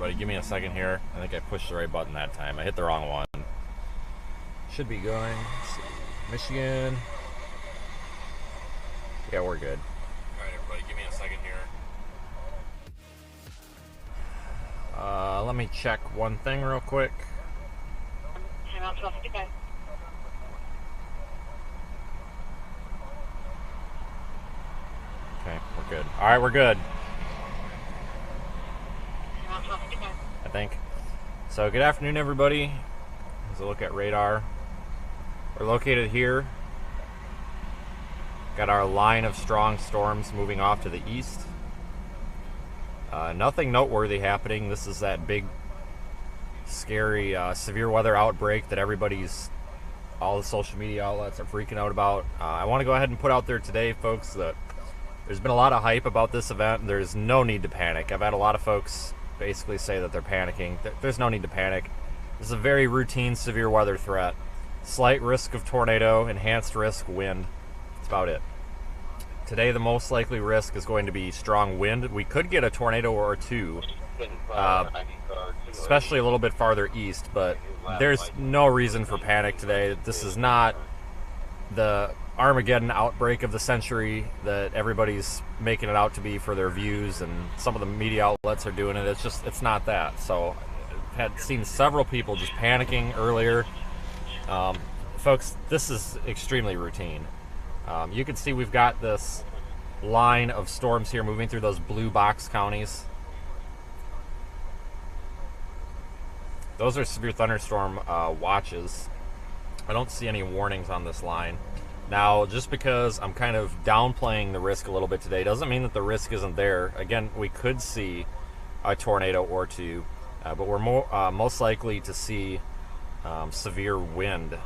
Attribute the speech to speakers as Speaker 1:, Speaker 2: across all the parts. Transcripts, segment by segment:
Speaker 1: everybody. Give me a second here. I think I pushed the right button that time. I hit the wrong one. Should be going. Let's see. Michigan. Yeah, we're good. Alright, everybody. Give me a second here. Let me check one thing real quick. Okay, we're good. Alright, we're good. I think. So, good afternoon, everybody. As a look at radar. We're located here. Got our line of strong storms moving off to the east. Nothing noteworthy happening. This is that big, scary, severe weather outbreak that all the social media outlets are freaking out about. I want to go ahead and put out there today, folks, that there's been a lot of hype about this event. There's no need to panic. I've had a lot of folks basically say that they're panicking. There's no need to panic. This is a very routine severe weather threat. Slight risk of tornado, enhanced risk wind. That's about it. Today, the most likely risk is going to be strong wind. We could get a tornado or two, especially a little bit farther east, but there's no reason for panic today. This is not the Armageddon outbreak of the century that everybody's making it out to be for their views, and some of the media outlets are doing it. It's not that. So I've seen several people just panicking earlier. Folks, this is extremely routine. You can see we've got this line of storms here moving through those blue box counties. Those are severe thunderstorm watches. I don't see any warnings on this line. Now, just because I'm kind of downplaying the risk a little bit today doesn't mean that the risk isn't there. Again, we could see a tornado or two, but we're most likely to see severe wind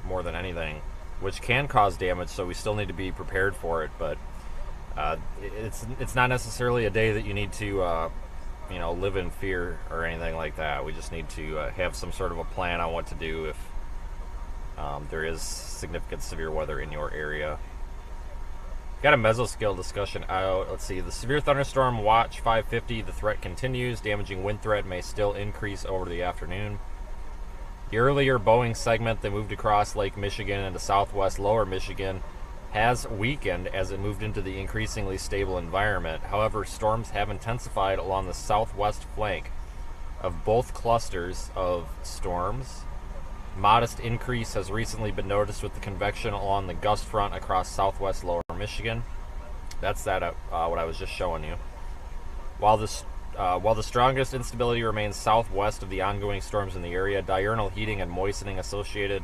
Speaker 1: more than anything, which can cause damage, so we still need to be prepared for it. But it's not necessarily a day that you need to live in fear or anything like that. We just need to have some sort of a plan on what to do if there is significant severe weather in your area. Got a mesoscale discussion out. Let's see. The severe thunderstorm watch 550. The threat continues. Damaging wind threat may still increase over the afternoon. The earlier Boeing segment that moved across Lake Michigan into southwest lower Michigan has weakened as it moved into the increasingly stable environment. However, storms have intensified along the southwest flank of both clusters of storms. Modest increase has recently been noticed with the convection along the gust front across southwest lower Michigan. That's what I was just showing you. While the strongest instability remains southwest of the ongoing storms in the area, diurnal heating and moistening associated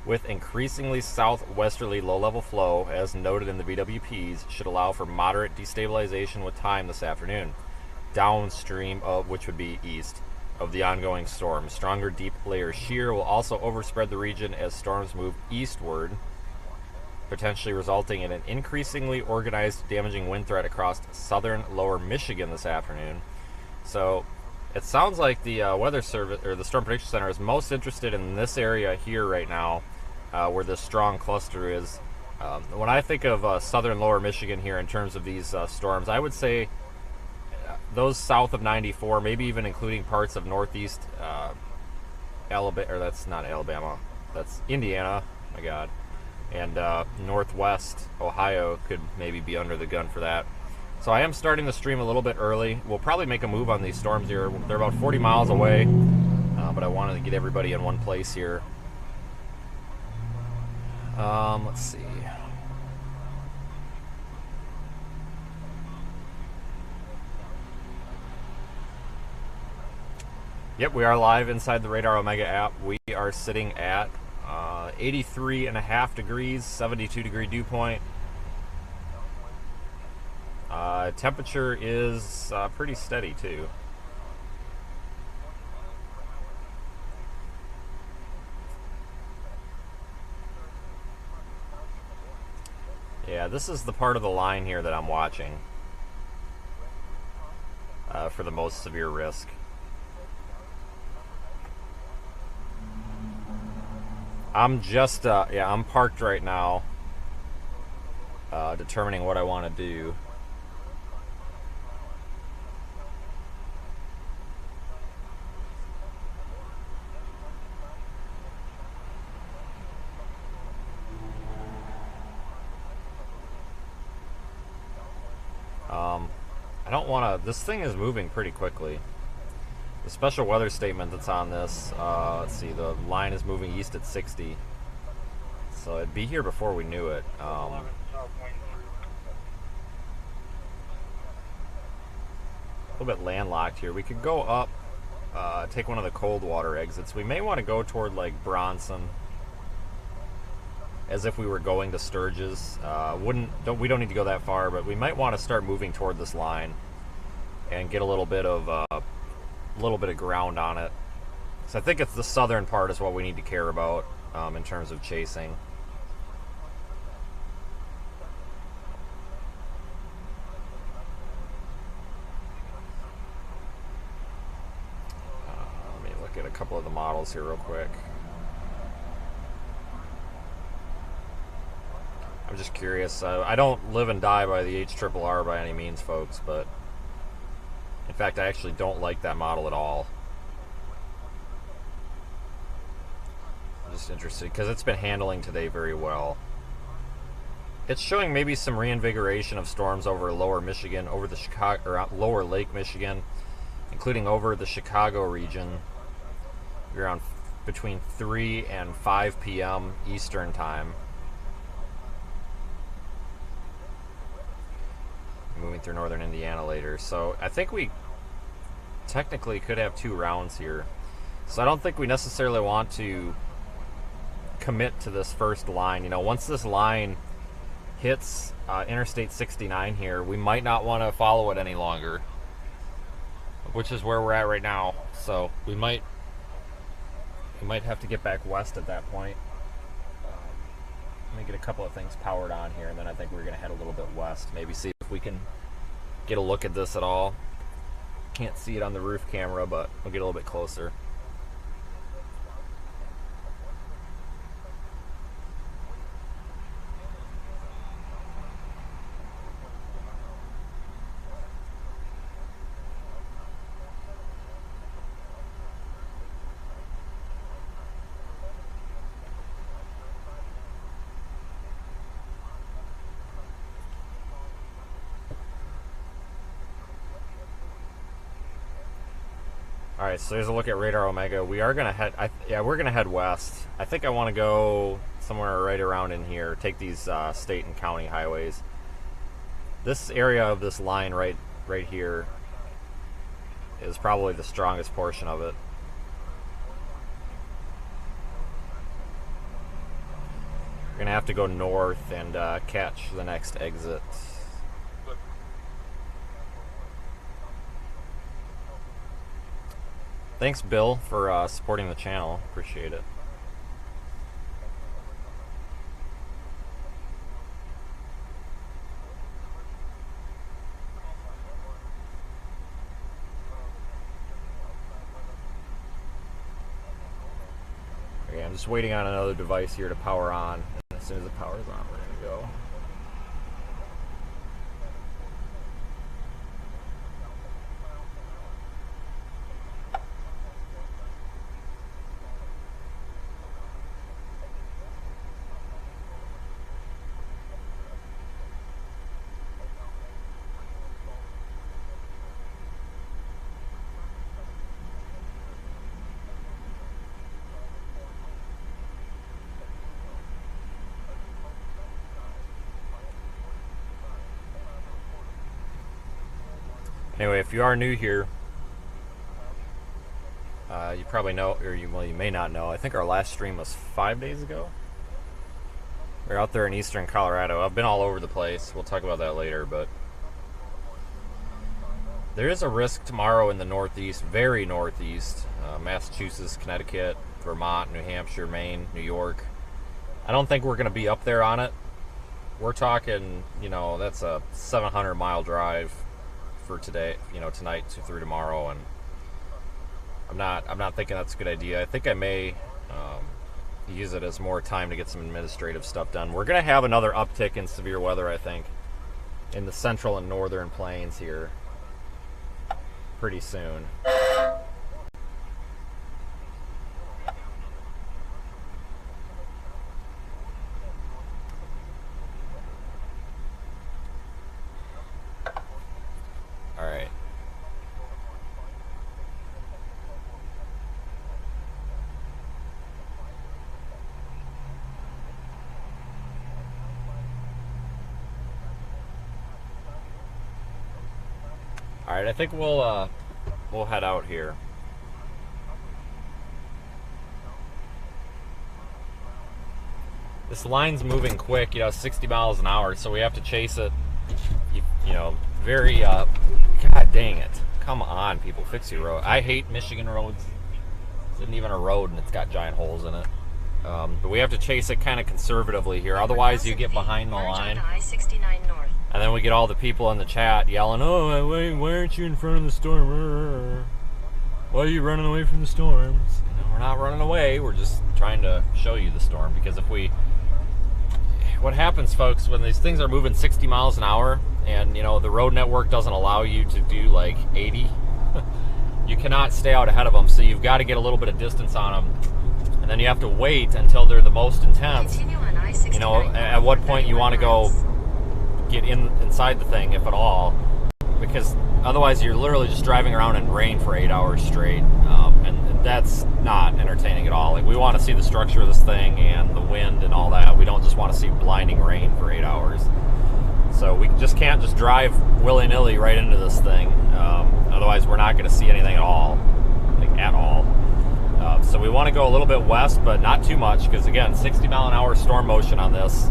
Speaker 1: with increasingly southwesterly low-level flow, as noted in the VWPs, should allow for moderate destabilization with time this afternoon, downstream of, which would be east, of the ongoing storm. Stronger deep layer shear will also overspread the region as storms move eastward, potentially resulting in an increasingly organized damaging wind threat across southern lower Michigan this afternoon. So it sounds like the Weather Service or the Storm Prediction Center is most interested in this area here right now, where this strong cluster is. When I think of southern lower Michigan here in terms of these storms, I would say those south of 94, maybe even including parts of northeast Alabama, or that's not Alabama, that's Indiana, my God, and northwest Ohio could maybe be under the gun for that. So I am starting the stream a little bit early. We'll probably make a move on these storms here. They're about 40 miles away, but I wanted to get everybody in one place here. Let's see. Yep, we are live inside the Radar Omega app. We are sitting at 83.5 degrees, 72 degree dew point. Temperature is pretty steady too. Yeah, this is the part of the line here that I'm watching for the most severe risk. I'm just, I'm parked right now, determining what I want to do. I don't want to... This thing is moving pretty quickly. The special weather statement that's on this, let's see, the line is moving east at 60. So it'd be here before we knew it. A little bit landlocked here. We could go up, take one of the cold water exits. We may want to go toward like Bronson, as if we were going to Sturgis. We don't need to go that far, but we might want to start moving toward this line and get a little bit of ground on it. So I think it's the southern part is what we need to care about in terms of chasing. Let me look at a couple of the models here real quick. I'm just curious. I don't live and die by the HRRR by any means, folks, but in fact, I actually don't like that model at all. I'm just interested because it's been handling today very well. It's showing maybe some reinvigoration of storms over lower Michigan, over the Chicago, or lower Lake Michigan, including over the Chicago region, around between 3 and 5 p.m. Eastern time. Moving through northern Indiana later. So I think we technically could have 2 rounds here. So I don't think we necessarily want to commit to this first line. You know, once this line hits Interstate 69 here, we might not want to follow it any longer, which is where we're at right now. So we might have to get back west at that point. Let me get a couple of things powered on here, and then I think we're going to head a little bit west. Maybe see if we can get a look at this at all. Can't see it on the roof camera, but we'll get a little bit closer. Alright, so there's a look at Radar Omega. We are gonna head, we're gonna head west. I think I want to go somewhere right around in here, take these state and county highways. This area of this line right here is probably the strongest portion of it. We're gonna have to go north and catch the next exit. Thanks, Bill, for supporting the channel. Appreciate it. Okay, I'm just waiting on another device here to power on. And as soon as it powers on, we're going to go. Anyway, if you are new here, you probably know, or you may not know, I think our last stream was 5 days ago. We're out there in eastern Colorado. I've been all over the place. We'll talk about that later, but there is a risk tomorrow in the northeast, very northeast, Massachusetts, Connecticut, Vermont, New Hampshire, Maine, New York. I don't think we're going to be up there on it. We're talking, you know, that's a 700-mile drive for today, you know, tonight through tomorrow, and I'm not thinking that's a good idea. I think I may use it as more time to get some administrative stuff done. We're gonna have another uptick in severe weather, I think, in the central and northern plains here pretty soon. All right, I think we'll head out here. This line's moving quick, 60 miles an hour, so we have to chase it, very, God dang it. Come on, people, fix your road. I hate Michigan roads. It isn't even a road, and it's got giant holes in it. But we have to chase it kind of conservatively here, otherwise you get behind the line. And then we get all the people in the chat yelling, oh, why aren't you in front of the storm? Why are you running away from the storms? We're not running away, we're just trying to show you the storm, because what happens, folks, when these things are moving 60 miles an hour and, the road network doesn't allow you to do like 80, you cannot stay out ahead of them, so you've got to get a little bit of distance on them, and then you have to wait until they're the most intense. At what point you want to go get inside the thing, if at all, because otherwise you're literally just driving around in rain for 8 hours straight, and that's not entertaining at all. Like, we want to see the structure of this thing and the wind and all that. We don't just want to see blinding rain for 8 hours. So we just can't just drive willy-nilly right into this thing. Otherwise, we're not going to see anything at all, so we want to go a little bit west, but not too much, because again, 60 mile an hour storm motion on this,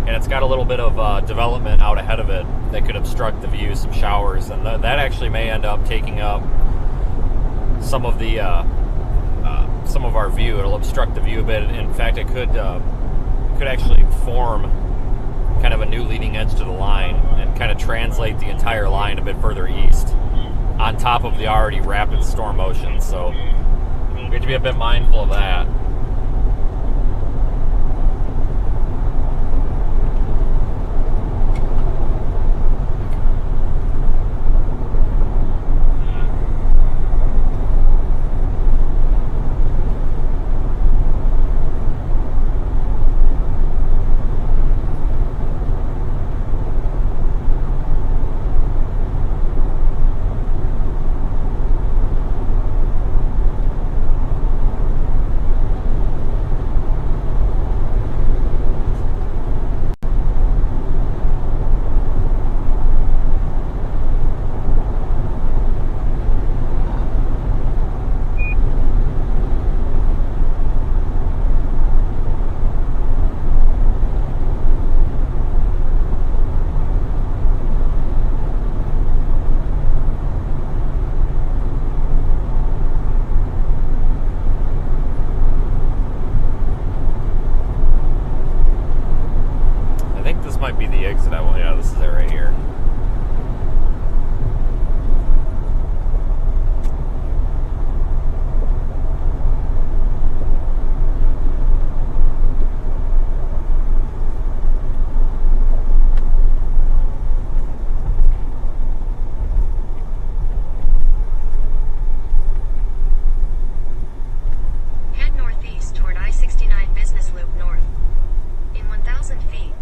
Speaker 1: and it's got a little bit of development out ahead of it that could obstruct the view, some showers, and that actually may end up taking up some of our view. It'll obstruct the view a bit. In fact, it could actually form kind of a new leading edge to the line and kind of translate the entire line a bit further east on top of the already rapid storm motion. So we have to be a bit mindful of that. Might be the exit. Yeah, this is it right here.
Speaker 2: Head northeast toward I-69 Business Loop North. In 1,000 feet.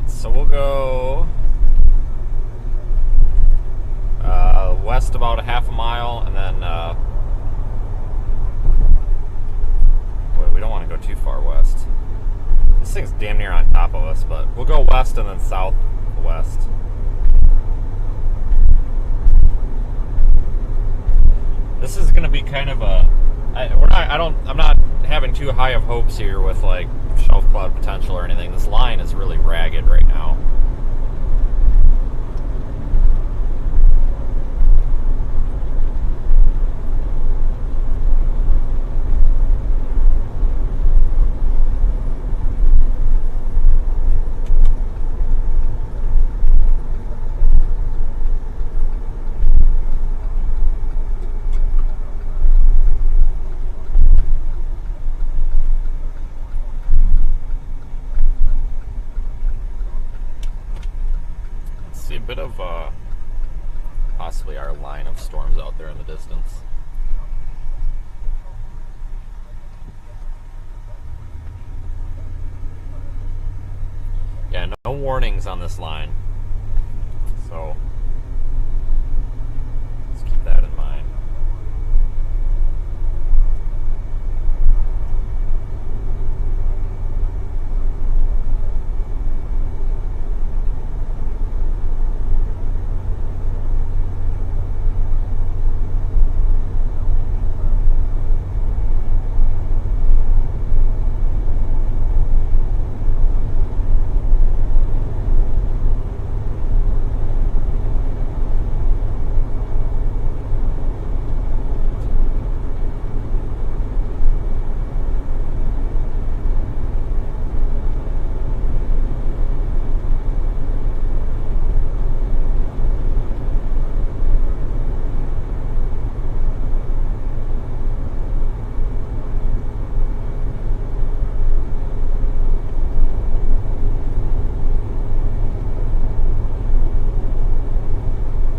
Speaker 1: So we'll go west about a half a mile, and then we don't want to go too far west. This thing's damn near on top of us, but we'll go west and then southwest. This is going to be kind of I'm not having too high of hopes here with like shelf cloud potential or anything. This line is really ragged right now. bit of possibly our line of storms out there in the distance. Yeah, no warnings on this line, so let's keep that in mind.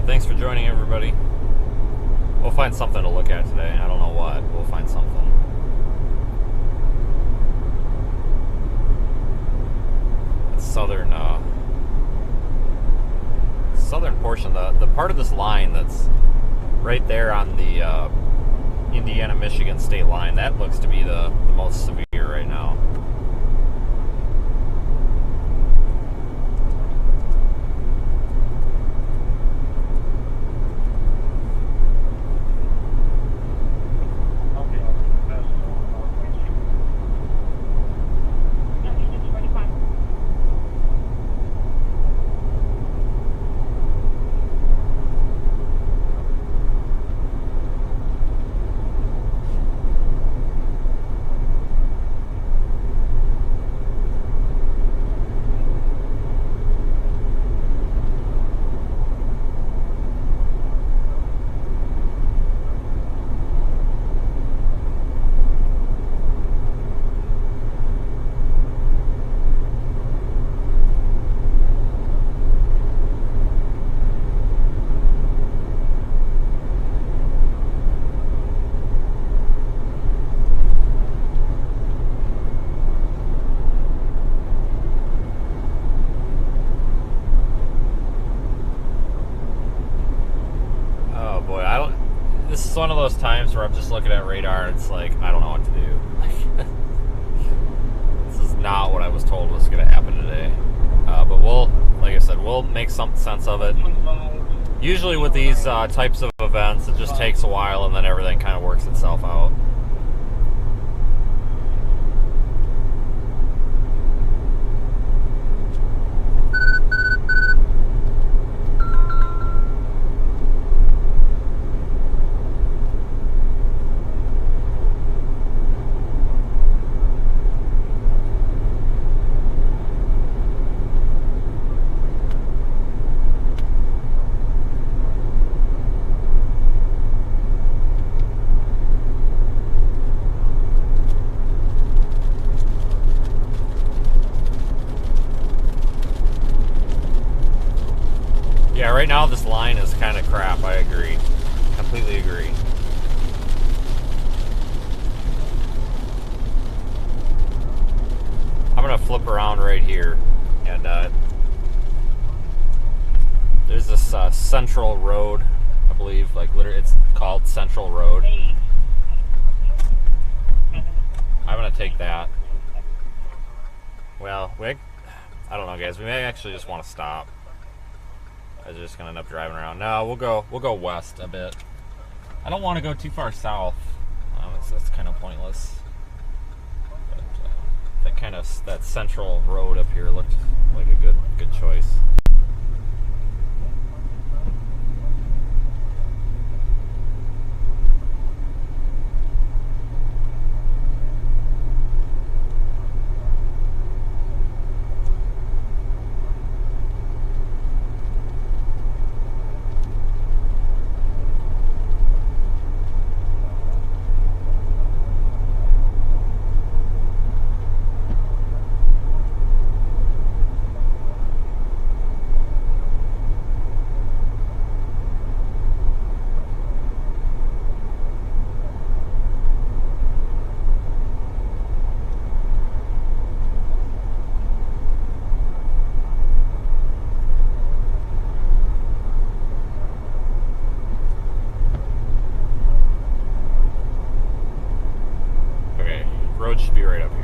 Speaker 1: Thanks for joining, everybody. We'll find something to look at today. I don't know what. We'll find something. It's southern portion, the part of this line that's right there on the Indiana-Michigan state line, that looks to be the most severe right now. This is one of those times where I'm just looking at radar and it's like, I don't know what to do. This is not what I was told was going to happen today. But we'll, like I said, we'll make some sense of it. Usually with these types of events, it just takes a while and then everything kind of works itself out. Yeah, right now this line is kind of crap, I agree. Completely agree. I'm going to flip around right here, and there's this Central Road, I believe, like literally it's called Central Road. I'm going to take that. Well, I don't know, guys, we may actually just want to stop. I was just gonna end up driving around. No, we'll go west a bit. I don't want to go too far south. That's kind of pointless. But, that central road up here looked like a good choice. be right up here.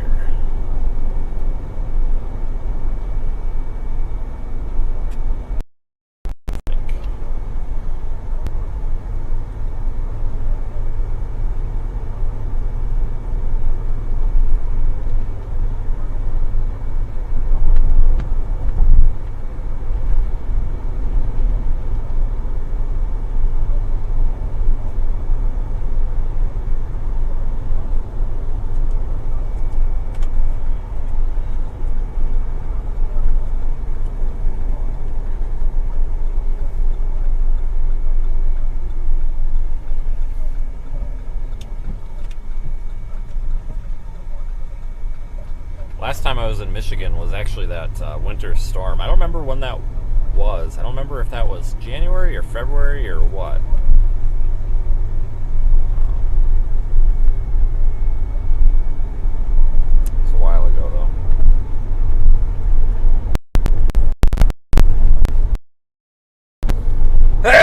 Speaker 1: Last time I was in Michigan was actually that winter storm. I don't remember when that was. I don't remember if that was January or February or what. It's a while ago, though.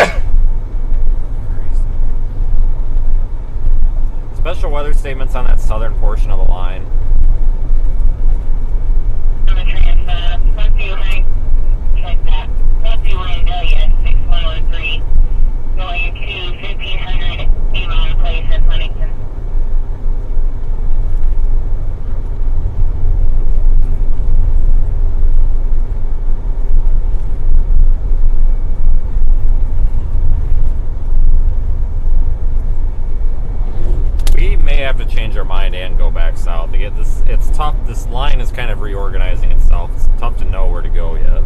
Speaker 1: Special weather statements on that southern portion of the line. Have to change our mind and go back south to get this. It's tough. This line is kind of reorganizing itself. It's tough to know where to go yet.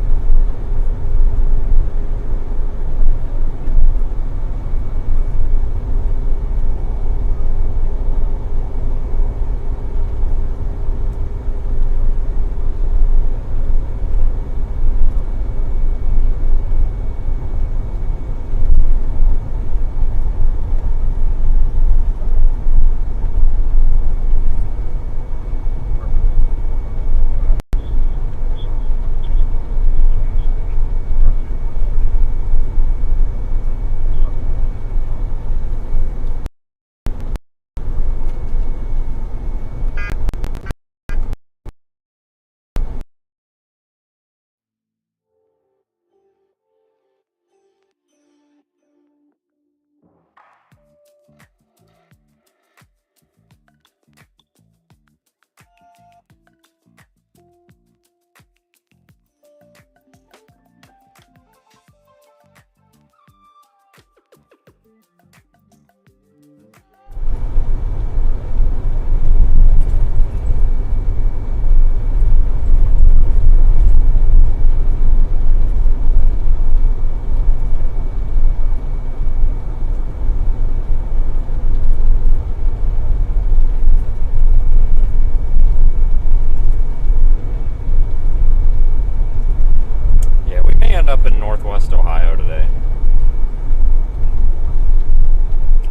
Speaker 1: Up in northwest Ohio today.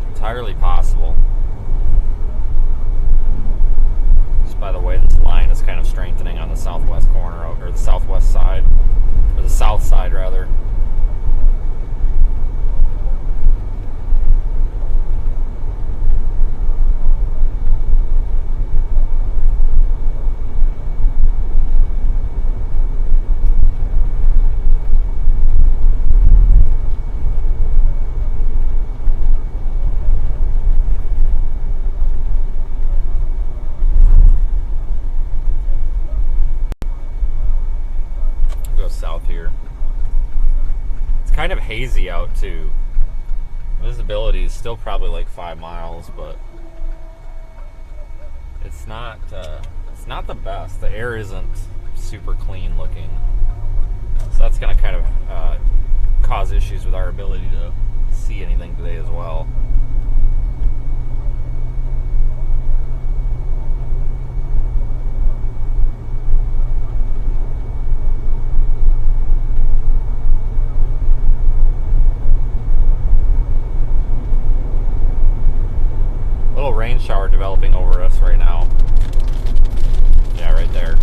Speaker 1: Entirely possible. Just by the way this line is kind of strengthening on the southwest corner, or the southwest side, or the south side rather. South here. It's kind of hazy out too. Visibility is still probably like 5 miles, but it's not the best. The air isn't super clean looking, so that's going to kind of cause issues with our ability to see anything today as well. Rain shower developing over us right now. Yeah, right there.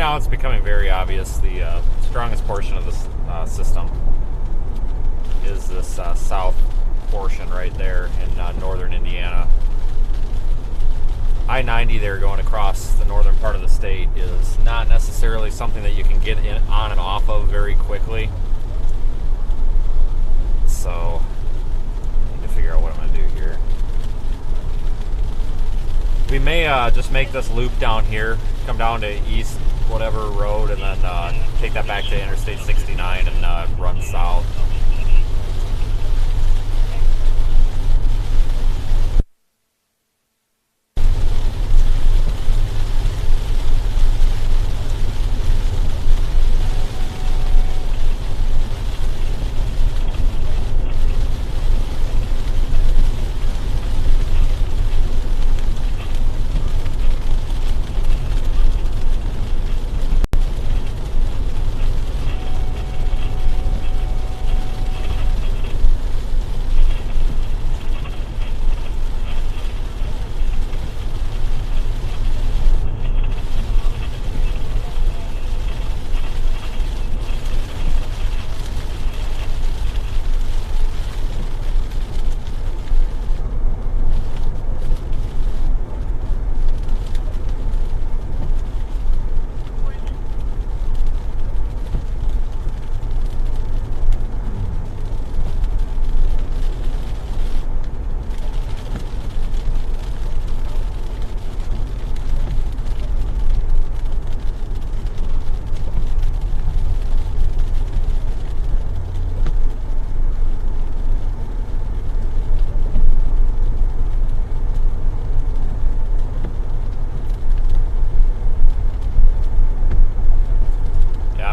Speaker 1: now it's becoming very obvious. The strongest portion of this system is this south portion right there in northern Indiana. I-90 there going across the northern part of the state is not necessarily something that you can get in, on and off of very quickly. So, I need to figure out what I'm going to do here. We may just make this loop down here, come down to east whatever road, and then take that back to Interstate 69 and run south.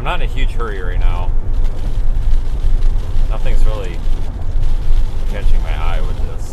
Speaker 1: Not in a huge hurry right now. Nothing's really catching my eye with this.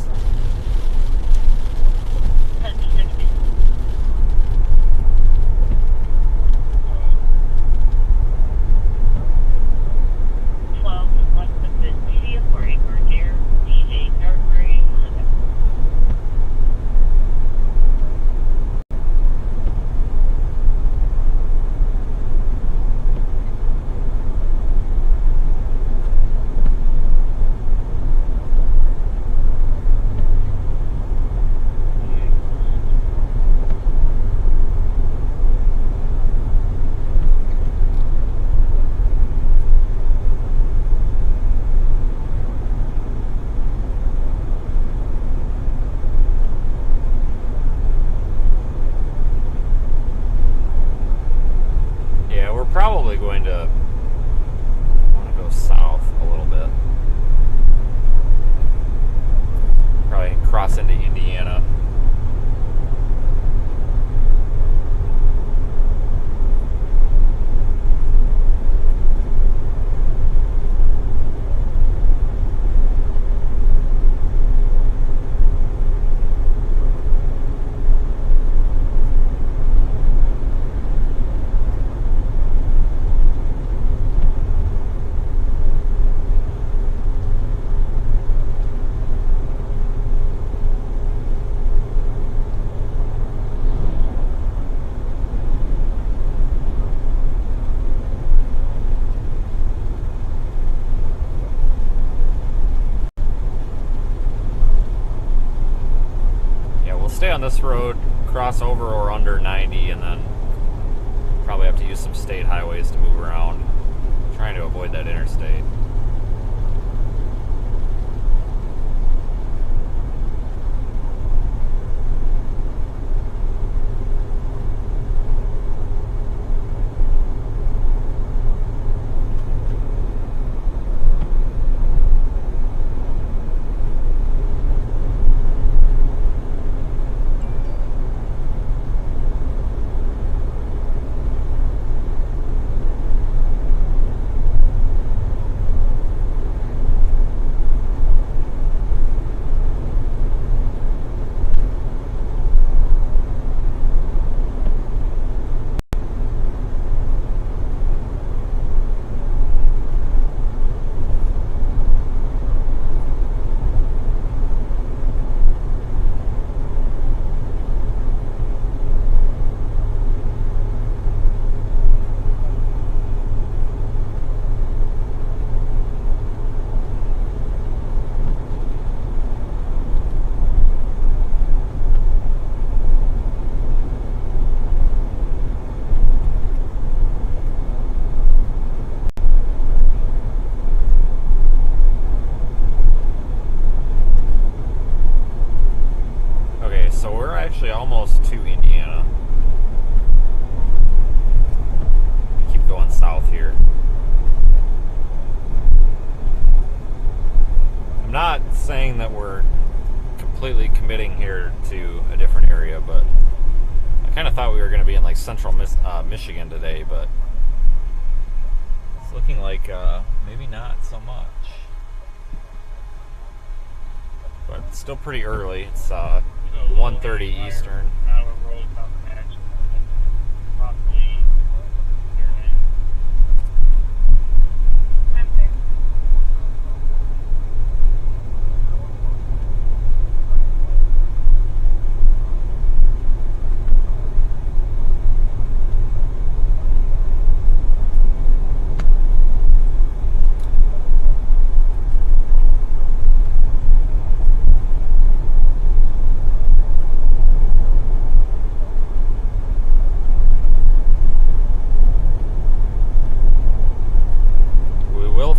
Speaker 1: Probably going to want to go south a little bit. Probably cross into Indiana. Stay on this road, cross over or under 90, and then probably have to use some state highways to move around, trying to avoid that interstate. actually almost to Indiana. We keep going south here. I'm not saying that we're completely committing here to a different area, but I kind of thought we were going to be in like central Michigan today, but it's looking like maybe not so much. But it's still pretty early. It's 1:30 Eastern.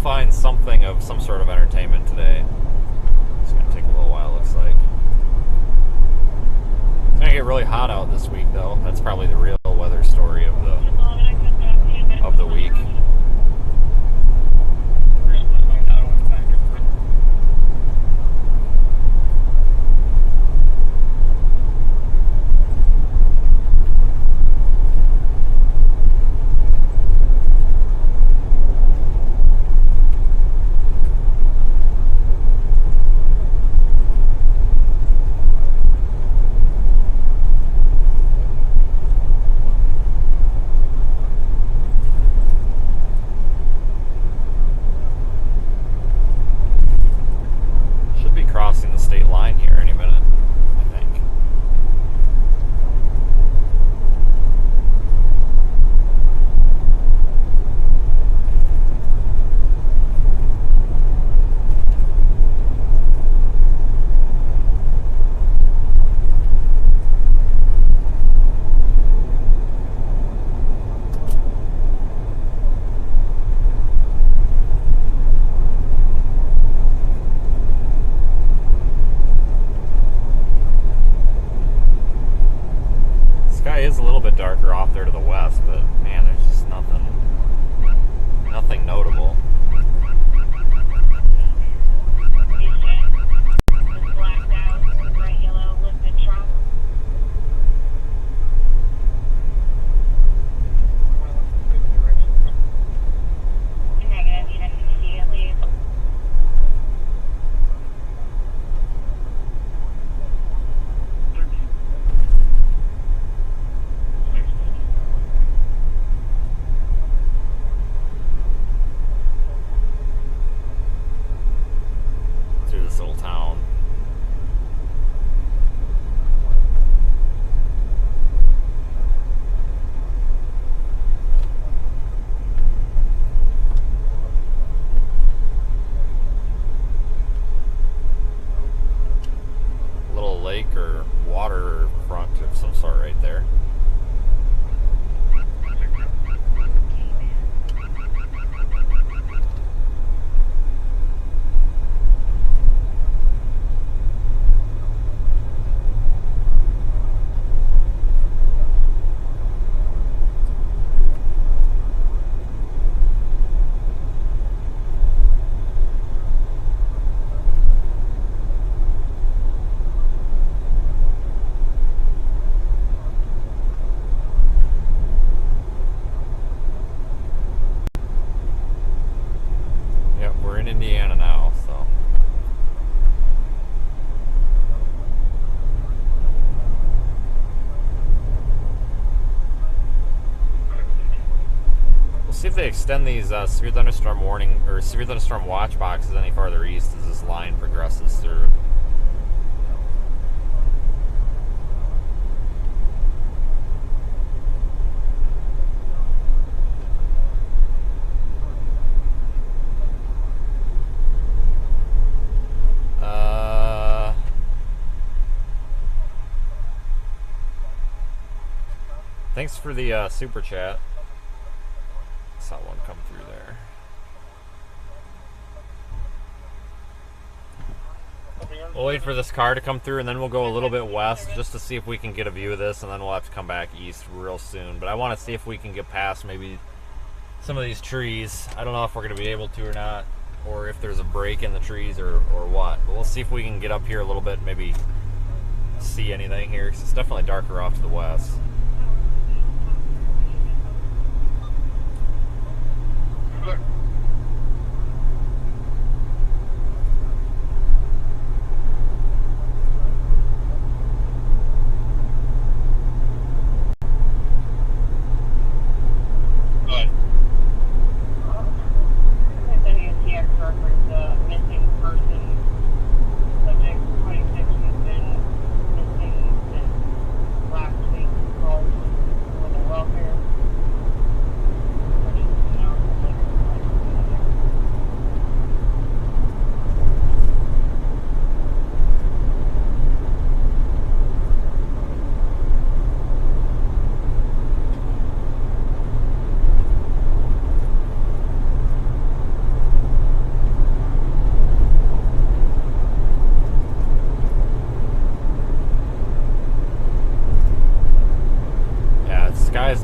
Speaker 1: Find something of some sort of entertainment today. It's going to take a little while, looks like. It's going to get really hot out this week, though. That's probably the real weather story of the week. Crossing the state line here any minute, I think. Is a little bit darker off there to the west, but man, there's just nothing notable. This little town. A little lake or water front of some sort right there. Indiana now, so we'll see if they extend these severe thunderstorm warning or severe thunderstorm watch boxes any farther east as this line progresses through. Thanks for the super chat. Saw one come through there. We'll wait for this car to come through, and then we'll go a little bit west just to see if we can get a view of this, and then we'll have to come back east real soon. But I want to see if we can get past maybe some of these trees. I don't know if we're going to be able to or not, or if there's a break in the trees or what. But we'll see if we can get up here a little bit and maybe see anything here, 'cause it's definitely darker off to the west.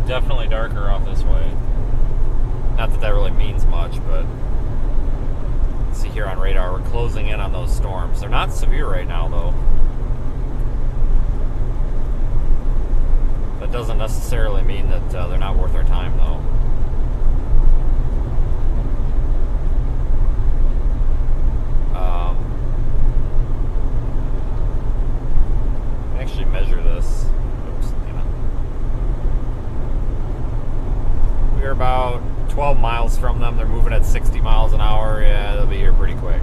Speaker 1: Definitely darker off this way. Not that that really means much, but see here on radar, we're closing in on those storms. They're not severe right now, though. That doesn't necessarily mean that they're not worth our time, though. Actually measure this. We're about 12 miles from them. They're moving at 60 miles an hour. Yeah, they'll be here pretty quick.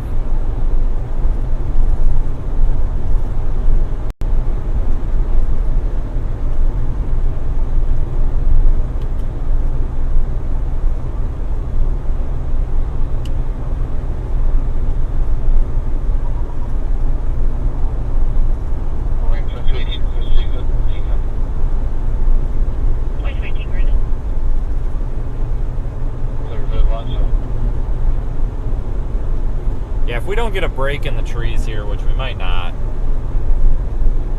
Speaker 1: Yeah, if we don't get a break in the trees here, which we might not,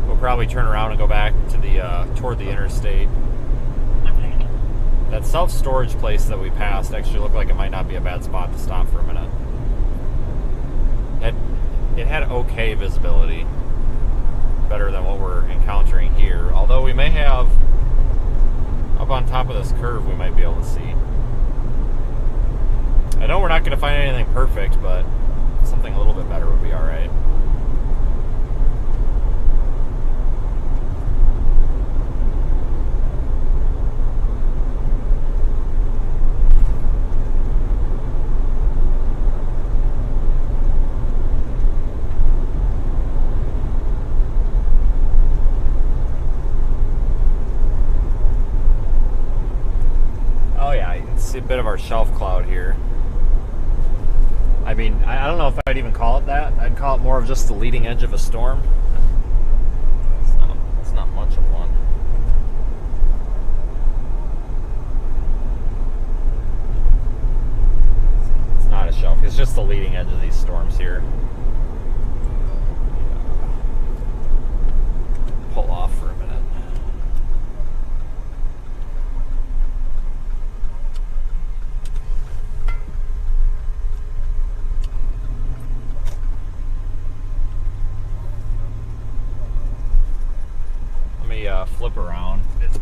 Speaker 1: we'll probably turn around and go back to the toward the interstate. That self-storage place that we passed actually looked like it might not be a bad spot to stop for a minute. It had okay visibility, better than what we're encountering here. Although we may have, up on top of this curve, we might be able to see. I know we're not going to find anything perfect, but something a little bit better would be all right. Oh yeah, you can see a bit of our shelf cloud here. I mean, I don't know if I'd even call it that. I'd call it more of just the leading edge of a storm. It's not much of one. It's not a shelf. It's just the leading edge of these storms here. Pull off for a minute. Flip around. This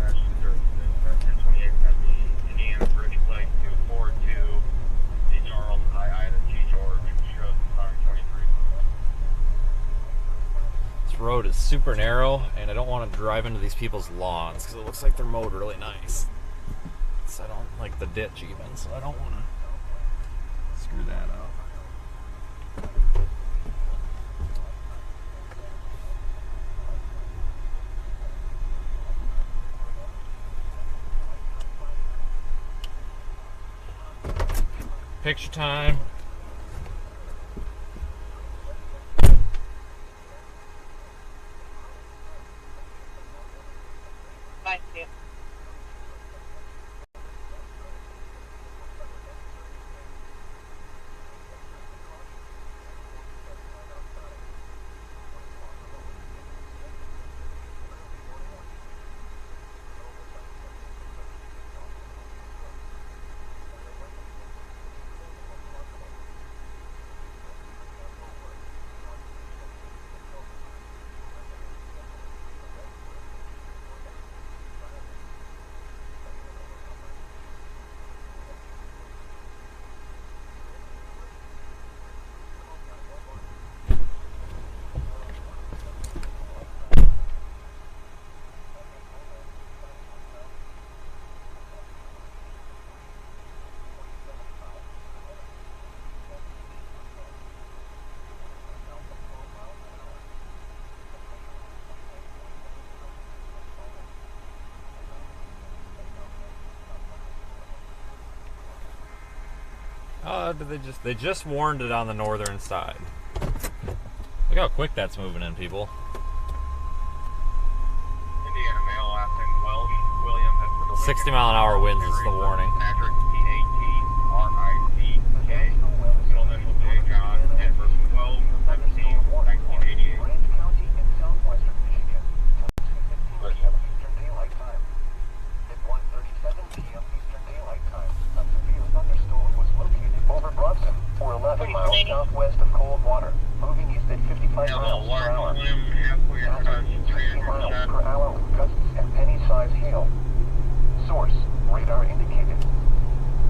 Speaker 1: road is super narrow, and I don't want to drive into these people's lawns because it looks like they're mowed really nice. So I don't like the ditch even, so I don't want to screw that up. Picture time.
Speaker 3: Bye, Steve.
Speaker 1: They just warned it on the northern side. Look how quick that's moving in, people.
Speaker 3: Indiana male, last name Welsh, William,
Speaker 1: 60-mile-an-hour winds is the warning.
Speaker 3: Patrick, P-A-T-R-I-C-K, middle initial J, John, and person 12, 17, 1988.
Speaker 4: Branch County in southwestern Michigan. 10:15 p.m. Eastern Daylight Time. At 1:37 p.m. Eastern Daylight Time, a severe thunderstorm was located over Bronson, or 11 miles southwest of Coldwater, moving east at 55 miles per hour. Hazard 60 miles per hour with gusts and penny-sized hail. Source, radar indicated.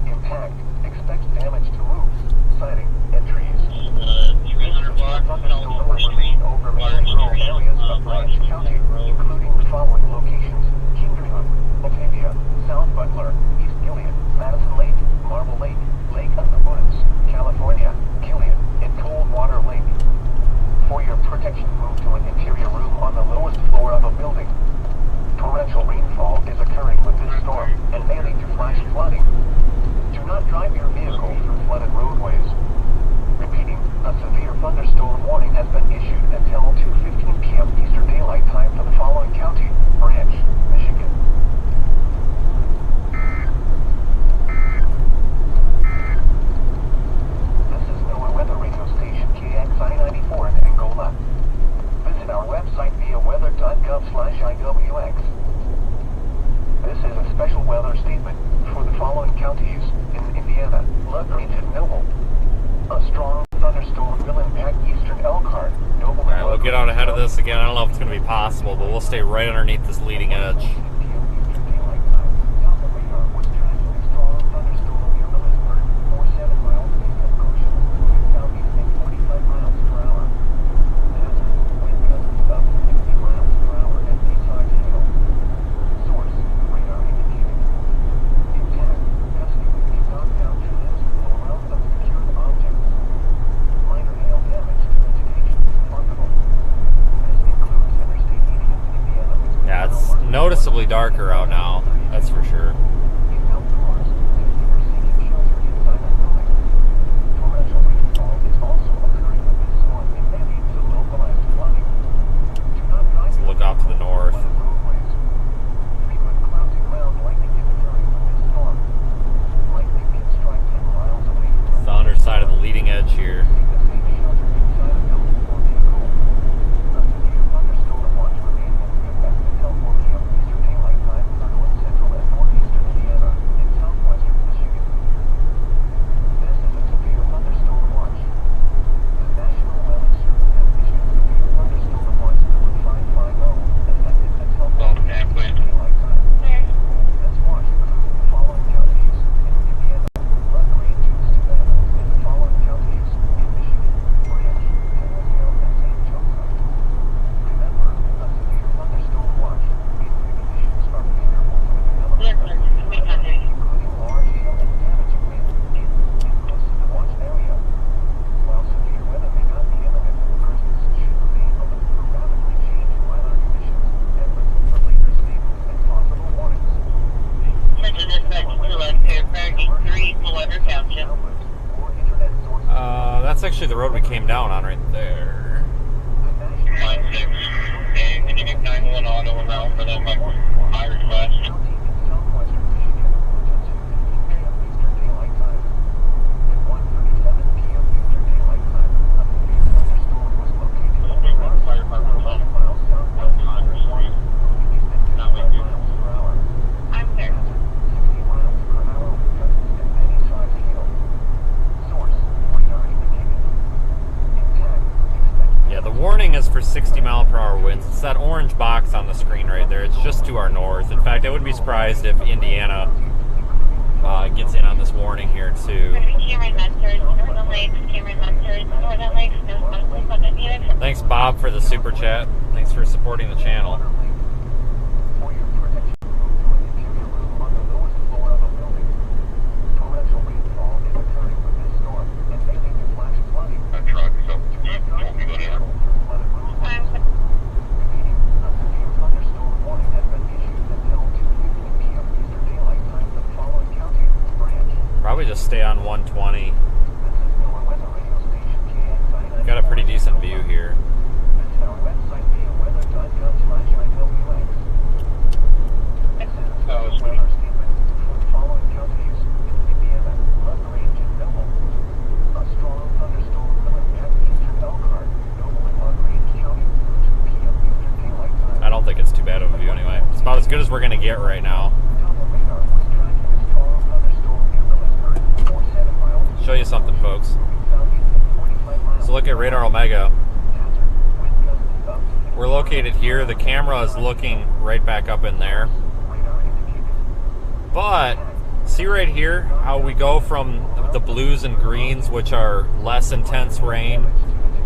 Speaker 4: Impact, expect damage to roofs, siding, and trees.
Speaker 3: 300 blocks,
Speaker 4: Thunderstorm will remain over many rural areas of Branch County, including the following locations: Kinderhook, Batavia, South Butler, East Gilead, Madison Lake, Marble Lake, Lake of the Woods, California, Gilead, and Coldwater Lake. For your protection, move to an interior room on the lowest floor of a building. Torrential rainfall is occurring with this storm and may lead to flash flooding. Do not drive your vehicle through flooded roadways. Repeating, a severe thunderstorm warning has been issued until 2:15 p.m. Eastern Daylight Time for the following county: Branch, Michigan. This is NOAA weather radio station KXI-94 in Angola. Visit our website via weather.gov/IWX. This is a special weather statement for the following counties in Indiana: LaGrange and Noble. A strong thunderstorm will impact eastern Elkhart, Noble.
Speaker 1: Alright, we'll get out ahead of this again. I don't know if it's going to be possible, but we'll stay right underneath this leading edge. Noticeably darker out now, that's for sure. Let's look out to the north. It's the underside of the leading edge here. That's actually the road we came down on right there.
Speaker 3: Can you get 911 auto around for them, like, high request?
Speaker 1: Warning is for 60-mile-per-hour winds. It's that orange box on the screen right there. It's just to our north. In fact, I wouldn't be surprised if Indiana gets in on this warning here too. Thanks, Bob, for the super chat. Thanks for supporting the channel. Probably just stay on 120. decent view here.
Speaker 4: Visit our website via weather.gov/IWX. This is a weather statement for the following counties in Indiana, LaGrange, and Noble. A strong thunderstorm will impact eastern Elkhart, Noble, and LaGrange County through 2 p.m. Eastern Daylight Time.
Speaker 1: I don't think it's too bad of a view anyway. It's about as good as we're going to get right now.
Speaker 4: Doppler radar was tracking a strong thunderstorm near Millersburg, or 7 miles
Speaker 1: Show you something, folks.
Speaker 4: southeast at 45 miles.
Speaker 1: So look at Radar Omega.
Speaker 4: Hazard, wind gusts up to 50
Speaker 1: We're located here. The camera is looking right back up in there.
Speaker 4: radar indicated.
Speaker 1: But see right here how we go from the blues and greens, which are less intense rain,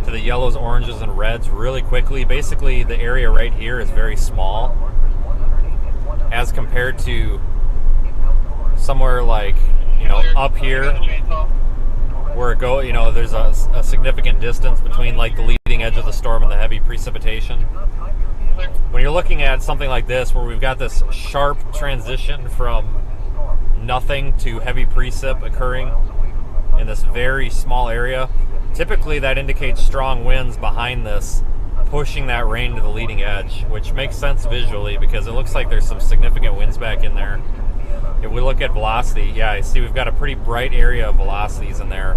Speaker 1: to the yellows, oranges, and reds really quickly. Basically, the area right here is very small as compared to somewhere like, you know, up here where it go, you know, there's a significant distance between like the leading edge of the storm and the heavy precipitation. When you're looking at something like this where we've got this sharp transition from nothing to heavy precip occurring in this very small area, typically that indicates strong winds behind this pushing that rain to the leading edge, which makes sense visually because it looks like there's some significant winds back in there. If we look at velocity, yeah, I see we've got a pretty bright area of velocities in there.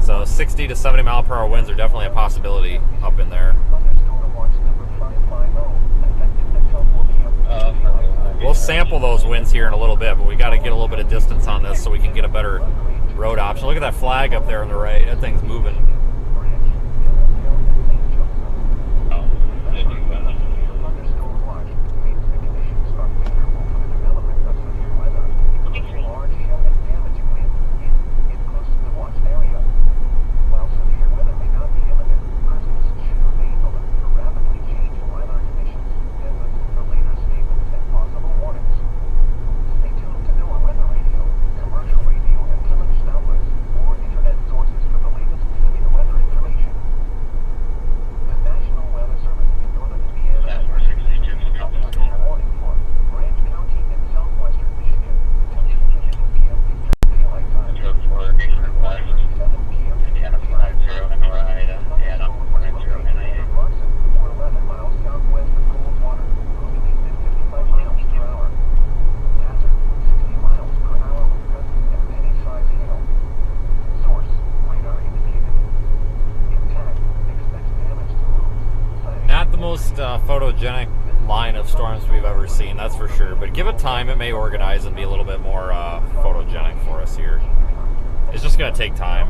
Speaker 1: So 60 to 70 mile per hour winds are definitely a possibility up in there. We'll sample those winds here in a little bit, but we got to get a little bit of distance on this so we can get a better road option. Look at that flag up there on the right. That thing's moving. Photogenic line of storms we've ever seen, that's for sure, but give it time, it may organize and be a little bit more photogenic for us here. It's just going to take time.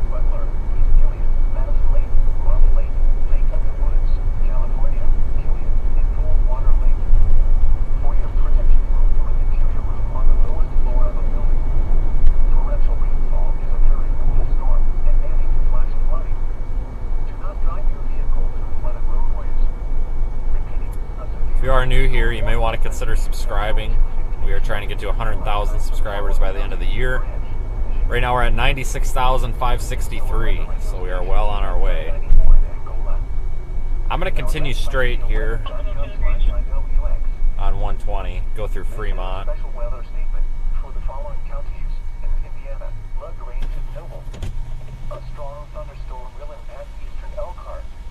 Speaker 1: If you are new here, you may want to consider subscribing. We are trying to get to 100,000 subscribers by the end of the year. Right now we're at 96,563, so we are well on our way. I'm going to continue straight here on 120, go through Fremont.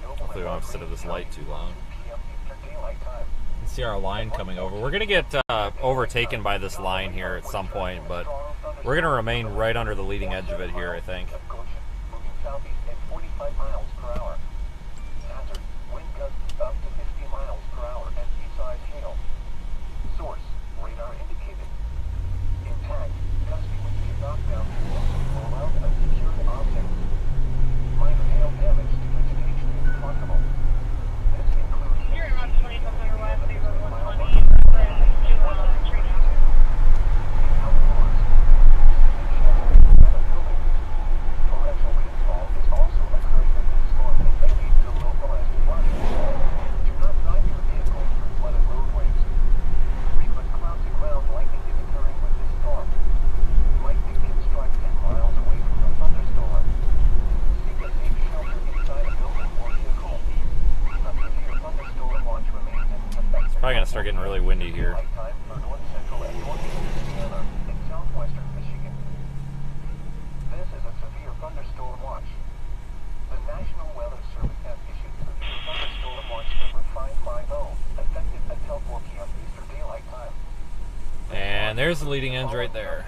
Speaker 1: Hopefully we don't have to sit at this light too long. See our line coming over. We're going to get overtaken by this line here at some point, but we're going to remain right under the leading edge of it here, I think. Probably gonna start getting really windy here.
Speaker 4: This is a severe thunderstorm watch. The National Weather Service has issued
Speaker 1: And there's the leading edge right there.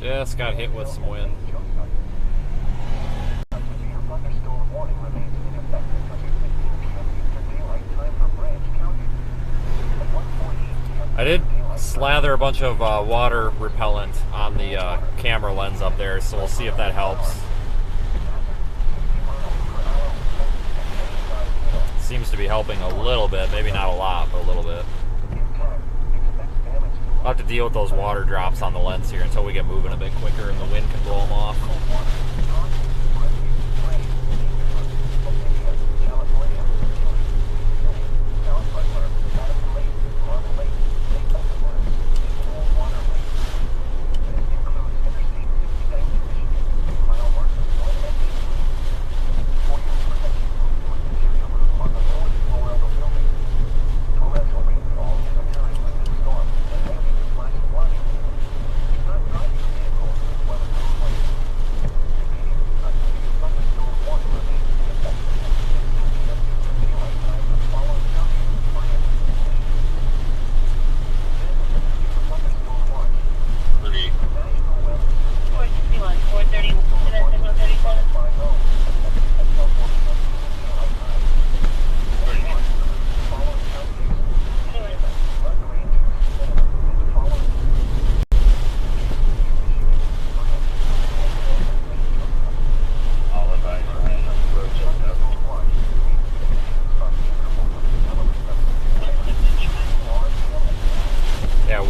Speaker 1: Just got hit with some wind. I did slather a bunch of water repellent on the camera lens up there, so we'll see if that helps. Seems to be helping a little bit, maybe not a lot, but a little bit. I'll have to deal with those water drops on the lens here until we get moving a bit quicker and the wind can blow them off.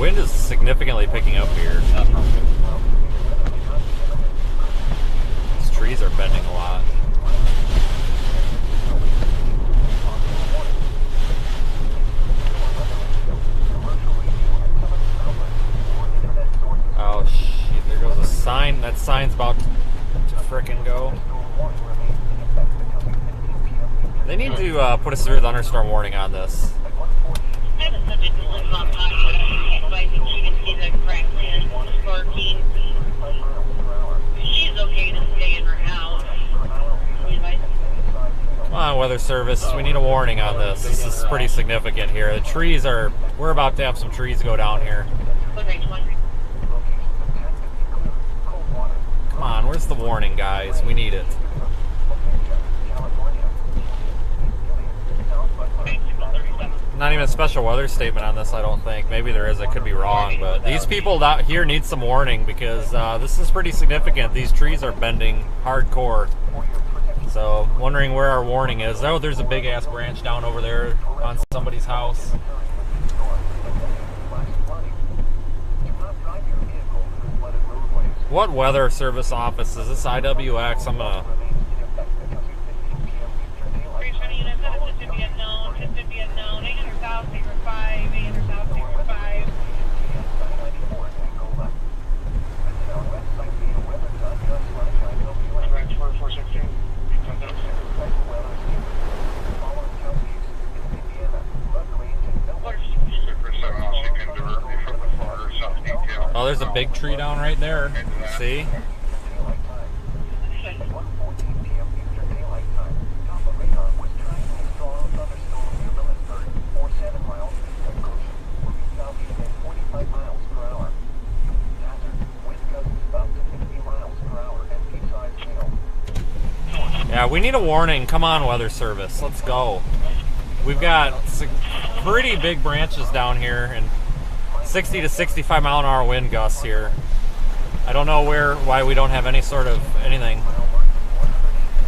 Speaker 1: Wind is significantly picking up here. These trees are bending a lot. Oh shit, there goes a sign. That sign's about to frickin' go. They need to put a severe thunderstorm warning on this.
Speaker 5: She's okay to stay in her house.
Speaker 1: Come on, Weather Service. We need a warning on this. This is pretty significant here. The trees are... We're about to have some trees go down here. Come on, where's the warning, guys? We need it. Not even a special weather statement on this, I don't think. Maybe there is, I could be wrong, but these people out here need some warning because this is pretty significant. These trees are bending hardcore. So, wondering where our warning is. Oh, there's a big ass branch down over there on somebody's house. What weather service office is this? IWX? I'm gonna... Oh, there's a big tree down right there. See? Yeah, we need a warning. Come on, Weather Service. Let's go. We've got pretty big branches down here and 60 to 65 mile an hour wind gusts here. I don't know why we don't have any sort of anything.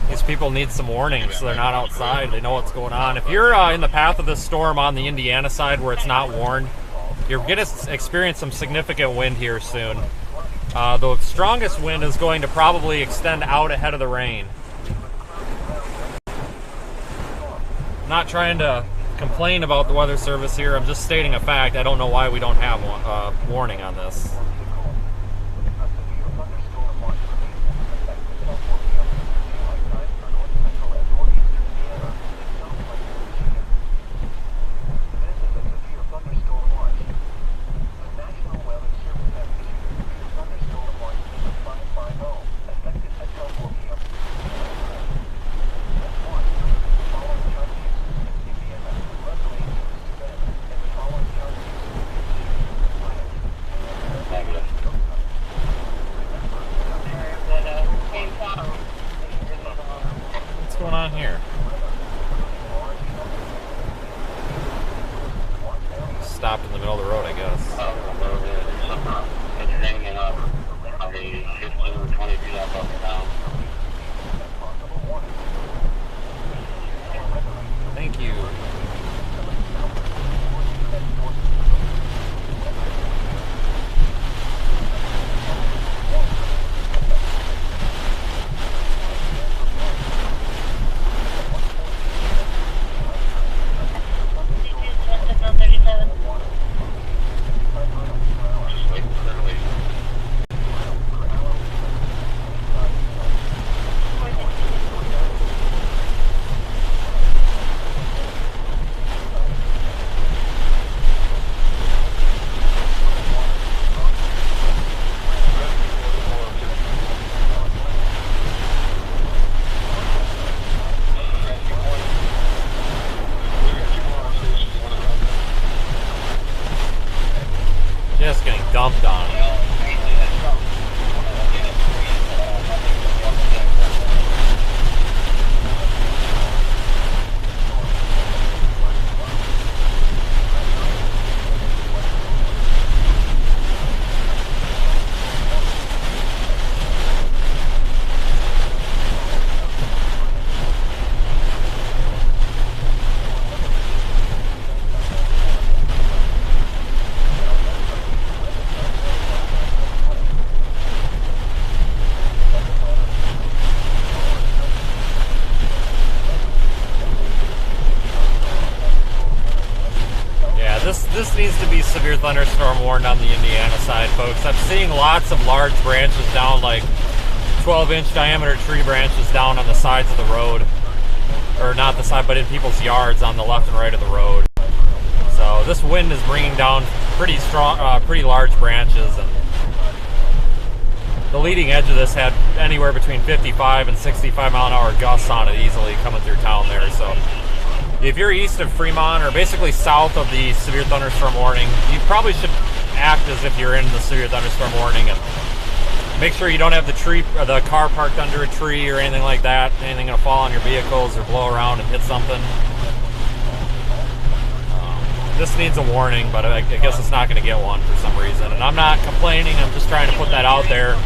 Speaker 1: These people need some warning so they're not outside. They know what's going on. If you're in the path of this storm on the Indiana side where it's not warned, you're going to experience some significant wind here soon. The strongest wind is going to probably extend out ahead of the rain. Not trying to complain about the Weather Service here. I'm just stating a fact. I don't know why we don't have one, warning on this. going on here? Stopped in the middle of the road, I guess.
Speaker 3: It's hanging up probably 15 or 20 feet up and down.
Speaker 1: Thank you.
Speaker 3: Just wait, clearly.
Speaker 1: Just getting dumped on. This needs to be severe thunderstorm warned on the Indiana side, folks. I'm seeing lots of large branches down, like 12-inch diameter tree branches down on the sides of the road. Or not the side, but in people's yards on the left and right of the road. So this wind is bringing down pretty strong, pretty large branches, and the leading edge of this had anywhere between 55 and 65 mile an hour gusts on it easily coming through town there. So if you're east of Fremont, or basically south of the severe thunderstorm warning, you probably should act as if you're in the severe thunderstorm warning, and make sure you don't have the car parked under a tree or anything like that. Anything gonna fall on your vehicles or blow around and hit something. This needs a warning, but I guess it's not gonna get one for some reason. And I'm not complaining. I'm just trying to put that out there.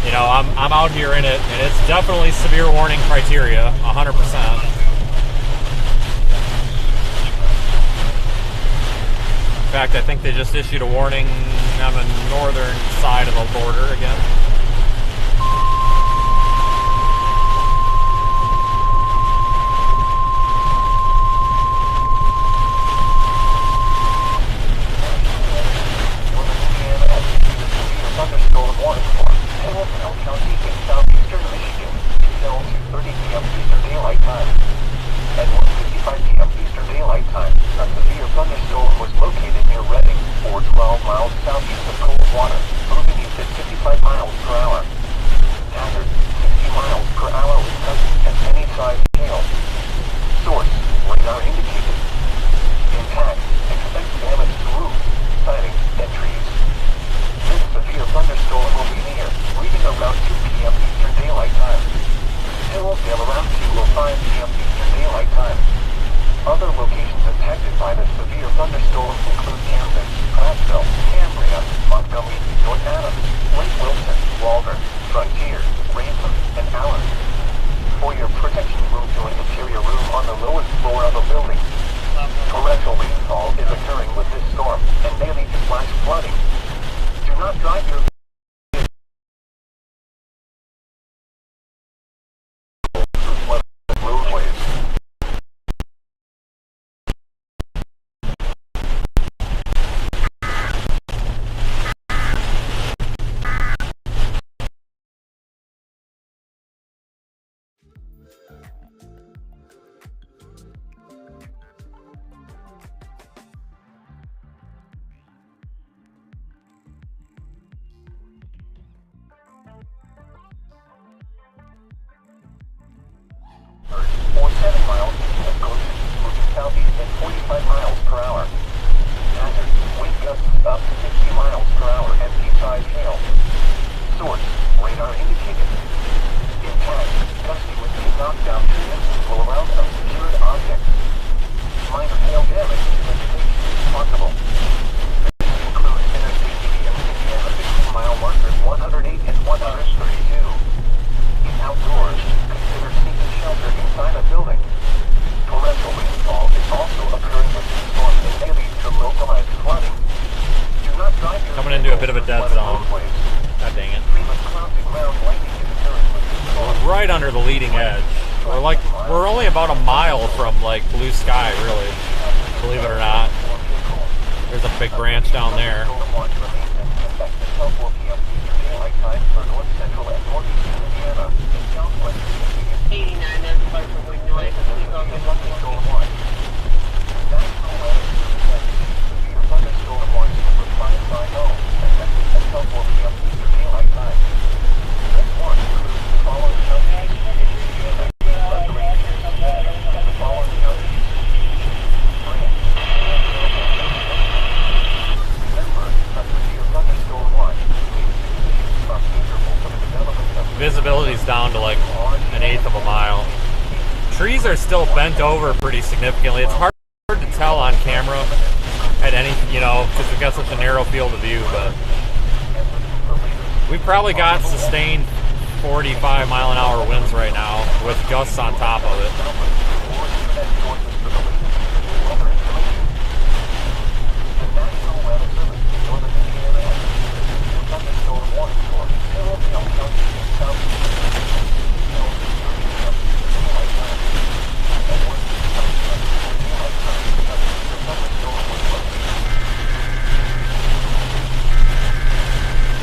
Speaker 1: You know, I'm out here in it, and it's definitely severe warning criteria, 100%. In fact, I think they just issued a warning on the northern side of the border again.
Speaker 4: Thunderstorm warning for Hamilton County in southeastern Michigan until 2:30 p.m. Eastern Daylight Time. At 1:55 p.m. Eastern Daylight Time, a severe thunderstorm was located near Reading, or 12 miles southeast of Coldwater, moving east at 55 miles per hour. Hazard, 60 miles per hour with present at any size hail. Source, radar indicated. Impact, expect damage to roof, siding, and trees. This severe thunderstorm will be near, reaching around 2 p.m. Eastern Daylight Time. Hillsdale around 2:05 p.m. Eastern Daylight Time. Other locations impacted by this severe thunderstorm include Camden, Prattville, Cambria, Montgomery, North Adams, Lake Wilson, Walden, Frontier, Ransom, and Allen. For your protection, move to an interior room on the lowest floor of a building. Torrential rainfall is occurring with this storm and may lead to flash flooding. Do not drive your roadways. Or 7 miles east of Goshen, moving southeast at 45 miles per hour. Hazard, wind gusts up to 60 miles per hour and deep-size hail. Source, radar indicated. Impact, gusty wind can knock down
Speaker 1: right under the leading edge. We're only about a mile from like blue sky, really. Believe it or not. There's a big branch down there.
Speaker 5: 89, that's far from going north.
Speaker 1: Visibility's down to like an eighth of a mile. Trees are still bent over pretty significantly. It's hard to tell on camera at any, because we've got such a narrow field of view, but we probably got sustained 45 mile an hour winds right now with gusts on top of it.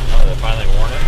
Speaker 1: Oh, they finally warned it.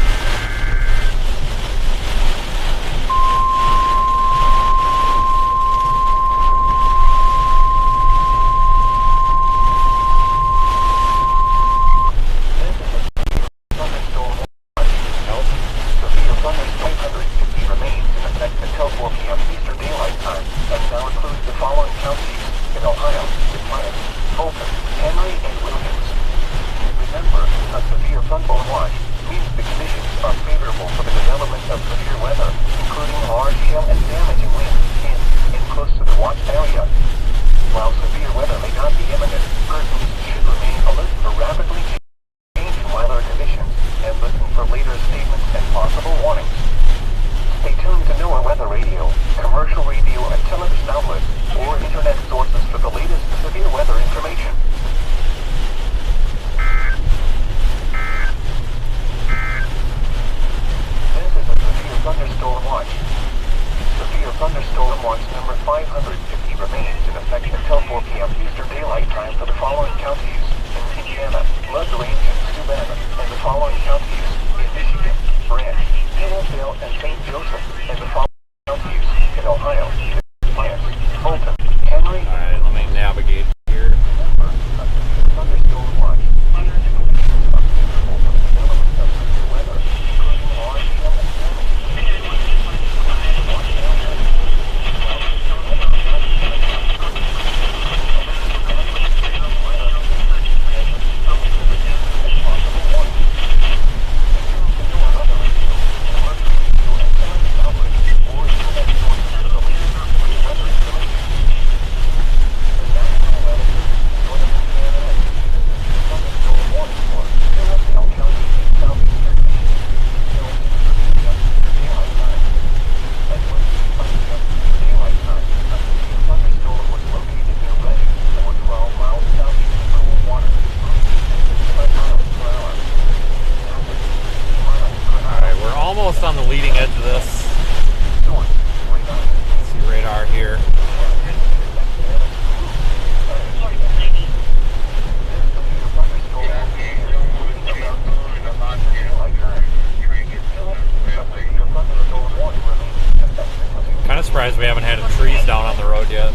Speaker 1: On the leading edge of this. See radar here. Kind of surprised we haven't had trees down on the road yet.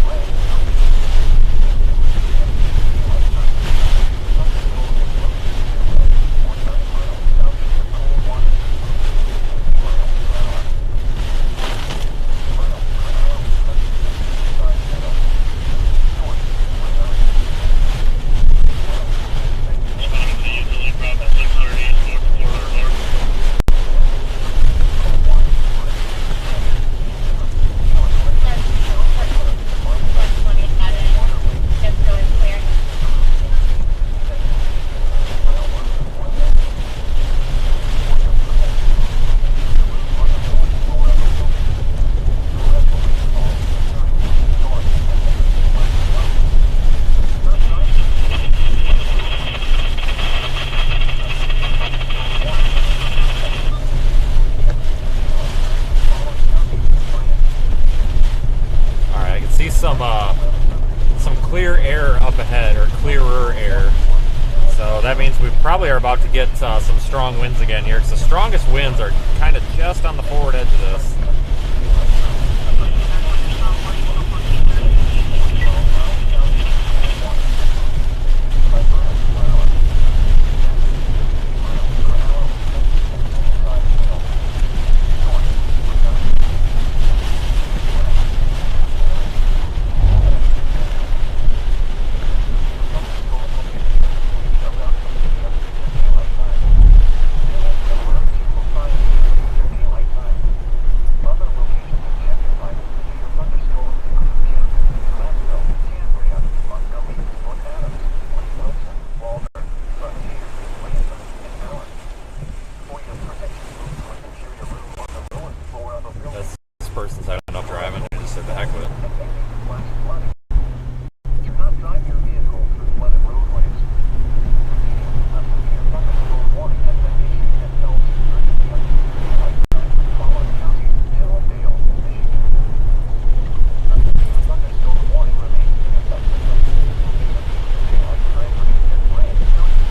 Speaker 1: some clear air up ahead, or clearer air. So that means we probably are about to get some strong winds again here, because the strongest winds are kind of just on the forward edge of this. This person's had enough driving and just said the heck with it.
Speaker 4: Do not drive your vehicle through flooded roadways. Repeating, a severe thunderstorm warning has been issued at 12:30 p.m. Daylight time, Collin County, Hillsdale, Michigan. A severe thunderstorm warning remains in effect until 2 p.m. Eastern Daylight Time for Eastern Grant County.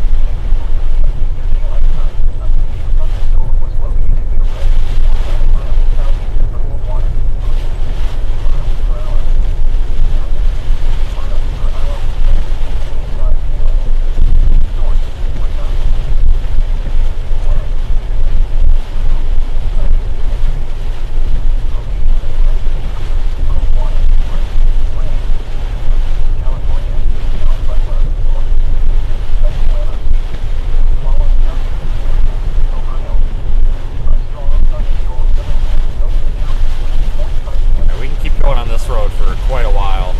Speaker 4: Eastern Daylight Time, a severe thunderstorm was located near Red, 49 miles southeast of cold water, pushing 60 miles per hour.
Speaker 1: We can keep going on this road for quite a while.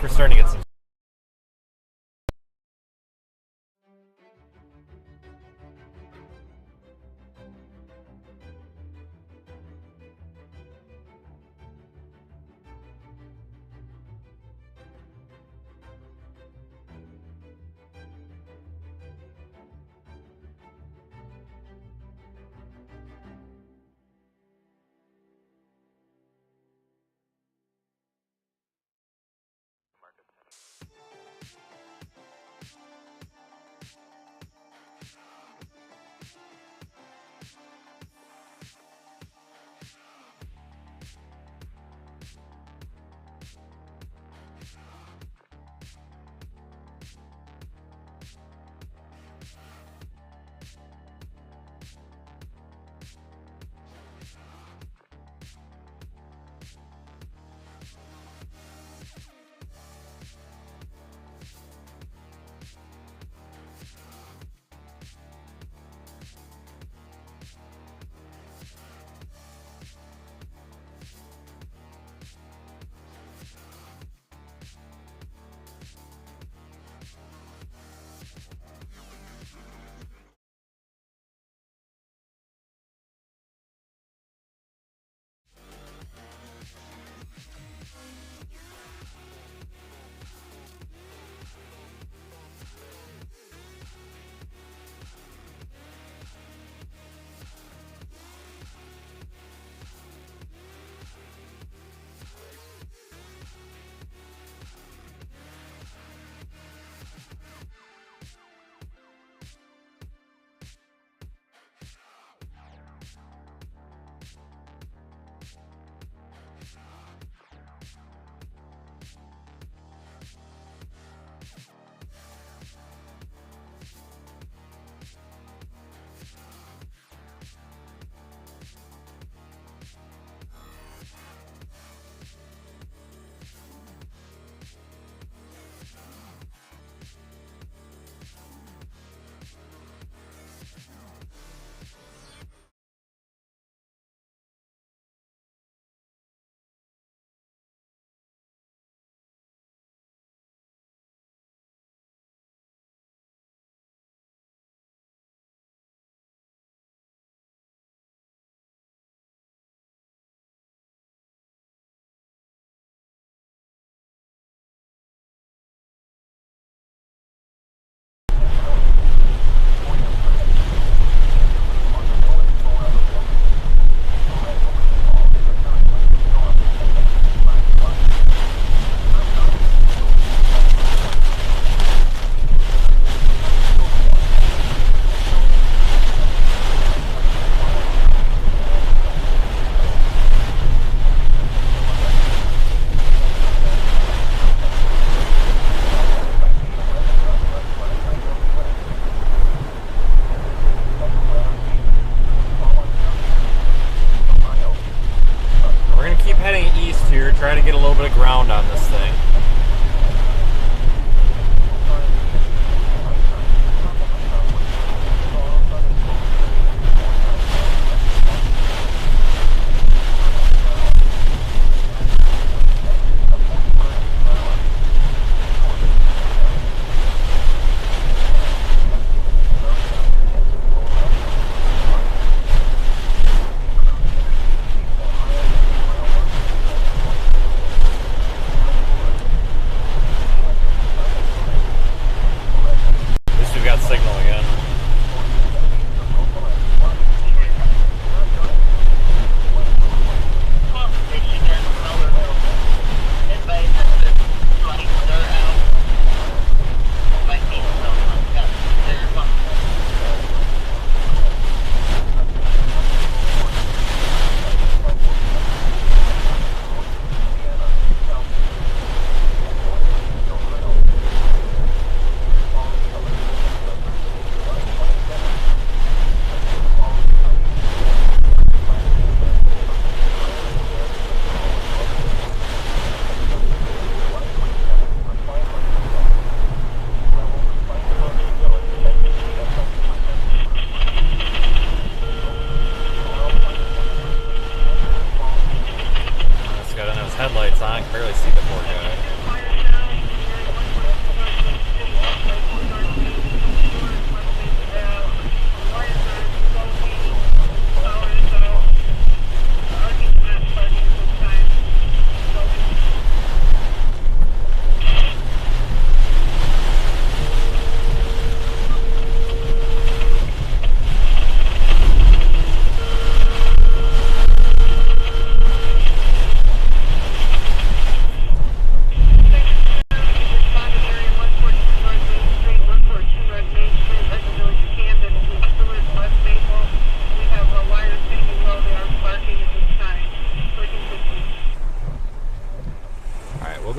Speaker 1: like we're starting to get some. Here, try to get a little bit of ground on this thing. Headlights on, I can barely see the poor guy.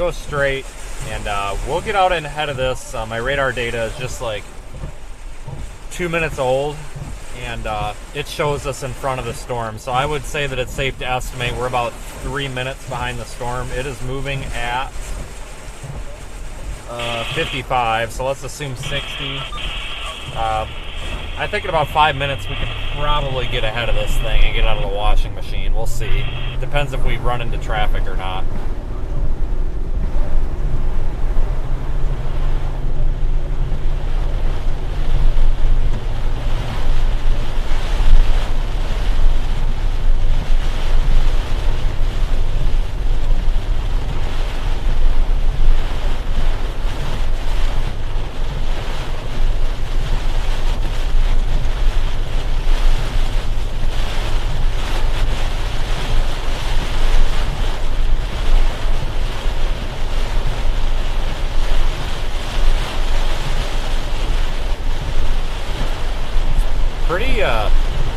Speaker 1: go straight, and we'll get out and ahead of this. My radar data is just like 2 minutes old, and it shows us in front of the storm. So I would say that it's safe to estimate we're about 3 minutes behind the storm. It is moving at 55, so let's assume 60. I think in about 5 minutes we can probably get ahead of this thing and get out of the washing machine. We'll see. Depends if we run into traffic or not.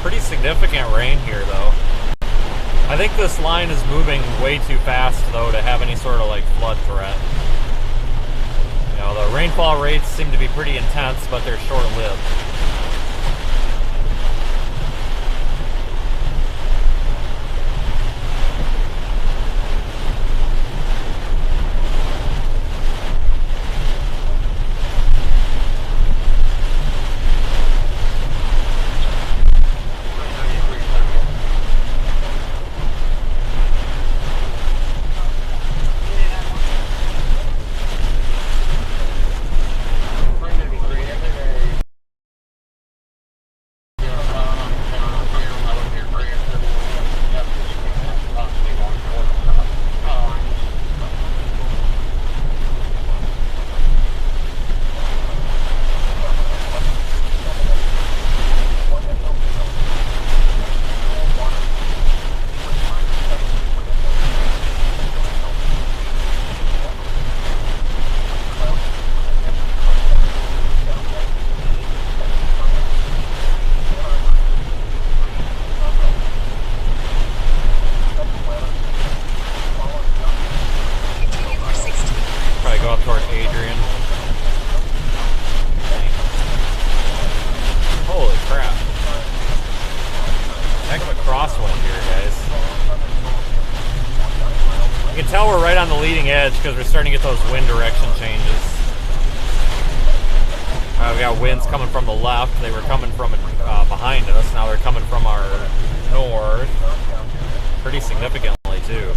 Speaker 1: Pretty significant rain here, though. I think this line is moving way too fast, though, to have any sort of like flood threat. You know, the rainfall rates seem to be pretty intense, but they're short-lived. Because we're starting to get those wind direction changes. We got winds coming from the left. They were coming from behind us. Now they're coming from our north. Pretty significantly, too.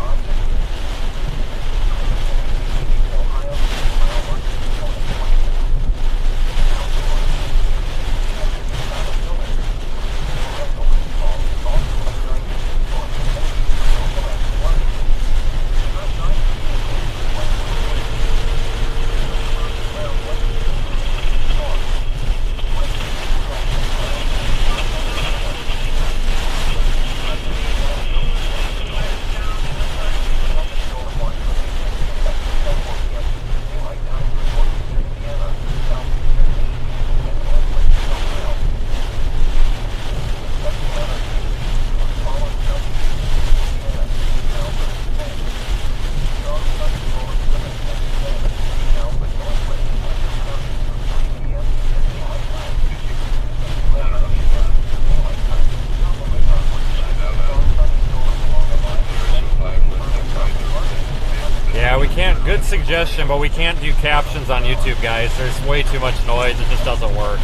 Speaker 1: Good suggestion, but we can't do captions on YouTube, guys. There's way too much noise. It just doesn't work.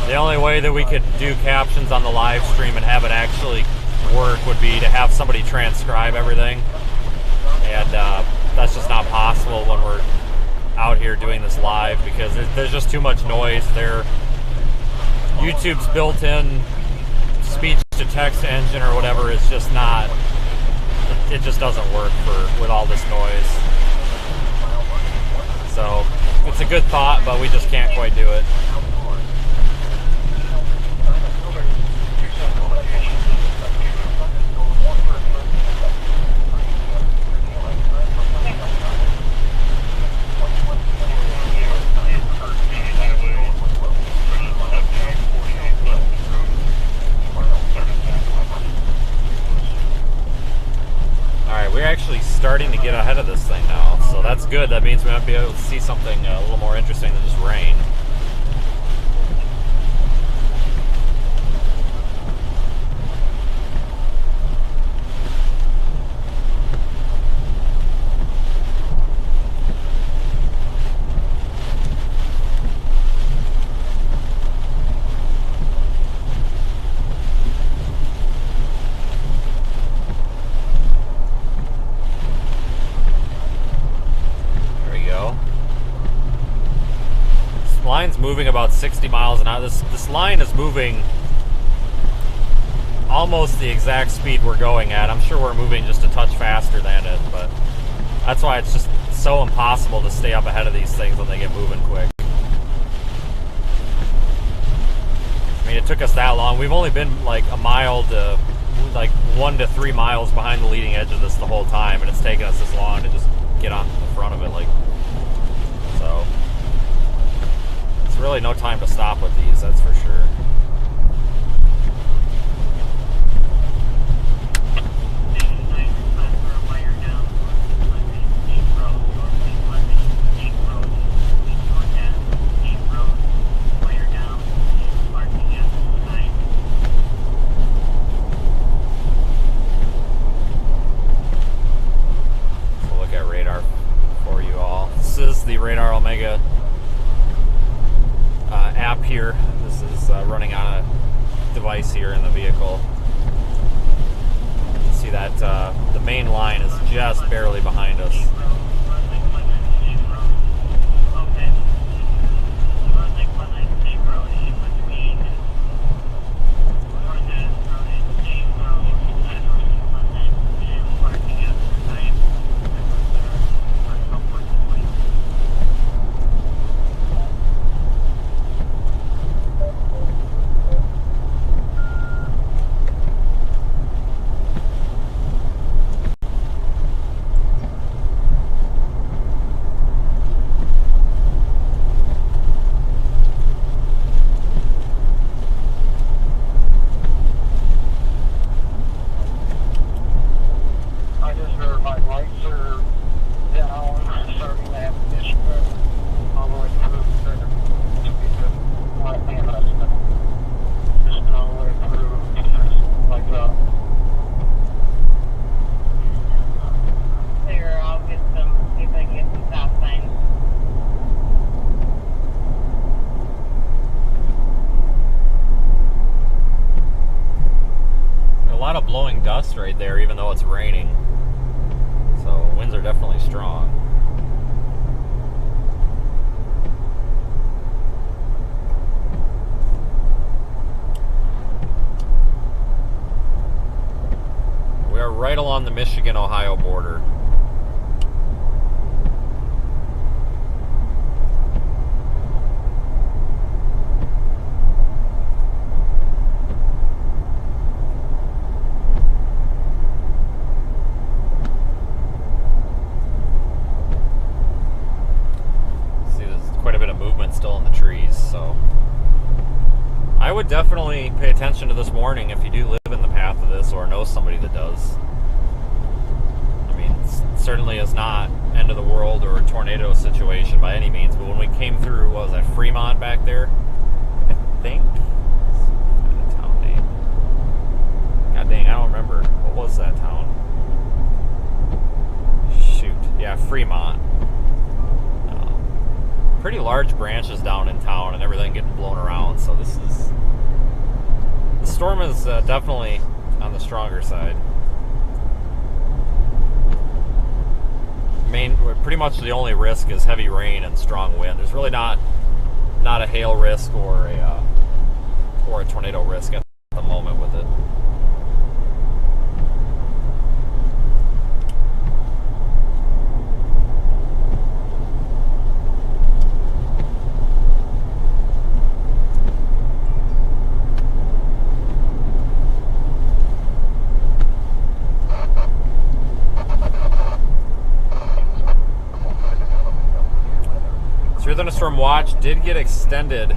Speaker 1: The only way that we could do captions on the live stream and have it actually work would be to have somebody transcribe everything. And that's just not possible when we're out here doing this live because there's just too much noise there. YouTube's built-in speech-to-text engine or whatever is just not... It just doesn't work with all this noise. So it's a good thought, but we just can't quite do it. actually starting to get ahead of this thing now, so that's good. That means we might be able to see something a little more interesting than just rain. Line's moving about 60 miles an hour. This line is moving almost the exact speed we're going at. I'm sure we're moving just a touch faster than it, but that's why it's just so impossible to stay up ahead of these things when they get moving quick. I mean, it took us that long. We've only been like a mile to like 1 to 3 miles behind the leading edge of this the whole time, and it's taken us this long to just get on the front of it. Like, so really no time to stop with these, that's for sure. So look at radar for you all. This is the Radar Omega app here. This is running on a device here in the vehicle. You can see that the main line is just barely behind us. Blowing dust right there, even though it's raining. So winds are definitely strong. We are right along the Michigan-Ohio border. Still in the trees, so I would definitely pay attention to this warning if you do live in the path of this or know somebody that does. I mean, it certainly is not end of the world or a tornado situation by any means, but when we came through, what was that, Fremont back there? I think. What town name? God dang, I don't remember. What was that town? Shoot. Yeah, Fremont. Pretty large branches down in town and everything getting blown around, so the storm is definitely on the stronger side. Pretty much the only risk is heavy rain and strong wind. There's really not a hail risk or a tornado risk at the moment with it. Thunderstorm watch did get extended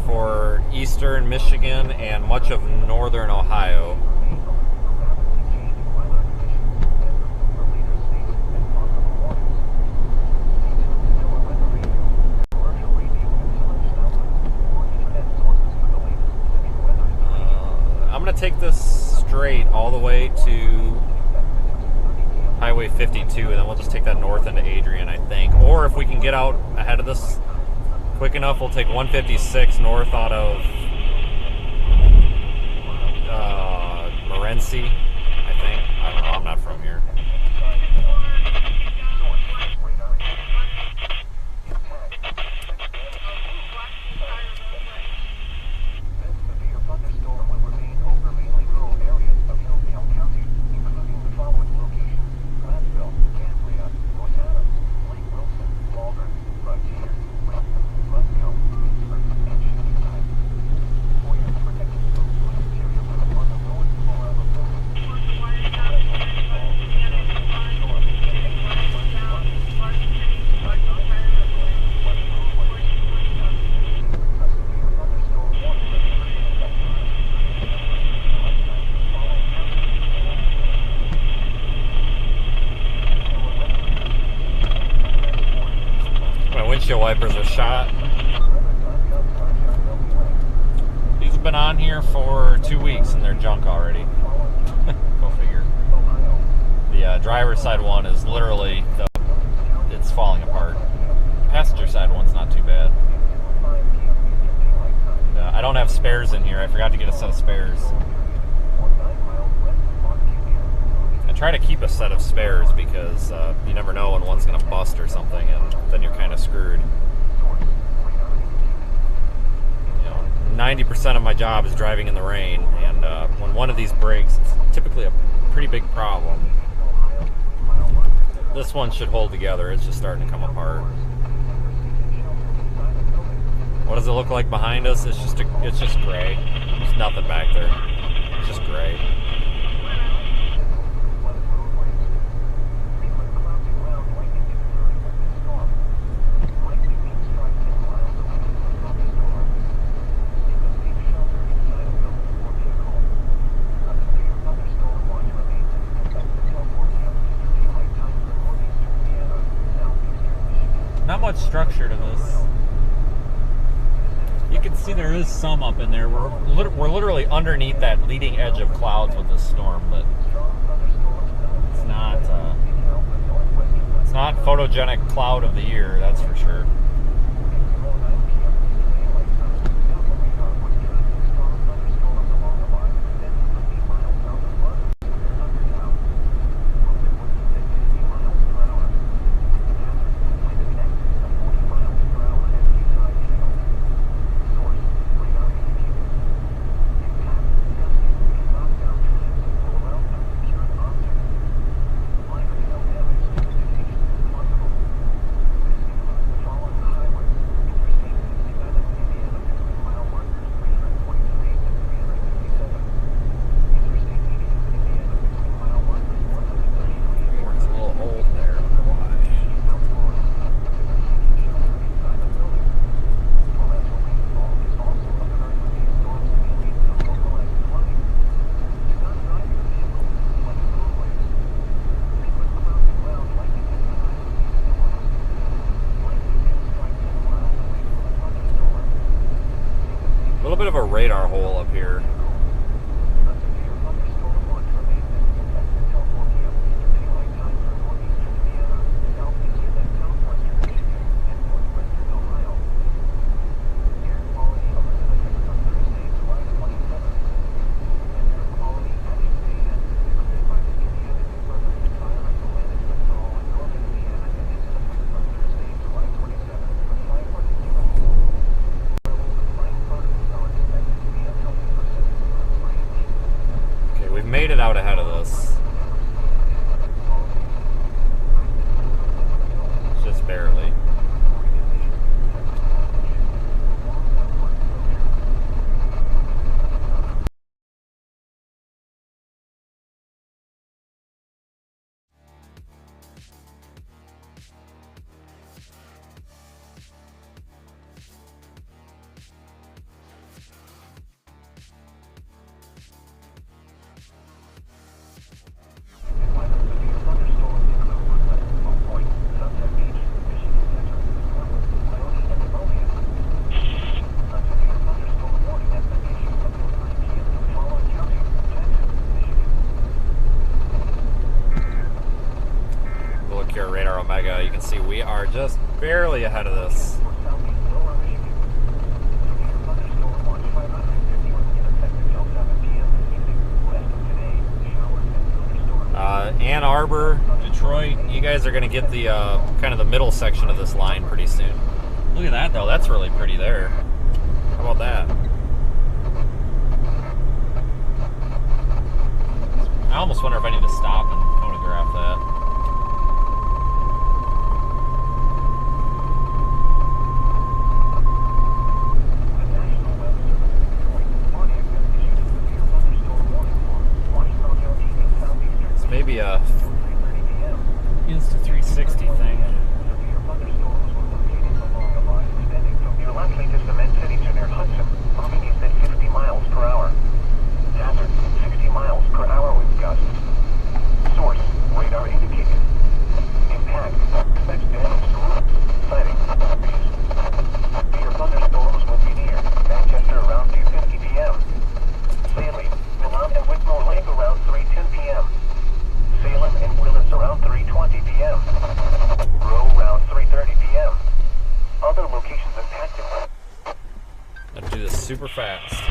Speaker 1: for eastern Michigan and much of northern Ohio. straight all the way to Highway 52, and then we'll just take that north into Adrian, I think. Or if we can get out ahead of this quick enough, we'll take 156 north out of Morenci, I think. I don't know, I'm not from here. Windshield wipers are shot. These have been on here for 2 weeks and they're junk already. Go figure. The driver's side one is literally, it's falling apart. Passenger side one's not too bad. And, I don't have spares in here. I forgot to get a set of spares. I try to keep a set of spares because you never know when one's going to bust or something, and then you're kind of screwed. 90% of my job is driving in the rain, and when one of these breaks, it's typically a pretty big problem. This one should hold together. It's just starting to come apart. What does it look like behind us? It's just gray. There's nothing back there. It's just gray. Not much structure to this. You can see there is some up in there. We're literally underneath that leading edge of clouds with this storm, but it's not photogenic cloud of the year, that's for sure. A little bit of a radar hole up here. Made it out ahead of this. Just barely. go. You can see we are just barely ahead of this. Ann Arbor, Detroit, you guys are going to get the kind of the middle section of this line pretty soon. Look at that, though. That's really pretty there. How about that? I almost wonder if I need to stop and photograph that. It's maybe a Insta360 thing.
Speaker 4: Your left lane is Cement City to near Hudson, moving east at 50 miles per hour. Hazard, 60 miles per hour with gusts. Source, radar indicated. Impact, expect damage to roofs. Sighting, severe thunderstorms will be near Manchester around 2:50 p.m. Salem, Milan and Whitmore Lake around 3:10 p.m. Salem and Willis around 3:20 p.m. Row around 3:30 p.m. Other locations impacted.
Speaker 1: I'll do this super fast.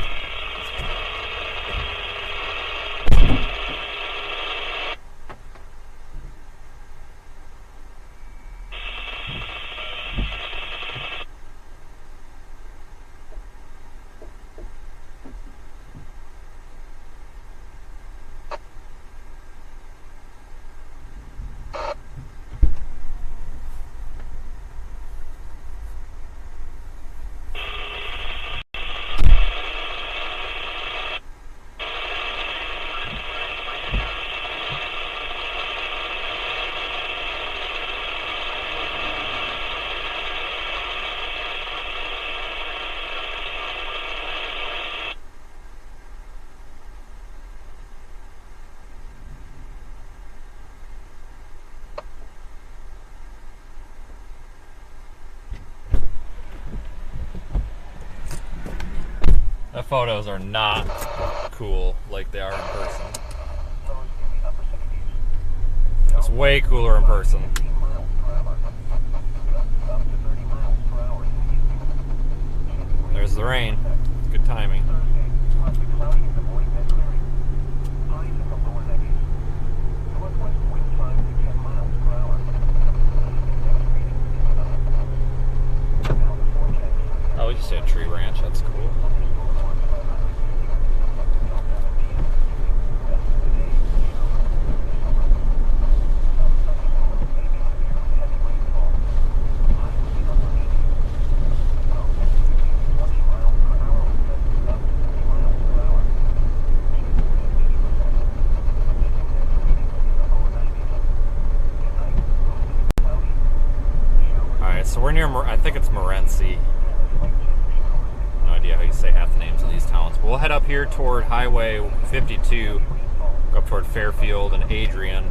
Speaker 1: The photos are not cool like they are in person. It's way cooler in person. There's the rain. Good timing. Oh, we just hit a tree branch. That's cool. So we're near, I think it's Morenci. No idea how you say half the names of these towns. But we'll head up here toward Highway 52, go up toward Fairfield and Adrian.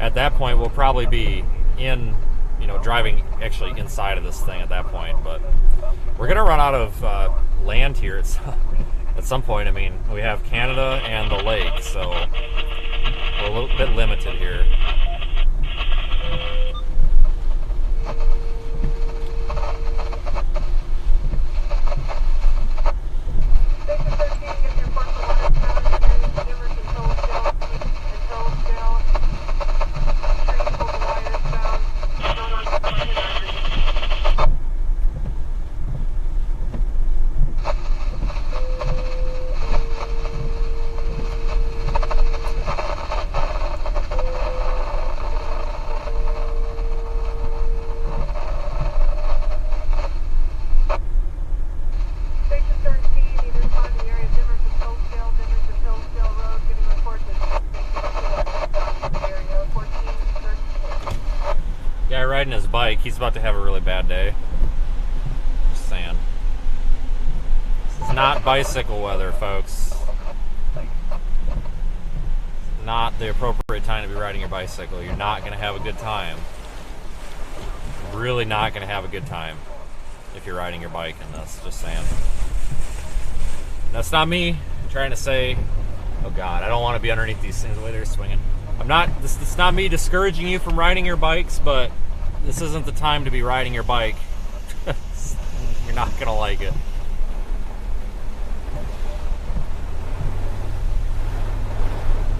Speaker 1: At that point, we'll probably be in, driving actually inside of this thing at that point. But we're going to run out of land here at some point. I mean, we have Canada and the lake, so we're a little bit limited here. Guy riding his bike, he's about to have a really bad day. Just saying. This is not bicycle weather, folks. Not the appropriate time to be riding your bicycle. You're not going to have a good time. You're really not going to have a good time if you're riding your bike in this. Just saying. That's not me trying to say, oh God, I don't want to be underneath these things the way they're swinging. It's not me discouraging you from riding your bikes, but This isn't the time to be riding your bike. You're not gonna like it.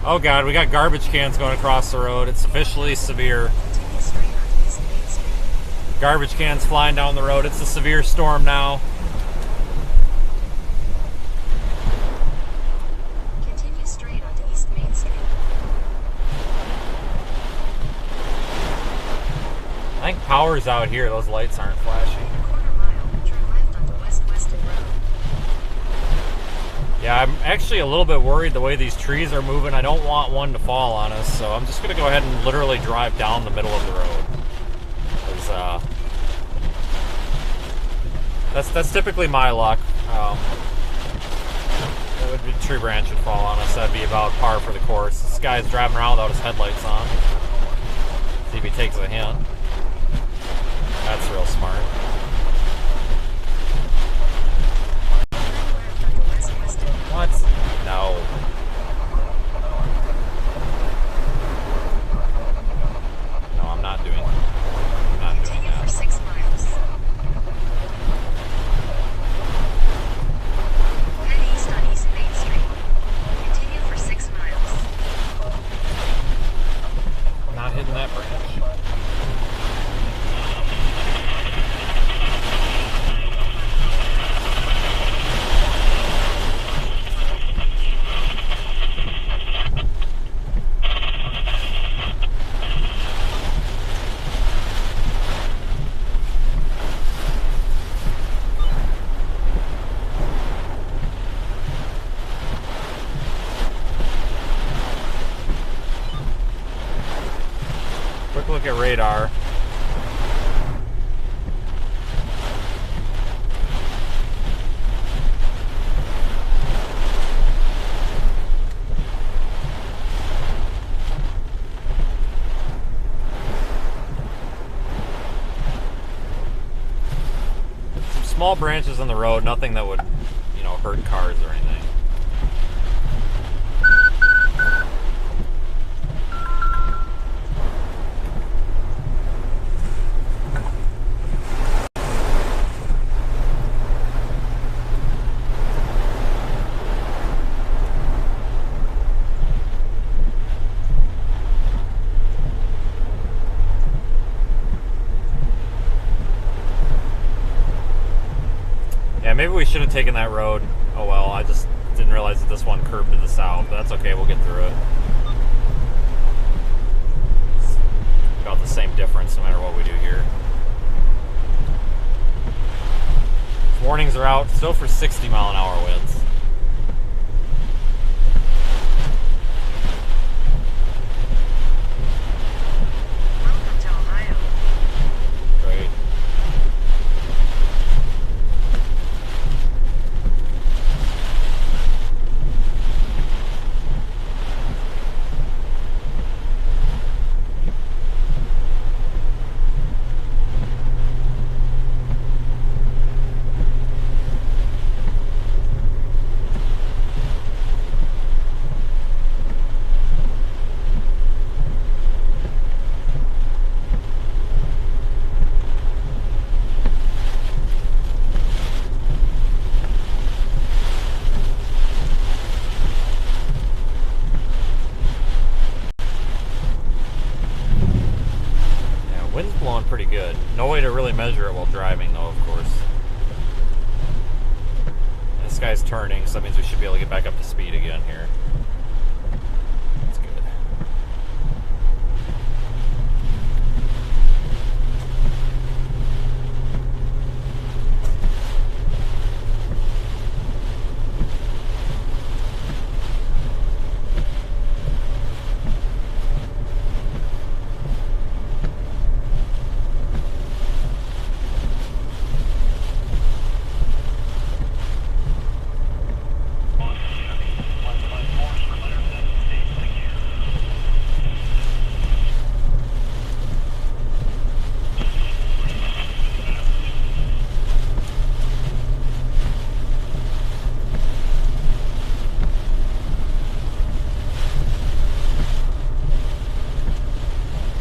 Speaker 1: Oh god, we got garbage cans going across the road. It's officially severe.
Speaker 2: Continue straight onto East Main Street.
Speaker 1: Garbage cans flying down the road. It's a severe storm now.
Speaker 2: Continue straight onto East Main Street.
Speaker 1: I think power's out here. Those lights aren't flashing.
Speaker 2: In a quarter mile, turn left onto West Weston Road.
Speaker 1: Yeah, I'm actually a little bit worried the way these trees are moving. I don't want one to fall on us, so I'm just going to go ahead and literally drive down the middle of the road. 'Cause, that's typically my luck. A tree branch would fall on us. That'd be about par for the course. This guy's driving around without his headlights on. See if he takes a hint. That's real smart.
Speaker 2: Left onto West Weston Road.
Speaker 1: What? No. No, I'm not doing
Speaker 2: Continue for
Speaker 1: that.
Speaker 2: 6 miles. Head east on East Main Street. Continue for 6 miles.
Speaker 1: Not hitting that branch. Quick look at radar. Some small branches in the road, nothing that would, hurt cars or anything. Yeah, maybe we should have taken that road. Oh well, I just didn't realize that this one curved to the south. But that's okay, we'll get through it. It's about the same difference no matter what we do here. Warnings are out, still for 60-mile-an-hour winds.
Speaker 2: Welcome to Ohio.
Speaker 1: Great. Wind's blowing pretty good. No way to really measure it while driving, though, of course. This guy's turning, so that means we should be able to get back up to speed again here. That's good.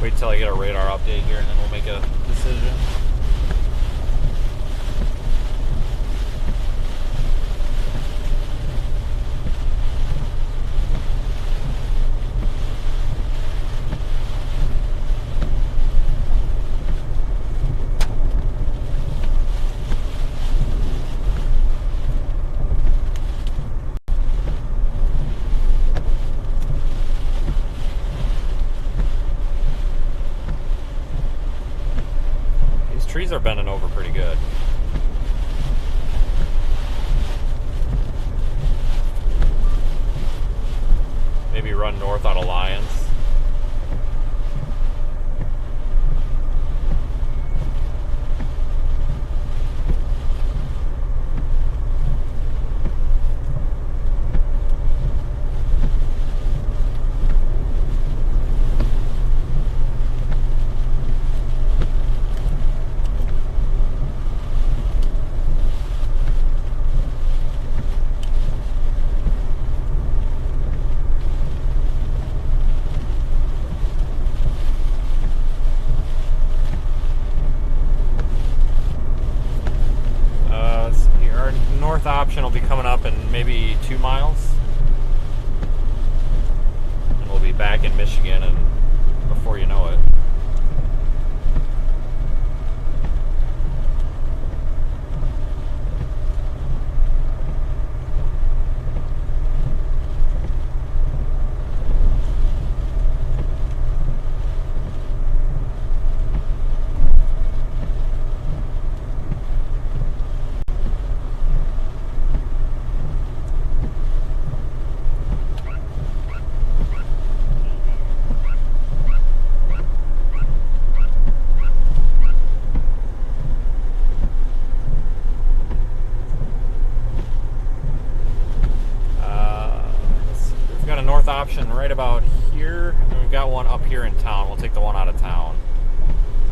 Speaker 1: Wait till I get a radar update here, and then we'll make a decision. Trees are bending over pretty good. Maybe run north out of Lyons. Option will be coming up in maybe 2 miles, and we'll be back in Michigan, and before you know it. Option right about here, and we've got one up here in town. We'll take the one out of town.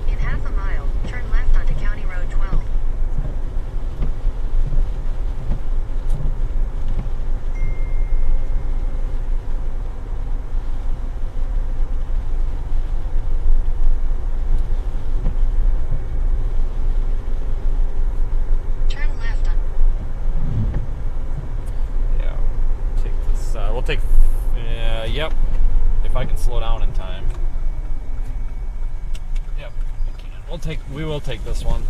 Speaker 2: In half a mile, turn left onto County Road 12. Turn left on.
Speaker 1: Yeah, take this. We'll take. Yep. If I can slow down in time. Yep. We will take this one.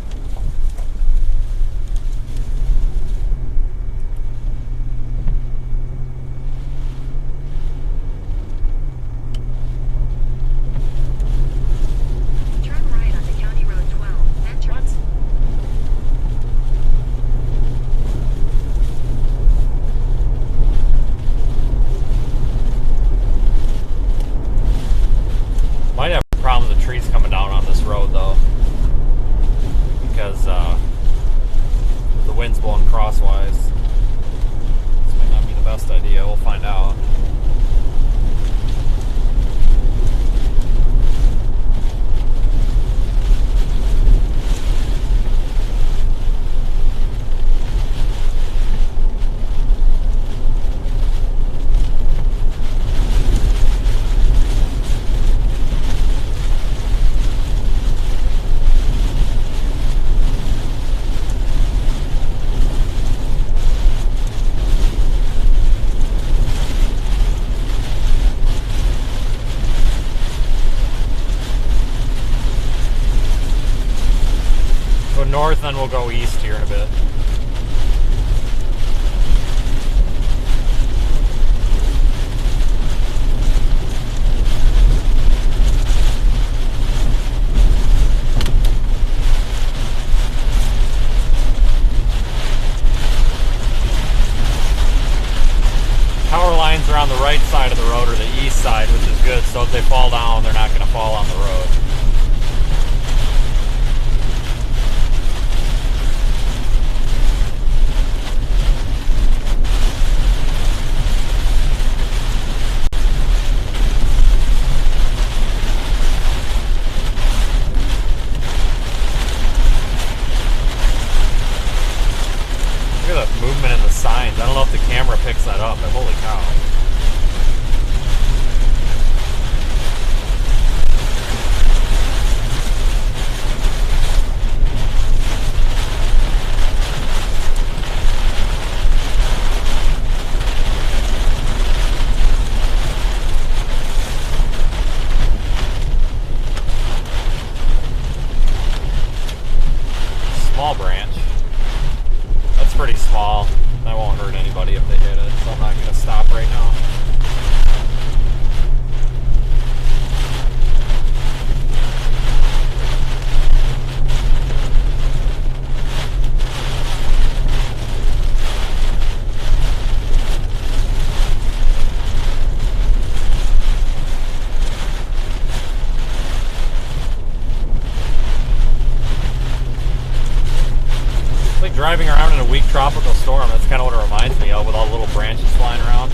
Speaker 2: Turn right onto County Road 12. Enter. What?
Speaker 1: Might have problems with trees coming down on this road though, because the wind's blowing crosswise. This might not be the best idea. We'll find out. North, then we'll go east here in a bit. Power lines are on the right side of the road, or the east side, which is good, so if they fall down, they're not going to fall on the road. Look at the movement in the signs. I don't know if the camera picks that up, but holy cow. driving around in a weak tropical storm. That's kind of what it reminds me of, with all the little branches flying around.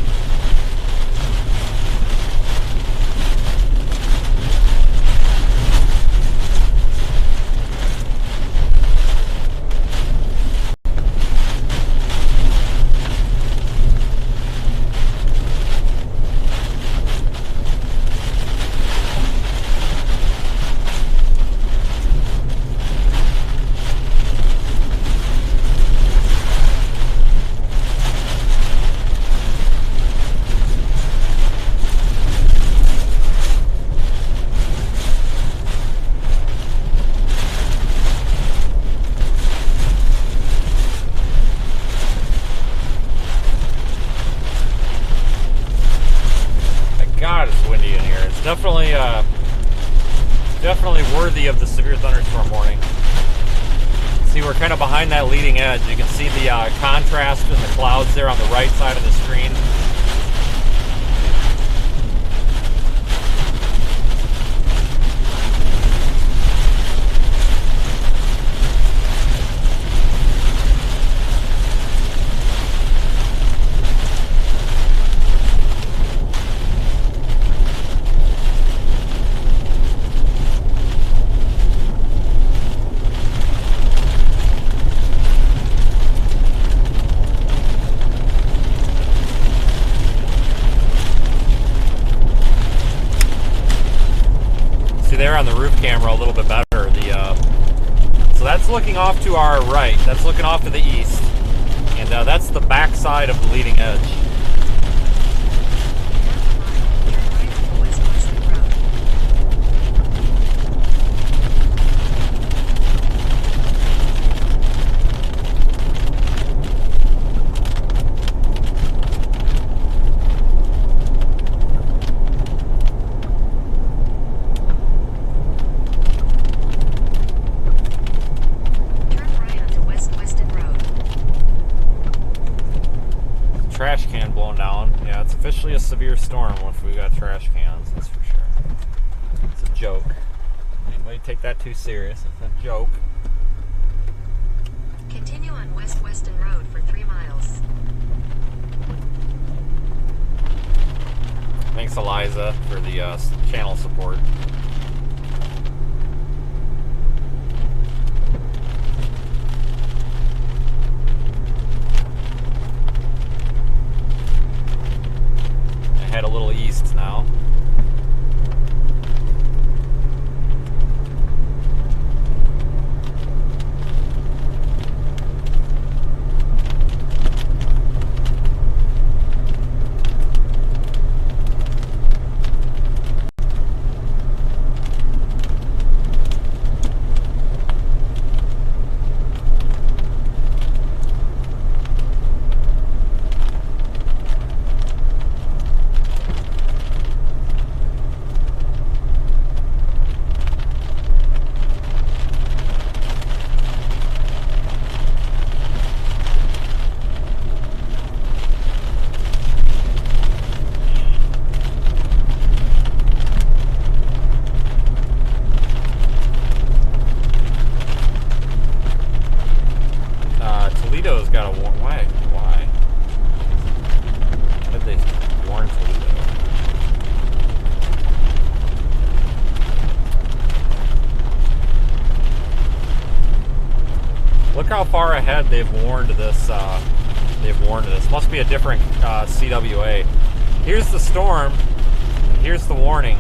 Speaker 1: Definitely worthy of the severe thunderstorm warning. See, we're kind of behind that leading edge. You can see the contrast in the clouds there on the right side of the screen. There on the roof camera a little bit better. So that's looking off to our right. That's looking off to the east, and that's the back side of the leading edge. Trash can blown down. Yeah, it's officially a severe storm if we got trash cans, that's for sure. It's a joke. Anybody take that too serious? It's a joke.
Speaker 2: Continue on West Weston Road for 3 miles.
Speaker 1: Thanks, Eliza, for the channel support. Head a little east now. Toledo's got a warn. Why? Did they warn Toledo? Look how far ahead they've warned this. Must be a different CWA. Here's the storm. And here's the warning.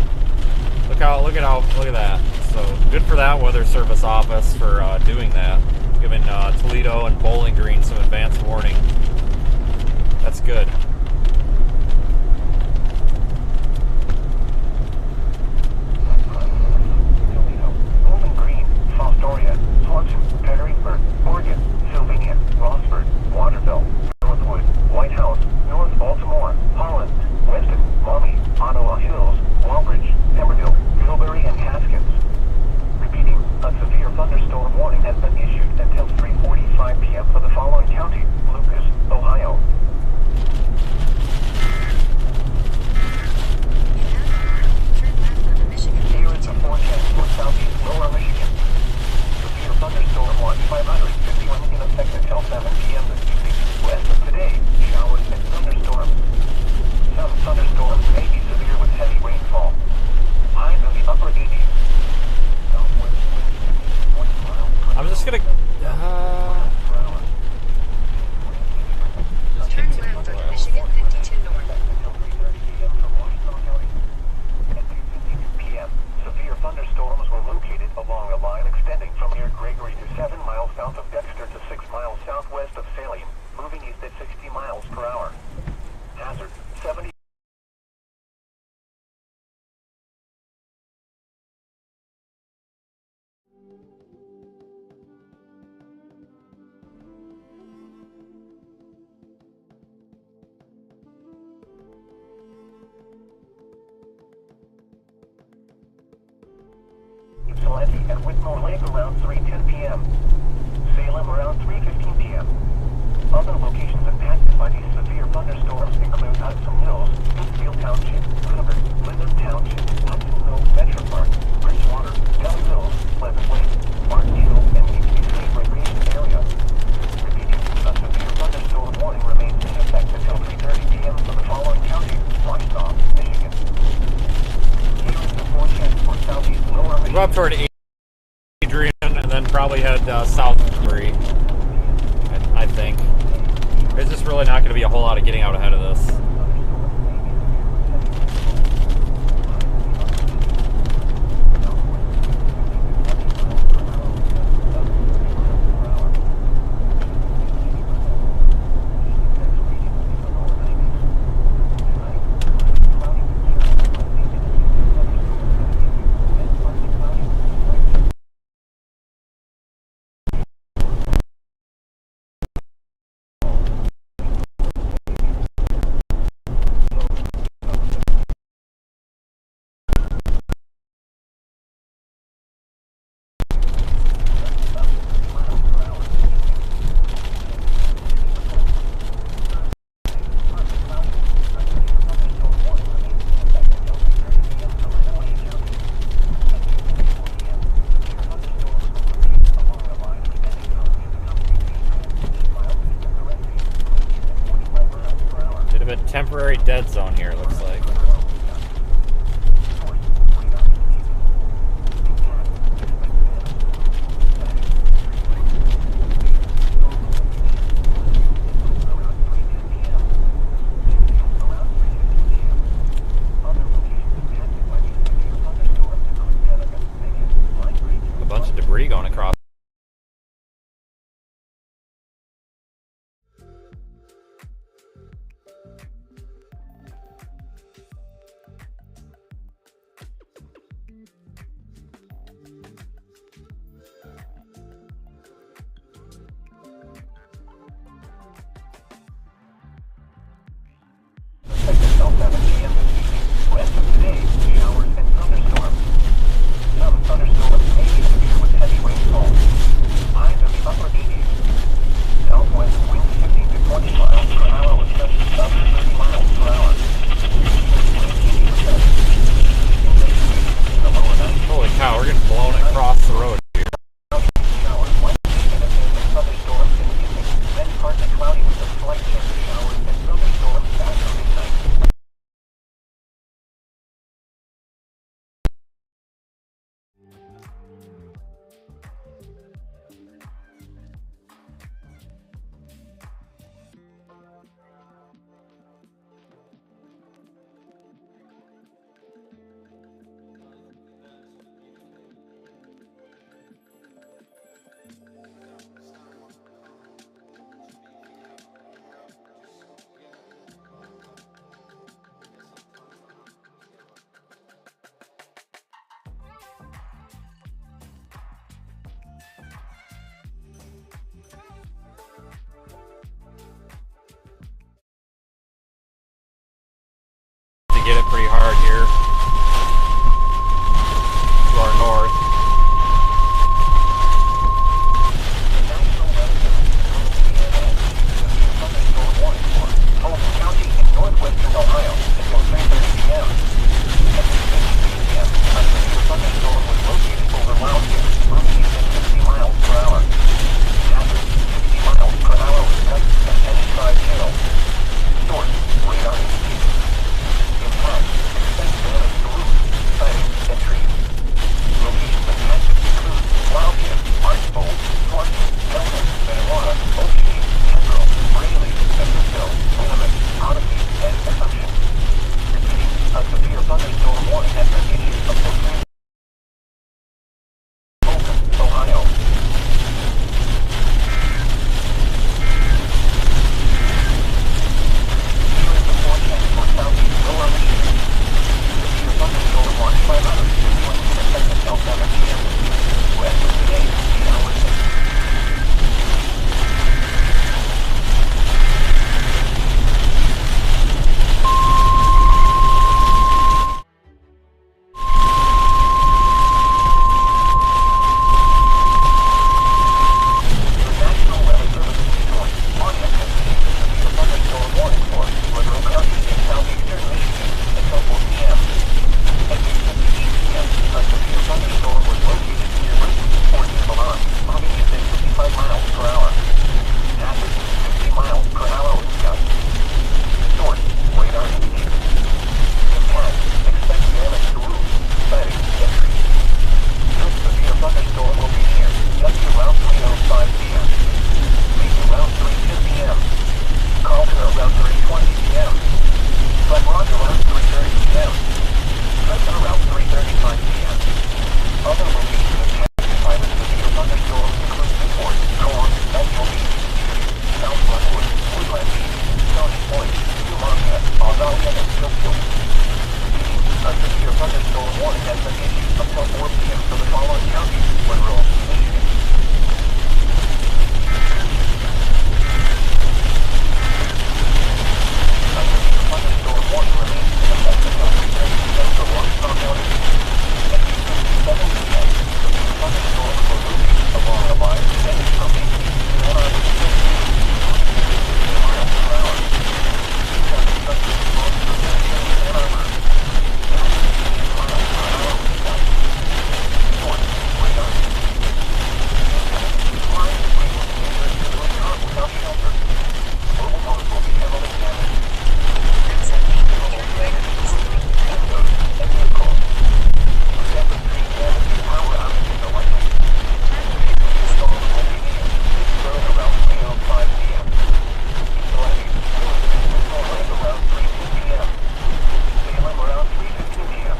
Speaker 1: Look at that. So good for that Weather Service office for doing that. Giving Toledo and Bowling Green some advance warning. That's good.
Speaker 4: Toledo, Bowling Green, Fostoria, Swanson, Perrysburg, Oregon, Sylvania, Rossford, Waterville, Northwood, White House, North Baltimore, Holland, Weston, Maumee, Ottawa Hills, Walbridge, Pemberville, Middlebury, and Haskins. Repeating, a severe thunderstorm warning has been issued until 3:45 p.m. for the following county: Lucas, Ohio. Waelti and Whitmore Lake around 3:10 p.m. Salem around 3:15 p.m. Other locations impacted by these severe thunderstorms include Hudson Mills, Pittsfield Township, Hubbard, Linden Township, Hudson Mills Metro Park, Bridgewater, Delhi Mills, Pleasant Lake, Martin Hill, and Weekly State Recreation Area. Repeating, a severe thunderstorm warning remains in effect until 3:30 p.m. for the following counties: Washington, Michigan. Here is the forecast for southeast lower Michigan.
Speaker 1: We're up toward Adrian and then probably head south of 3, I think. There's just really not going to be a whole lot of getting out ahead of this. Temporary dead zone here, it looks like. A bunch of debris going across. Get it pretty hard here to our north.
Speaker 4: Fulton County in northwestern Ohio until 3:30 p.m. At 3:50 p.m., a severe thunderstorm was located over Waelti, moving at 60 miles per hour. Hazard 60 miles per hour with gusts and heavy side hail. Source: radar indicated. Impact: expect damage to roofs, siding, and trees. Locations impacted include Waelti, Archbold, Thornton, Delton, Minnewater, Oakey, Kendall, Braley, Bakersfield, Willamette, Odyssey, and Assumption. Repeating, a severe thunderstorm warning has been issued up to Fulton, Ohio. Here is the forecast for southeast lower Michigan. Severe thunderstorm warning 500 is going to affect until 7 p.m. West of thunderstorm warning has been issued until 4 p.m. for the following counties: Monroe, Michigan. A severe thunderstorm warning remains in effect until 3:30 p.m. for Wausau County. At 2:57 p.m., severe thunderstorm for Ruby along the line extended from 8 to Ann Arbor. 60 miles per hour. Southern storm for Central Ann Arbor. 70 miles per hour with gusts. North, radar. Flying debris will be dangerous to a car without shelter. Mobile homes will be heavily damaged.
Speaker 2: Exit 8, turn right on East North.
Speaker 4: Windows and vehicles. Excessive tree damage and power outages are likely. The storm will be near Pittsburgh around 3:05 p.m. Philadelphia, around 3:10 p.m. Salem around 3:15 p.m.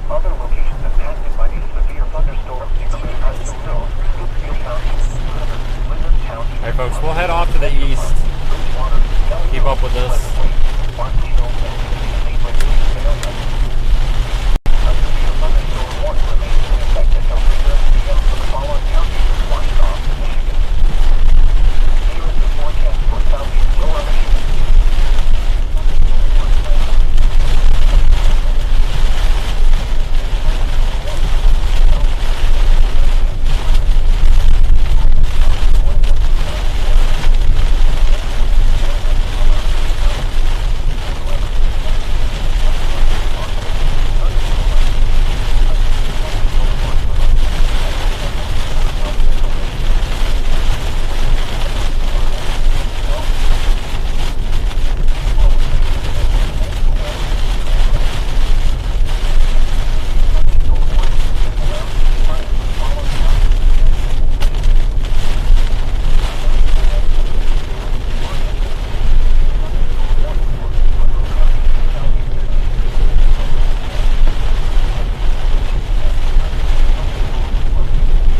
Speaker 4: Other locations impacted by these severe thunderstorms include Huntsville Mills, Smithfield County, River, Blizzard County.
Speaker 1: Alright folks, we'll head off to the east.
Speaker 4: Bridgewater,
Speaker 1: Keep up with this.
Speaker 4: Barnstable, and Cleveland, Pennsylvania. A severe thunderstorm warning remains in effect until 3:30 p.m. for the following counties: Wausau, Michigan. Here is the forecast for southeast lower Michigan.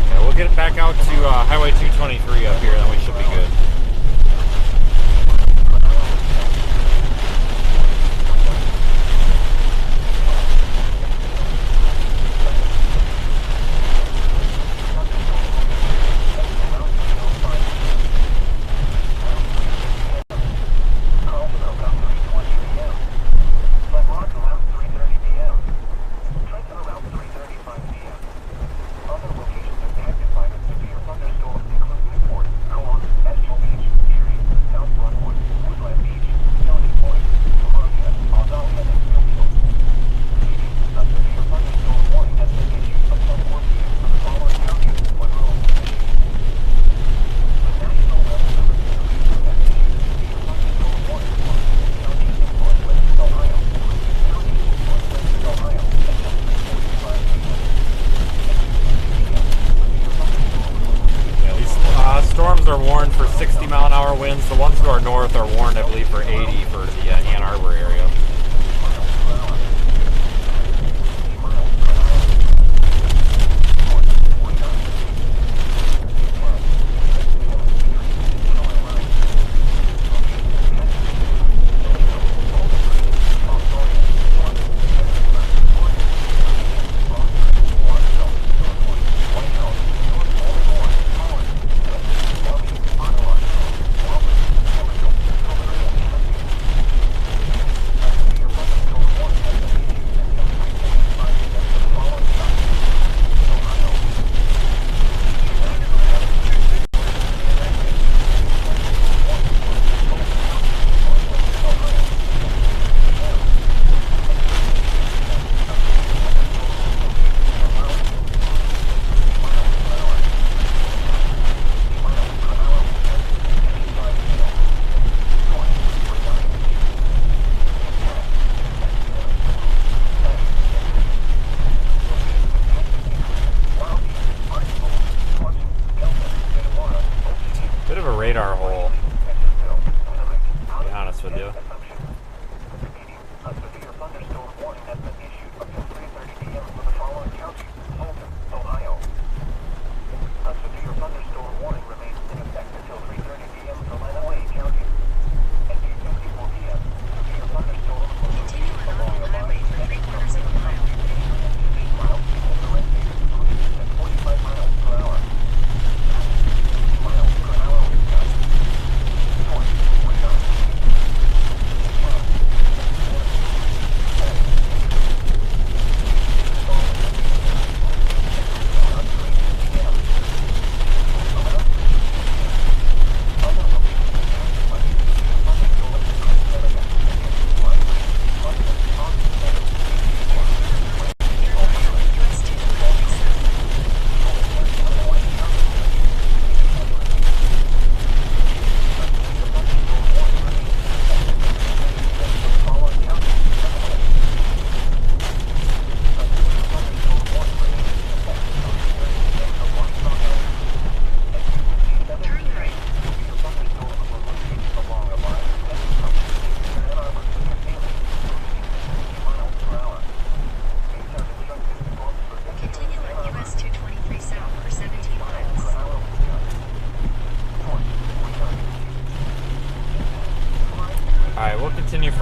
Speaker 1: Yeah, we'll get back out to Highway 223 up here, then we should be good.
Speaker 4: Carlsbad around 3:20 p.m. Glen Rock around 3:30 p.m. Trenton around 3:35 p.m. Other locations impacted by the severe thunderstorms include Newport, Coon, National Beach, Erie, South Brookwood, Woodland Beach, Stony Point, Columbia, Algolia, and Springfield. A severe thunderstorm warning has been issued until 4 p.m. for the following counties: Monroe, Michigan. The National Weather Service has issued a severe thunderstorm warning for counties in northwest Ohio, including counties in northwest Ohio, until 3:45 p.m.
Speaker 1: Yeah, these storms are warned for 60-mile-an-hour winds. The ones to our north are warned, I believe, for 80 for the Ann Arbor area.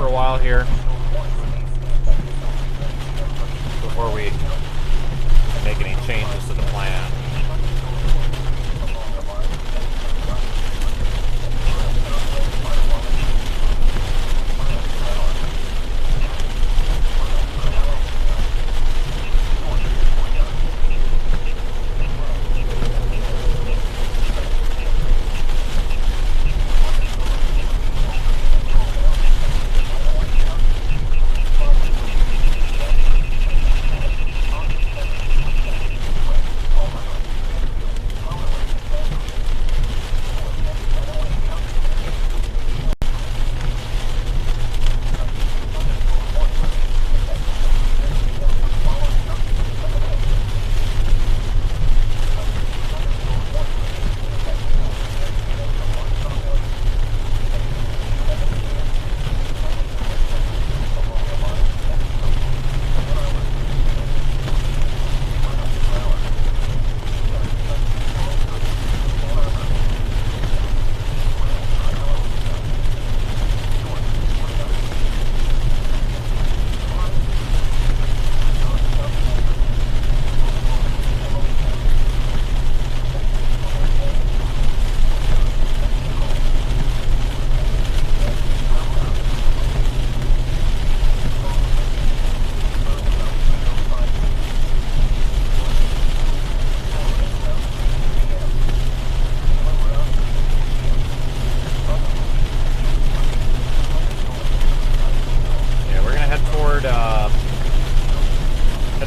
Speaker 1: for a while here before we make any changes to the plan.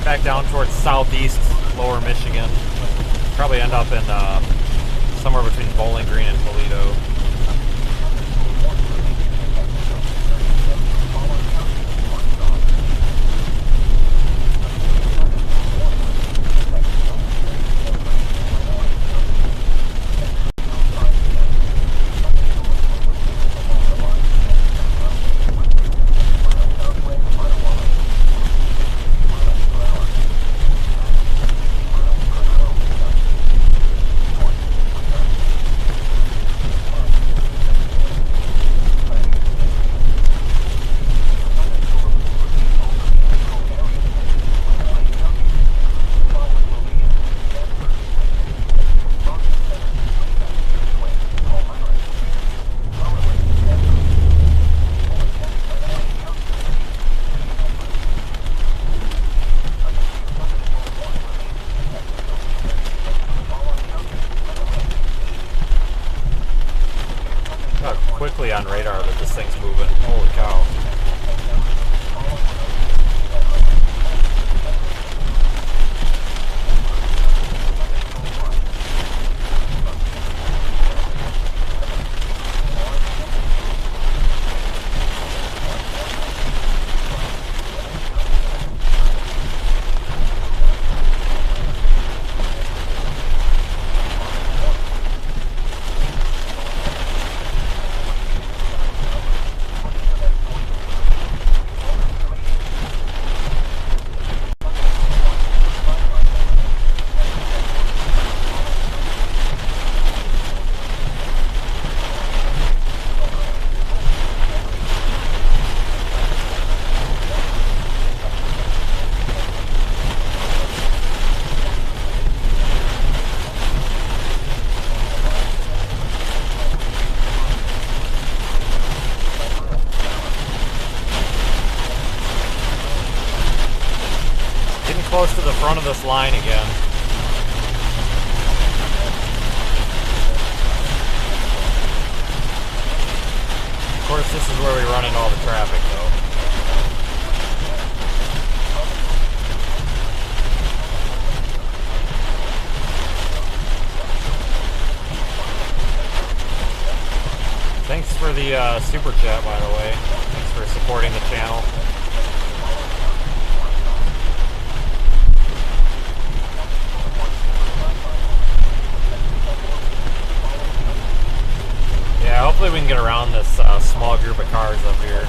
Speaker 1: Back down towards southeast lower Michigan. Probably end up in somewhere between Bowling Green and Toledo. Quickly on radar that this thing's moving. Holy cow. Close to the front of this line again. Of course, this is where we run into all the traffic, though. Thanks for the super chat, by the way. Thanks for supporting the channel. Yeah, hopefully we can get around this small group of cars up here.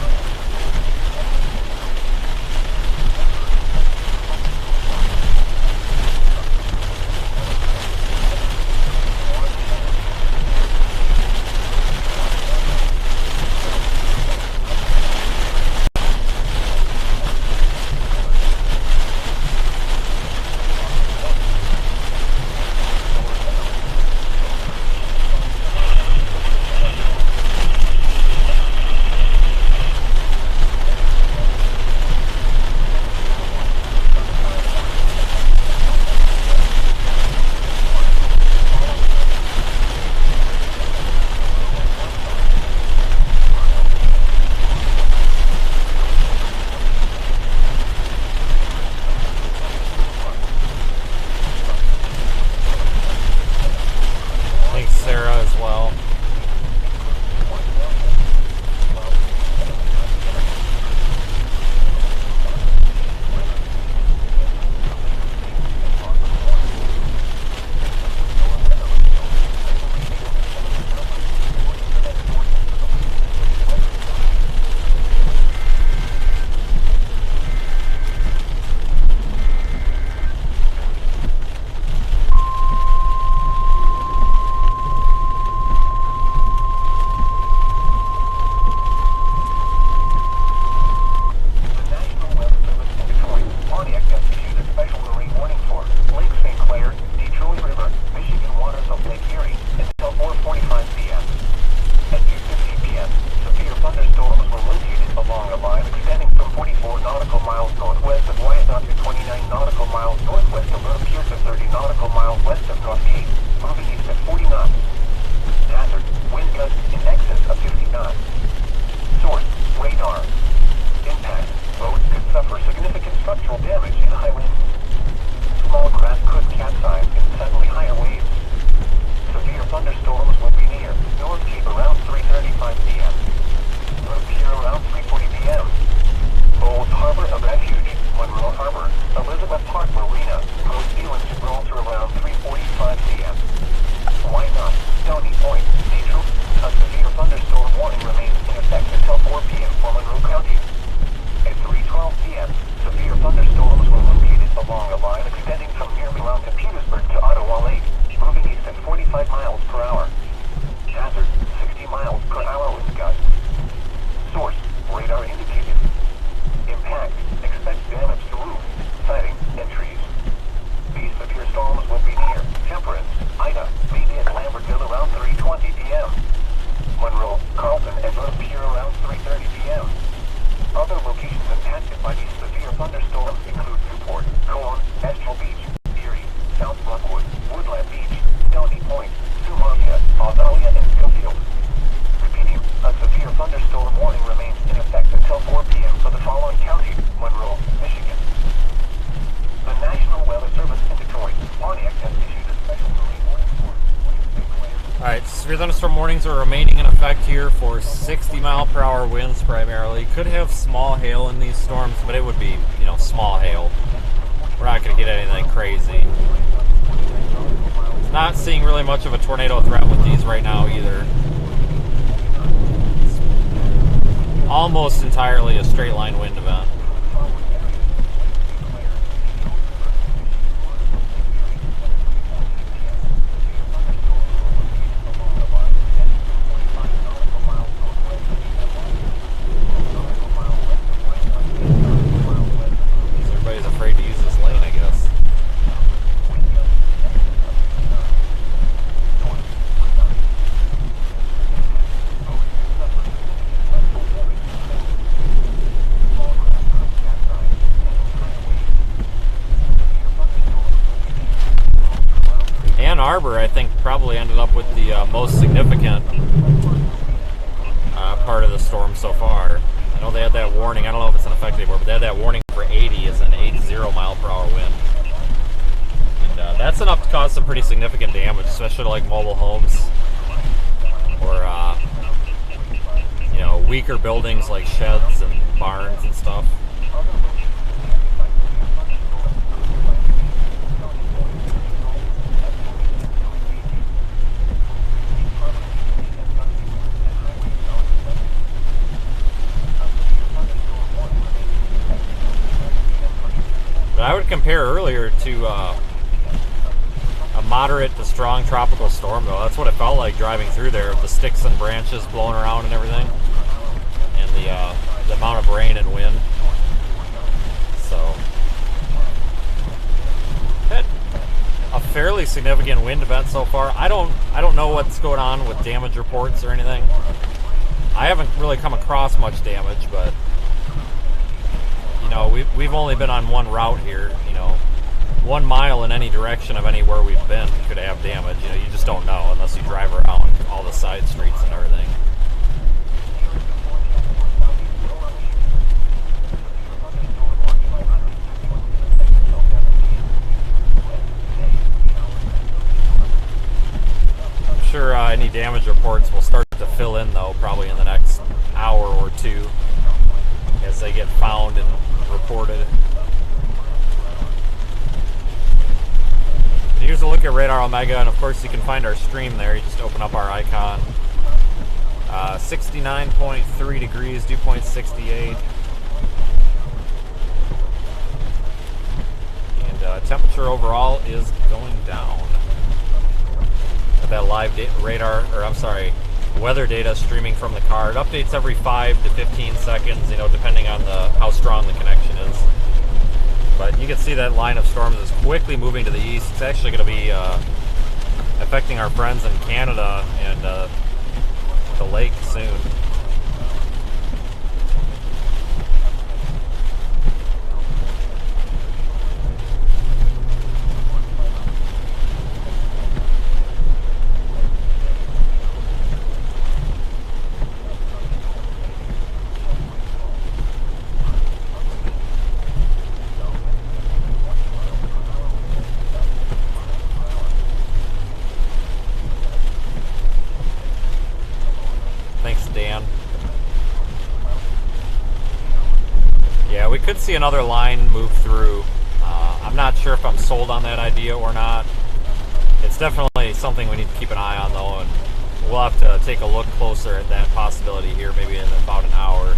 Speaker 4: West Park Marina, most dealings roll through around 3:45 p.m. Why not? Stony Point, Neutral. A severe thunderstorm warning remains in effect until 4 p.m. for Monroe County. At 3:12 p.m., severe thunderstorms were located along a line extending from nearby around to Petersburg to Ottawa Lake, moving east at 45 miles per hour. Hazard, 60 miles per hour wind gusts. Source, radar indicated. Impact, expect damage to roof, siding, and trees. These severe storms will be near Temperance, Ida, Meade, and Lambertville around 3:20 p.m. Monroe, Carlton, and Lapeer around 3:30 p.m. Other locations impacted by these severe thunderstorms include Newport, Cowan, Estral Beach, Erie, South Brookwood, Woodland Beach, Stony Point, Sumaria, Australia, and Schofield. Repeating, a severe thunderstorm warning remains in effect until 4 p.m. for the following counties: Monroe, Michigan. The National Weather Service in Detroit, Pontiac, has issued a special marine warning for
Speaker 1: Alright, severe thunderstorm warnings are remaining in effect here for 60-mile-per-hour winds primarily. Could have small hail in these storms, but it would be, small hail. We're not going to get anything crazy. Not seeing really much of a tornado threat with these right now either. It's almost entirely a straight line wind event. Everybody's afraid to use this lane, I guess. Ann Arbor, I think, probably ended up with the most significant part of the storm so far. I know they had that warning. I don't know if it's in effect anymore, but they had that warning for 80 as an 80-mile-per-hour wind. And that's enough to cause some pretty significant damage, especially to like mobile homes or weaker buildings like sheds and barns and stuff. But I would compare earlier to a moderate to strong tropical storm, though. That's what it felt like driving through there, with the sticks and branches blowing around and everything, and the amount of rain and wind. So, had a fairly significant wind event so far. I don't know what's going on with damage reports or anything. I haven't really come across much damage, but we've only been on one route here. 1 mile in any direction of anywhere we've been could have damage. You just don't know unless you drive around all the side streets and everything. I'm sure any damage reports will start to fill in, though, probably in the next hour or two as they get found and reported. And here's a look at Radar Omega, and of course you can find our stream there. You just open up our icon. 69.3 degrees, dew point 68. And temperature overall is going down. Got that live weather data streaming from the car. It updates every 5 to 15 seconds, depending on how strong the connection is. But you can see that line of storms is quickly moving to the east. It's actually going to be affecting our friends in Canada and the lake soon. Yeah, we could see another line move through. not sure if I'm sold on that idea or not. It's definitely something we need to keep an eye on, though, and we'll have to take a look closer at that possibility here, maybe in about an hour.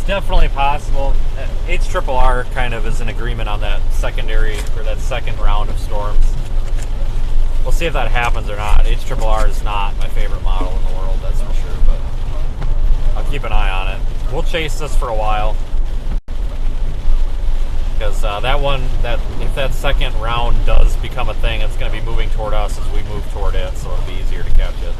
Speaker 1: Definitely possible. HRRR kind of is in agreement on that secondary or that second round of storms. We'll see if that happens or not. HRRR is not my favorite model in the world, that's for sure, but I'll keep an eye on it. We'll chase this for a while because that one, if that second round does become a thing, it's going to be moving toward us as we move toward it, so it'll be easier to catch it.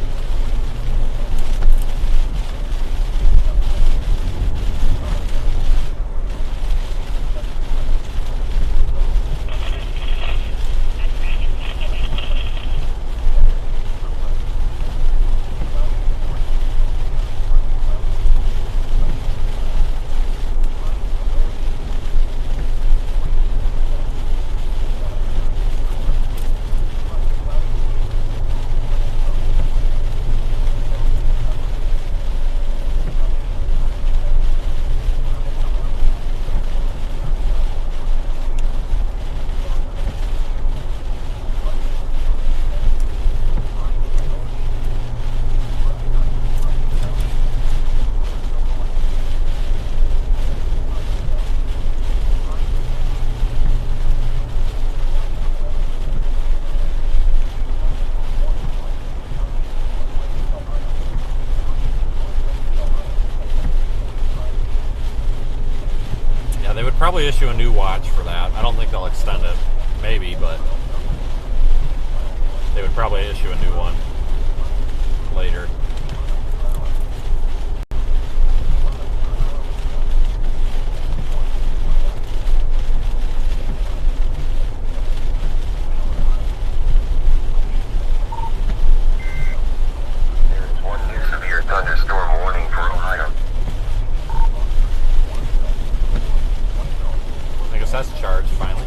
Speaker 1: Probably issue a new watch for that. I don't think they'll extend it. Maybe, but they would probably issue a new one later.
Speaker 4: There is one new severe thunderstorm warning for Ohio.
Speaker 1: That's charged finally.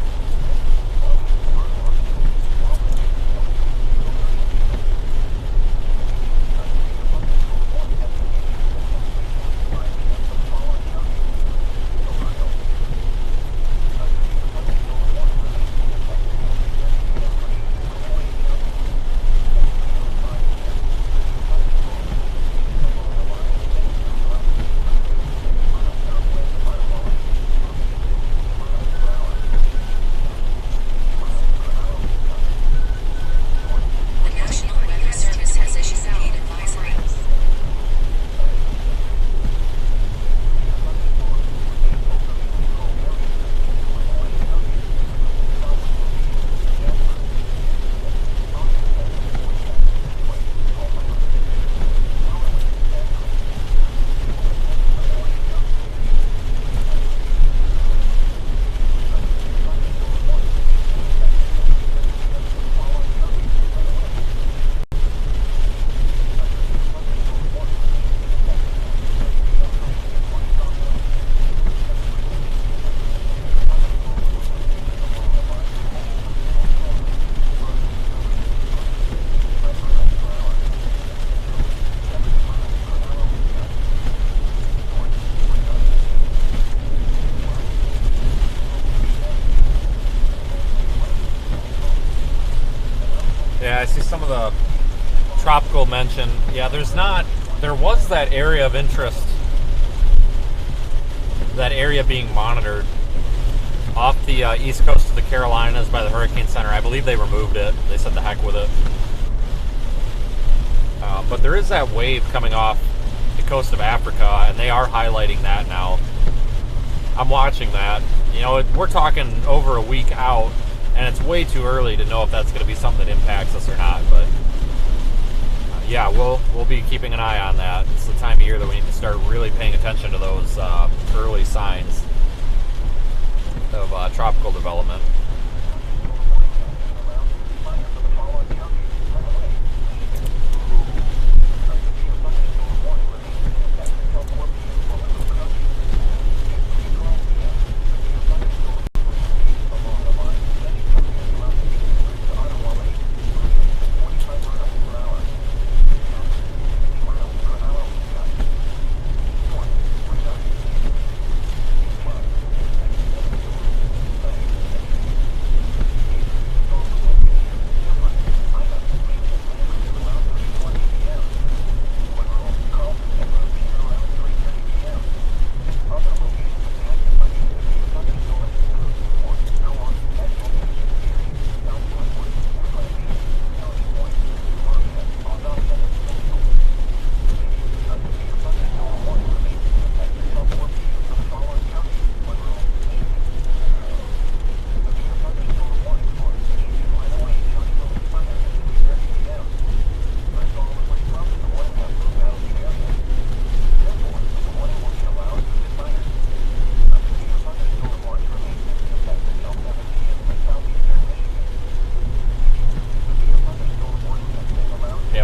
Speaker 1: Yeah, I see some of the tropical mention. Yeah, there was that area of interest, that area being monitored. off the east coast of the Carolinas by the Hurricane Center. I believe they removed it. They said the heck with it. But there is that wave coming off the coast of Africa, and they are highlighting that now. I'm watching that. You know, we're talking over a week out, and it's way too early to know if that's going to be something that impacts us or not. But yeah, we'll be keeping an eye on that. It's the time of year that we need to start really paying attention to those early signs of tropical development.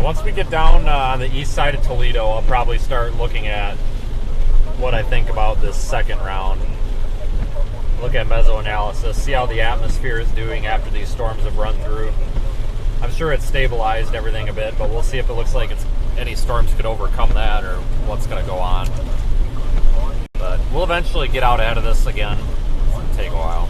Speaker 1: Once we get down on the east side of Toledo, I'll probably start looking at what I think about this second round. Look at mesoanalysis, see how the atmosphere is doing after these storms have run through. I'm sure it's stabilized everything a bit, but we'll see if it looks like any storms could overcome that or what's going to go on. But we'll eventually get out ahead of this again. It's going to take a while.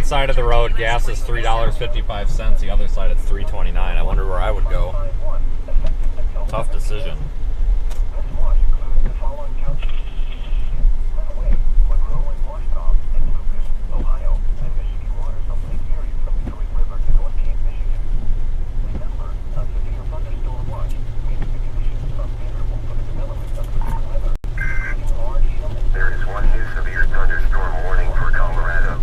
Speaker 1: Side of the road, gas is $3.55. The other side, it's $3.29. I wonder where I would go. Tough decision.
Speaker 6: There is one new severe thunderstorm warning for Colorado.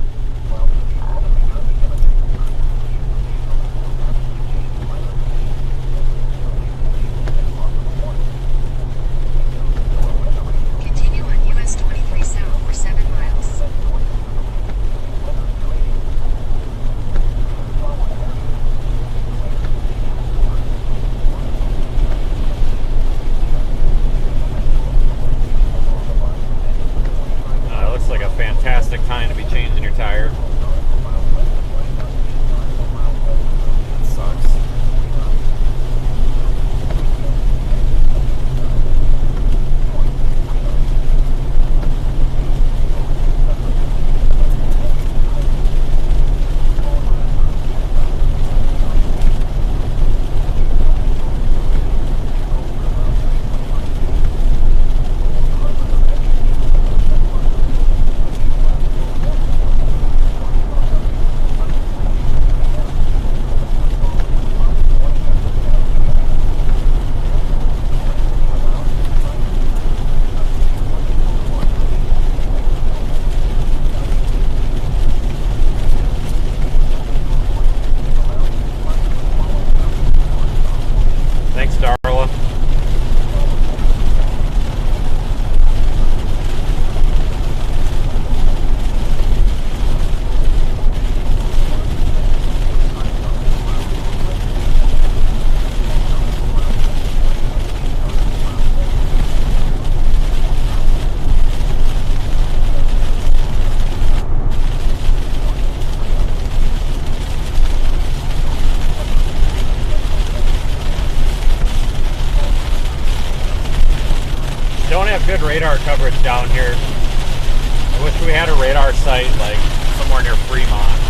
Speaker 1: have good radar coverage down here. I wish we had a radar site like somewhere near Fremont,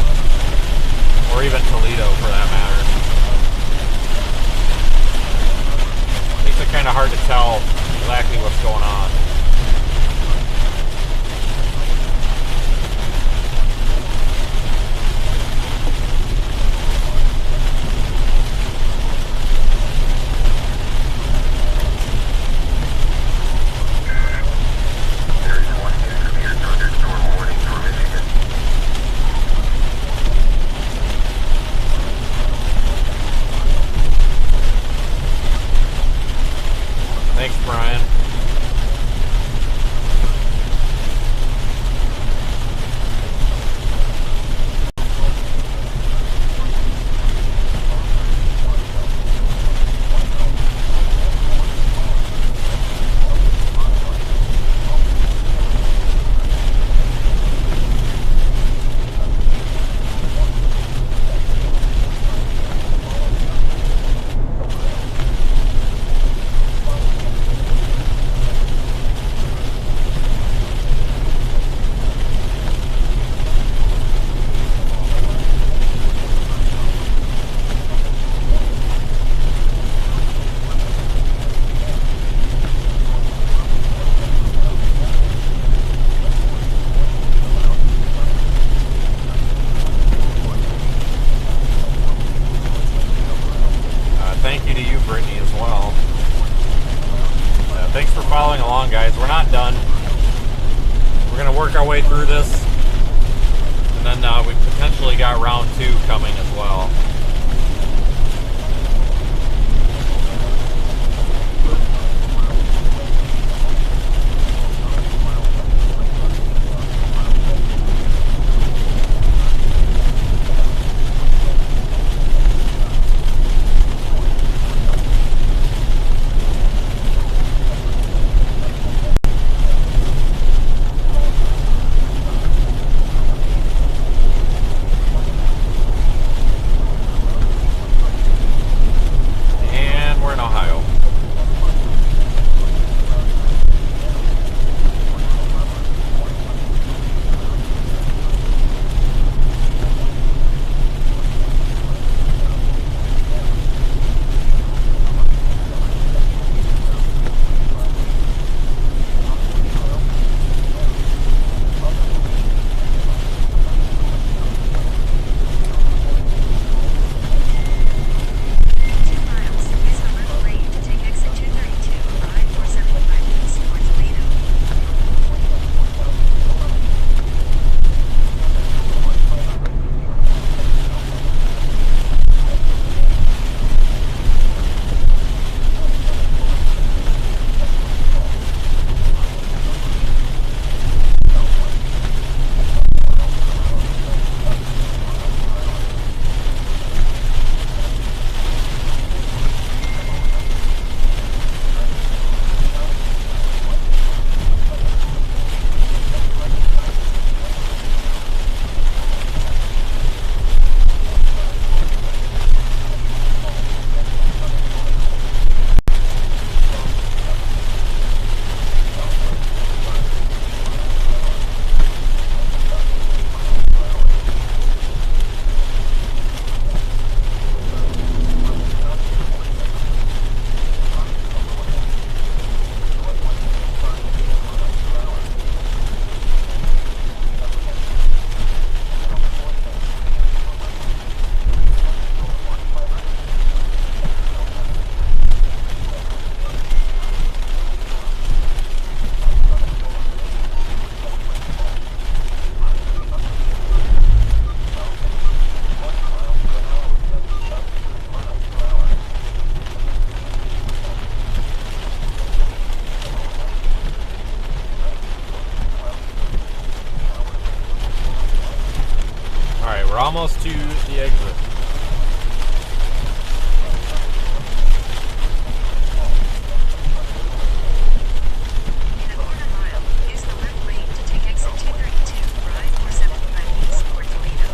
Speaker 1: or even Toledo for that matter. Makes it kind of hard to tell exactly what's going on. Thanks, Brian. Thank you to you, Brittany, as well. Thanks for following along, guys. We're not done. We're going to work our way through this. And then we've potentially got round 2 coming as well. We're almost to the exit.
Speaker 2: In a quarter mile, use the left lane to take exit 232, right 475 east toward Toledo.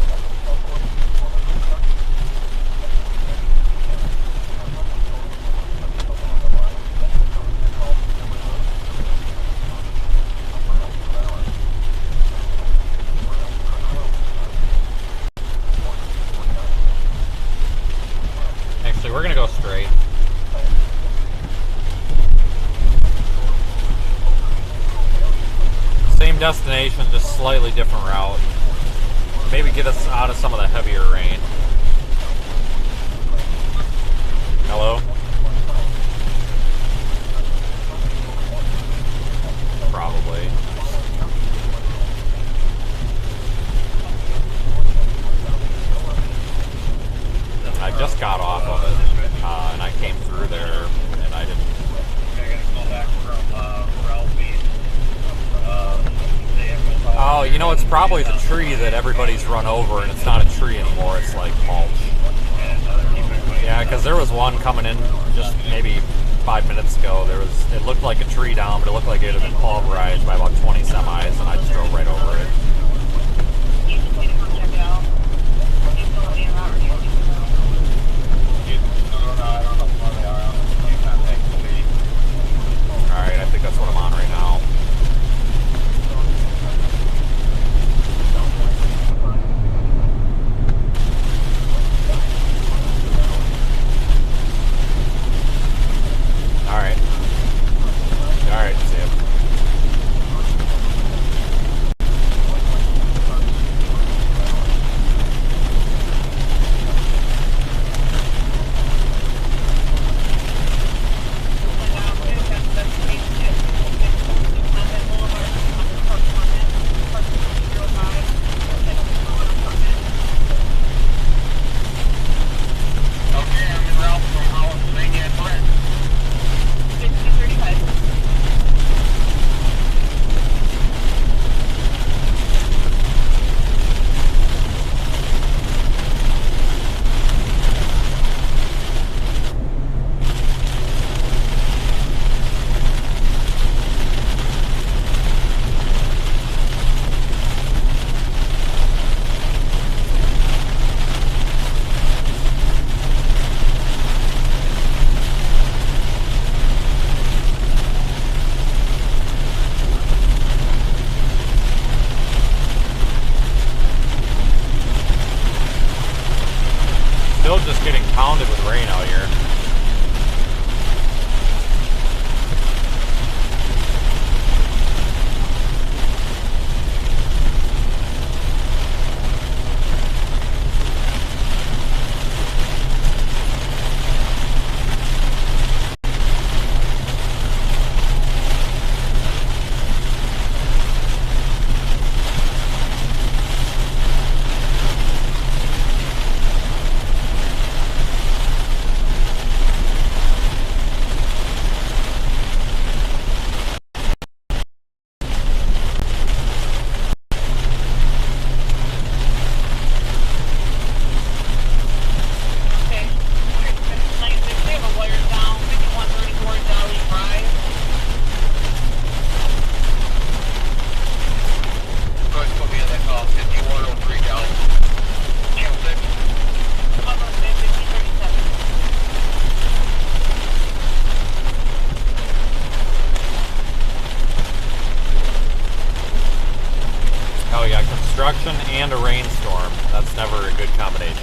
Speaker 1: great. Same destination, just slightly different route. Maybe get us out of some of the heavier rain. Hello? Probably. I just got off of it, and I came through there, and I didn't.
Speaker 3: I got a call back from Waelti.
Speaker 1: Oh, you know, it's probably the tree that everybody's run over, and it's not a tree anymore, it's like mulch. Yeah, because there was one coming in just maybe 5 minutes ago. It looked like a tree down, but it looked like it had been pulverized by about 20 semis, and I just drove right over it.
Speaker 5: You just need to come check it out. You still have your hours.
Speaker 1: Alright, I think that's what I'm on right now. Alright. Alright, see ya.
Speaker 3: Okay, I'm in route from Holland, Pennsylvania, and Brent.
Speaker 5: 5235.
Speaker 1: Still just getting pounded with rain out here.
Speaker 5: Okay. Like I said, we have a wire down, 5134 Dolly Drive.
Speaker 3: Go ahead and put me in that call, 5103 Galley. Channel 6.
Speaker 5: Come on, 5037.
Speaker 1: Oh yeah, construction and a rainstorm. That's never a good combination.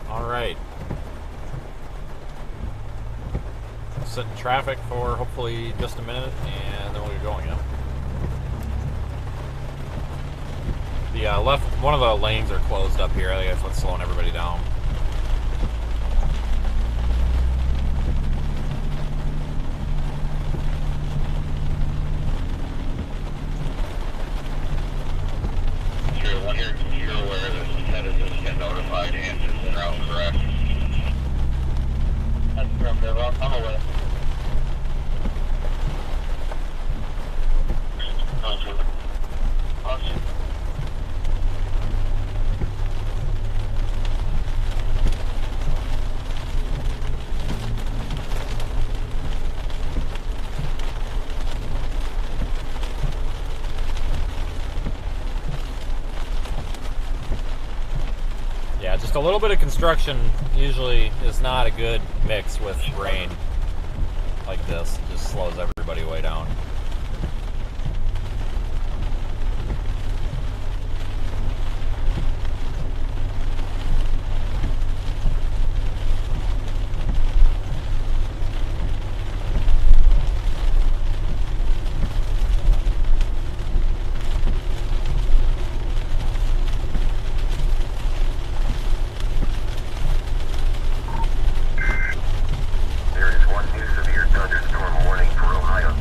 Speaker 1: Alright. Sit in traffic for hopefully just a minute, and then we'll get going, yeah. The left, one of the lanes are closed up here. I think that's what's slowing everybody down.
Speaker 3: Sure, one here. Get notified, engines en route, correct?
Speaker 5: That's affirmative. I'm away.
Speaker 3: Awesome.
Speaker 1: Yeah, just a little bit of construction usually is not a good mix with rain like this. It just slows everybody way down.
Speaker 6: There is one new severe thunderstorm warning for Ohio.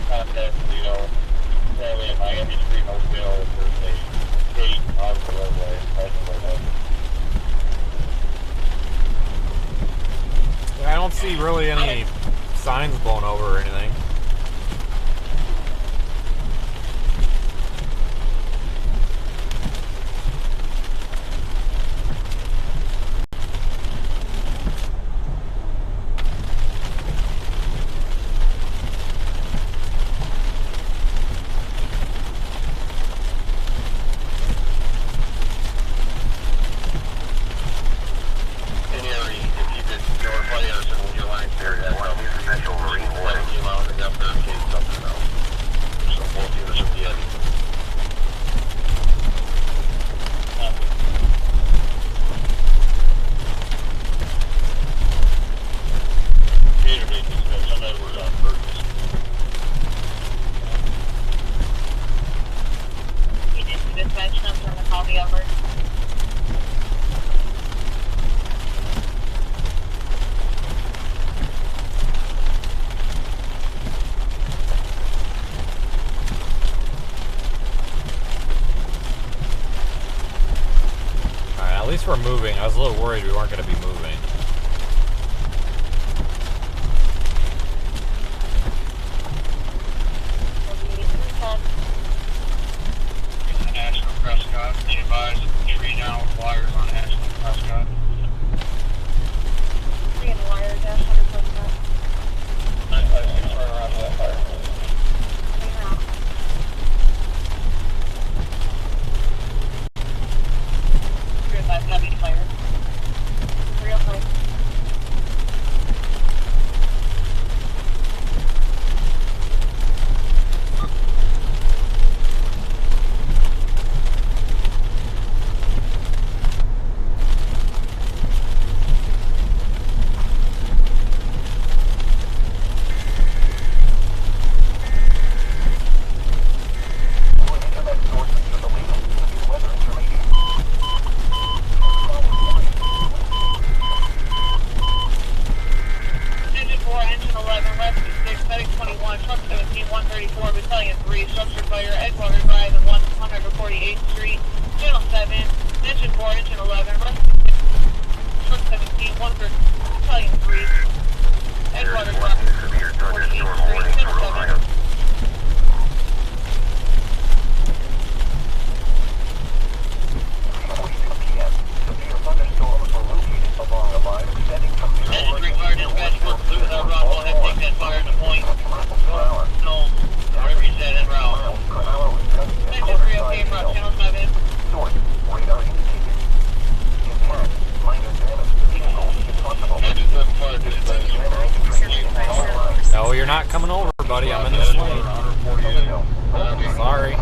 Speaker 3: Contact Toledo, Fairway at Miami Street, Oakville, Thursday, 8 on the roadway, right the roadway.
Speaker 1: Yeah, I don't see really any signs blown over or anything.
Speaker 3: Canary, if you could notify us and when your line's
Speaker 6: There
Speaker 3: there,
Speaker 6: is one new special marine warning.
Speaker 3: came out and got barricade something out. So both units will be in. Gator Beach is good, some Edward on purpose.
Speaker 5: You need to dispatch them from the call the over.
Speaker 1: Alright, at least we're moving. I was a little worried we weren't going to be moving.
Speaker 3: National Prescott, be advised of the tree down with wires on National Prescott.
Speaker 5: Three in the wire, dash 100 plus that.
Speaker 3: 956, turn around to that fire.
Speaker 5: Clean out. Three and 5 heavy fire. 305.
Speaker 4: Your internet sources to the legal severe weather information.
Speaker 5: Engine 4, engine 11, rescue 6, medic 21, truck 17, 134, battalion 3, structure fire, Edgewater Drive, and 148th Street, channel 7, engine 4, engine 11, rescue 6, truck 17, 130, battalion 3,
Speaker 6: There
Speaker 5: Edgewater
Speaker 6: is one
Speaker 5: Drive,
Speaker 6: new severe
Speaker 5: 48th
Speaker 6: thunderstorm
Speaker 5: Street,
Speaker 6: warning
Speaker 5: channel
Speaker 6: for
Speaker 5: 7.
Speaker 6: Ohio.
Speaker 4: PM. Severe thunderstorms were located along a line extending from
Speaker 5: Engine 3 fire dispatch, for blue without rock, go ahead, take that fire to point,
Speaker 4: per hour.
Speaker 5: no, whatever you said, en route.
Speaker 4: Miles per hour was gusting at
Speaker 5: Engine 3 okay,
Speaker 4: quarter
Speaker 5: route,
Speaker 4: side
Speaker 5: channel 7,
Speaker 4: Source, radar indicated. Impact, minor damage to vehicle is possible.
Speaker 3: Engine 7 fire dispatch.
Speaker 1: No, you're not coming over, buddy. I'm in this lane.
Speaker 3: 148.
Speaker 1: Sorry.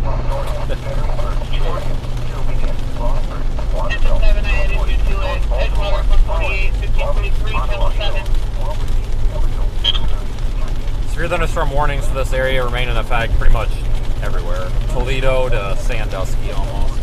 Speaker 5: engine 7, I had
Speaker 1: thunderstorm warnings for this area remain in effect pretty much everywhere. Toledo to Sandusky almost.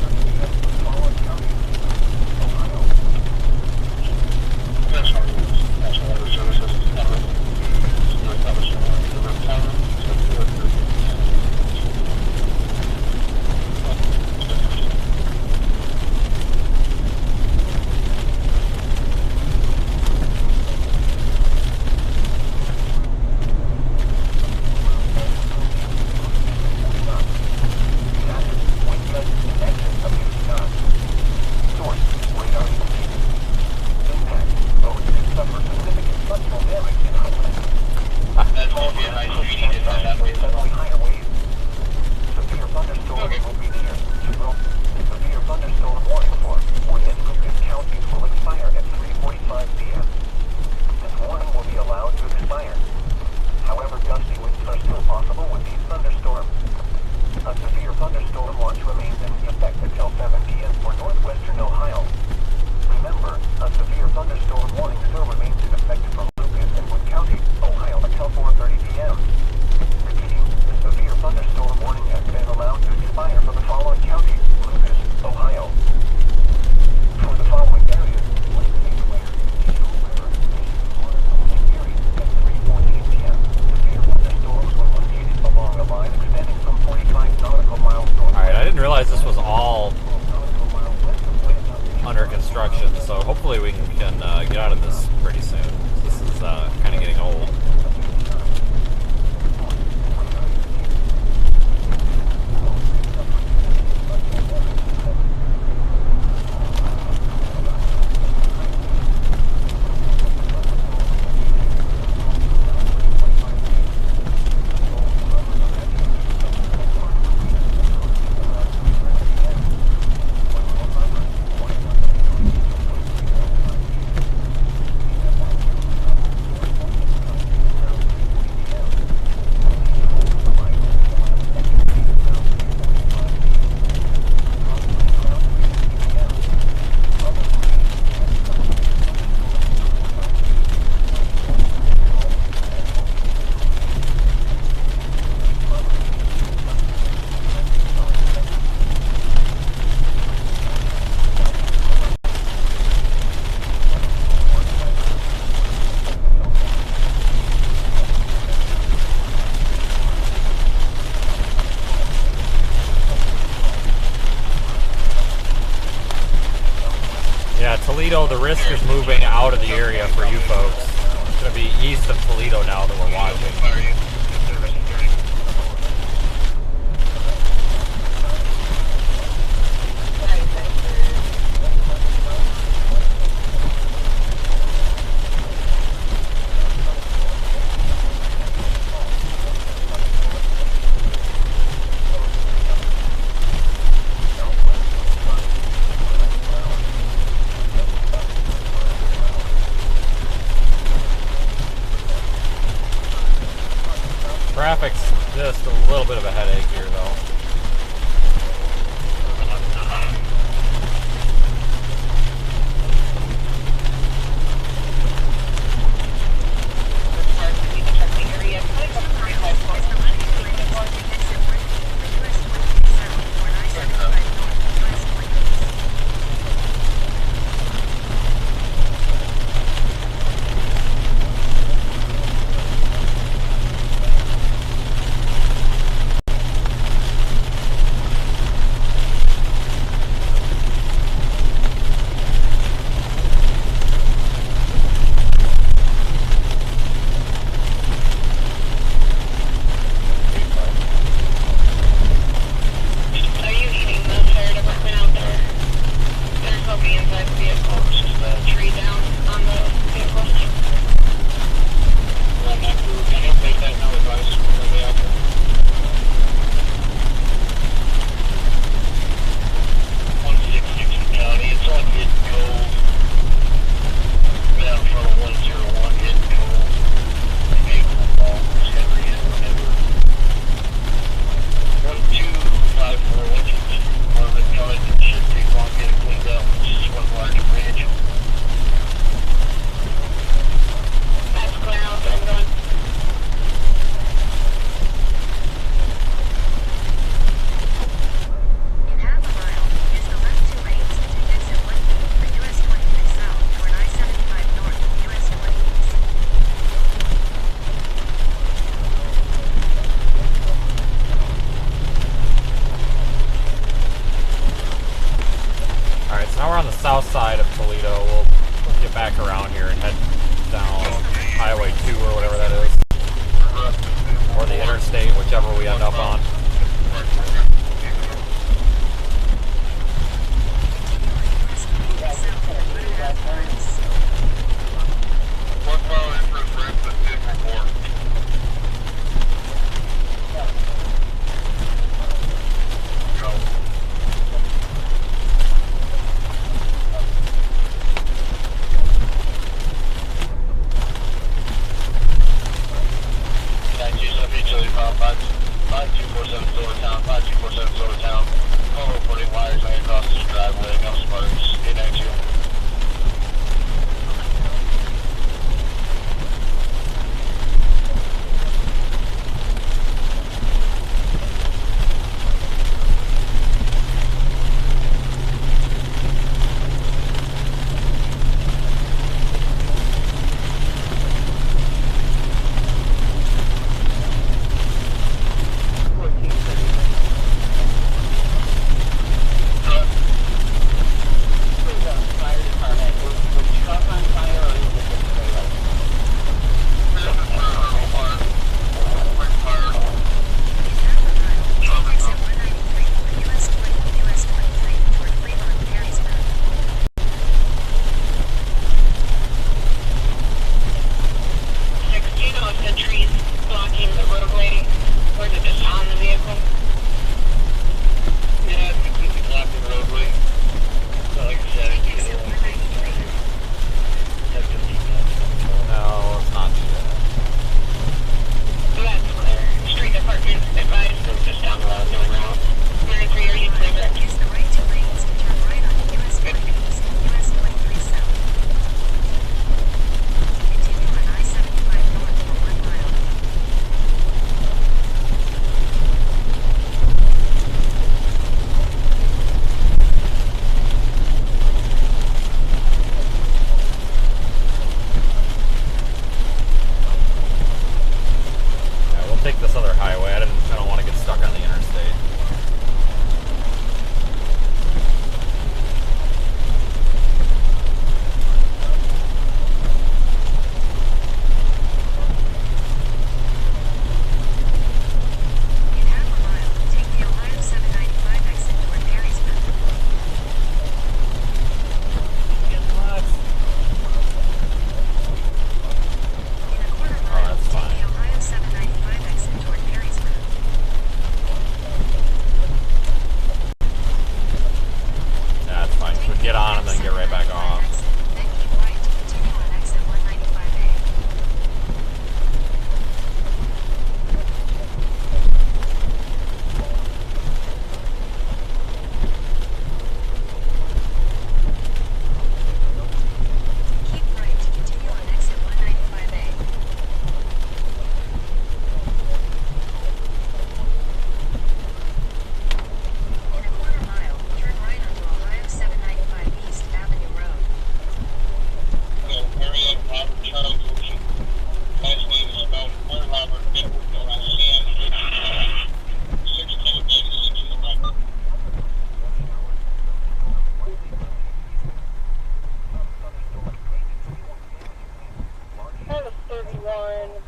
Speaker 1: Toledo, the risk is moving out of the area for you folks. It's going to be east of Toledo now that we're watching. Traffic's just a little bit of a headache here, though.
Speaker 3: Should take long to get it cleaned up. It's just one large bridge.
Speaker 1: Now we're on the south side of Toledo. We'll get back around here and head down Highway 2 or whatever that is. Or the interstate, whichever we end up on.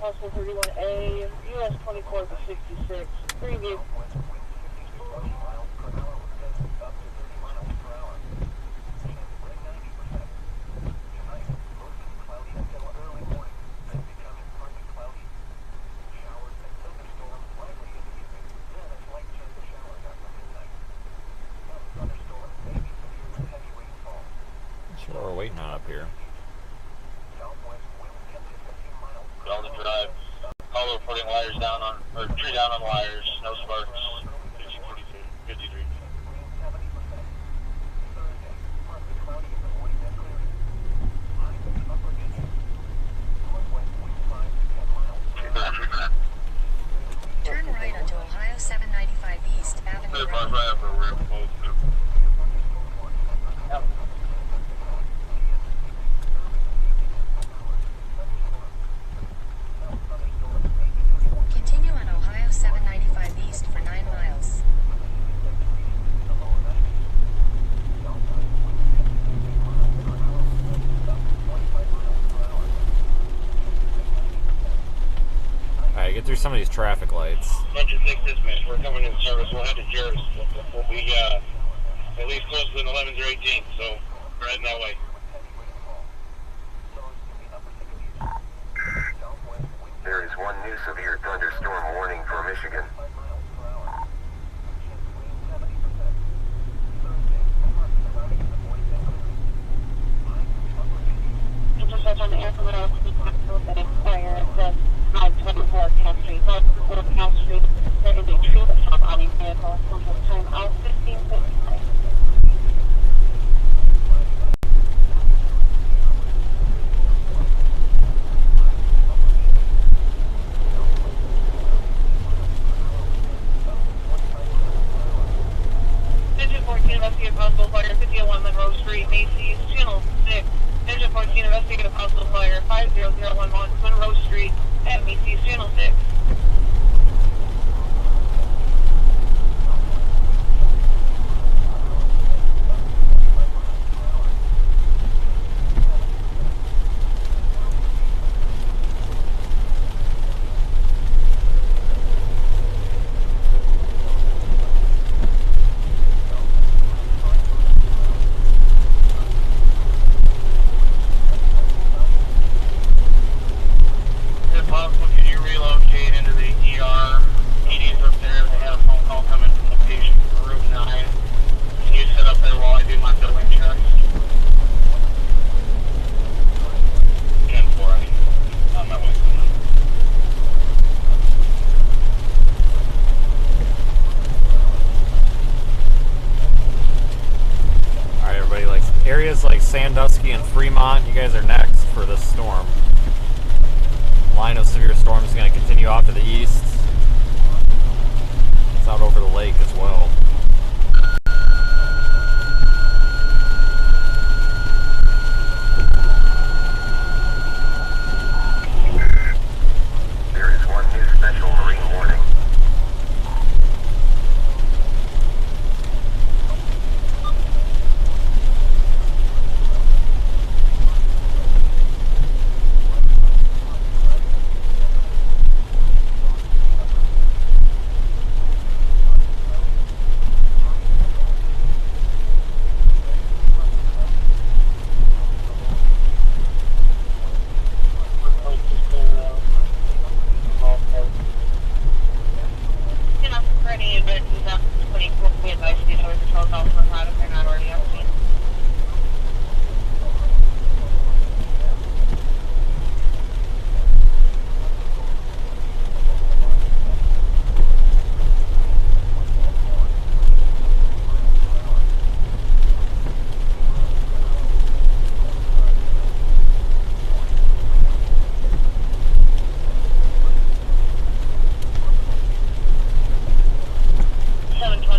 Speaker 5: Possible 31A, US 24 to 66, preview.
Speaker 1: That's what we're waiting on up here.
Speaker 3: Drive. Hollow putting wires down on, or tree down on wires, no sparks. 53.
Speaker 2: Turn right onto Ohio 795 East Avenue Road. Continue on Ohio 795 East for 9
Speaker 1: some of these traffic lights?
Speaker 3: Bunch of 6 dispatch. We're coming in service. We'll head to Jarvis. We'll be at least close to 11s or 18, so we're heading that way.
Speaker 6: There is one new severe thunderstorm warning for Michigan.
Speaker 5: Intercept on the airport that fire the 924 Camp Street. 924 Camp Street. There is a tree that fell on a vehicle. Time out 15:55. Engine 14 investigate possible fire 5001 Monroe Street, Macy's, Channel 6. Engine 14 investigate a possible fire 50011 Monroe Street at Macy's, Channel 6.
Speaker 3: If possible, could you relocate into the ER? ED's up there. They had a phone call coming from the patient from room 9. Can you sit up there while I do my billing checks? 10-4, on my way.
Speaker 1: Alright, everybody, like areas like Sandusky and Fremont, you guys are next for this storm. Line of severe storm is going to continue off to the east. It's out over the lake as well.
Speaker 6: There is one new special marine warning.
Speaker 5: For any inventions after 24, we advise you to patrol calls from the if they're not already up to.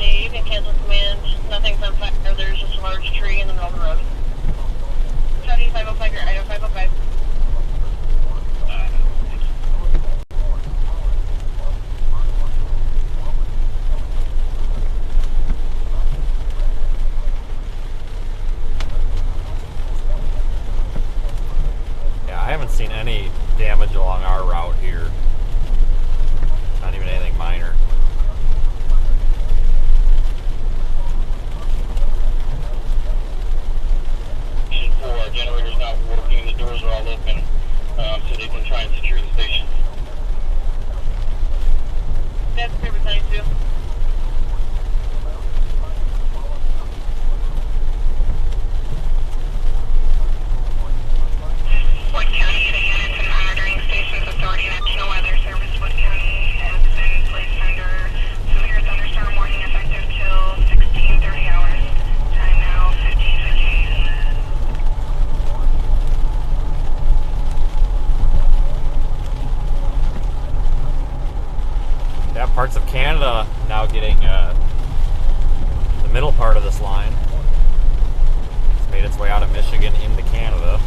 Speaker 5: You can cancel command. Nothing's on fire. There's just a large tree in the middle of the road. Saudi 505, your item 505.
Speaker 1: Yeah, I haven't seen any damage along our route here. Not even anything minor.
Speaker 3: Our generator's not working, the doors are all open, so they can try and secure the station.
Speaker 5: That's clear with 92.
Speaker 2: Wood County, the units and monitoring stations authority National Weather Service Wood County has been placed under severe thunderstorm warning effective till 16:30 hours. Time now 15:58.
Speaker 1: Yeah, parts of Canada now getting the middle part of this line. It's made its way out of Michigan into Canada.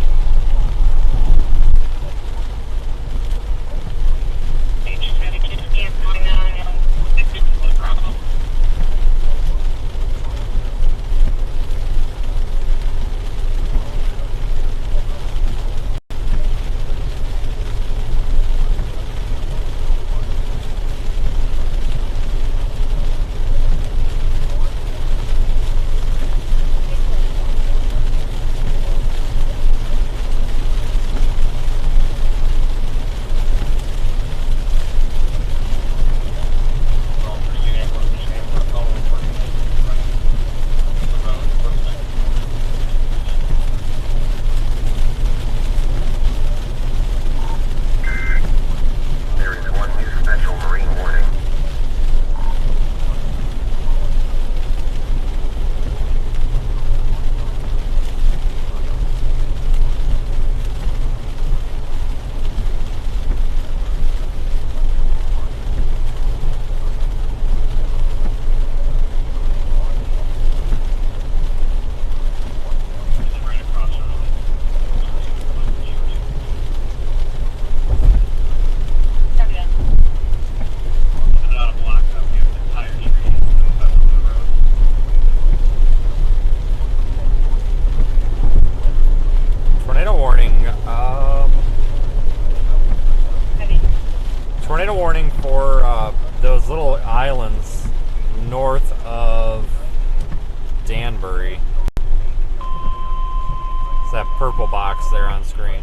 Speaker 1: that purple box there on screen.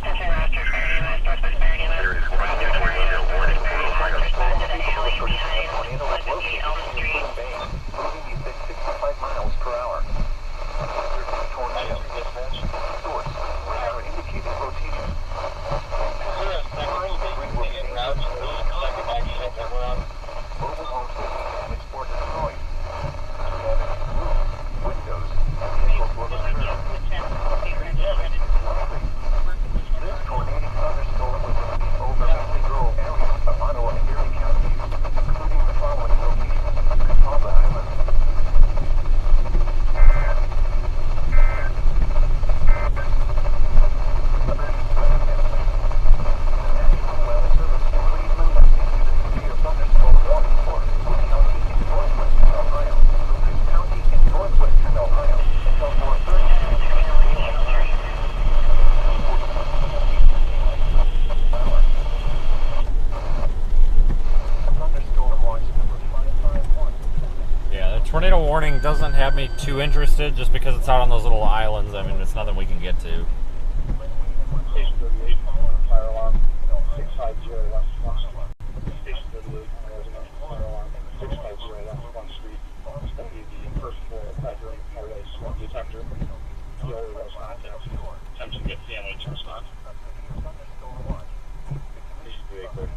Speaker 6: There is one new tornado warning for Ohio.
Speaker 4: Moving at 65 miles per hour. Tornado. Source. Radar indicating rotation. Mobile homes will be damaged or destroyed. Damaged roof, windows, vehicles will occur. This tornadic thunderstorm will sweep over mainly rural areas of Ottawa and Erie counties, including the following locations: Catawba Island,
Speaker 1: Tornado warning doesn't have me too interested just because it's out on those little islands. I mean, it's nothing we can get to.
Speaker 3: Station 38, fire alarm 650 West 1 Street. Station 38, fire alarm 650 West 1 Street. It's going to be the first floor hydrant highway smoke detector. The only was contact. Attempt to get family to respond. Station 38, clear.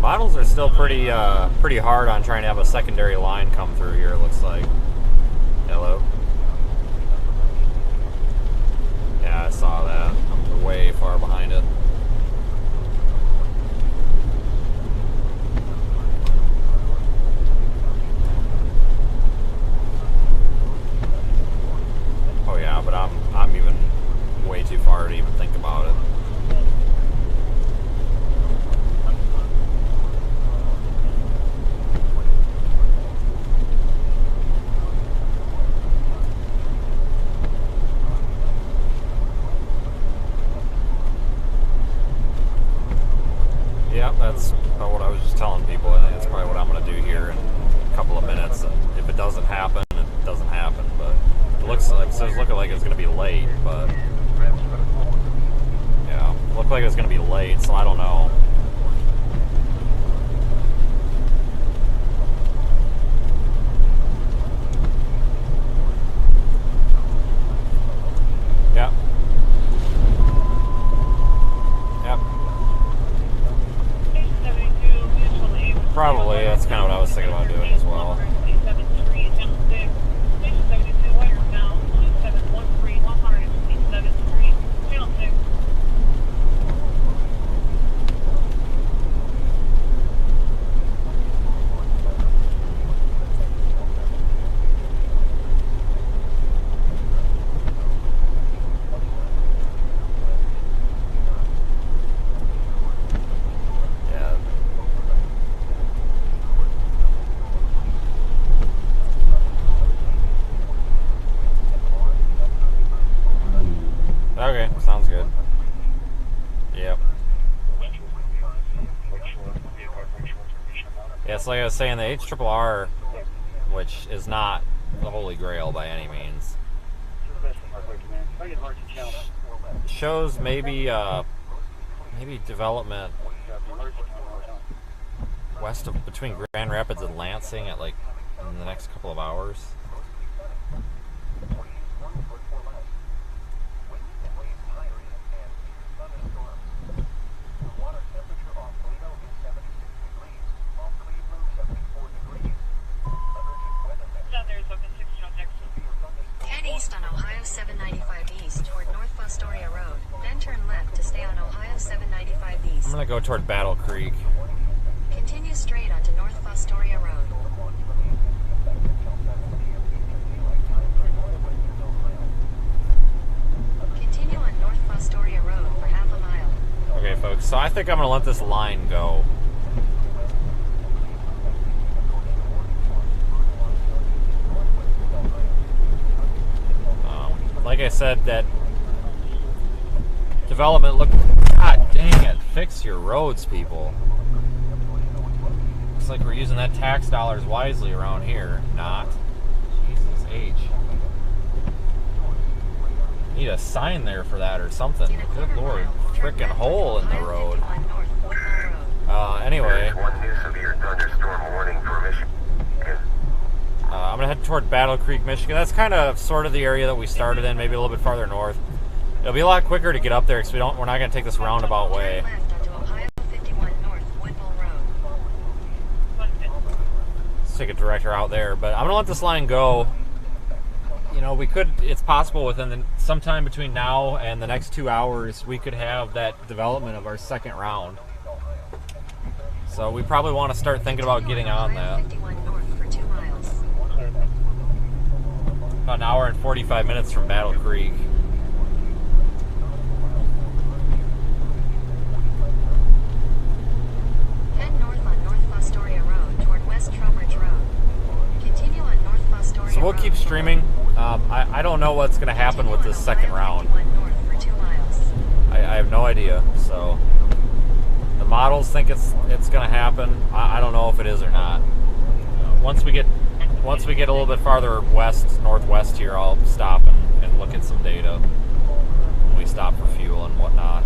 Speaker 1: Models are still pretty hard on trying to have a secondary line come through here, it looks like. Hello? Yeah, I saw that. I'm way far behind it. Oh yeah, but I'm even way too far to even think about it. Yeah, that's about what I was just telling people. I think that's probably what I'm going to do here in a couple of minutes. And if it doesn't happen, it doesn't happen. But it looks like it's looking like it's going to be late. But yeah, it looked like it's going to be late, so I don't know. Yeah. Probably, that's kind of what I was thinking about doing as well. like I was saying, the HRRR, which is not the Holy Grail by any means, shows maybe development west of between Grand Rapids and Lansing at like in the next couple of hours.
Speaker 7: Head east on Ohio 795 east toward North Fostoria Road, then turn left to stay on Ohio 795 east.
Speaker 1: I'm gonna go toward Battle Creek.
Speaker 7: Continue straight onto North Fostoria Road. Continue on North Fostoria Road for half a mile.
Speaker 1: Okay, folks, so I think I'm gonna let this line go. Like I said, that development look. God dang it! Fix your roads, people. Looks like we're using that tax dollars wisely around here. Not. Jesus H. Need a sign there for that or something. Good Lord. Frickin' hole in the road. Anyway.
Speaker 6: There's one new severe thunderstorm warning for Michigan.
Speaker 1: I'm going to head toward Battle Creek, Michigan. That's kind of sort of the area that we started in, maybe a little bit farther north. It'll be a lot quicker to get up there because we're not going to take this roundabout way. Let's take a direct route there, but I'm going to let this line go. You know, it's possible within sometime between now and the next 2 hours, we could have that development of our second round. So we probably want to start thinking about getting on that. About an hour and 45 minutes from Battle Creek.
Speaker 7: Head north on North Fostoria Road toward West Trowbridge Road. Continue on North Fostoria
Speaker 1: So we'll keep streaming. I don't know what's going to happen with this second round. I have no idea. So the models think it's going to happen. I don't know if it is or not. Once we get a little bit farther northwest here, I'll stop and look at some data when we stop for fuel and whatnot.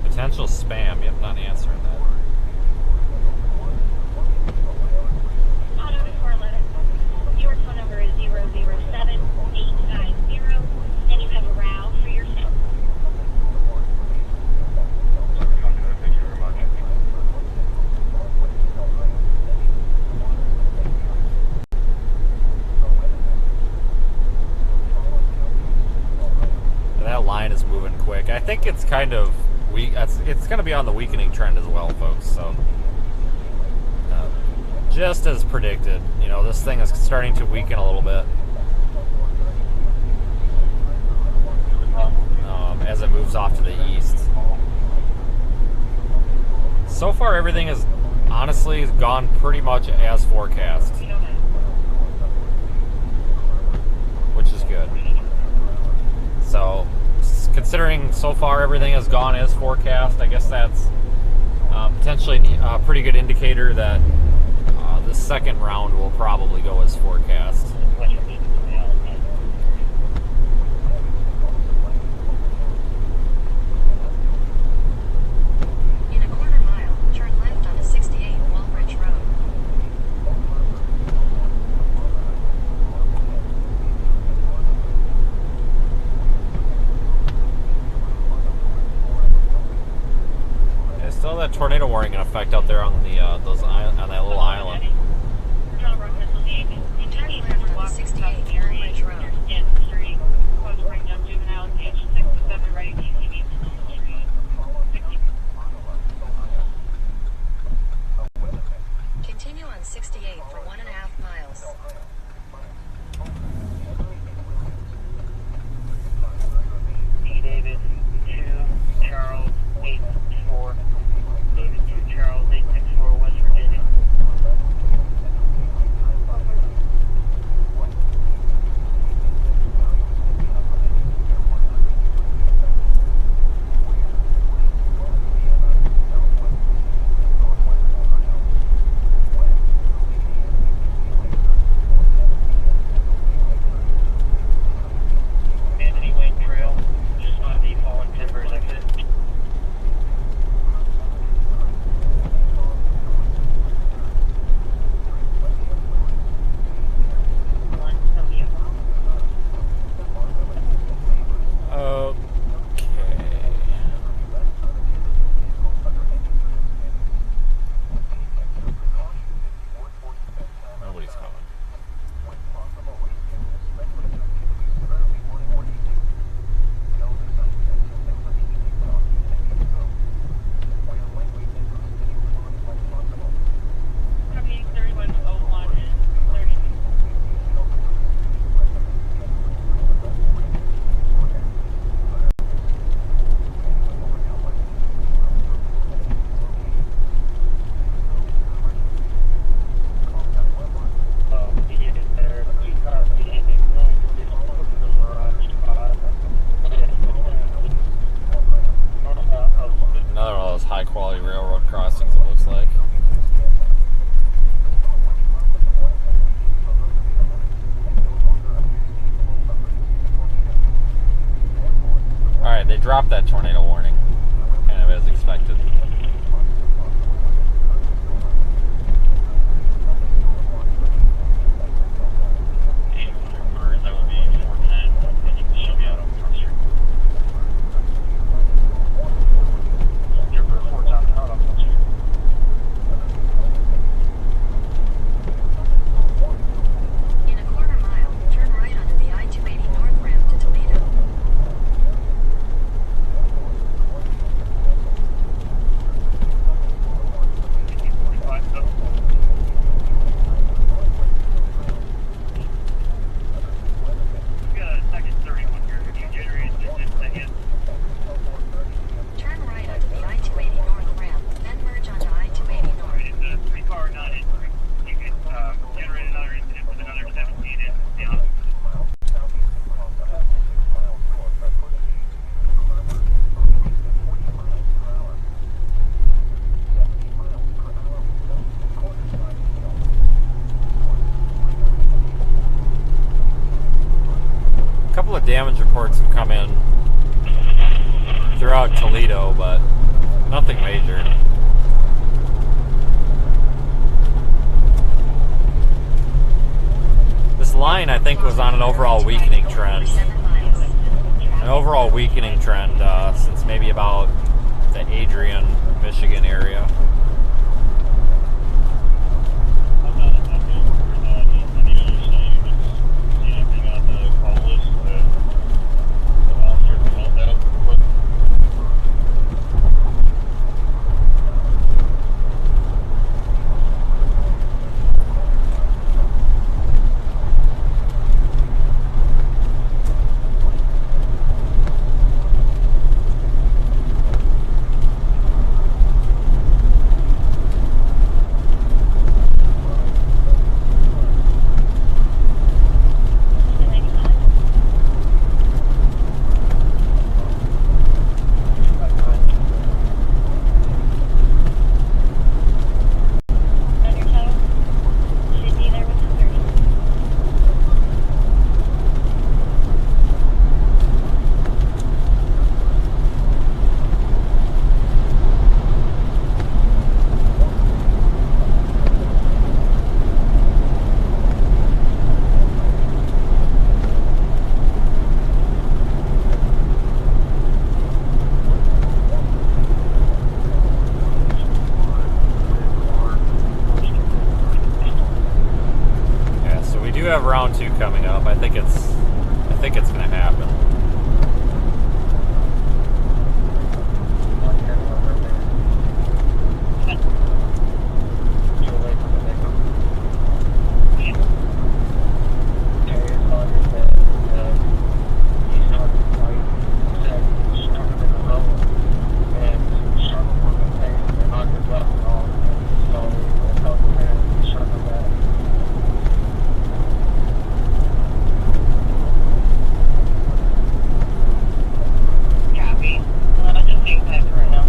Speaker 1: Potential spam. Yep, not answering that.
Speaker 8: Auto 411. Your phone number is 007890, and you have a route for yourself.
Speaker 3: Thank you very much.
Speaker 1: That line is moving quick. I think it's kind of weak. It's going to be on the weakening trend as well, folks. So, just as predicted, you know, this thing is starting to weaken a little bit as it moves off to the east. So far, everything has honestly gone pretty much as forecast, which is good. So, considering so far everything has gone as forecast, I guess that's potentially a pretty good indicator that the second round will probably go as forecast.
Speaker 7: In a quarter mile, turn left onto 68 Walbridge Road.
Speaker 1: There's still that tornado warning in effect out there on the on that little island.
Speaker 7: Turn left onto 68 Walbridge Road. Continue on 68 for 1.5 miles.
Speaker 9: D. David 2 Charles 864. David 2 Charles 864 West Virginia.
Speaker 1: dropped that tornado warning, kind of as expected.
Speaker 7: In a quarter mile, turn right onto the I-280 north ramp to Toledo. Turn right onto the I-280 north ramp, then merge onto I-280 north.
Speaker 1: A couple of damage reports have come in throughout Toledo, but nothing major. This line, I think, was on an overall weakening trend.
Speaker 7: 7 miles.
Speaker 1: An overall weakening trend since maybe about the Adrian, Michigan area.
Speaker 8: On your toe. Should be there with the 30.
Speaker 1: Yeah, so we do have round 2 coming up. I think it's going to happen.
Speaker 9: Copy. Just being back right now.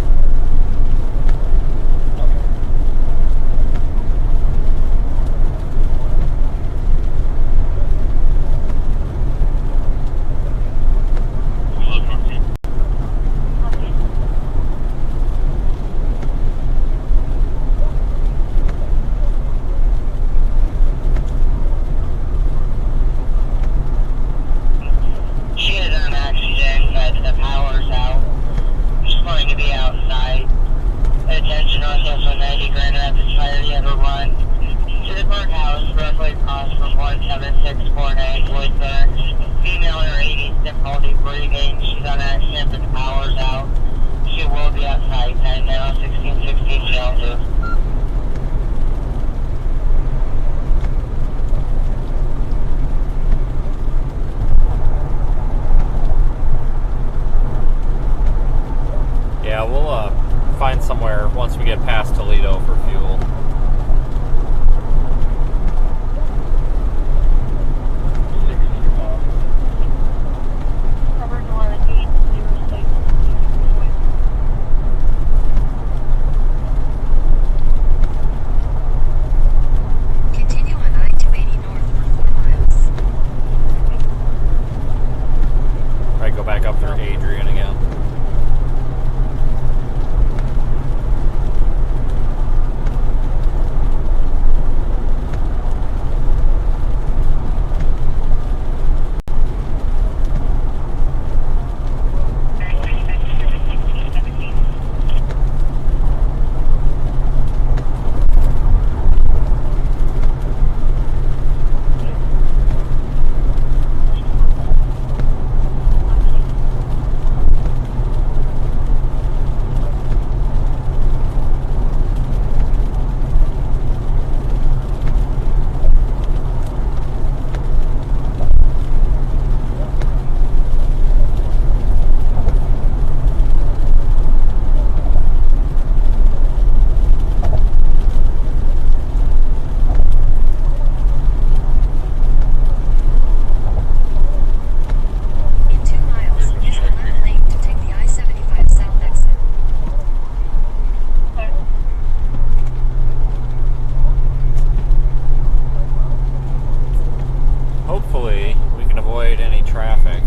Speaker 9: She is on oxygen, but the power's out. She's going to be outside. Attention Northwest 190 Grand Rapids Fire, you have a run to the courthouse, roughly across from 17649 Woodburn. Female in her 80s, difficulty breathing. She's on oxygen, but the power's out. She will be outside. Time now, 1616 shelter.
Speaker 1: Yeah, we'll find somewhere once we get past Toledo for fuel.
Speaker 8: Cover door 806.
Speaker 1: anticipate any traffic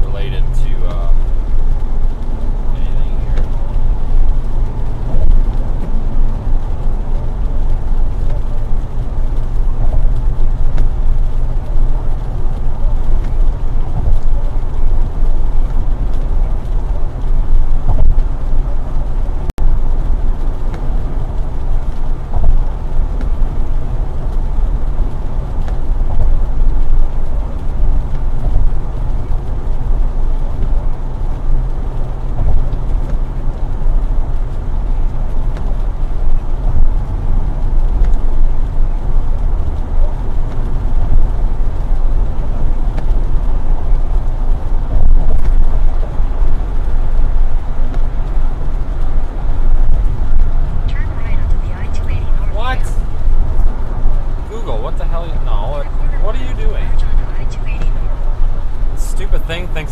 Speaker 1: related to anything here.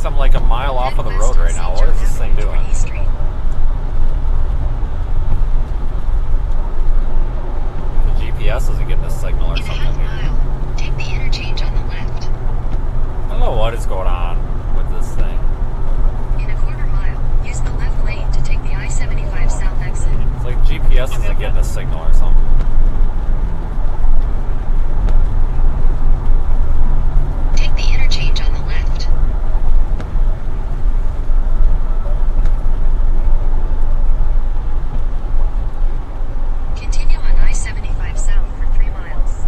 Speaker 1: I'm like a mile off of the road right now. What is this thing doing? The GPS isn't getting a signal or something here.
Speaker 7: Take the interchange on the left.
Speaker 1: I don't know what is going on with this thing.
Speaker 7: In a quarter mile, use the left lane to take the I-75 south exit.
Speaker 1: It's like GPS isn't getting a signal or something.
Speaker 7: Take the interchange on the left. Continue on I-75 south for 3 miles.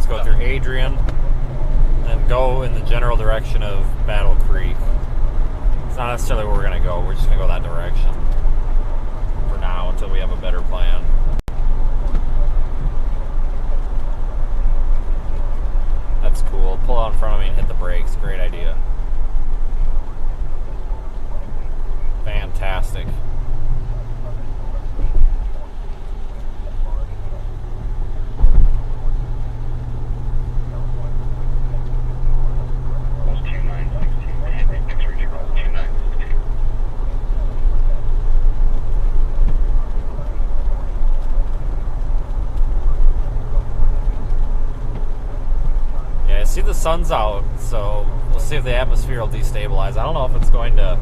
Speaker 1: Go through Adrian, and go in the general direction of Battle Creek. It's not necessarily where we're going to go, we're just going to go that direction for now until we have a better plan. That's cool. Pull out in front of me and hit the brakes. Great idea. Fantastic. See, the sun's out, so we'll see if the atmosphere will destabilize. I don't know if it's going to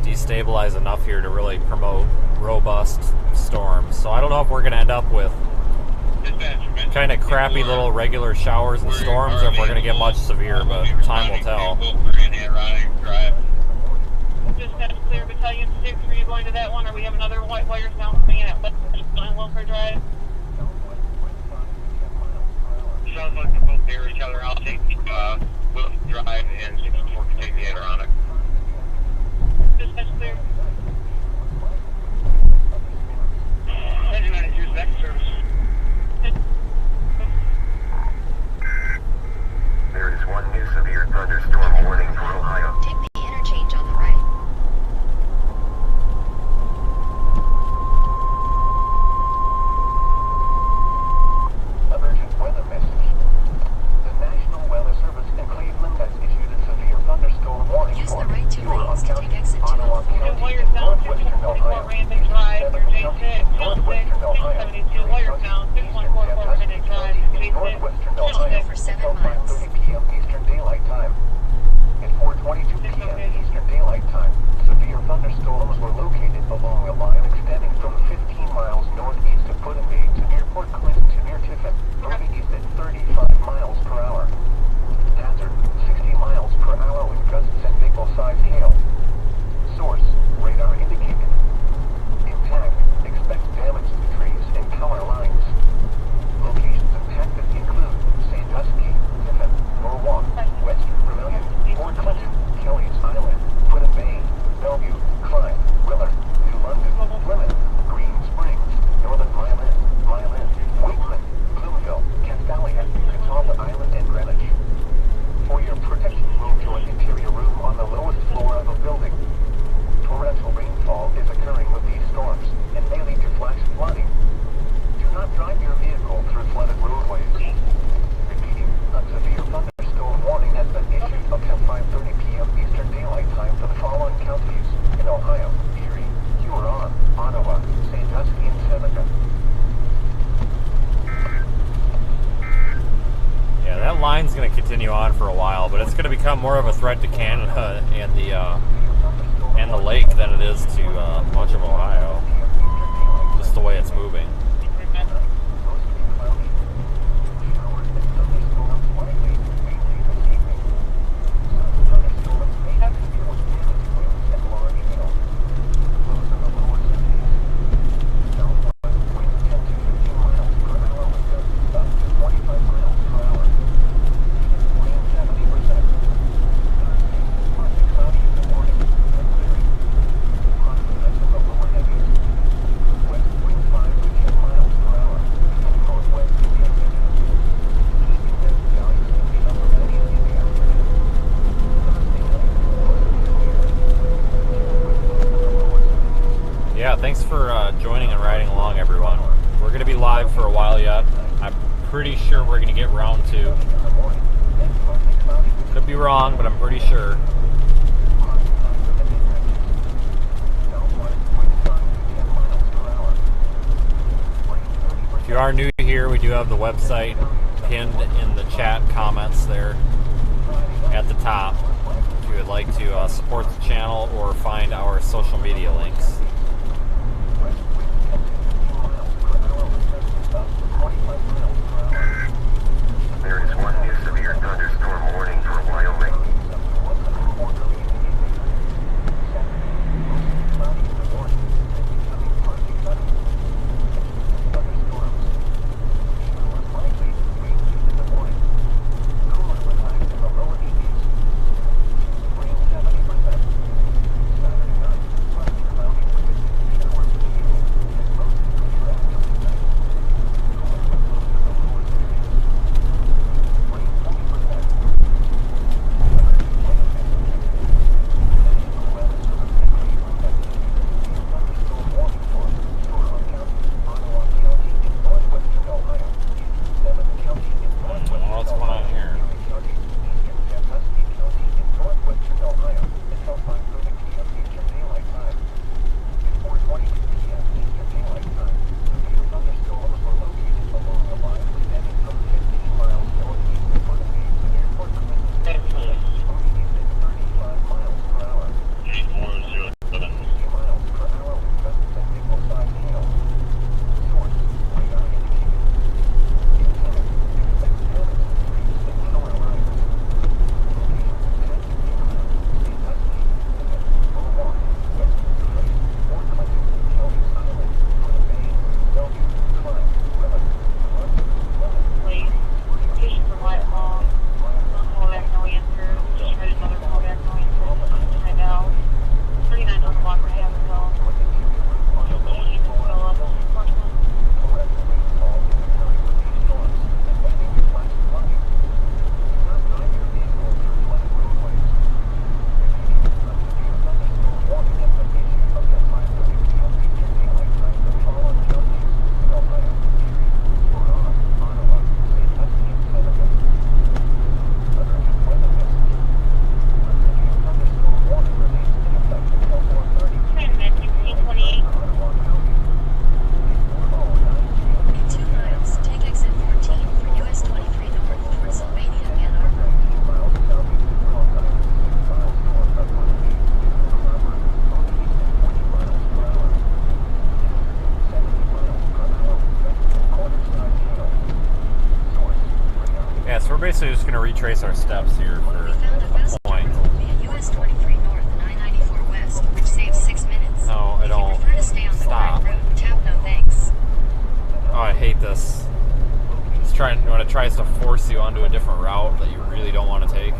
Speaker 1: destabilize enough here to really promote robust storms. So I don't know if we're going to end up with kind of crappy little regular showers and storms, or if we're going to get much severe, but time will tell.
Speaker 5: Just got clear Battalion 6. Are you going to that one, or we have another white wire sound coming in at Wilford Drive?
Speaker 9: Sounds like they're both near each other. I'll take Wilson Drive and 64 can take the Adirondack.
Speaker 5: Just that's clear.
Speaker 3: Engine managers, back in service.
Speaker 6: There is one new severe thunderstorm warning for Ohio.
Speaker 7: Take the interchange on the right.
Speaker 4: Emergent weather message. The National Weather Service in Cleveland has issued a severe thunderstorm warning
Speaker 7: Use
Speaker 4: for
Speaker 7: the right 2
Speaker 4: Huron
Speaker 7: lanes to
Speaker 4: County,
Speaker 7: take exit
Speaker 4: Ottawa
Speaker 7: 204.
Speaker 4: County,
Speaker 5: Wires down
Speaker 4: northwestern
Speaker 5: 644
Speaker 4: Ohio,
Speaker 5: Randwick Drive. Thunder, J6, Channel 6, 672, Warriortown, 6144-minute drive, J6, Channel 6,
Speaker 7: for 7 miles.
Speaker 4: 5:30 p.m. Eastern Daylight Time. At 4:22 p.m. Eastern Daylight Time, severe thunderstorms were located along a line extending from 15 miles northeast of Put-in-Bay to near Port Clinton to near Tiffin, moving east at 35 miles per hour. Hazard, 60 miles per hour with gusts and nickel-sized hail. Source, radar indicated. Intact, expect damage to trees and power lines. Locations impacted include Sandusky, Tiffin, Norwalk, Western Vermilion, Port Clinton, Kelly's Island, Put-in-Bay, Bellevue, Clyde, Willard, New London, Plymouth, Green Springs, Northern Milan, Wakeland, Bloomville, Castalia, Catawba Island, and Greenwich. For your protection, move to an interior room on the lowest floor of a building. Torrential rainfall is occurring with these storms and may lead to flash flooding. Do not drive your vehicle through flooded roadways. Repeating, a severe thunderstorm warning has been issued until 5:30 p.m. Eastern Daylight Time for the following counties in Ohio: Erie, Huron, Ottawa, Sandusky, and Seneca.
Speaker 1: Yeah, that line's going to continue on for a while, but it's going to become more of a threat to Canada and the lake than it is to much of Ohio. Just the way it's moving. Yeah, thanks for joining and riding along, everyone. We're going to be live for a while yet. I'm pretty sure we're going to get round 2. Could be wrong, but I'm pretty sure. If you are new here, we do have the website pinned in the chat comments there at the top if you would like to support the channel or find our social media links.
Speaker 6: There is one new severe thunderstorm warning for Wyoming.
Speaker 1: basically just going to retrace our steps here for
Speaker 7: We found a faster
Speaker 1: point.
Speaker 7: route via US 23 North and I-94 West, which saves 6 minutes.
Speaker 1: No, I don't.
Speaker 7: If you prefer to stay on the
Speaker 1: Stop.
Speaker 7: current route, tap no thanks.
Speaker 1: Oh, I hate this. It's trying when it tries to force you onto a different route that you really don't want to take.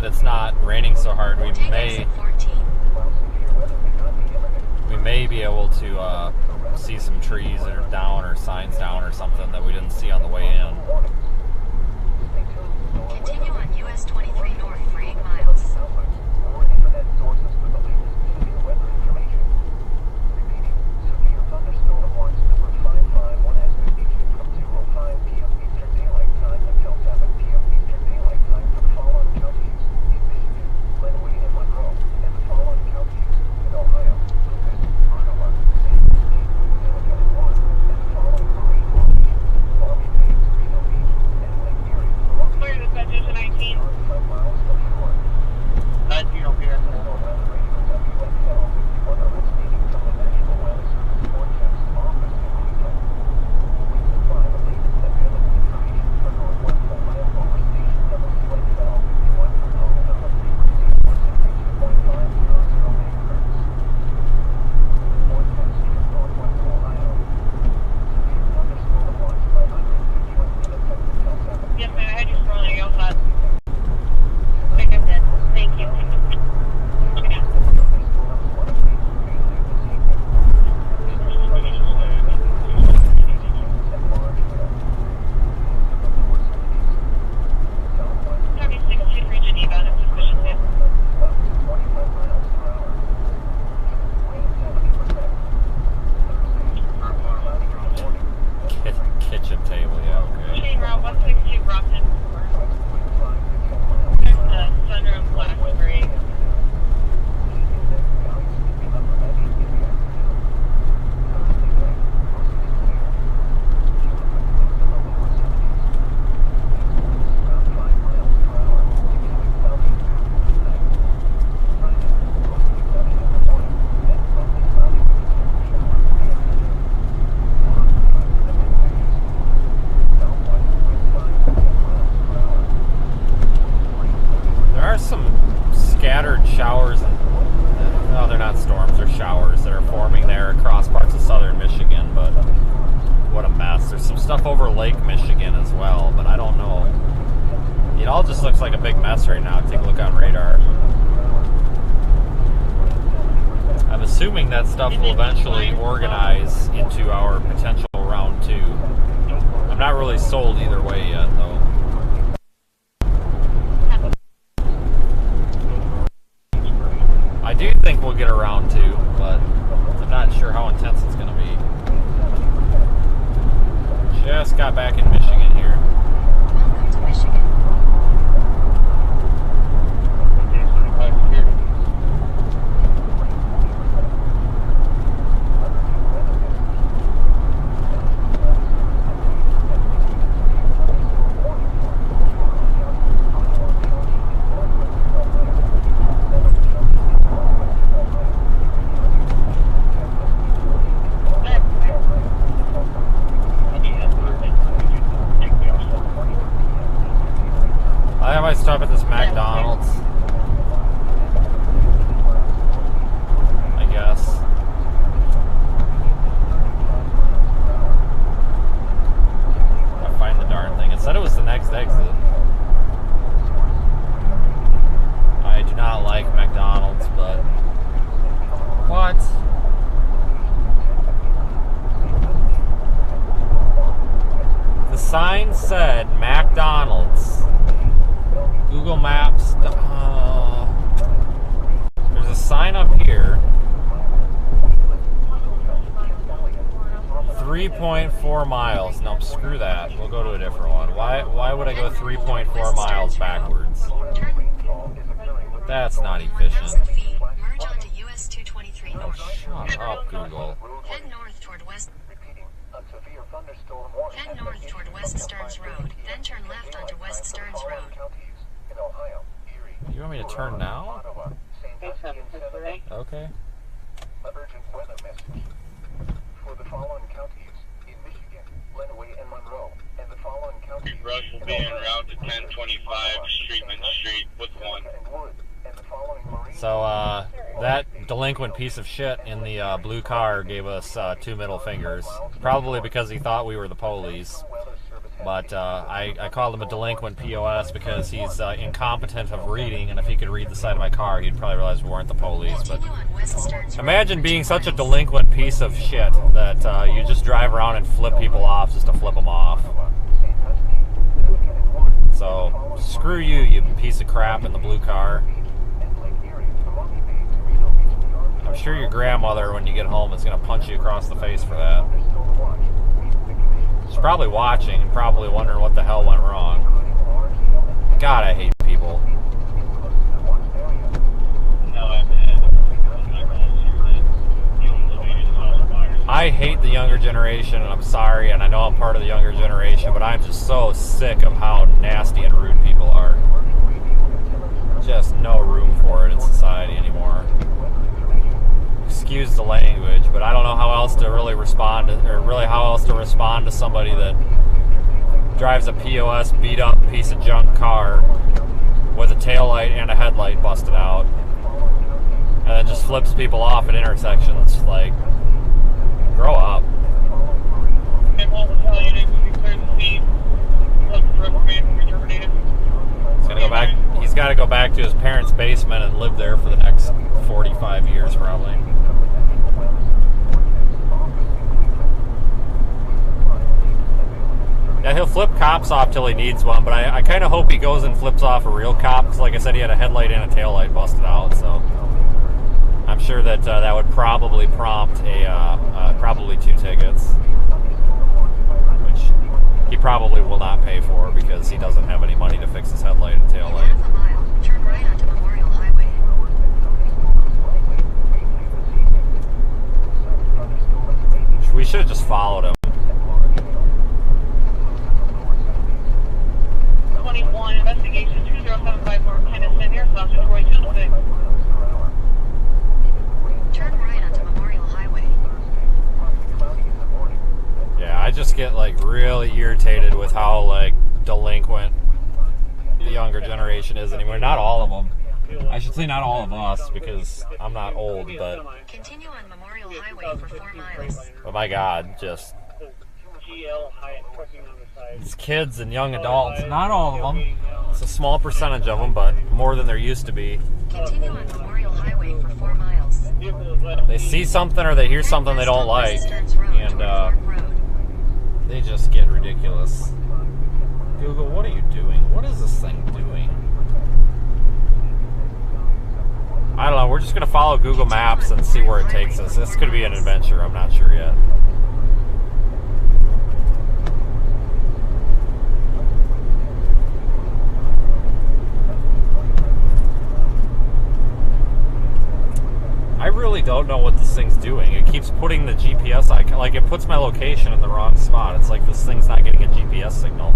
Speaker 1: It's not raining so hard, we may be able to see some trees that are down or signs down or something that we didn't see on the way in.
Speaker 7: Continue on US 23 North for 8 miles.
Speaker 1: Showers, no, they're not storms, they're showers that are forming there across parts of southern Michigan, but what a mess. There's some stuff over Lake Michigan as well, but I don't know. It all just looks like a big mess right now. Take a look on radar. I'm assuming that stuff will eventually organize into our potential round 2. I'm not really sold either way yet, though. I do think we'll get a round 2, but I'm not sure how intense it's going to be. Just got back in Michigan here.
Speaker 7: Welcome to Michigan.
Speaker 1: might stop at this McDonald's. I guess. I'll find the darn thing. It said it was the next exit. I do not like McDonald's, but... What? The sign said McDonald's. Google Maps. There's a sign up here. 3.4 miles. Nope, screw that. We'll go to a different one. Why would I go 3.4 miles backwards? That's not efficient.
Speaker 7: Merge onto US 223
Speaker 1: Oh,
Speaker 7: North.
Speaker 1: shut up, Google.
Speaker 7: Head north toward West. Head north toward West Stearns Road, then turn left onto West Stearns Road.
Speaker 1: You want me to turn now? Okay.
Speaker 4: Urgent weather message. For the following counties in Michigan, Lenawee and Monroe, and the following counties.
Speaker 10: Rush will be en route to 1025 Streetman Street with 1.
Speaker 1: So, that delinquent piece of shit in the blue car gave us 2 middle fingers. Probably because he thought we were the police. But I called him a delinquent POS because he's incompetent of reading, and if he could read the side of my car, he'd probably realize we weren't the police. But imagine being such a delinquent piece of shit that you just drive around and flip people off just to flip them off. So, screw you, you piece of crap in the blue car. I'm sure your grandmother, when you get home, is going to punch you across the face for that. She's probably watching and probably wondering what the hell went wrong. God, I hate people. I hate the younger generation, and I'm sorry, and I know I'm part of the younger generation, but I'm just so sick of how nasty and rude people are. Just no room for it in society anymore. Excuse the language, but I don't know how else to really respond to, or really how else to respond to somebody that drives a POS beat up piece of junk car with a taillight and a headlight busted out, and then just flips people off at intersections. Like, grow up.
Speaker 5: And what will tell you to clear the scene. Look for a command to be terminated.
Speaker 1: He's gonna go back. He's got to go back to his parents' basement and live there for the next 45 years, probably. Yeah, he'll flip cops off till he needs one, but I kind of hope he goes and flips off a real cop, because like I said, he had a headlight and a taillight busted out, so I'm sure that that would probably prompt probably 2 tickets, which he probably will not pay for because he doesn't have any money to fix his headlight and taillight.
Speaker 7: Half a mile, turn right onto Memorial Highway.
Speaker 1: We should have just followed him.
Speaker 5: 21, investigation 20754, Henderson, here, Officer Troy Johnson.
Speaker 7: Turn right onto Memorial Highway.
Speaker 1: Yeah, I just get like really irritated with how like delinquent the younger generation is anymore. Not all of them. I should say not all of us, because I'm not old, but
Speaker 7: Continue on Memorial Highway for 4 miles.
Speaker 1: but my God, just it's kids and young adults. Not all of them. It's a small percentage of them, but more than there used to be.
Speaker 7: Continue on Memorial Highway for 4 miles.
Speaker 1: They see something or they hear something they don't like, and they just get ridiculous. Google, what are you doing? What is this thing doing? I don't know. We're just going to follow Google Maps and see where it takes us. This could be an adventure. I'm not sure yet. I really don't know what this thing's doing. It keeps putting the GPS icon, like it puts my location in the wrong spot. It's like this thing's not getting a GPS signal.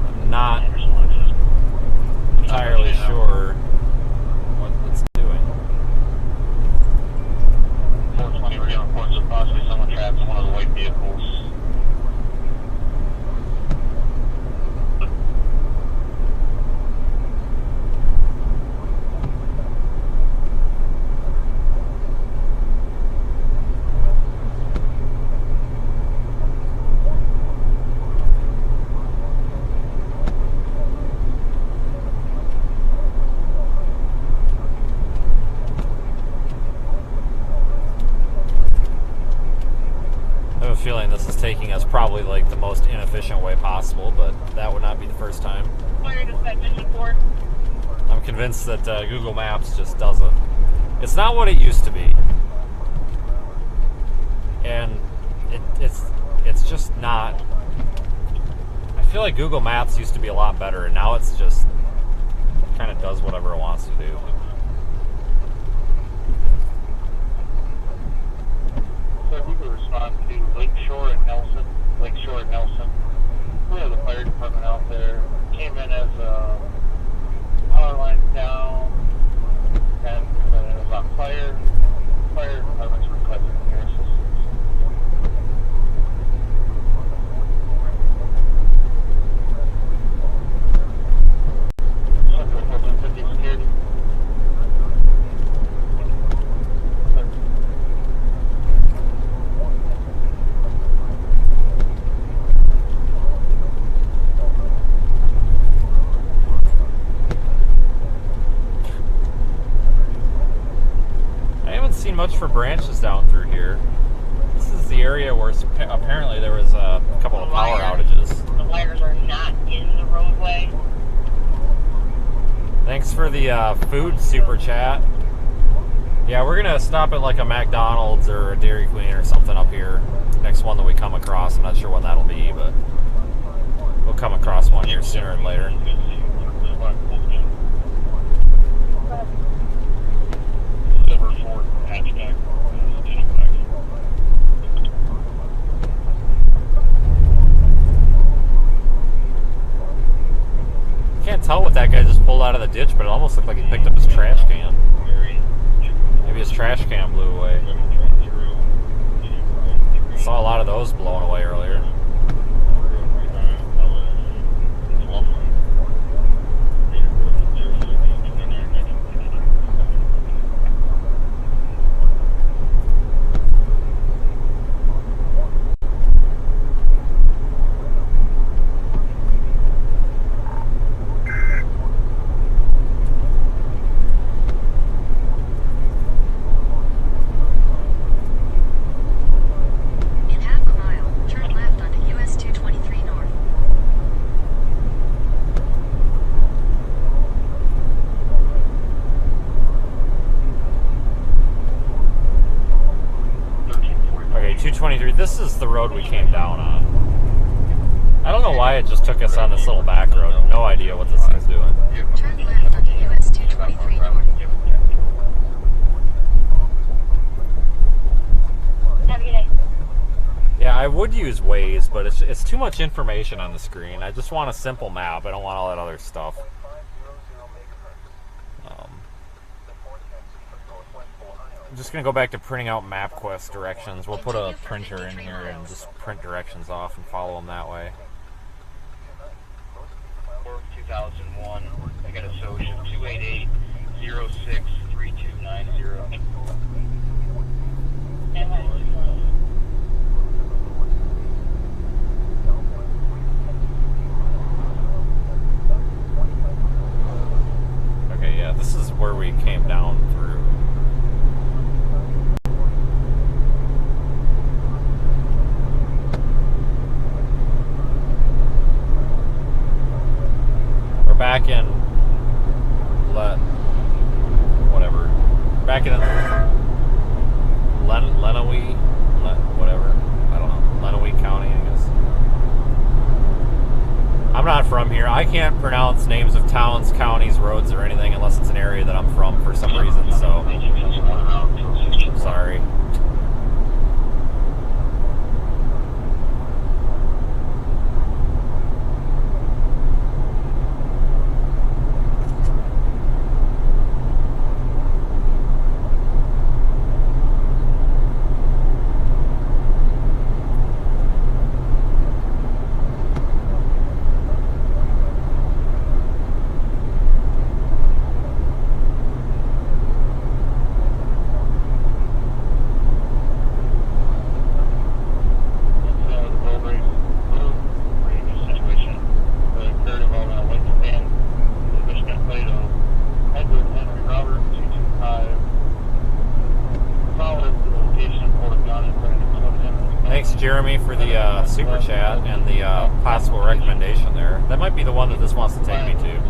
Speaker 1: I'm not entirely sure what it's doing.
Speaker 10: 420, we're getting reports of possibly someone trapped in one of the white vehicles.
Speaker 1: efficient way possible, but that would not be the first time.
Speaker 5: Fire dispatch engine 4.
Speaker 1: I'm convinced that Google Maps just doesn't. It's not what it used to be, and it's just not. I feel like Google Maps used to be a lot better, and now it's just kind of does whatever it wants to do.
Speaker 3: So if you could respond to Lakeshore and Nelson. Lakeshore and Nelson. We have the fire department out there. Came in as power lines down, and it was on fire. Fire department's requesting your assistance. Central 1450 security.
Speaker 1: Seen much for branches down through here. This is the area where apparently there was a couple of power outages.
Speaker 9: The wires are not in the roadway.
Speaker 1: Thanks for the food super chat. Yeah, we're gonna stop at like a McDonald's or a Dairy Queen or something up here. Next one that we come across. I'm not sure when that'll be, but we'll come across one here sooner than later. Can't tell what that guy just pulled out of the ditch, but it almost looked like he picked up his trash can. Maybe his trash can blew away. Saw a lot of those blown away earlier. This is the road we came down on. I don't know why it just took us on this little back road. No idea what this thing's doing.
Speaker 7: Turn left onto US 223 North.
Speaker 8: Have a good day.
Speaker 1: Yeah, I would use Waze, but it's too much information on the screen. I just want a simple map. I don't want all that other stuff. I'm just going to go back to printing out MapQuest directions. We'll put a printer in here and just print directions off and follow them that way.
Speaker 10: 2001. I got a social 288-06-3290.
Speaker 1: Okay, yeah, this is where we came down through. Back in back in Lenawee, whatever, I don't know, Lenawee County, I guess. I'm not from here. I can't pronounce names of towns, counties, roads, or anything unless it's an area that I'm from for some reason, so I'm sorry. cool recommendation there. That might be the one that this wants to take me to.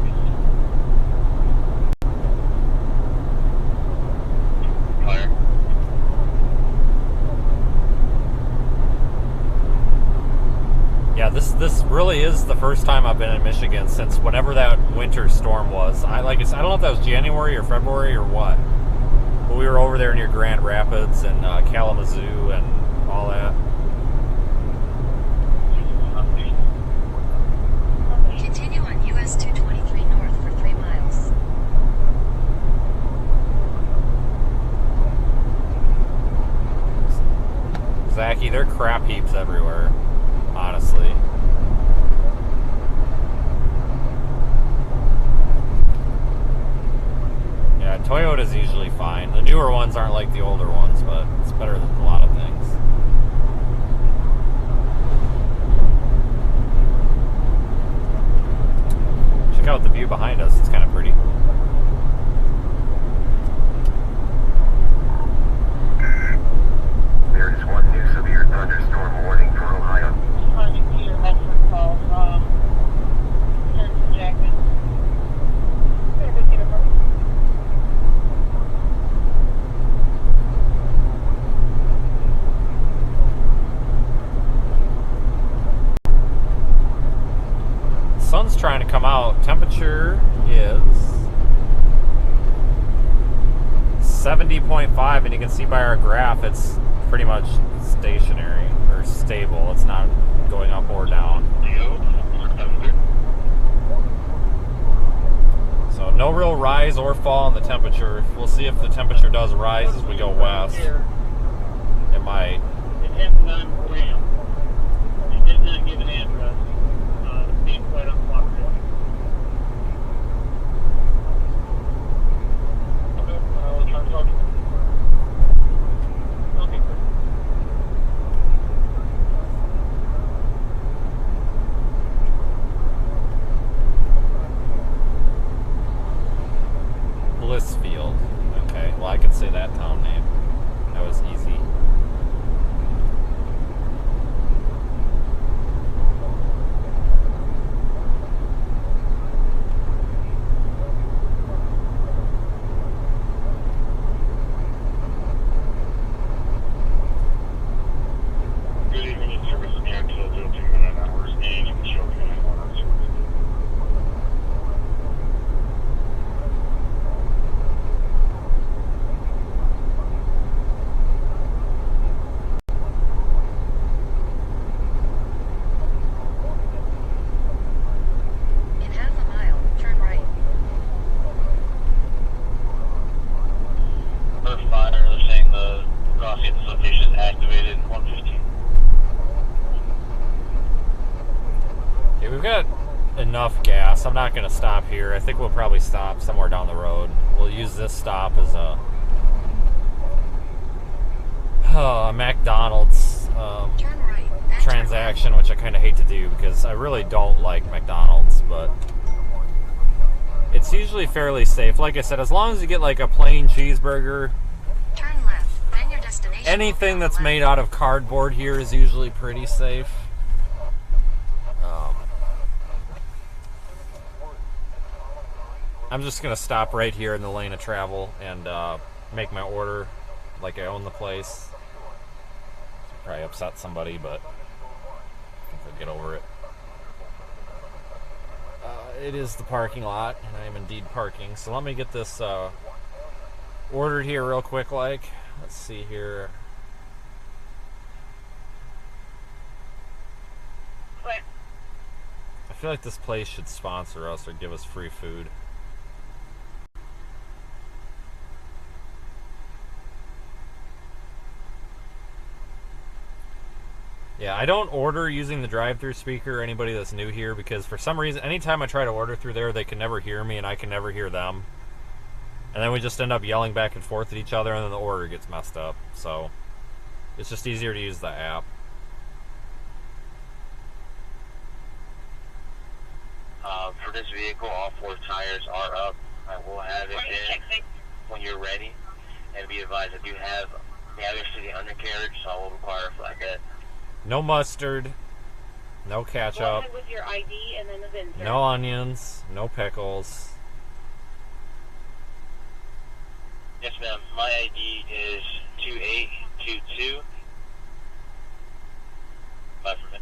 Speaker 10: Fire.
Speaker 1: Yeah, this really is the first time I've been in Michigan since whenever that winter storm was. I don't know if that was January or February or what, but we were over there near Grand Rapids and Kalamazoo and all that.
Speaker 7: Continue on US 223 north for 3 miles.
Speaker 1: Zachy, there are crap heaps everywhere, honestly. Yeah, Toyota's usually fine. The newer ones aren't like the older ones, but it's better than a lot of things. Check out the view behind us. It's kind of pretty.
Speaker 6: There is one new severe thunderstorm warning for Ohio.
Speaker 5: Responding to your Medford call from Harrison Jackman.
Speaker 1: Sun's trying to come out. Temperature is 70.5, and you can see by our graph it's pretty much stationary or stable. It's not going up or down. So no real rise or fall in the temperature. We'll see if the temperature does rise as we go west. It might.
Speaker 5: It happened on Graham. It did not give an address. Being quite uncooperative.
Speaker 3: Okay, we'll try to talk.
Speaker 5: Okay, good.
Speaker 1: Blissfield. Okay, well I could say that town name. That was easy.
Speaker 10: Good evening, in service of Capital 02 minute hours, and you can show me in 102.
Speaker 7: In half a mile, turn right.
Speaker 10: Earth fire, they're saying the crossing at this location is activated 115.
Speaker 1: Okay, we've got enough gas. I'm not going to stop here. I think we'll probably stop somewhere down the road. We'll use this stop as a McDonald's
Speaker 7: Turn right. Then
Speaker 1: transaction, which I kind of hate to do because I really don't like McDonald's, but it's usually fairly safe. Like I said, as long as you get like a plain cheeseburger,
Speaker 7: turn left. Then your destination.
Speaker 1: anything that's made out of cardboard here is usually pretty safe. I'm just going to stop right here in the lane of travel and make my order like I own the place. Probably upset somebody, but I think I'll get over it. It is the parking lot, and I am indeed parking. So let me get this ordered here real quick. Let's see here.
Speaker 5: What?
Speaker 1: I feel like this place should sponsor us or give us free food. Yeah, I don't order using the drive-through speaker, anybody that's new here, because for some reason, anytime I try to order through there, they can never hear me and I can never hear them. And then we just end up yelling back and forth at each other and then the order gets messed up. So, it's just easier to use the app.
Speaker 10: For this vehicle, all 4 tires are up. I will have it in when you're ready. And be advised, I do have damage to the undercarriage, so I will require a flatbed.
Speaker 1: No mustard. No
Speaker 5: Go
Speaker 1: ketchup.
Speaker 5: ahead with your ID and then the VIN, sir.
Speaker 1: No onions. No pickles.
Speaker 10: Yes, ma'am. My ID is 2822. Bye for me.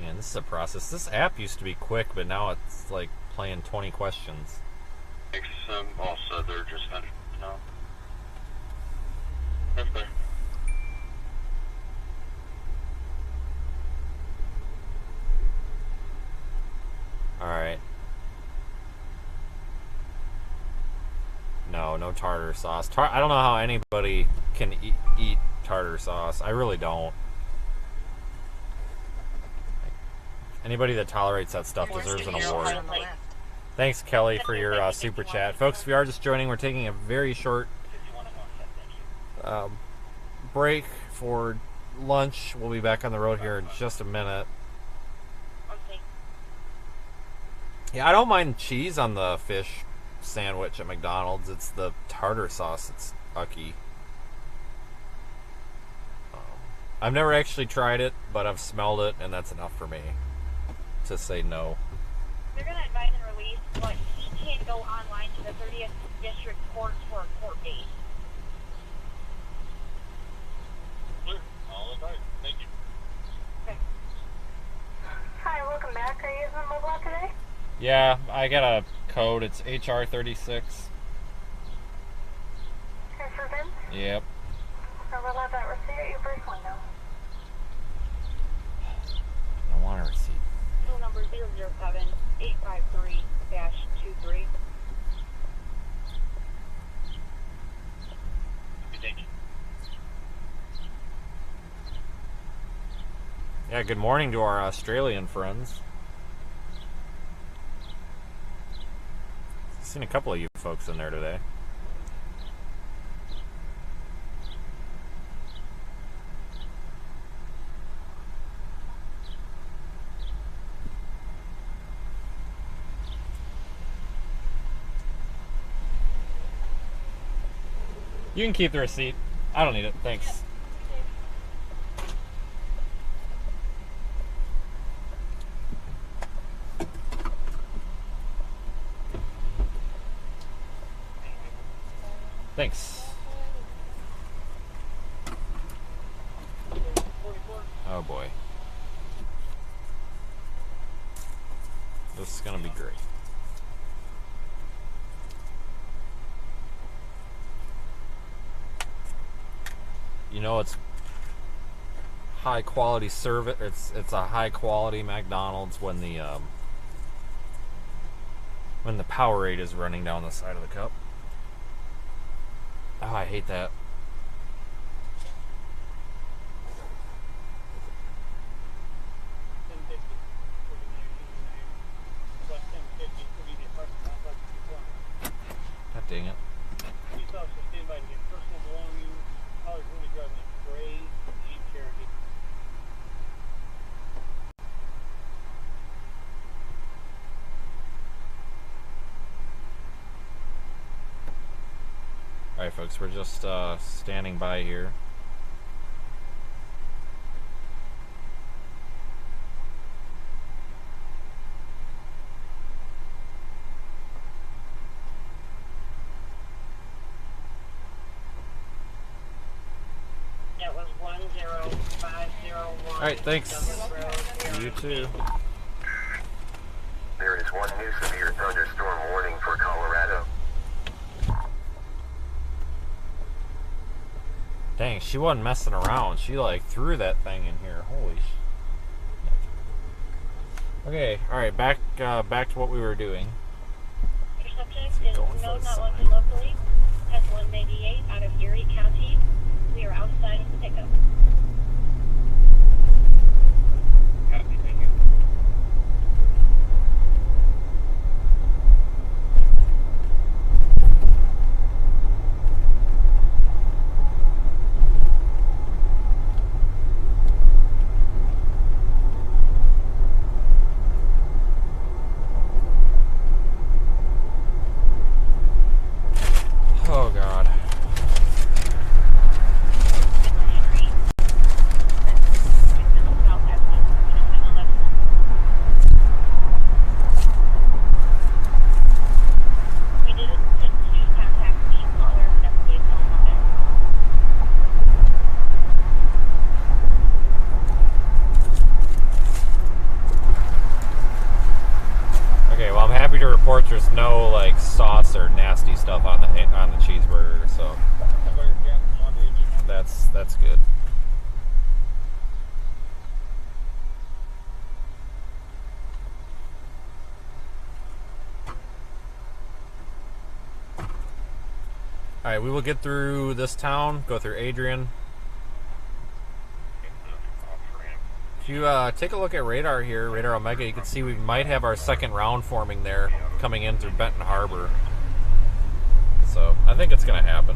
Speaker 1: Man, this is a process. This app used to be quick, but now it's like playing 20 questions.
Speaker 10: Also, they're just not. No. That's fair.
Speaker 1: Alright. No tartar sauce. I don't know how anybody can eat tartar sauce. I really don't. Anybody that tolerates that stuff deserves an award. Thanks, Kelly, for your super chat. Folks, if you are just joining, we're taking a very short break for lunch. We'll be back on the road here in just a minute. Yeah, I don't mind cheese on the fish sandwich at McDonald's. It's the tartar sauce that's ucky. I've never actually tried it, but I've smelled it, and that's enough for me to say no.
Speaker 8: They're going to advise and release, but he can't go online to the 30th District Court for a court date.
Speaker 3: All right. Thank you.
Speaker 8: Okay. Hi, welcome back. Are you using the mobile app today?
Speaker 1: Yeah, I got a code. It's HR 36.
Speaker 8: Okay, for VIN?
Speaker 1: Yep.
Speaker 8: I will have that receipt at your first window.
Speaker 1: I want a receipt.
Speaker 8: Tool number 007-853-23.
Speaker 10: Thank you.
Speaker 1: Yeah, good morning to our Australian friends. Seen a couple of you folks in there today. You can keep the receipt. I don't need it. Thanks. Thanks. Oh boy. This is gonna be great. You know, it's high quality service. It's a high quality McDonald's when the Powerade is running down the side of the cup. Oh, I hate that. God dang it. Alright folks, we're just standing by here.
Speaker 8: That was 10501.
Speaker 1: Alright, thanks. You too.
Speaker 6: There is one new severe thunderstorm warning for Colorado.
Speaker 1: Dang, she wasn't messing around. She like threw that thing in here. Holy sh. Okay, alright, back to what we were doing.
Speaker 8: Your subject is no, not wanted locally. Has 198 out of Erie County. We are outside of the pickup.
Speaker 10: Copy, thank you.
Speaker 1: Oh god. no like sauce or nasty stuff on the cheeseburger, so that's good. All right, we will get through this town, go through Adrian. If you take a look at radar here, Radar Omega, you can see we might have our second round forming there coming in through Benton Harbor. So I think it's going to happen.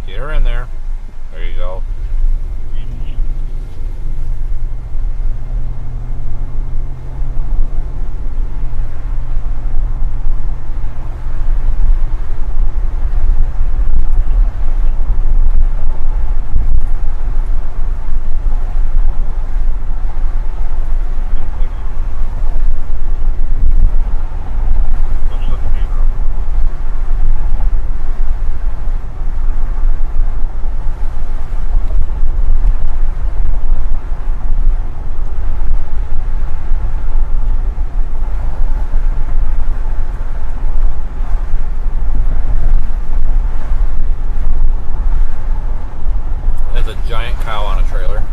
Speaker 1: Get her in there. There you go. There's a giant cow on a trailer.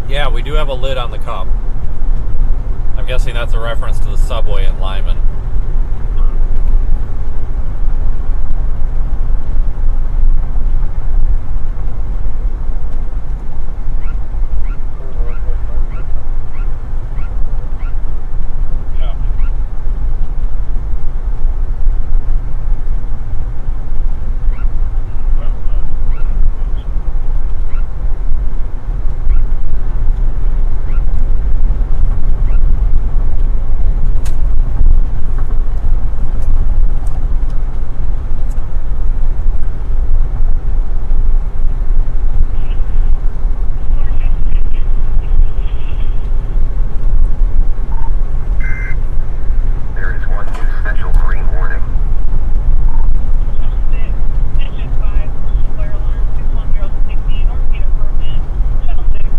Speaker 1: Yeah, we do have a lid on the cup. I'm guessing that's a reference to the subway in Lyman.
Speaker 6: There is one new special marine warning.
Speaker 5: Engine 5, flare alarm, 61060, Northgate Apartment, Channel 6.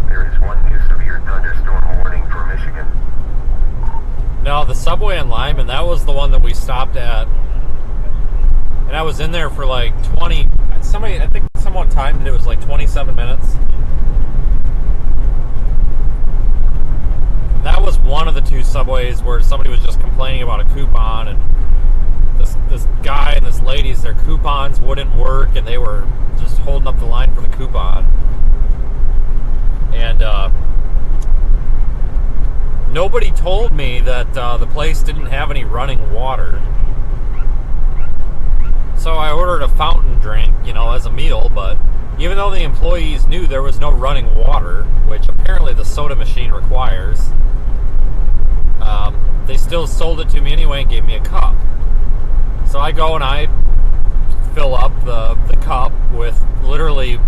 Speaker 6: There is one new severe thunderstorm warning for Michigan.
Speaker 1: No, the subway in Lyman, that was the one that we stopped at. And I was in there for like 20, I think someone timed it, it was like 27 minutes. That was one of the two subways where somebody was just complaining about a coupon, and this guy and this lady's, their coupons wouldn't work, and they were just holding up the line for the coupon. And nobody told me that the place didn't have any running water. So I ordered a fountain drink, as a meal, but even though the employees knew there was no running water, which apparently the soda machine requires, they still sold it to me anyway and gave me a cup. So I go and I fill up the cup with literally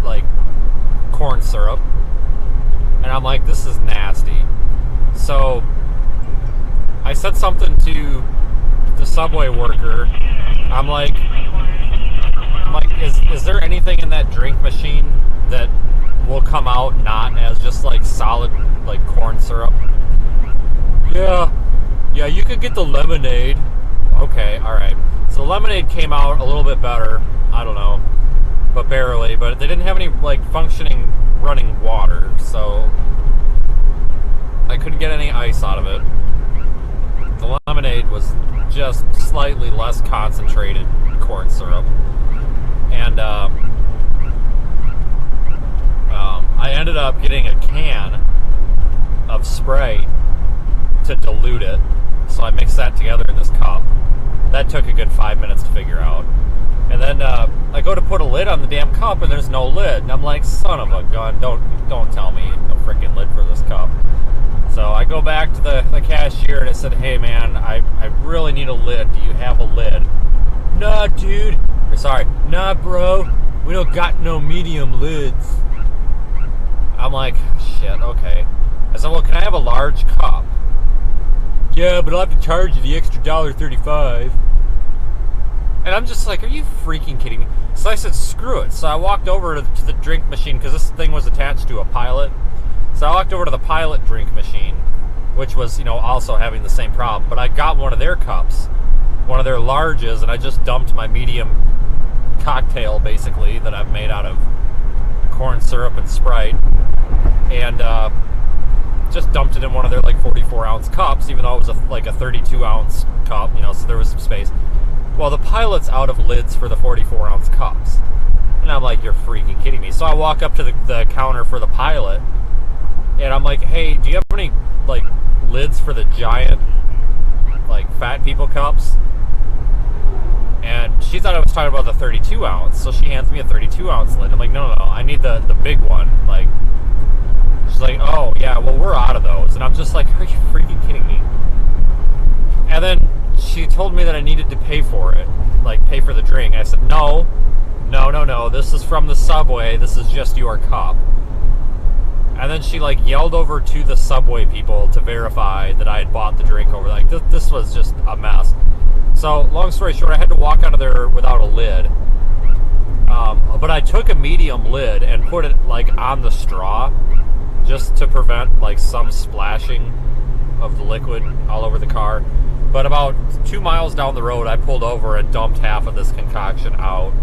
Speaker 1: like corn syrup, and I'm like, this is nasty. So I said something to the subway worker. I'm like, is there anything in that drink machine that will come out not as just like solid like corn syrup. Yeah, you could get the lemonade. Okay, alright. So the lemonade came out a little bit better. I don't know, but barely. But they didn't have any like functioning running water, so I couldn't get any ice out of it. The lemonade was just slightly less concentrated corn syrup. And I ended up getting a can of Sprite to dilute it. So I mixed that together in this cup. That took a good 5 minutes to figure out. And then I go to put a lid on the damn cup and there's no lid. And I'm like, son of a gun, don't tell me no freaking lid for this cup. So I go back to the cashier and I said, hey man, I really need a lid. Do you have a lid? Nah, dude. Or sorry, nah, bro. We don't got no medium lids. I'm like, shit, okay. I said, well, can I have a large cup? Yeah, but I'll have to charge you the extra $1.35. And I'm just like, are you freaking kidding me? So I said, screw it. So I walked over to the drink machine because this thing was attached to a Pilot. So I walked over to the Pilot drink machine, which was, you know, also having the same problem. But I got one of their cups, one of their larges, and I just dumped my medium cocktail, basically, that I've made out of corn syrup and Sprite. And just dumped it in one of their, like, 44-ounce cups, even though it was like a 32-ounce cup, you know, so there was some space. Well, the Pilot's out of lids for the 44-ounce cups. And I'm like, you're freaking kidding me. So I walk up to the counter for the Pilot, and I'm like, hey, do you have any, like, lids for the giant, like, fat people cups? And she thought I was talking about the 32-ounce, so she hands me a 32-ounce lid. I'm like, no, I need the big one. Like, she's like, oh, yeah, well, we're out of those. And I'm just like, are you freaking kidding me? And then she told me that I needed to pay for it, like, pay for the drink. I said, no, this is from the Subway. This is just your cup. And then she, like, yelled over to the Subway people to verify that I had bought the drink over. Like, this was just a mess. So, long story short, I had to walk out of there without a lid. But I took a medium lid and put it, like, on the straw just to prevent, like, some splashing of the liquid all over the car. But about 2 miles down the road, I pulled over and dumped half of this concoction out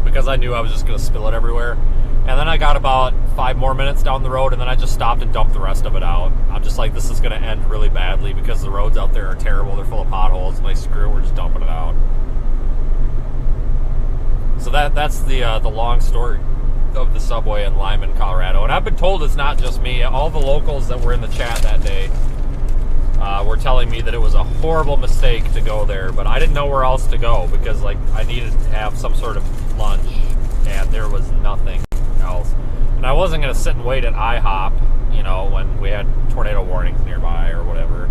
Speaker 1: because I knew I was just going to spill it everywhere. And then I got about 5 more minutes down the road, and then I just stopped and dumped the rest of it out. I'm just like, this is going to end really badly because the roads out there are terrible. They're full of potholes. I'm like, screw it, we're just dumping it out. So that's the long story of the Subway in Lyman, Colorado. And I've been told it's not just me. All the locals that were in the chat that day were telling me that it was a horrible mistake to go there. But I didn't know where else to go because, like, I needed to have some sort of lunch, and there was nothing else. And I wasn't going to sit and wait at IHOP, you know, when we had tornado warnings nearby or whatever.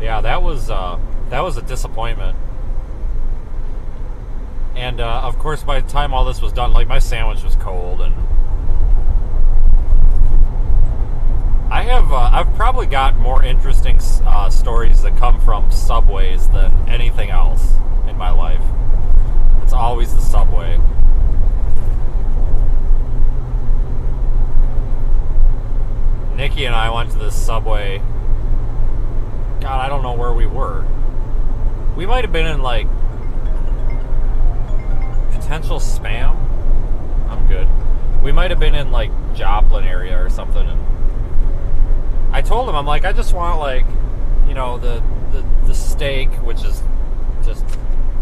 Speaker 1: Yeah, that was a disappointment. And of course, by the time all this was done, like, my sandwich was cold, and I've probably got more interesting stories that come from Subways than anything else in my life. It's always the Subway. Nikki and I went to this Subway. God, I don't know where we were. We might have been in, like, potential spam. I'm good. We might have been in, like, Joplin area or something. And I told him, I'm like, I just want, like, you know, the steak, which is just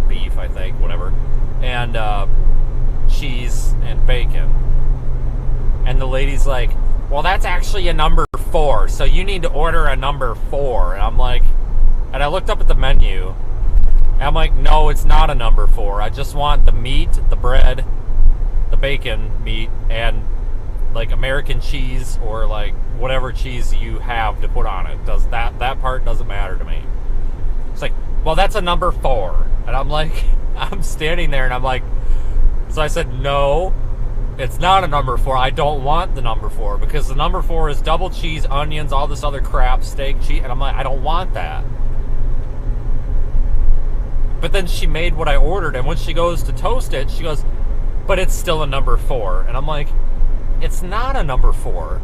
Speaker 1: beef, I think, whatever, and cheese and bacon. And the lady's like, well, that's actually a number 4, so you need to order a number 4. And I'm like, and I looked up at the menu, and I'm like, no, it's not a number 4. I just want the meat, the bread, the bacon meat, and, like, American cheese or, like, whatever cheese you have to put on it. That part doesn't matter to me. It's like, well, that's a number 4. And I'm like, I'm standing there and I'm like, so I said, no, it's not a number 4. I don't want the number 4 because the number 4 is double cheese, onions, all this other crap, steak, cheese. And I'm like, I don't want that. But then she made what I ordered. And when she goes to toast it, she goes, but it's still a number 4. And I'm like, it's not a number 4.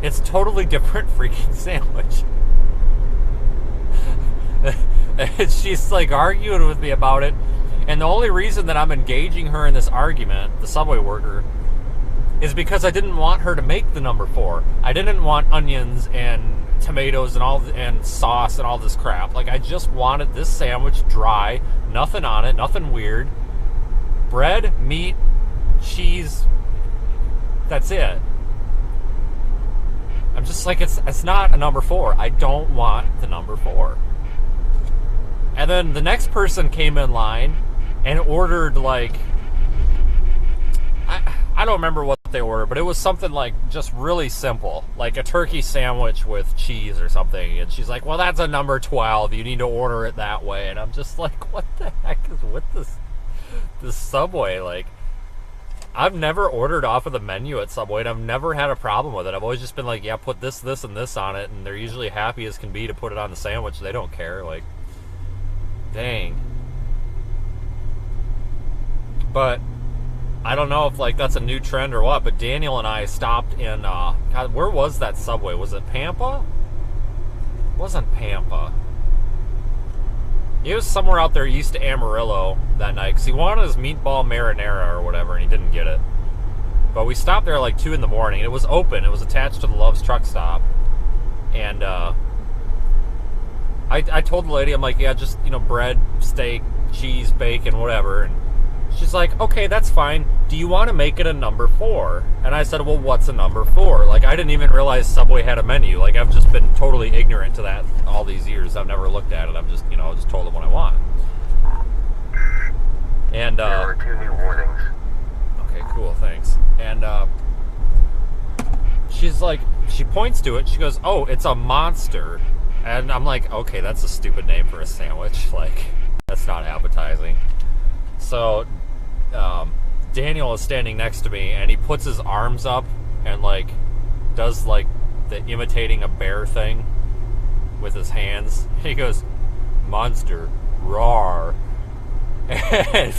Speaker 1: It's a totally different freaking sandwich. And she's like arguing with me about it. And the only reason that I'm engaging her in this argument, the Subway worker, is because I didn't want her to make the number 4. I didn't want onions and tomatoes and sauce and all this crap. Like, I just wanted this sandwich dry, nothing on it, nothing weird. Bread, meat, cheese. That's it. I'm just like, it's not a number 4. I don't want the number 4. And then the next person came in line and ordered, like, I don't remember what they ordered, but it was something like just really simple, like a turkey sandwich with cheese or something. And she's like, well, that's a number 12. You need to order it that way. And I'm just like, what the heck is with this Subway? Like, I've never ordered off of the menu at Subway, and I've never had a problem with it. I've always just been like, yeah, put this, this, and this on it, and they're usually happy as can be to put it on the sandwich. They don't care. Like, dang. But I don't know if, like, that's a new trend or what, but Daniel and I stopped in, God, where was that Subway? Was it Pampa? It wasn't Pampa. He was somewhere out there east of Amarillo that night, because he wanted his meatball marinara or whatever, and he didn't get it. But we stopped there like 2 in the morning. It was open. It was attached to the Love's truck stop. And I told the lady, I'm like, yeah, just, bread, steak, cheese, bacon, whatever. And she's like, okay, that's fine. Do you want to make it a number 4? And I said, well, what's a number 4? Like, I didn't even realize Subway had a menu. Like, I've just been totally ignorant to that all these years. I've never looked at it. I'm just, just told them what I want. And,
Speaker 6: there are 2 new warnings.
Speaker 1: Okay, cool, thanks. And, she's like, she points to it. She goes, oh, it's a monster. And I'm like, okay, that's a stupid name for a sandwich. Like, that's not appetizing. So, Daniel is standing next to me, and he puts his arms up and, like, does, like, the imitating a bear thing with his hands. He goes, monster, roar. And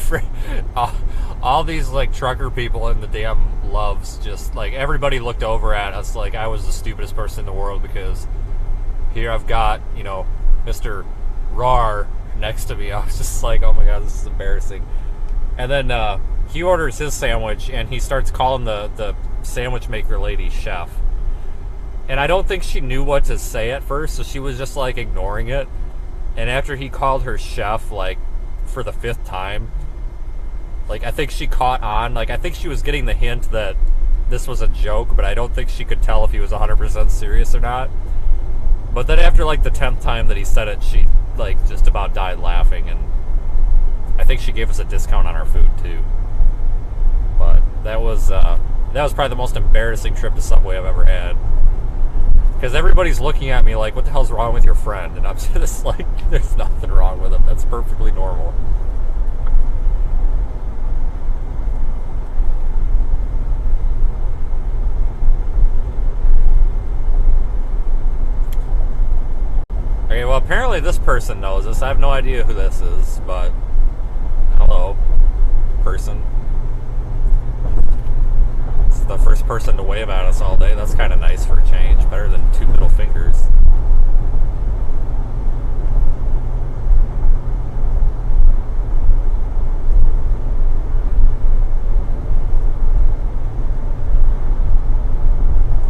Speaker 1: all these, like, trucker people in the damn Loves just, like, everybody looked over at us like I was the stupidest person in the world, because here I've got, Mr. Roar next to me. I was just like, oh my god, this is embarrassing. And then he orders his sandwich, and he starts calling the sandwich maker lady chef. And I don't think she knew what to say at first, so she was just, like, ignoring it. And after he called her chef, like, for the 5th time, like, I think she caught on. Like, I think she was getting the hint that this was a joke, but I don't think she could tell if he was 100% serious or not. But then after, like, the 10th time that he said it, she, like, just about died laughing, and I think she gave us a discount on our food, too. But that was probably the most embarrassing trip to Subway I've ever had. Because everybody's looking at me like, what the hell's wrong with your friend? And I'm just like, there's nothing wrong with him. That's perfectly normal. Okay, well, apparently this person knows this. I have no idea who this is, but hello, person. This is the first person to wave at us all day. That's kind of nice for a change. Better than 2 middle fingers.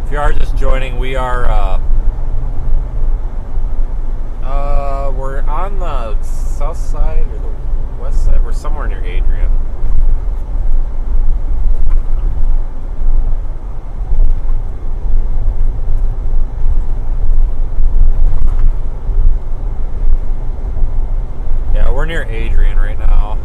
Speaker 1: If you are just joining, we are, we're on the south side or the west side. We're somewhere near Adrian. Yeah, we're near Adrian right now.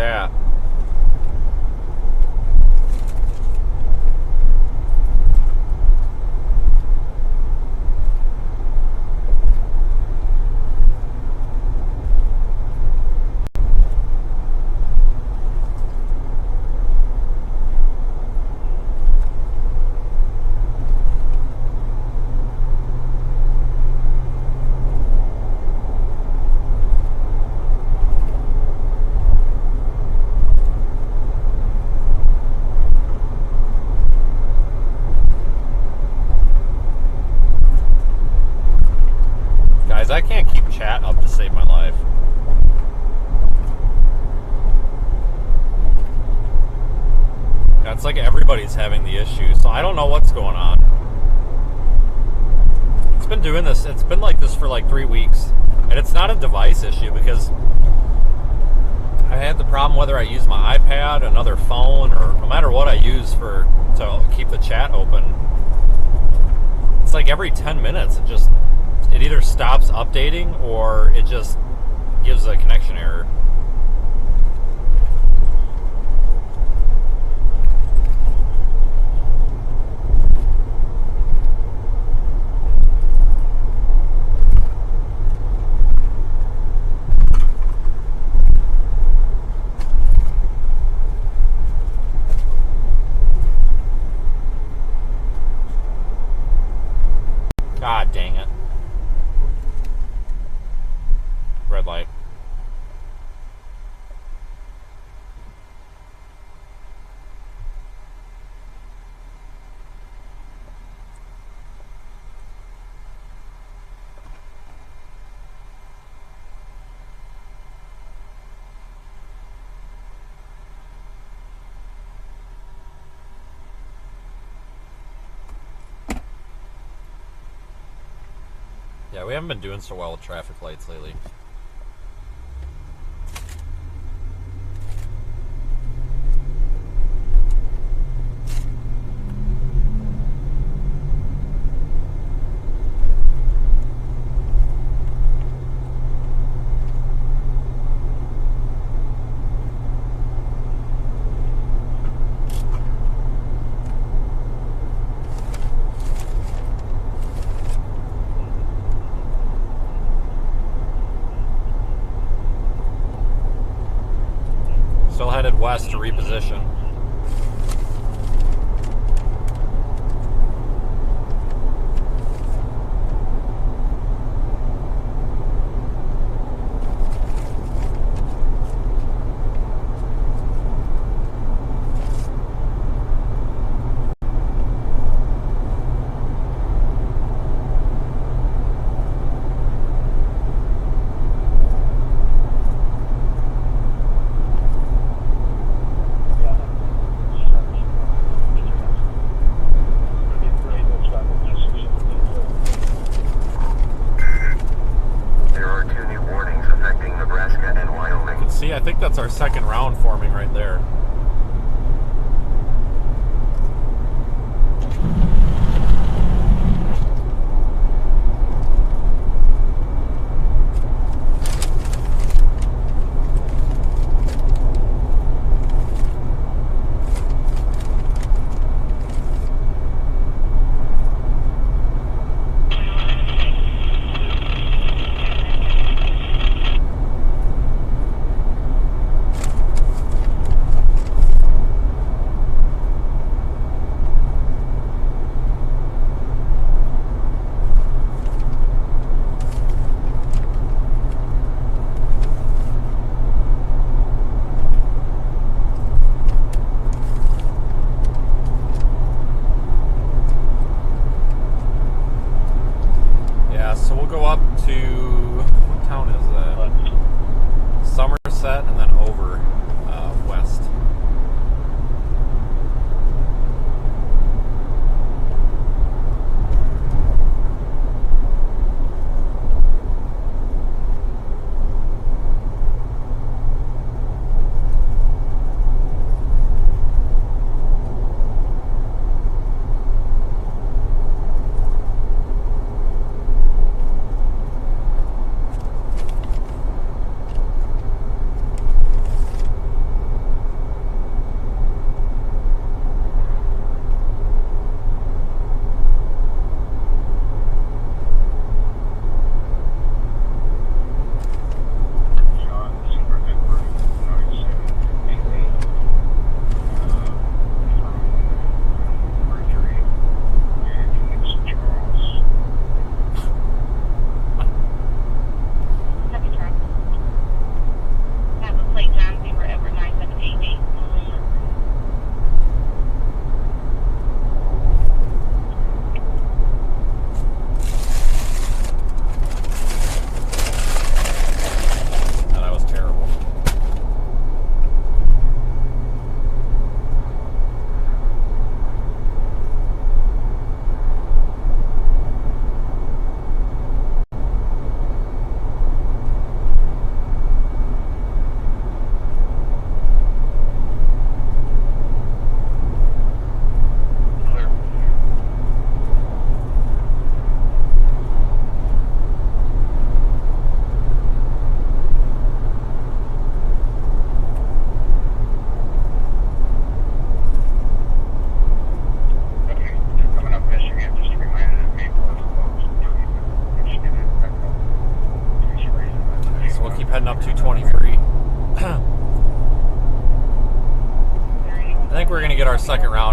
Speaker 1: chat. I can't keep chat up to save my life. It's like everybody's having the issue, so I don't know what's going on. It's been doing this, it's been like this for like 3 weeks. And it's not a device issue because I had the problem whether I use my iPad, another phone, or no matter what I use to keep the chat open. It's like every 10 minutes it either stops updating or it just gives a connection error. God dang it. Red light. Yeah, we haven't been doing so well with traffic lights lately. Still headed west to reposition. See, I think that's our second round forming right there.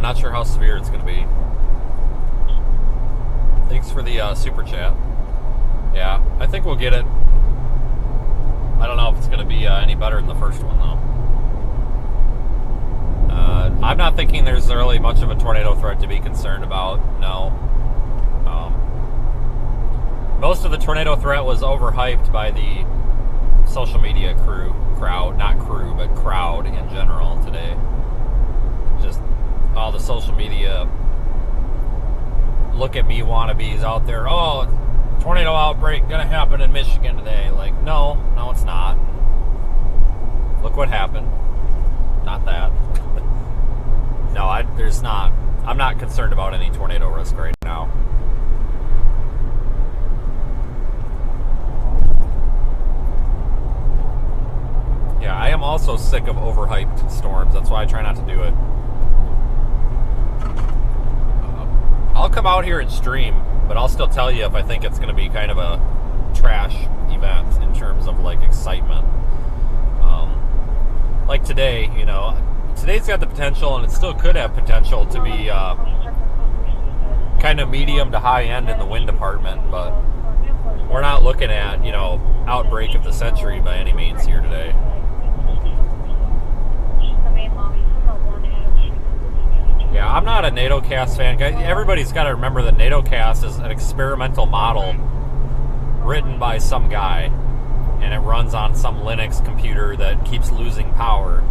Speaker 1: not sure how severe it's going to be. Thanks for the super chat. Yeah, I think we'll get it. I don't know if it's going to be any better than the first one, though. I'm not thinking there's really much of a tornado threat to be concerned about, no. Most of the tornado threat was overhyped by the social media crowd in general today. Just all the social media look at me wannabes out there. Oh, tornado outbreak gonna happen in Michigan today. Like, no, it's not. Look what happened. Not that. No, there's not. I'm not concerned about any tornado risk right now. Yeah, I am also sick of overhyped storms. That's why I try not to do it. I'll come out here and stream, but I'll still tell you if I think it's going to be kind of a trash event in terms of like excitement. Like today, you know, today's got the potential, and it still could have potential to be kind of medium to high end in the wind department, but we're not looking at, you know, outbreak of the century by any means here today. Yeah, I'm not a NATOcast fan. Everybody's got to remember that NATOcast is an experimental model written by some guy, and it runs on some Linux computer that keeps losing power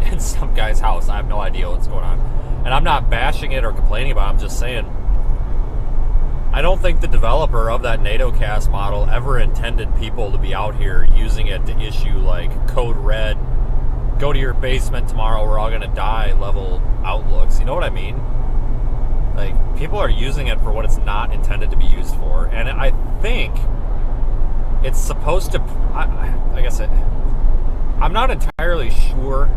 Speaker 1: in some guy's house. I have no idea what's going on. And I'm not bashing it or complaining about it. I'm just saying, I don't think the developer of that NATOcast model ever intended people to be out here using it to issue like code red, go to your basement tomorrow, we're all going to die level outlooks. You know what I mean? Like, people are using it for what it's not intended to be used for. And I think it's supposed to, like I said, I'm not entirely sure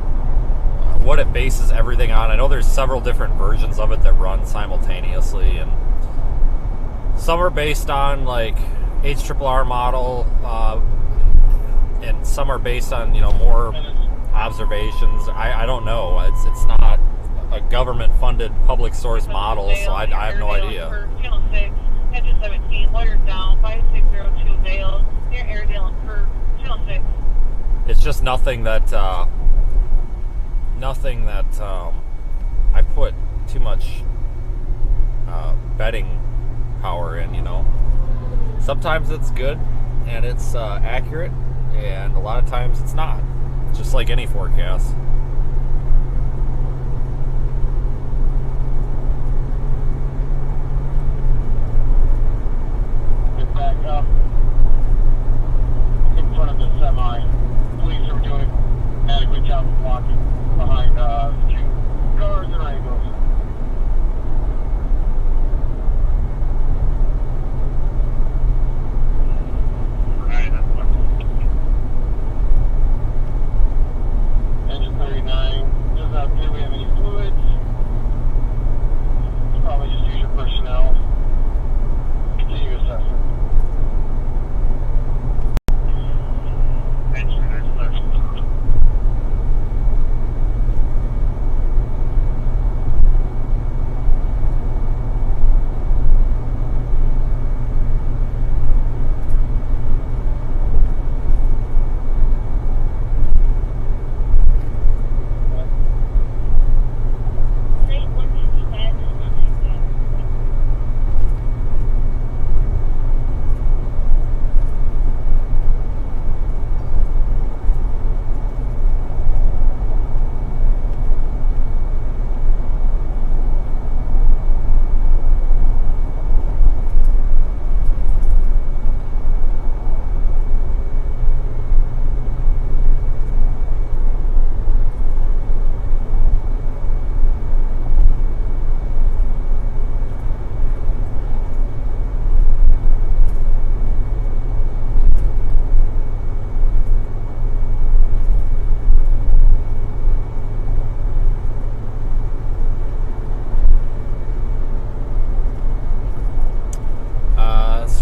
Speaker 1: what it bases everything on. I know there's several different versions of it that run simultaneously, and some are based on like HRRR model, and some are based on, you know, more observations. I don't know. It's not a government-funded public source model, so I have no idea.
Speaker 5: Channel 6, engine 17, loiters down, 5602 Vale, near Airedale and Kirk, Channel 6.
Speaker 1: It's just nothing that I put too much betting power in, you know. Sometimes it's good and it's accurate, and a lot of times it's not. Just like any forecast.
Speaker 3: Get back up in front of the semi. Police are doing an adequate job of blocking behind two cars and angles. Engine 39 does not appear we have any fluids. Probably just use your personnel. Continue assessment.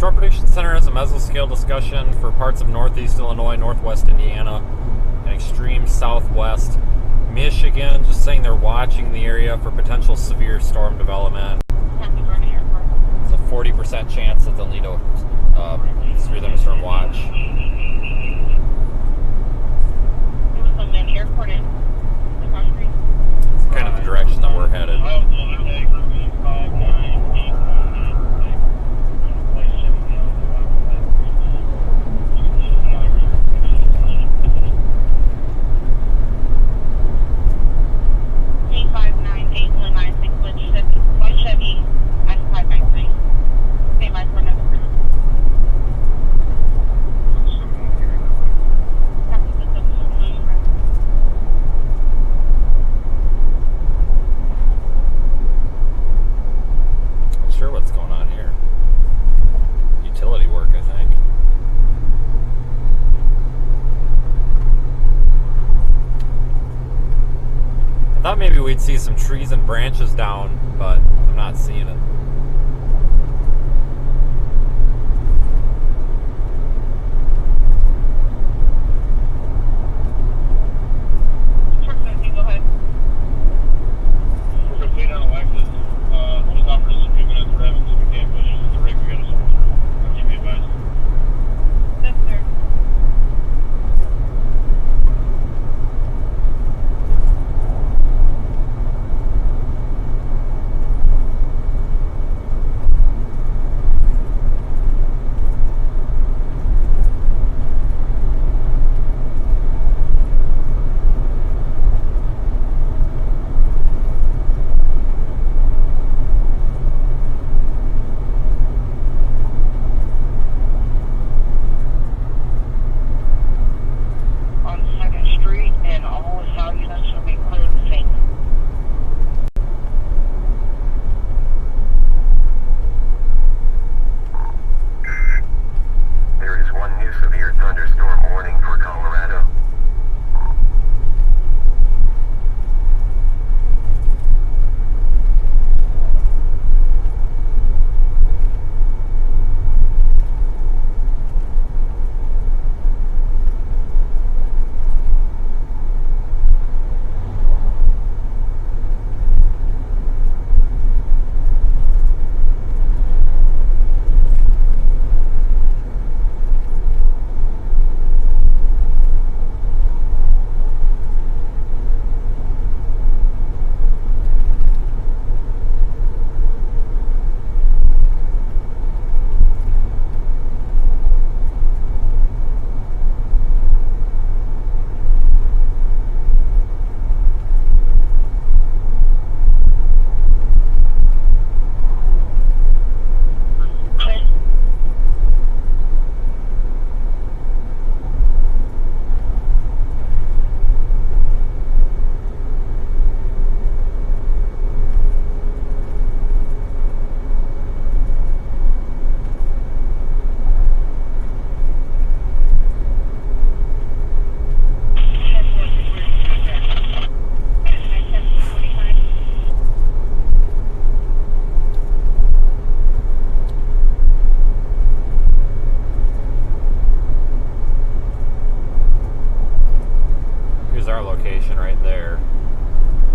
Speaker 1: Storm Prediction Center has a mesoscale discussion for parts of northeast Illinois, northwest Indiana, and extreme southwest Michigan, just saying they're watching the area for potential severe storm development. It's a 40% chance that they'll need a severe thunderstorm watch. It's kind of the direction that we're headed. Thought maybe we'd see some trees and branches down, but I'm not seeing it.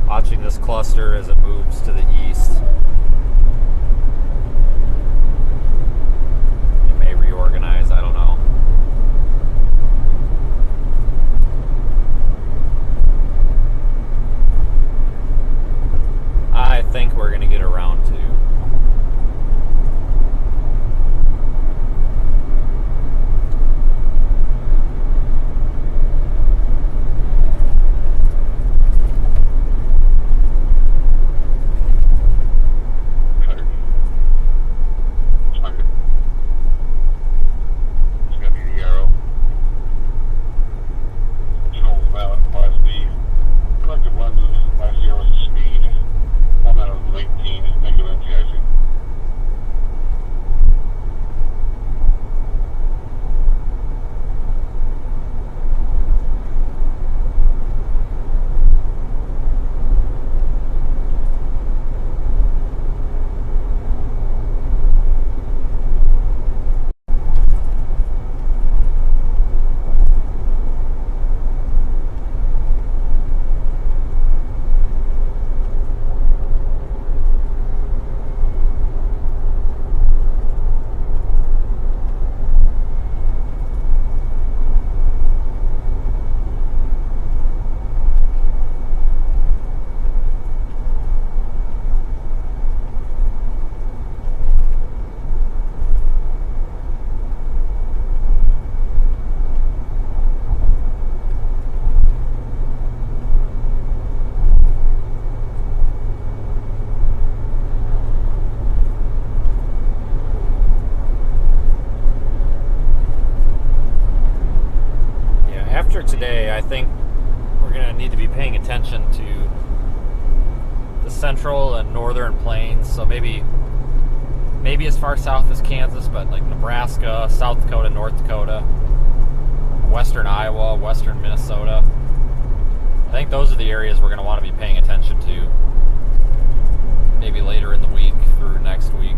Speaker 1: Watching this cluster as it moves to the east. It may reorganize, I don't know. I think we're going to get around to.
Speaker 3: Collective lenses last year was a speed, 1 out of 18.
Speaker 1: central and northern plains, so maybe as far south as Kansas, but like Nebraska, South Dakota, North Dakota, western Iowa, western Minnesota. I think those are the areas we're going to want to be paying attention to maybe later in the week through next week.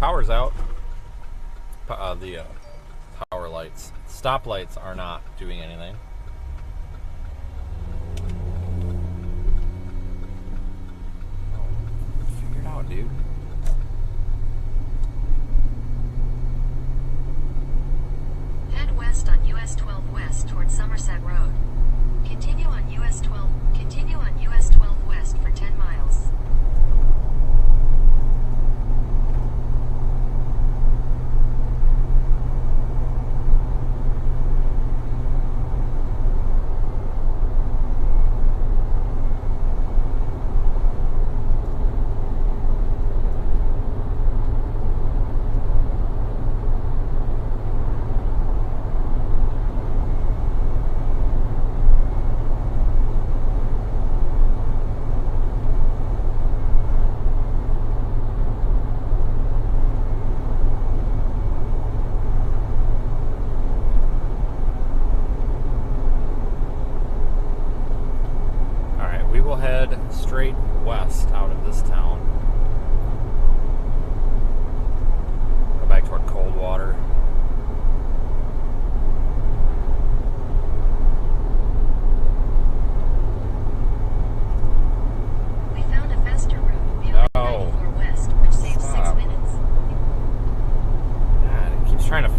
Speaker 1: Power's out. The power lights. Stop lights are not doing anything. Figure it out, dude.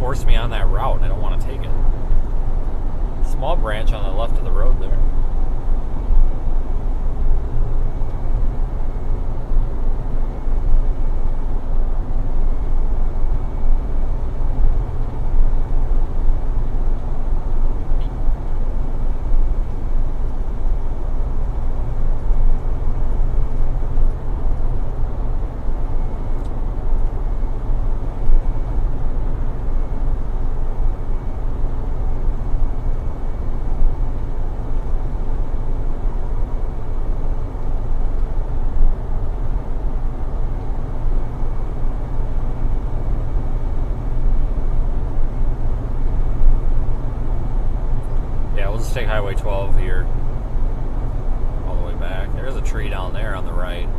Speaker 1: forced me on that route, and I don't want to take it. Small branch on the left of the road there. Take Highway 12 here all the way back. There's a tree down there on the right.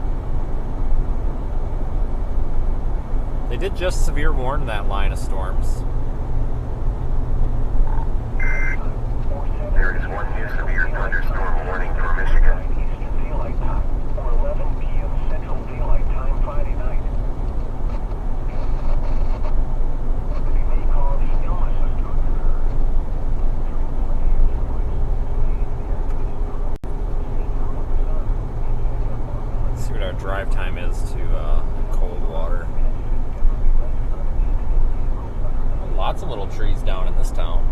Speaker 1: They did just severe warn that line of storms.
Speaker 6: There is one new severe thunderstorm warning for Michigan.
Speaker 4: Eastern Daylight Time, or 11 p.m. Central Daylight Time Friday night. It may cause illnesses to occur.
Speaker 1: Let's see what our drive time is to Coldwater. Lots of little trees down in this town.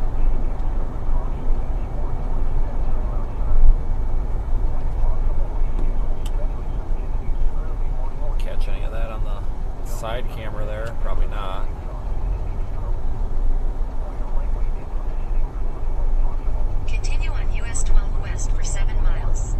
Speaker 1: Catch any of that on the side camera there? Probably not.
Speaker 7: Continue on US 12 West for 7 miles.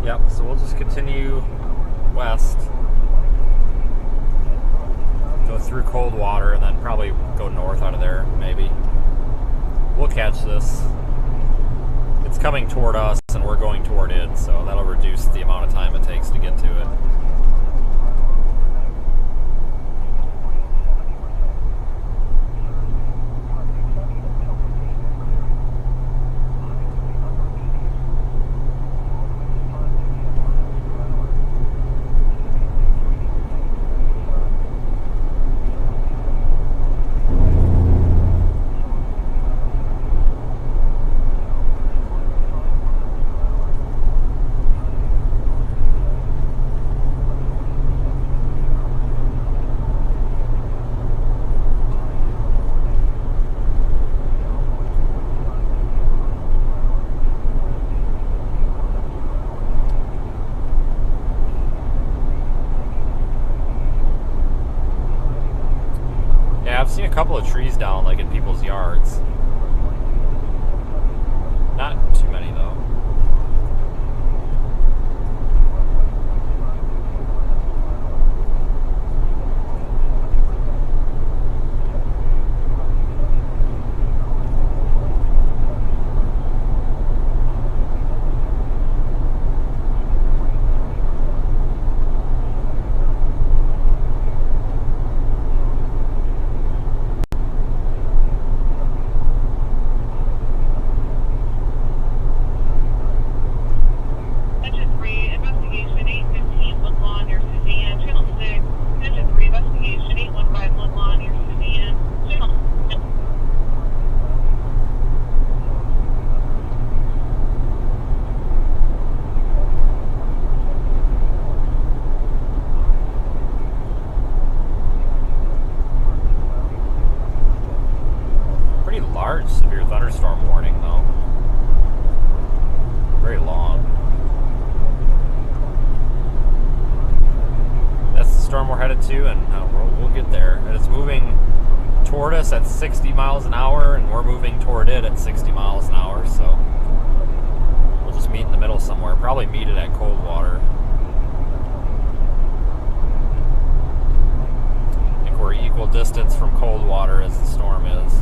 Speaker 1: Yep, so we'll just continue west, go through Coldwater, and then probably go north out of there, maybe. We'll catch this. It's coming toward us, and we're going toward it, so that'll reduce the amount of time it takes to get to it. I've seen a couple of trees down, like in people's yards. Not too many, though. Large severe thunderstorm warning, though. Very long. That's the storm we're headed to, and we'll get there. And it's moving toward us at 60 miles an hour, and we're moving toward it at 60 miles an hour, so we'll just meet in the middle somewhere. Probably meet it at Coldwater. I think we're equal distance from Coldwater as the storm is.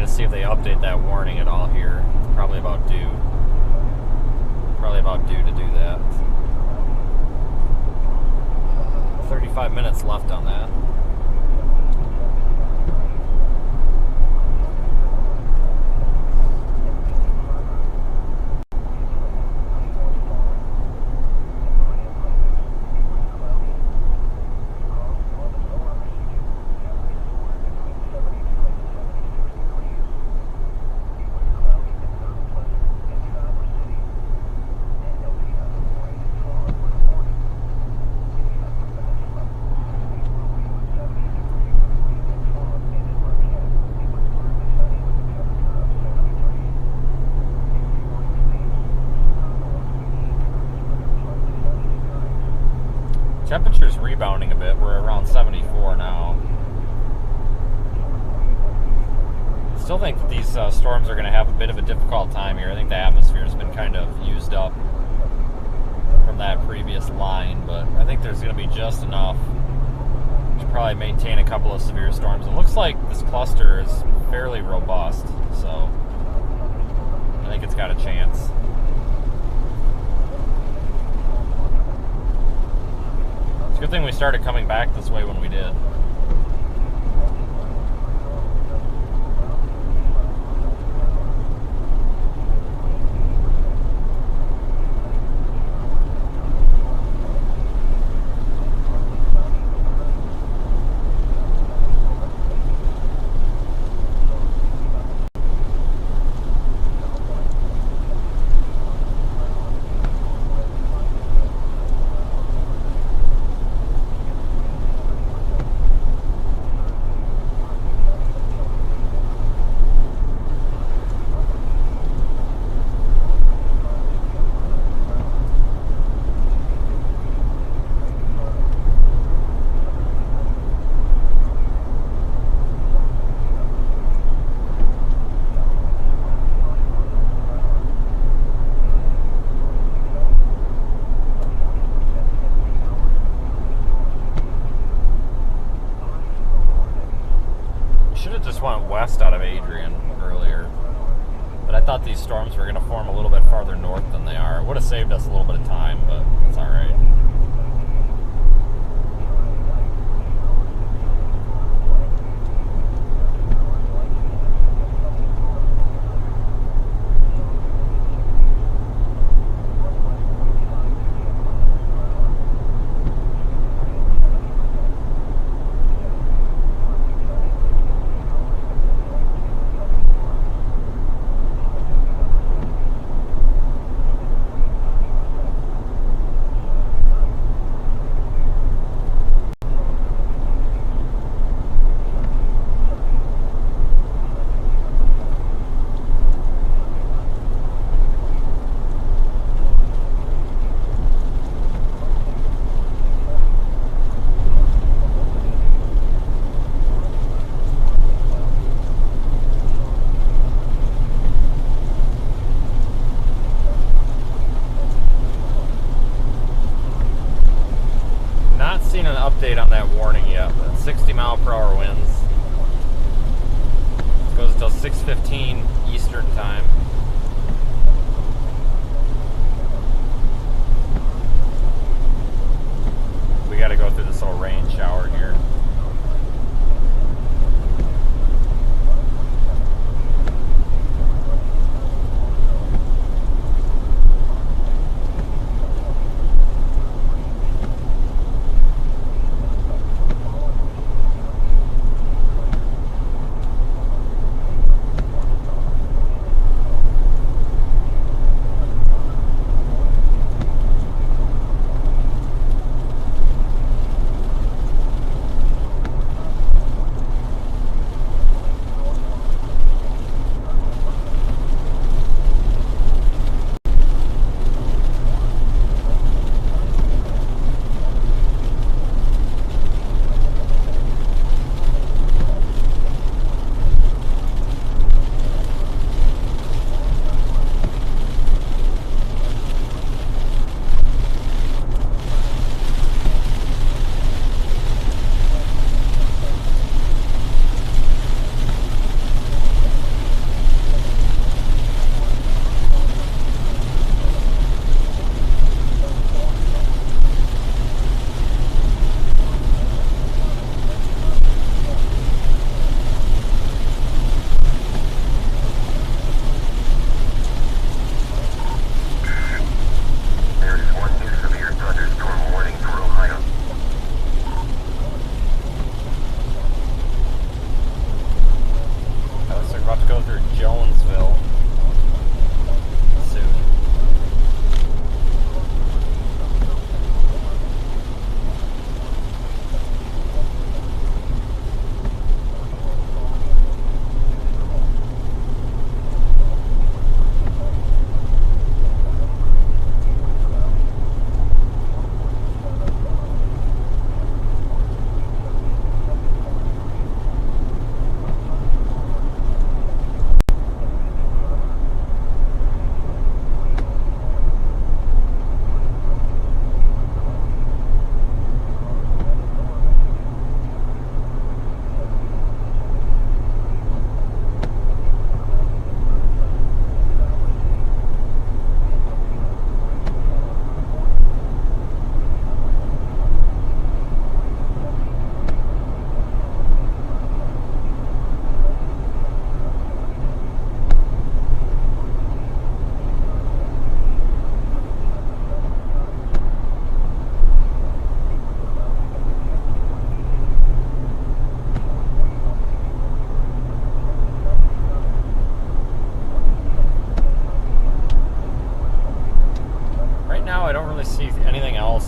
Speaker 1: See if they update that warning at all here. It's probably about due. Probably about due to do that. 35 minutes left on that. Temperature's rebounding a bit. We're around 74 now. Still think that these storms are going to have a bit of a difficult time here. I think the atmosphere has been kind of used up from that previous line, but I think there's going to be just enough to probably maintain a couple of severe storms. It looks like this cluster is fairly robust, so I think it's got a chance. Good thing we started coming back this way when we did. West out of Adrian earlier, but I thought these storms were going to form a little bit farther north than they are. It would have saved us a little bit of time, but it's all right. 60-mile-per-hour winds. It goes until 6:15 Eastern time. We got to go through this little rain shower here.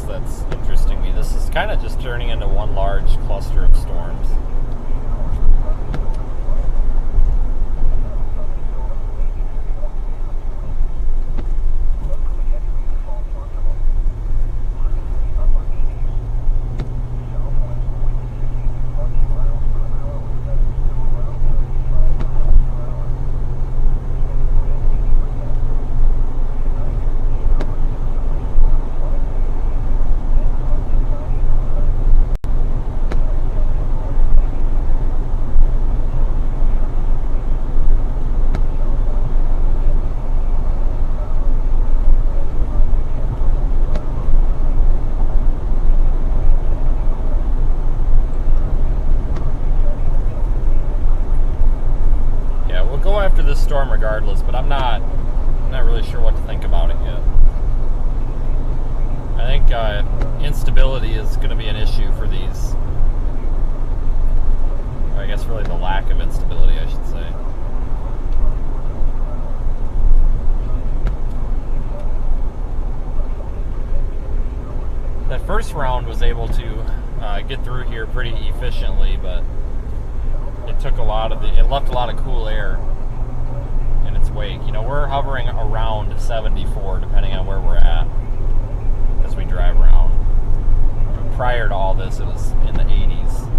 Speaker 1: That's interesting me. This is kind of just turning into one large cluster of storms. After this storm regardless, but I'm not really sure what to think about it yet. I think instability is going to be an issue for these. Or I guess really the lack of instability, I should say. That first round was able to get through here pretty efficiently, but it took it left a lot of cool air in its wake. You know, we're hovering around 74 depending on where we're at as we drive around. Prior to all this, it was in the 80s.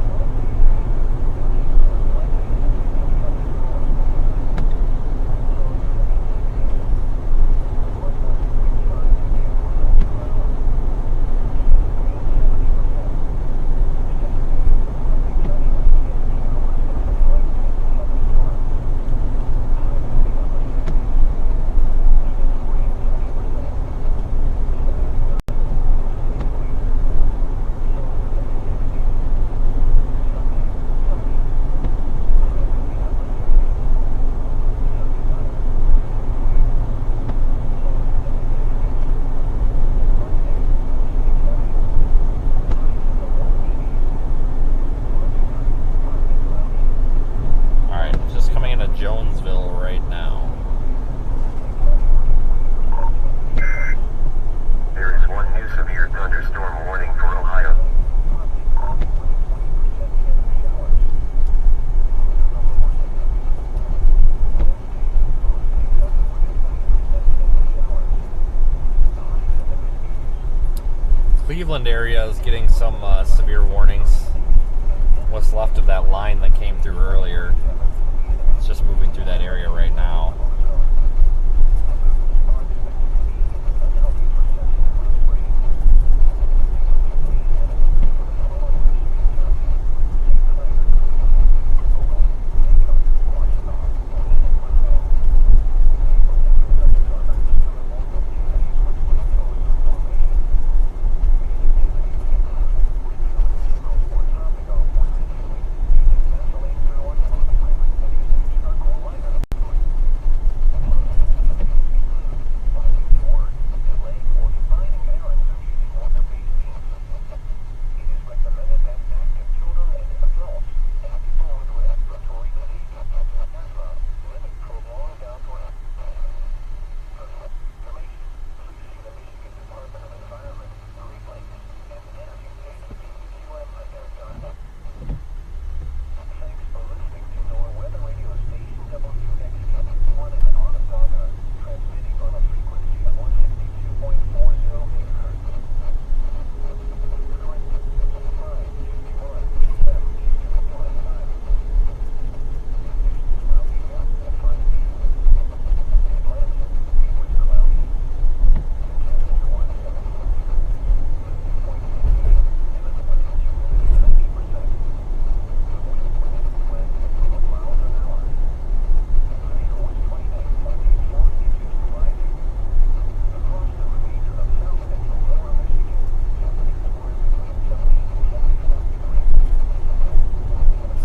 Speaker 1: Cleveland area is getting some severe warnings. What's left of that line that came through earlier. It's just moving through that area right now.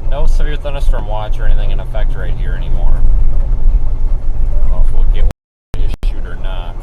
Speaker 1: No severe thunderstorm watch or anything in effect right here anymore. I don't know if we'll get one issued or not.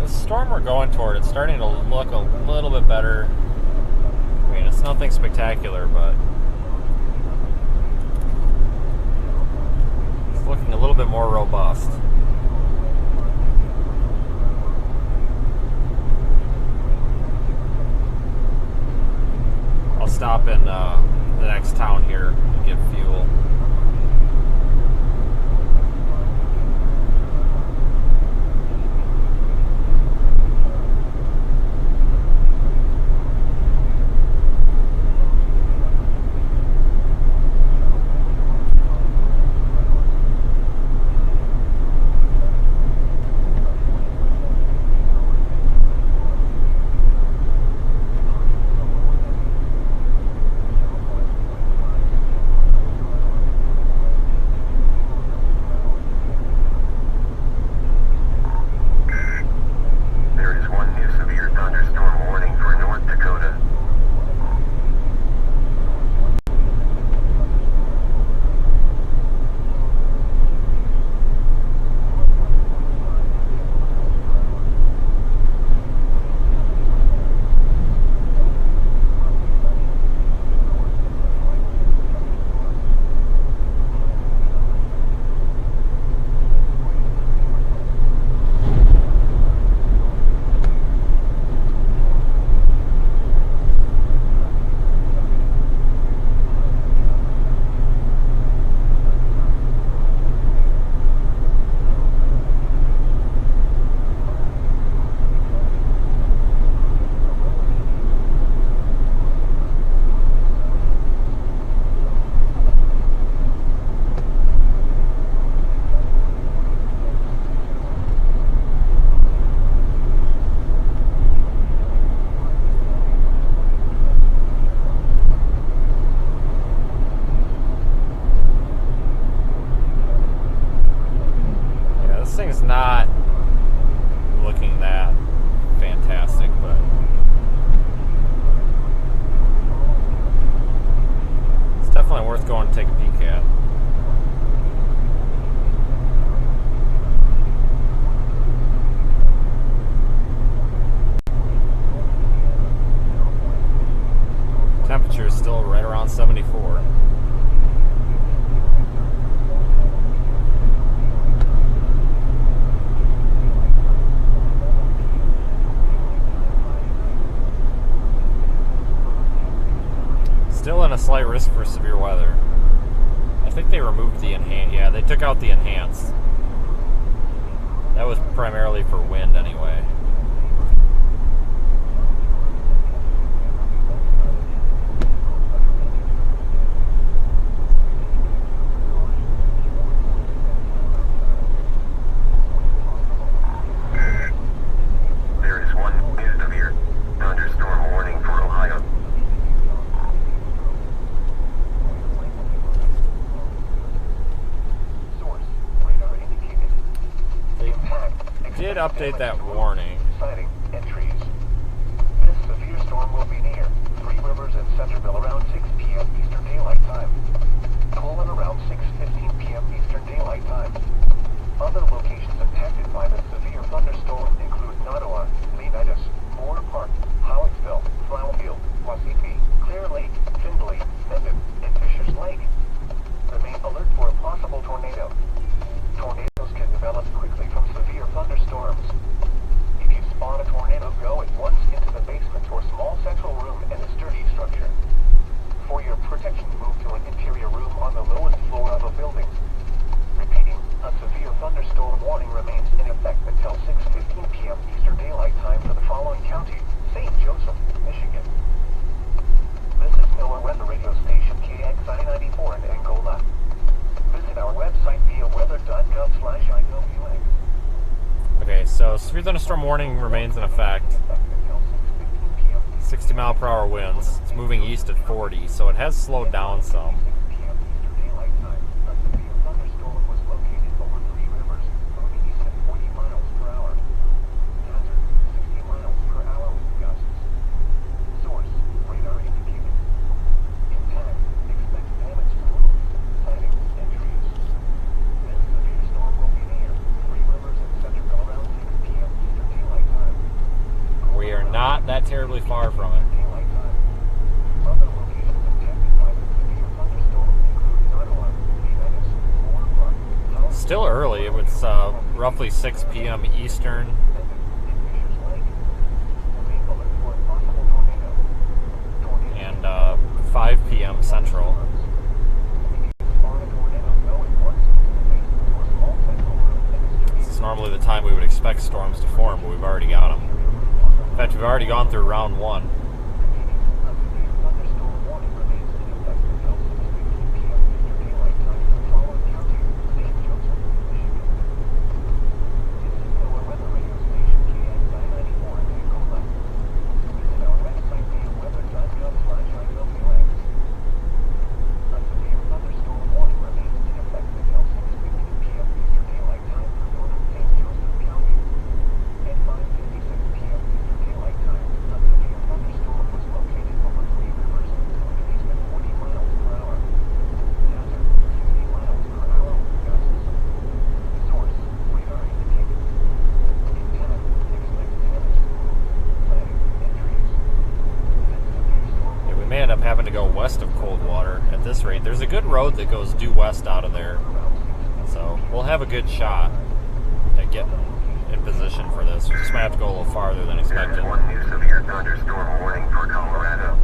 Speaker 1: Storm we're going toward, it's starting to look a little bit better. I mean, it's nothing spectacular, but it's looking a little bit more robust. I'll stop in the next town here and get fuel. not looking that fantastic, but it's definitely worth going to take a peek at. Temperature is still right around 74. Still in a slight risk for severe weather. I think they removed the enhanced. Yeah, they took out the enhanced. That was primarily for wind anyway.
Speaker 6: There is 1 minute of your thunderstorm warning for Ohio.
Speaker 4: Source, radar indicated.
Speaker 1: They
Speaker 4: Impact.
Speaker 1: did update that warning.
Speaker 4: Sighting and trees. This severe storm will be near Three Rivers and Centerville around 6 p.m. Eastern Daylight Time. Poland around 6:15 p.m. Eastern Daylight Time. Other locations impacted by the severe thunderstorm include Nottawa, Leonidas, Moore Park, Howicksville, Flowerfield, Wasepi, Clear Lake, Findlay, Mendon, and Fisher's Lake. Remain alert for a possible tornado. Tornadoes can develop quickly from severe thunderstorms. If you spot a tornado, go at once into the basement or small central room in a sturdy structure. For your protection, move to an interior room on the lowest floor of a building. Repeating, a severe thunderstorm warning remains in effect until 6:15 p.m. Eastern Daylight Time for the following county: St. Joseph, Michigan. This is NOAA Weather Radio Station KXI-94 in Angola. Visit our website via weather.gov/IWX.
Speaker 1: Okay, so severe thunderstorm warning remains in effect. 60 mile per hour winds. It's moving east at 40, so it has slowed down some. We are not that terribly far from it. Still early. It's roughly 6 p.m. Eastern. And 5 p.m. Central. This is normally the time we would expect storms to form, but we've already got them. In fact, we've already gone through round 1. Having to go west of Coldwater at this rate. There's a good road that goes due west out of there, so we'll have a good shot at getting in position for this. We just might have to go a little farther than expected.
Speaker 6: There is 1 new severe thunderstorm warning for Colorado.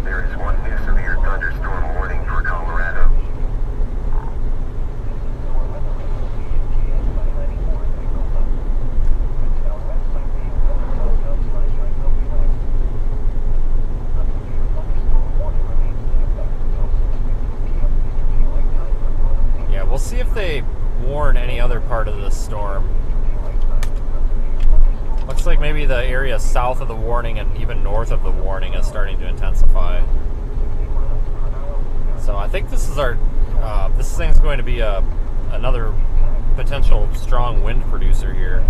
Speaker 6: There is 1 new severe thunderstorm warning for Colorado.
Speaker 1: like maybe the area south of the warning and even north of the warning is starting to intensify. So I think this is our, this thing's going to be another potential strong wind producer here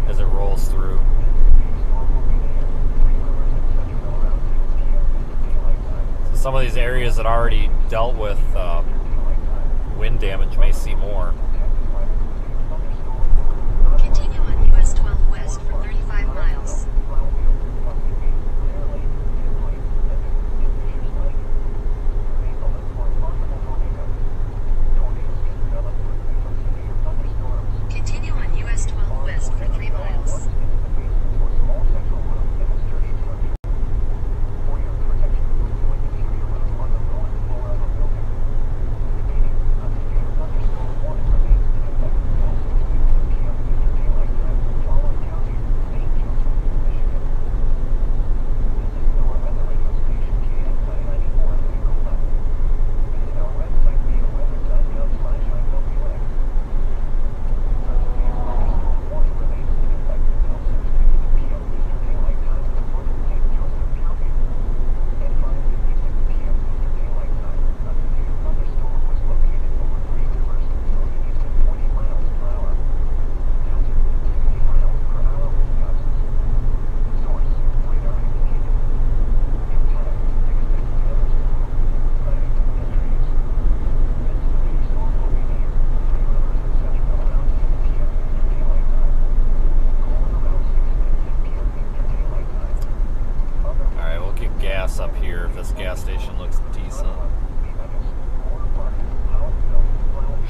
Speaker 1: as it rolls through. So some of these areas that already dealt with wind damage may see more.
Speaker 7: Continue on US 12 West for 35 miles. Continue on US 12 West for 3 miles.
Speaker 1: Up here if this gas station looks decent.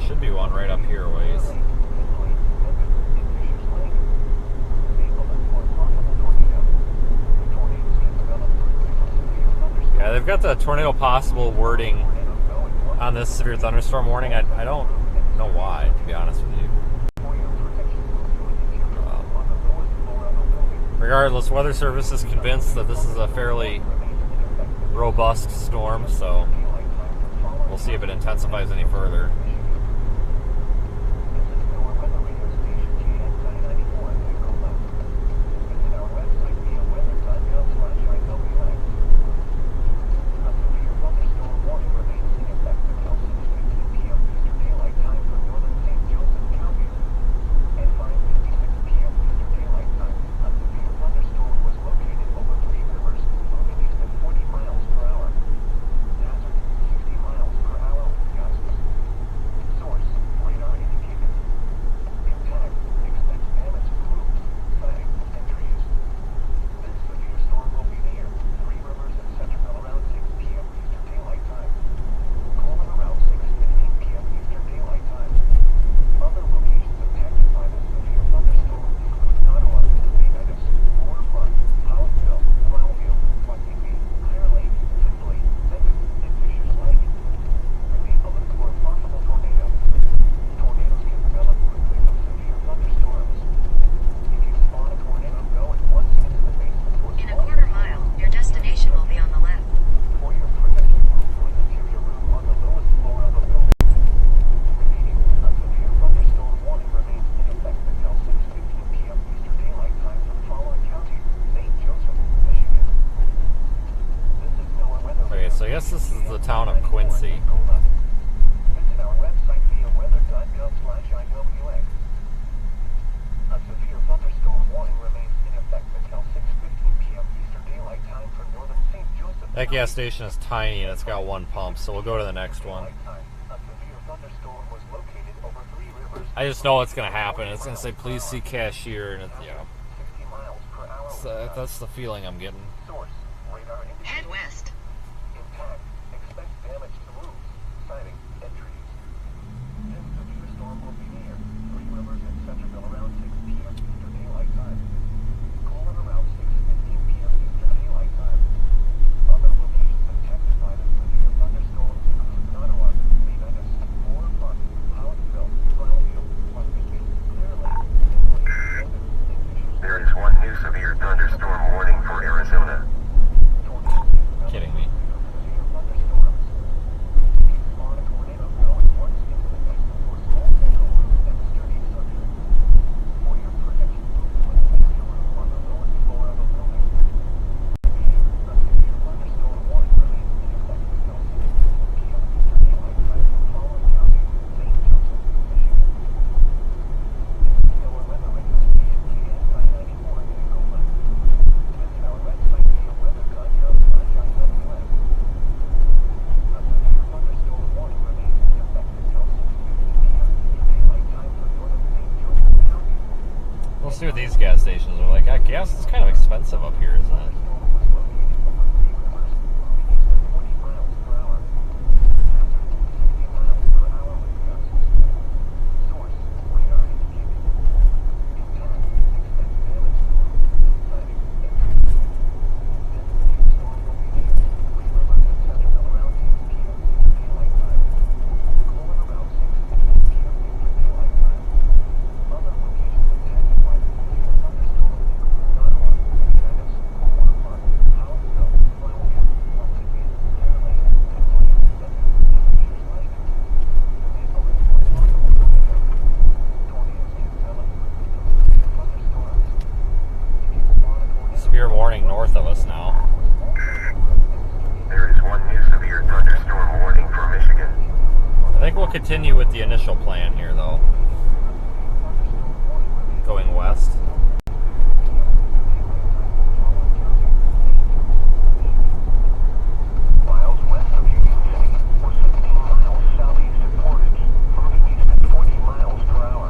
Speaker 1: Should be one right up here a ways. Yeah, they've got the tornado possible wording on this severe thunderstorm warning. I don't know why, to be honest with you. Regardless, Weather Service is convinced that this is a fairly robust storm, so we'll see if it intensifies any further. So I guess this is the town of Quincy.
Speaker 4: Visit our website via weather.gov/IWX. A severe thunderstorm warning remains in effect until 6:15 p.m. Eastern Daylight Time for northern St. Joseph.
Speaker 1: That gas station is tiny and it's got one pump, so we'll go to the next one.
Speaker 4: A severe thunderstorm was located over 3 rivers.
Speaker 1: I just know it's going to happen. It's going to say, please see cashier, and it's, you know,
Speaker 4: 60 miles per hour.
Speaker 1: so that's the feeling I'm getting.
Speaker 4: Source, radar indicator.
Speaker 7: Head west.
Speaker 4: Impact. Expect damage to roofs, siding, and trees. This severe storm will be near 3 rivers in Centerville around 6 p.m. Eastern Daylight Time. Colon around 6:15 p.m. Eastern Daylight Time. Other locations affected by the severe thunderstorm include Nottawa, Levis, Moore Park, Howardville, Brownfield, Muscatine, Clear Lake, Tinley, and
Speaker 6: There is one new severe thunderstorm warning for Arizona.
Speaker 1: Kidding me. see what these gas stations are like. God, gas is kind of expensive up here, isn't it? Severe warning north of us now.
Speaker 6: There is one new severe thunderstorm warning for Michigan.
Speaker 1: I think we'll continue with the initial plan here, though. Going west.
Speaker 4: Miles west of Union City, or 17 miles southeast of Portage, moving east at 40 miles per hour.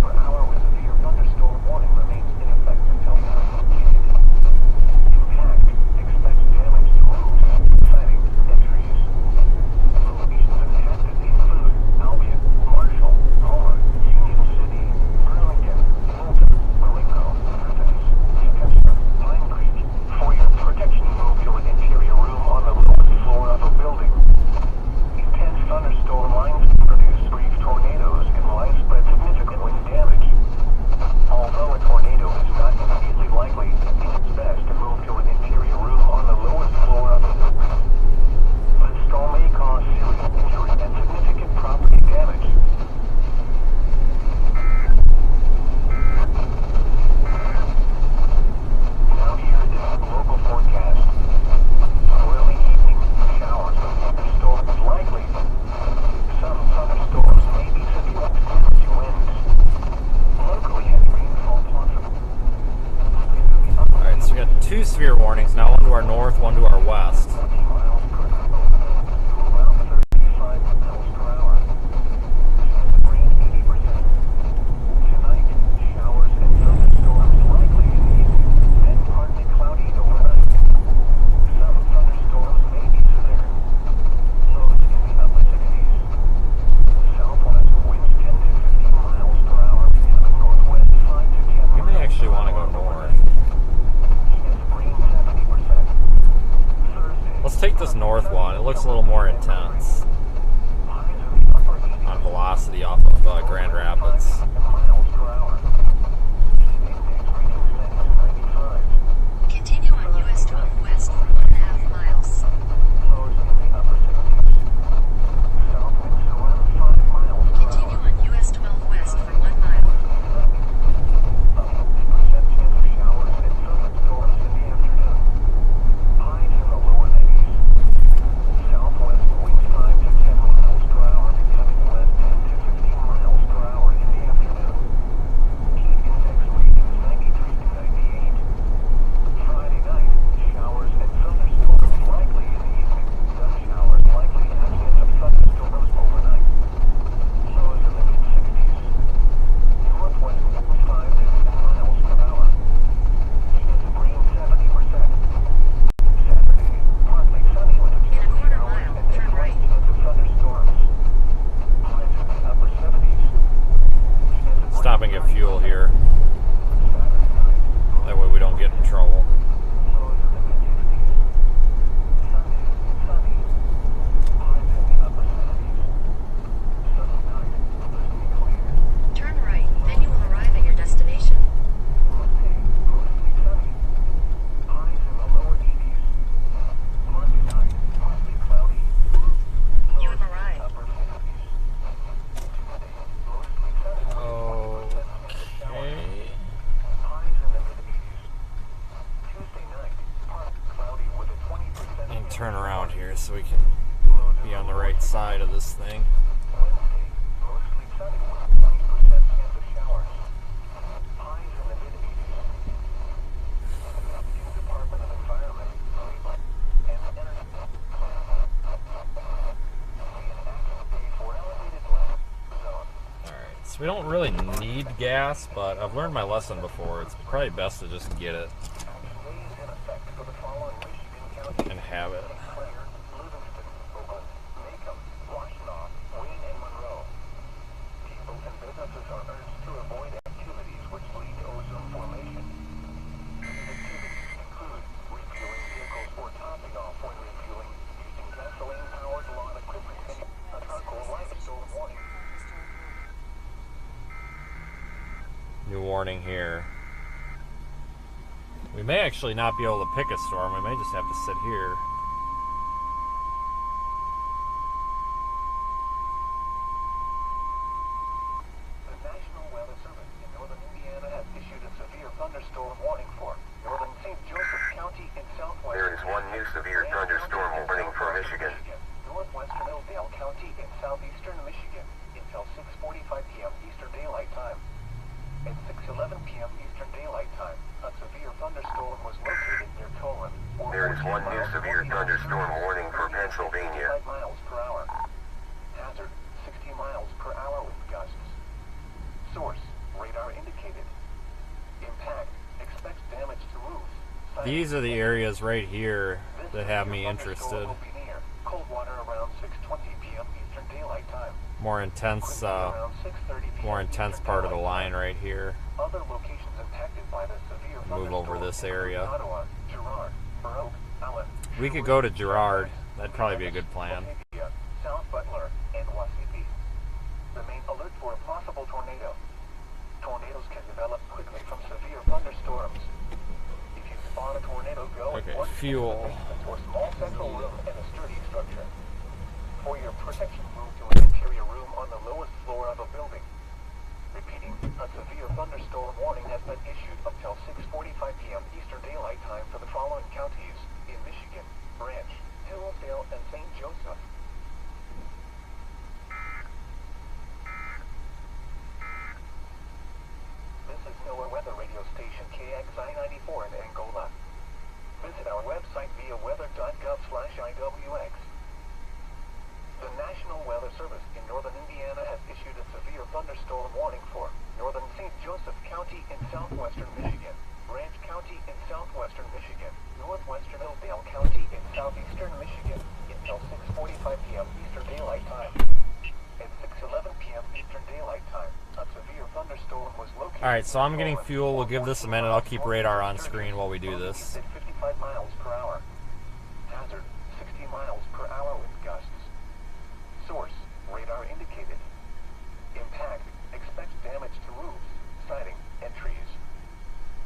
Speaker 4: Per hour with severe thunderstorm warning remains in effect until now. Impact. Expect damage to roofs, siding, and trees. Locations impacted include Albion, Marshall, Homer, Union City, Burlington, Fulton, Marengo, Athens, Chester, Pine Creek. For your protection, move to an interior room on the lowest floor of a building. Intense thunderstorm lines produce brief tornadoes and widespread significant wind damage. Although a tornado is not immediately likely, it's best to move to an interior room on the lowest floor of a building. The storm may cause serious injury and significant property damage. Now here is the local forecast. Early evening showers with thunderstorms likely. Some thunderstorms may be severe with winds. Locally heavy rainfall possible.
Speaker 1: Alright, so we got two severe warnings now, one to our north, one to our west.
Speaker 4: 20 miles per hour. Around 35 miles per hour. Rain 80%. Tonight, showers and thunderstorms likely in the evening, then partly cloudy overnight. Some thunderstorms may be severe. Lows in the upper 60s. Southwest winds 10 to 15 miles per hour, becoming northwest 5 to 10
Speaker 1: We may
Speaker 4: miles
Speaker 1: actually
Speaker 4: per
Speaker 1: want to go
Speaker 4: hour
Speaker 1: north.
Speaker 4: overnight. Rain 70%. Thursday.
Speaker 1: Let's take this north one. It looks a little more intense
Speaker 4: Highs in the upper 80s.
Speaker 1: on velocity off of Grand Rapids.
Speaker 4: Miles per hour. Index reading settings 95.
Speaker 7: Continue on US 12 west for 1.5 miles.
Speaker 4: Lows in the upper 60s. South winds around 5 miles per
Speaker 7: Continue
Speaker 4: hour.
Speaker 7: on US 12 west for 1 mile.
Speaker 4: A 50% chance of showers and thunderstorms in the afternoon. Highs in the lower 90s. Southwest winds 5 to 10 miles per hour, becoming west 10 to 15 miles per hour in the afternoon. Heat index readings 93 to 98. Friday night, showers and thunderstorms likely in the evening. Sun showers likely and a chance of thunderstorms overnight. Lows in the mid-60s. Northwest winds 5 to 10 miles per hour. Chance of rain 70%. Saturday, partly sunny with a chance of
Speaker 7: quarter
Speaker 4: showers
Speaker 7: mile,
Speaker 4: and a
Speaker 7: turn
Speaker 4: slight
Speaker 7: right.
Speaker 4: chance of thunderstorms. Highs in the upper 70s. Chance of
Speaker 1: Stop and
Speaker 4: rain
Speaker 1: get fuel here.
Speaker 4: Saturday night.
Speaker 1: That way we don't get in trouble.
Speaker 4: Lows in the mid-60s. Sunday, sunny. Highs in the upper 70s. Sunny night, mostly clear.
Speaker 7: Turn right, then you will arrive at your destination.
Speaker 4: Monday, mostly sunny. Highs in the lower 80s. Monday night, partly cloudy.
Speaker 7: You
Speaker 4: Lows
Speaker 7: have
Speaker 4: in the
Speaker 7: arrived.
Speaker 4: upper 50s. Tuesday, mostly sunny. 40% chance of showers. Highs in the mid-80s. Tuesday night, partly cloudy with a 20%
Speaker 1: And
Speaker 4: chance
Speaker 1: turn
Speaker 4: of
Speaker 1: around
Speaker 4: showers.
Speaker 1: here so we can
Speaker 4: Lows in
Speaker 1: be on the right side of this thing.
Speaker 4: Wednesday, mostly sunny with 20% chance of showers. Highs in the mid-80s. New Department of Environment, Cleveland, and Energy. Be an active day for elevated level zone.
Speaker 1: Alright, so So we don't really need gas, but I've learned my lesson before. It's probably best to just get it and have it. New warning here. We may actually not be able to pick a storm. We may just have to sit here.
Speaker 4: The National Weather Service in northern Indiana has issued a severe thunderstorm warning for northern St. Joseph County in southwest.
Speaker 6: There is one new severe thunderstorm warning for Michigan.
Speaker 4: Northwestern Oakdale County in southeastern Michigan until 6:45 p.m. Eastern Daylight Time. At 6:11 p.m. Eastern Daylight Time, a severe thunderstorm was located near Colon.
Speaker 6: There is one new severe thunderstorm warning for Pennsylvania.
Speaker 4: 65 miles per hour. Hazard, 60 miles per hour with gusts. Source, radar indicated. Impact, expects damage to roofs.
Speaker 1: These are the areas right here that have me interested.
Speaker 4: Cold water around 6:20 p.m. Eastern Daylight Time.
Speaker 1: More intense part of the line right here.
Speaker 4: Other locations impacted by the severe
Speaker 1: Move over this area.
Speaker 4: Ottawa, Girard, Baroque, Allen.
Speaker 1: We could go to Girard. That'd probably be a good plan.
Speaker 4: South Butler, and Waelti. The main alert for a possible tornado. Tornadoes can develop quickly from severe thunderstorms. If you spot a tornado, go
Speaker 1: Okay, fuel.
Speaker 4: or small central room in a sturdy structure. For your protection, move to an interior room on the lowest floor of a building. Repeating, a severe thunderstorm warning has been issued until 6:45 p.m. Eastern Daylight Time for the following counties in Michigan: Branch, Hillsdale, and St. Joseph. This is NOAA Weather Radio Station KXI 94 in Angola. Visit our website via weather.gov/IWX. The National Weather Service in northern Indiana has issued a severe thunderstorm warning for northern St. Joseph County in southwestern Michigan, Branch County in southwestern Michigan, northwestern Oakdale County in southeastern Michigan until 6:45 p.m. Eastern Daylight Time. At 6:11 p.m. Eastern Daylight Time, a severe thunderstorm was located.
Speaker 1: Alright, so I'm getting fuel. We'll give this a minute. I'll keep radar on screen while we do this.
Speaker 4: At 55 miles per hour. Hazard, 60 miles per hour with gusts. Source, radar indicated. Impact, expects damage to roofs, siding, and trees.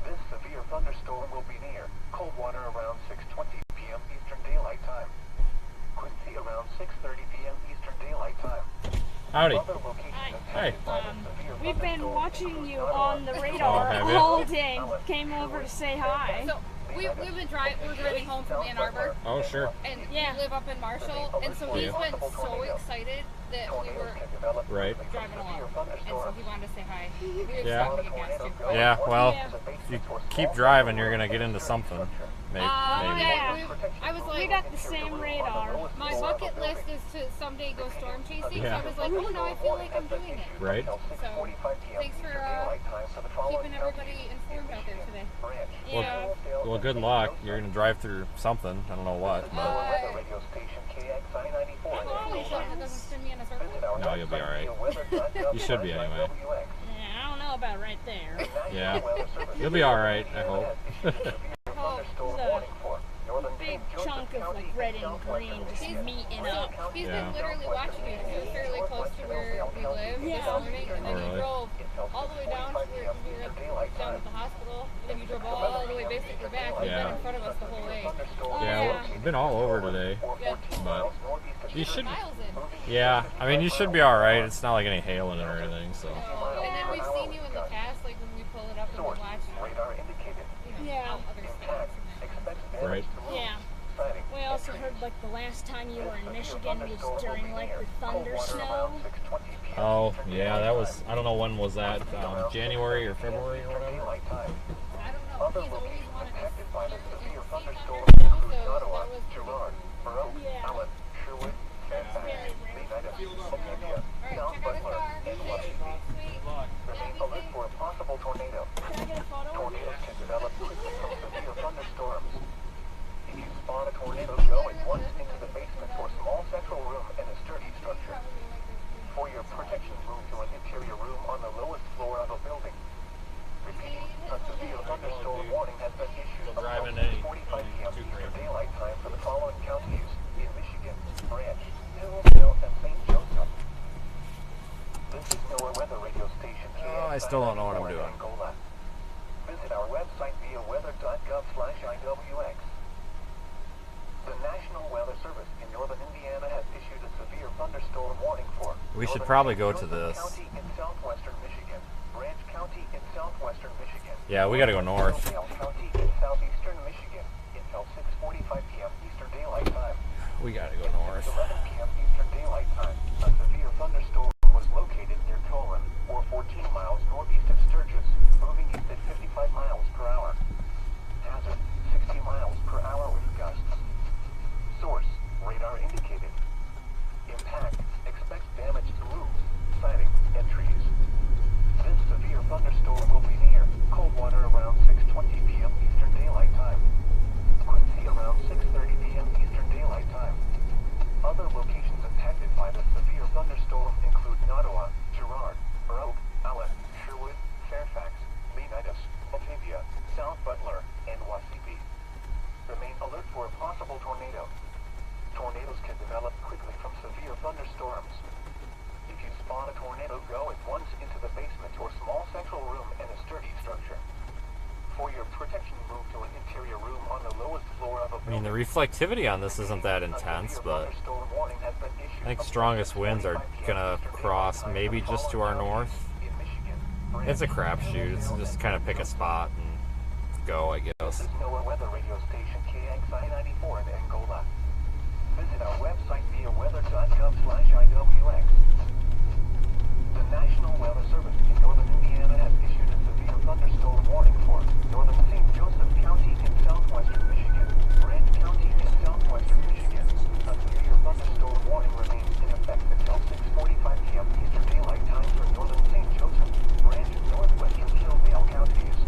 Speaker 4: This severe thunderstorm will be near cold water around 6:20 p.m. Eastern Daylight Time. Quincy around 6:30 p.m. Eastern Daylight Time.
Speaker 1: Howdy.
Speaker 4: Other locations
Speaker 1: Hey.
Speaker 11: We've been watching you on the radar
Speaker 1: have you?
Speaker 11: all day. Came over to say hi.
Speaker 12: So we're driving home from Ann Arbor.
Speaker 1: Oh, sure.
Speaker 12: And we live up in Marshall, and so he's been so excited that we were
Speaker 1: Right.
Speaker 12: driving along, and so he wanted to say hi. We were
Speaker 1: Yeah.
Speaker 12: stopping at gas too.
Speaker 1: Yeah, well, if you keep driving, you're going to get into something. Maybe.
Speaker 11: Yeah.
Speaker 12: I was like,
Speaker 11: We got the same radar.
Speaker 12: my bucket list is to someday go storm chasing.
Speaker 1: Yeah.
Speaker 12: So I was like, oh, now I feel like I'm doing it.
Speaker 1: Right.
Speaker 12: So thanks for keeping everybody informed out there today.
Speaker 11: Yeah.
Speaker 1: Well, good luck. You're going to drive through something. I don't know what. But
Speaker 12: Holy shit, that doesn't send me in a circle.
Speaker 1: no, you'll be all right. You should be anyway.
Speaker 11: Yeah, I don't know about right there.
Speaker 1: Yeah. You'll be all right, I hope.
Speaker 11: There's a big chunk of like red and green just meeting up.
Speaker 12: He's
Speaker 1: Yeah.
Speaker 12: been literally watching you. He was fairly close to where we live this morning, and then
Speaker 1: Oh,
Speaker 12: he
Speaker 1: really?
Speaker 12: drove all the way down to where we were down at the hospital, and then you drove all the way basically back. You've
Speaker 1: Yeah.
Speaker 12: been in front of us the whole way.
Speaker 1: Yeah, we've been all over today.
Speaker 12: Yeah.
Speaker 1: But you should.
Speaker 12: Miles in.
Speaker 1: Yeah, I mean, you should be all right. It's not like any hail in it or anything, so.
Speaker 12: And then we've seen you in the past, like when we pull it up and we watch.
Speaker 11: Yeah.
Speaker 12: Other spots.
Speaker 1: Right.
Speaker 11: Yeah. We also heard like the last time you were in Michigan was during like the thunder snow.
Speaker 1: Oh, yeah, that was, I don't know when was that, January or February or whatever?
Speaker 12: I don't know. He's always wanted to see so that was
Speaker 11: Yeah.
Speaker 12: Alright, check out his car. Sweet.
Speaker 1: I still don't know what I'm doing.
Speaker 4: Visit our website via weather.gov/IWX. The National Weather Service in northern Indiana has issued a severe thunderstorm warning for.
Speaker 1: We should probably go to this.
Speaker 4: County in southwestern Michigan, Branch County in southwestern Michigan.
Speaker 1: Yeah, we gotta go north.
Speaker 4: County in southeastern Michigan until 6:45 p.m. Eastern Daylight Time.
Speaker 1: We gotta go north.
Speaker 4: 11 p.m. Eastern Daylight Time. A severe thunderstorm was located near Colon, or 14 miles northeast of Sturgis, moving east at 55 miles per hour. Hazard, 60 miles per hour with gusts. Source, radar indicated. Impact, expect damage to roofs, siding, and trees. This severe thunderstorm will be near Coldwater around 6:20 p.m. Eastern Daylight Time. Quincy around 6:30 p.m. Eastern Daylight Time. Other locations impacted by the severe thunderstorm include Nottawa, Girard, Rogue, Allen, Sherwood, Fairfax, Leonidas, Batavia, South Butler, and Wasepe. Remain alert for a possible tornado. Tornadoes can develop quickly from severe thunderstorms. If you spot a tornado, go at once into the basement or small central room in a sturdy structure. For your protection, move to an interior room on the lowest floor of a building.
Speaker 1: I mean, the reflectivity on this isn't that intense, but I think strongest winds are gonna cross maybe just to our north. It's a crapshoot. It's just kind of pick a spot and go, I guess.
Speaker 4: This is NOAA weather radio station KXI 94 in Angola. Visit our website via weather.gov/IWX. The National Weather Service in northern Indiana has issued a severe thunderstorm warning for northern St. Joseph County in southwestern Michigan, Branch County in southwestern Michigan. A severe thunderstorm warning remains in effect until 6:45 p.m. Eastern Daylight Time for northern St. Joseph, Branch, northwestern Hillsdale counties.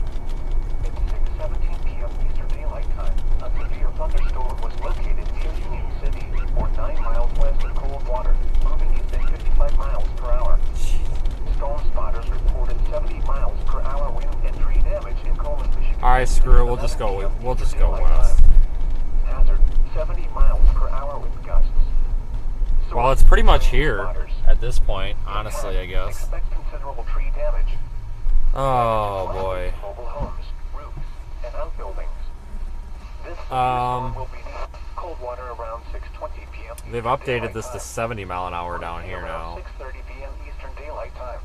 Speaker 4: At 6:17 p.m. Eastern Daylight Time, a severe thunderstorm was located near Union City, or 9 miles west of Coldwater, moving east at 55 miles per hour. Storm spotters reported 70 miles per hour wind and tree damage in Coleman, Michigan.
Speaker 1: All right, screw it. We'll just go west.
Speaker 4: Hazard, 70 miles per hour with gusts.
Speaker 1: Well, it's pretty much here at this point, honestly, I guess.
Speaker 4: Expect considerable tree damage.
Speaker 1: Oh boy.
Speaker 4: Mobile homes, roofs, and outbuildings. This storm will be near Coldwater around 6:20 p.m.
Speaker 1: They've updated this to 70 mile an hour down here now.
Speaker 4: 6:30 p.m. Eastern Daylight Time.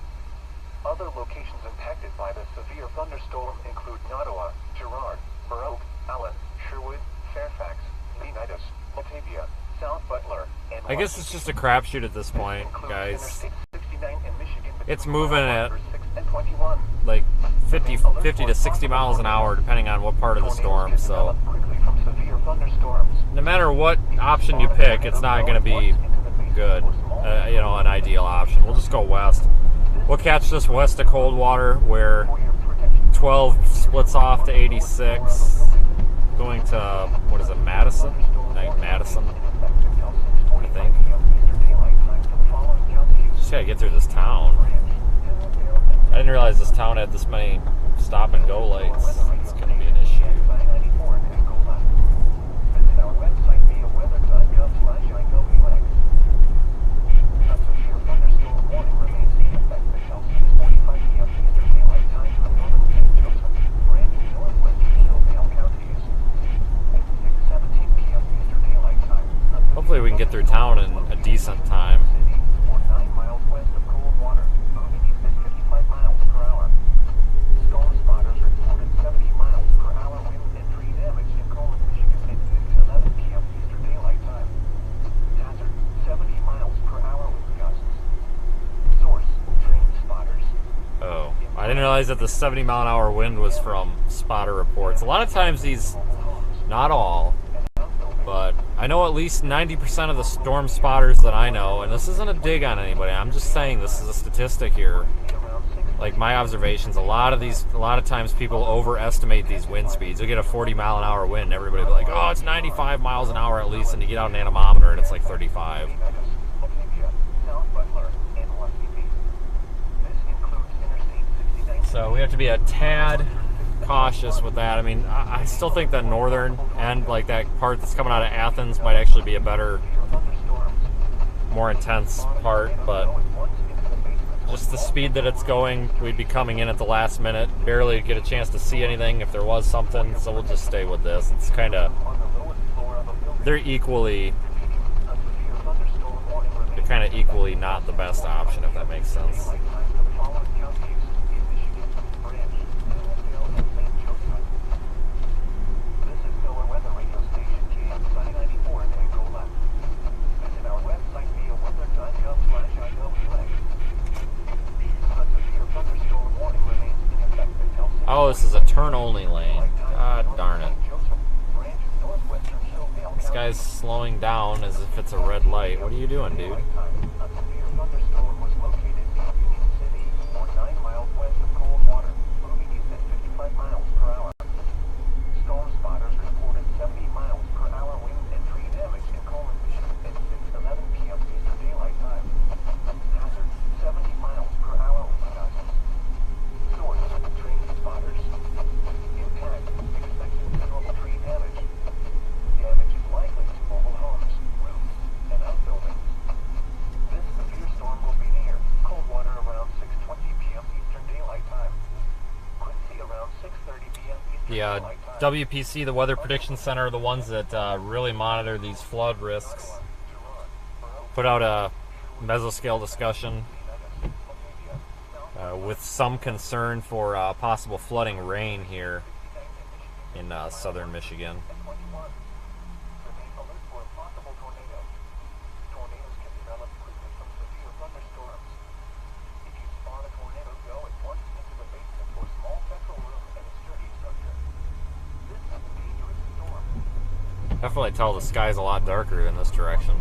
Speaker 4: Other locations impacted by the severe thunderstorm include Nottawa, Girard, Rogue, Allen, Sherwood, Fairfax, Leonidas, Batavia, South Butler, and
Speaker 1: I guess it's just a crapshoot at this point, guys. It's moving at like 50 to 60 miles an hour, depending on what part of the storm. So no matter what option you pick, it's not going to be good. You know, an ideal option. We'll just go west. We'll catch this west of Coldwater, where 12 splits off to 86, going to, what is it, Madison? Madison, I think. Just gotta get through this town. I didn't realize this town had this many stop and go lights. It's gonna be an issue. Hopefully we can get through town in a decent time. Oh, I didn't realize that the 70 mile an hour wind was from spotter reports. A lot of times these, not all, but I know at least 90% of the storm spotters that I know, and this isn't a dig on anybody, I'm just saying this is a statistic here. Like my observations, a lot of times people overestimate these wind speeds. You'll get a 40 mile an hour wind, and everybody will be like, oh, it's 95 miles an hour at least, and you get out an anemometer and it's like 35. So we have to be a tad cautious with that. I mean, I still think that northern end, like that part that's coming out of Athens, might actually be a better, more intense part, but just the speed that it's going, we'd be coming in at the last minute, barely get a chance to see anything if there was something, so we'll just stay with this. It's kind of, they're kind of equally not the best option, if that makes sense. Oh, this is a turn-only lane. Ah, darn it. This guy's slowing down as if it's a red light. What are you doing, dude? The WPC, the Weather Prediction Center, are the ones that really monitor these flood risks. Put out a mesoscale discussion with some concern for possible flooding rain here in southern Michigan. Definitely tell the sky's a lot darker in this direction.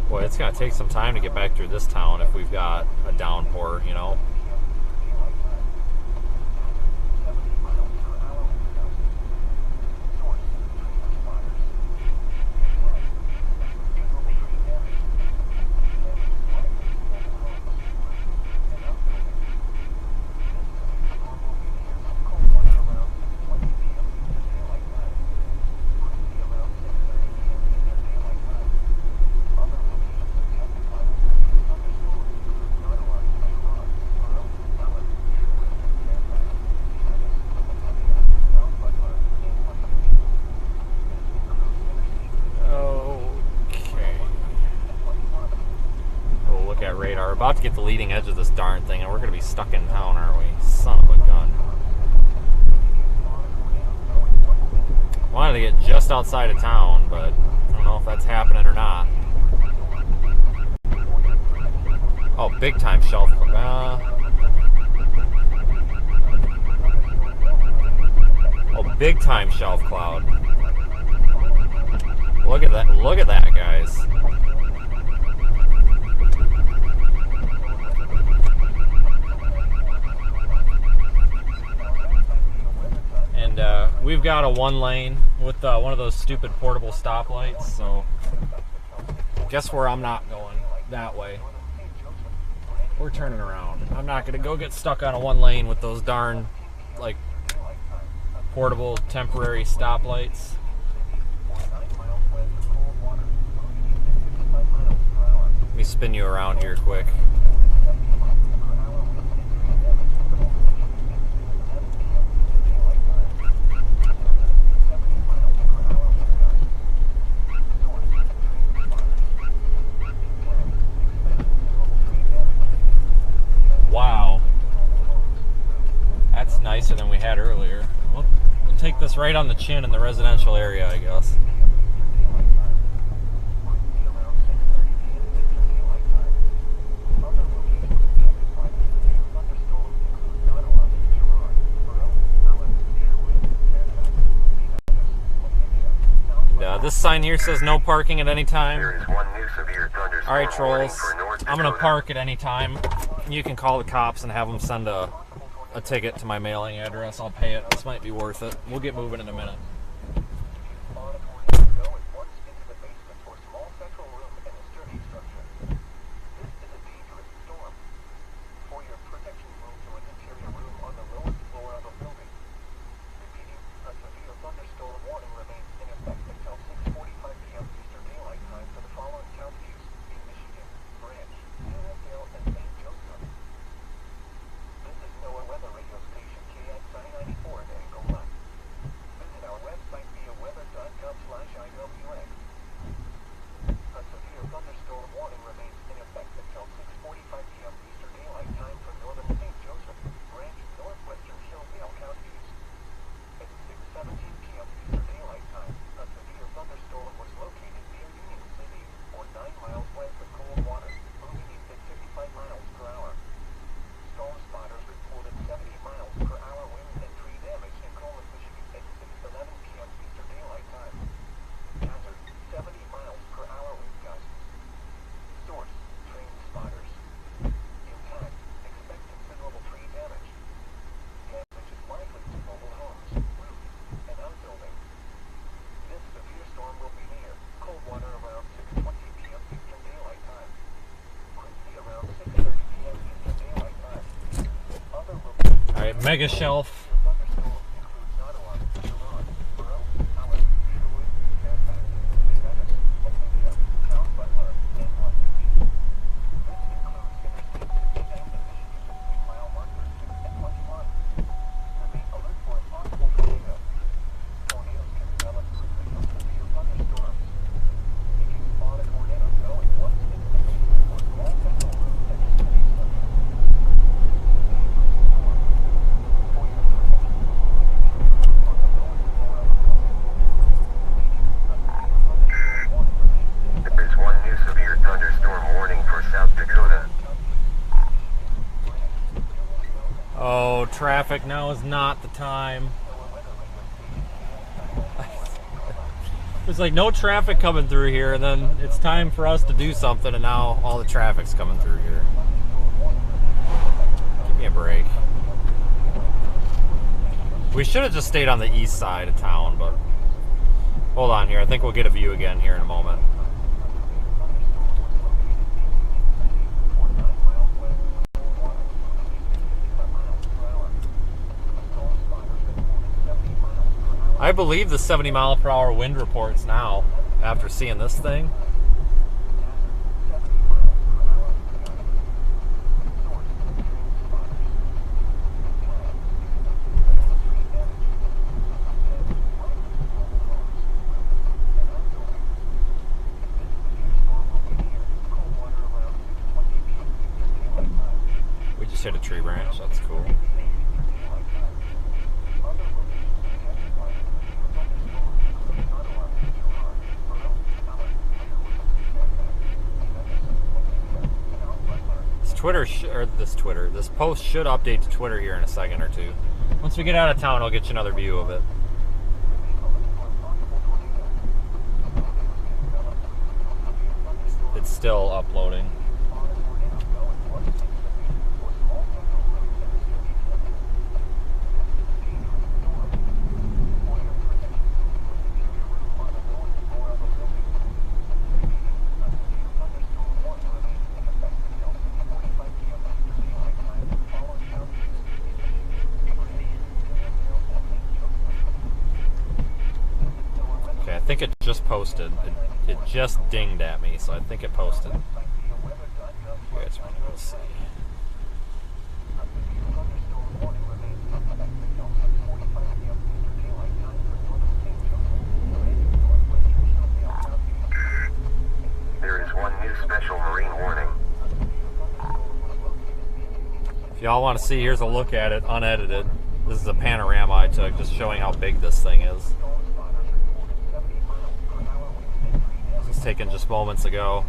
Speaker 1: Boy, it's going to take some time to get back through this town if we've got a downpour, you know. About to get the leading edge of this darn thing, and we're going to be stuck in town, aren't we? Son of a gun. Wanted to get just outside of town, but I don't know if that's happening or not. Oh, big time shelf. Oh, big time shelf cloud. Look at that. Look at that, guys. We've got a one lane with one of those stupid portable stoplights, so guess where I'm not going? That way. We're turning around. I'm not going to go get stuck on a one lane with those darn, like, portable temporary stoplights. Let me spin you around here quick. Wow, that's nicer than we had earlier. We'll take this right on the chin in the residential area, I guess. This sign here says no parking at any time.
Speaker 6: There is one new severe thunderstorm
Speaker 1: Alright,
Speaker 6: warning
Speaker 1: trolls.
Speaker 6: for North
Speaker 1: I'm gonna
Speaker 6: Dakota.
Speaker 1: park at any time. You can call the cops and have them send a ticket to my mailing address. I'll pay it. This might be worth it. We'll get moving in a minute. Alright, mega shelf. Oh, traffic, now is not the time. There's like no traffic coming through here, and then it's time for us to do something, and now all the traffic's coming through here. Give me a break. We should have just stayed on the east side of town, but hold on here. I think we'll get a view again here in a moment. I believe the 70-mile-per-hour wind reports now, after seeing this thing. We just hit a tree branch, that's cool. This post should update to Twitter here in a second or two. Once we get out of town, I'll get you another view of it. It's still uploading. I think it just posted. It just dinged at me, so I think it posted. You guys want to go see.
Speaker 6: There is one new special marine warning.
Speaker 1: If y'all want to see, here's a look at it, unedited. This is a panorama I took, just showing how big this thing is. Taken just moments ago.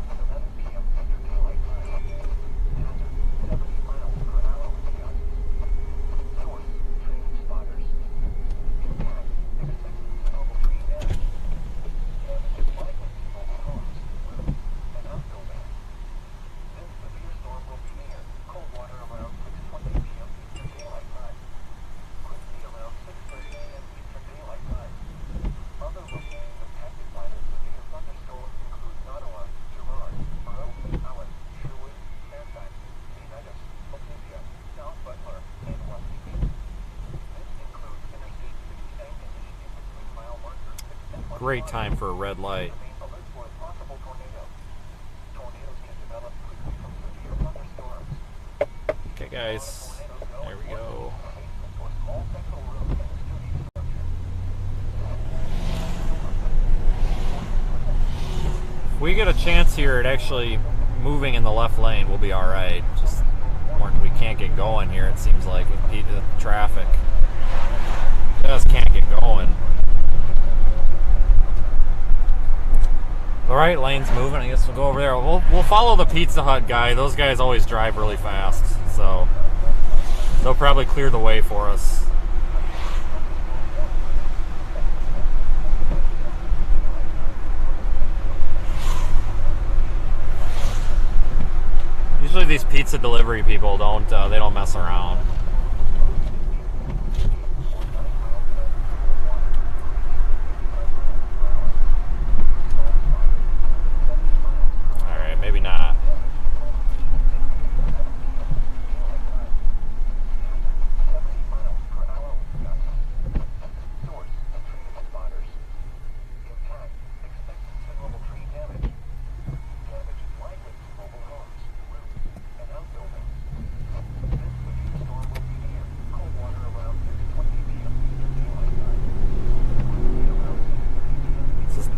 Speaker 1: Great time for a red light. Okay, guys. There we go. If we get a chance here at actually moving in the left lane, we'll be alright. Just we can't get going here, it seems like, with the traffic. Just can't get going. The right lane's moving. I guess we'll go over there. We'll follow the Pizza Hut guy. Those guys always drive really fast, so they'll probably clear the way for us. Usually these pizza delivery people don't mess around. All right, maybe not.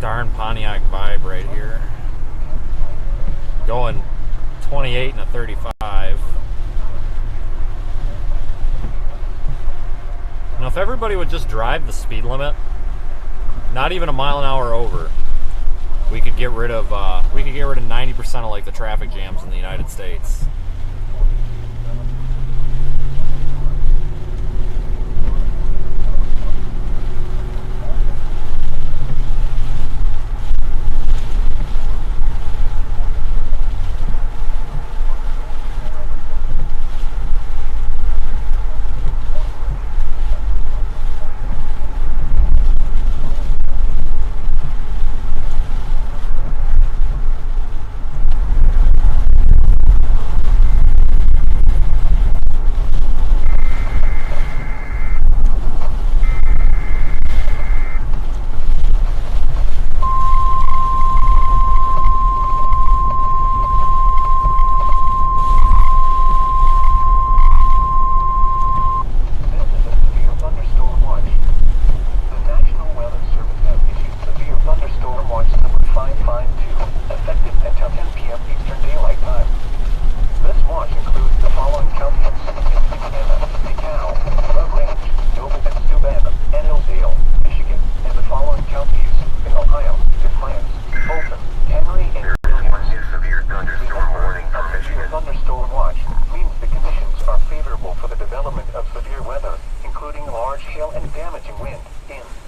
Speaker 1: Darn Pontiac vibe right here. Going 28 and a 35. Now, if everybody would just drive the speed limit, not even a mile an hour over, we could get rid of 90% of like the traffic jams in the United States.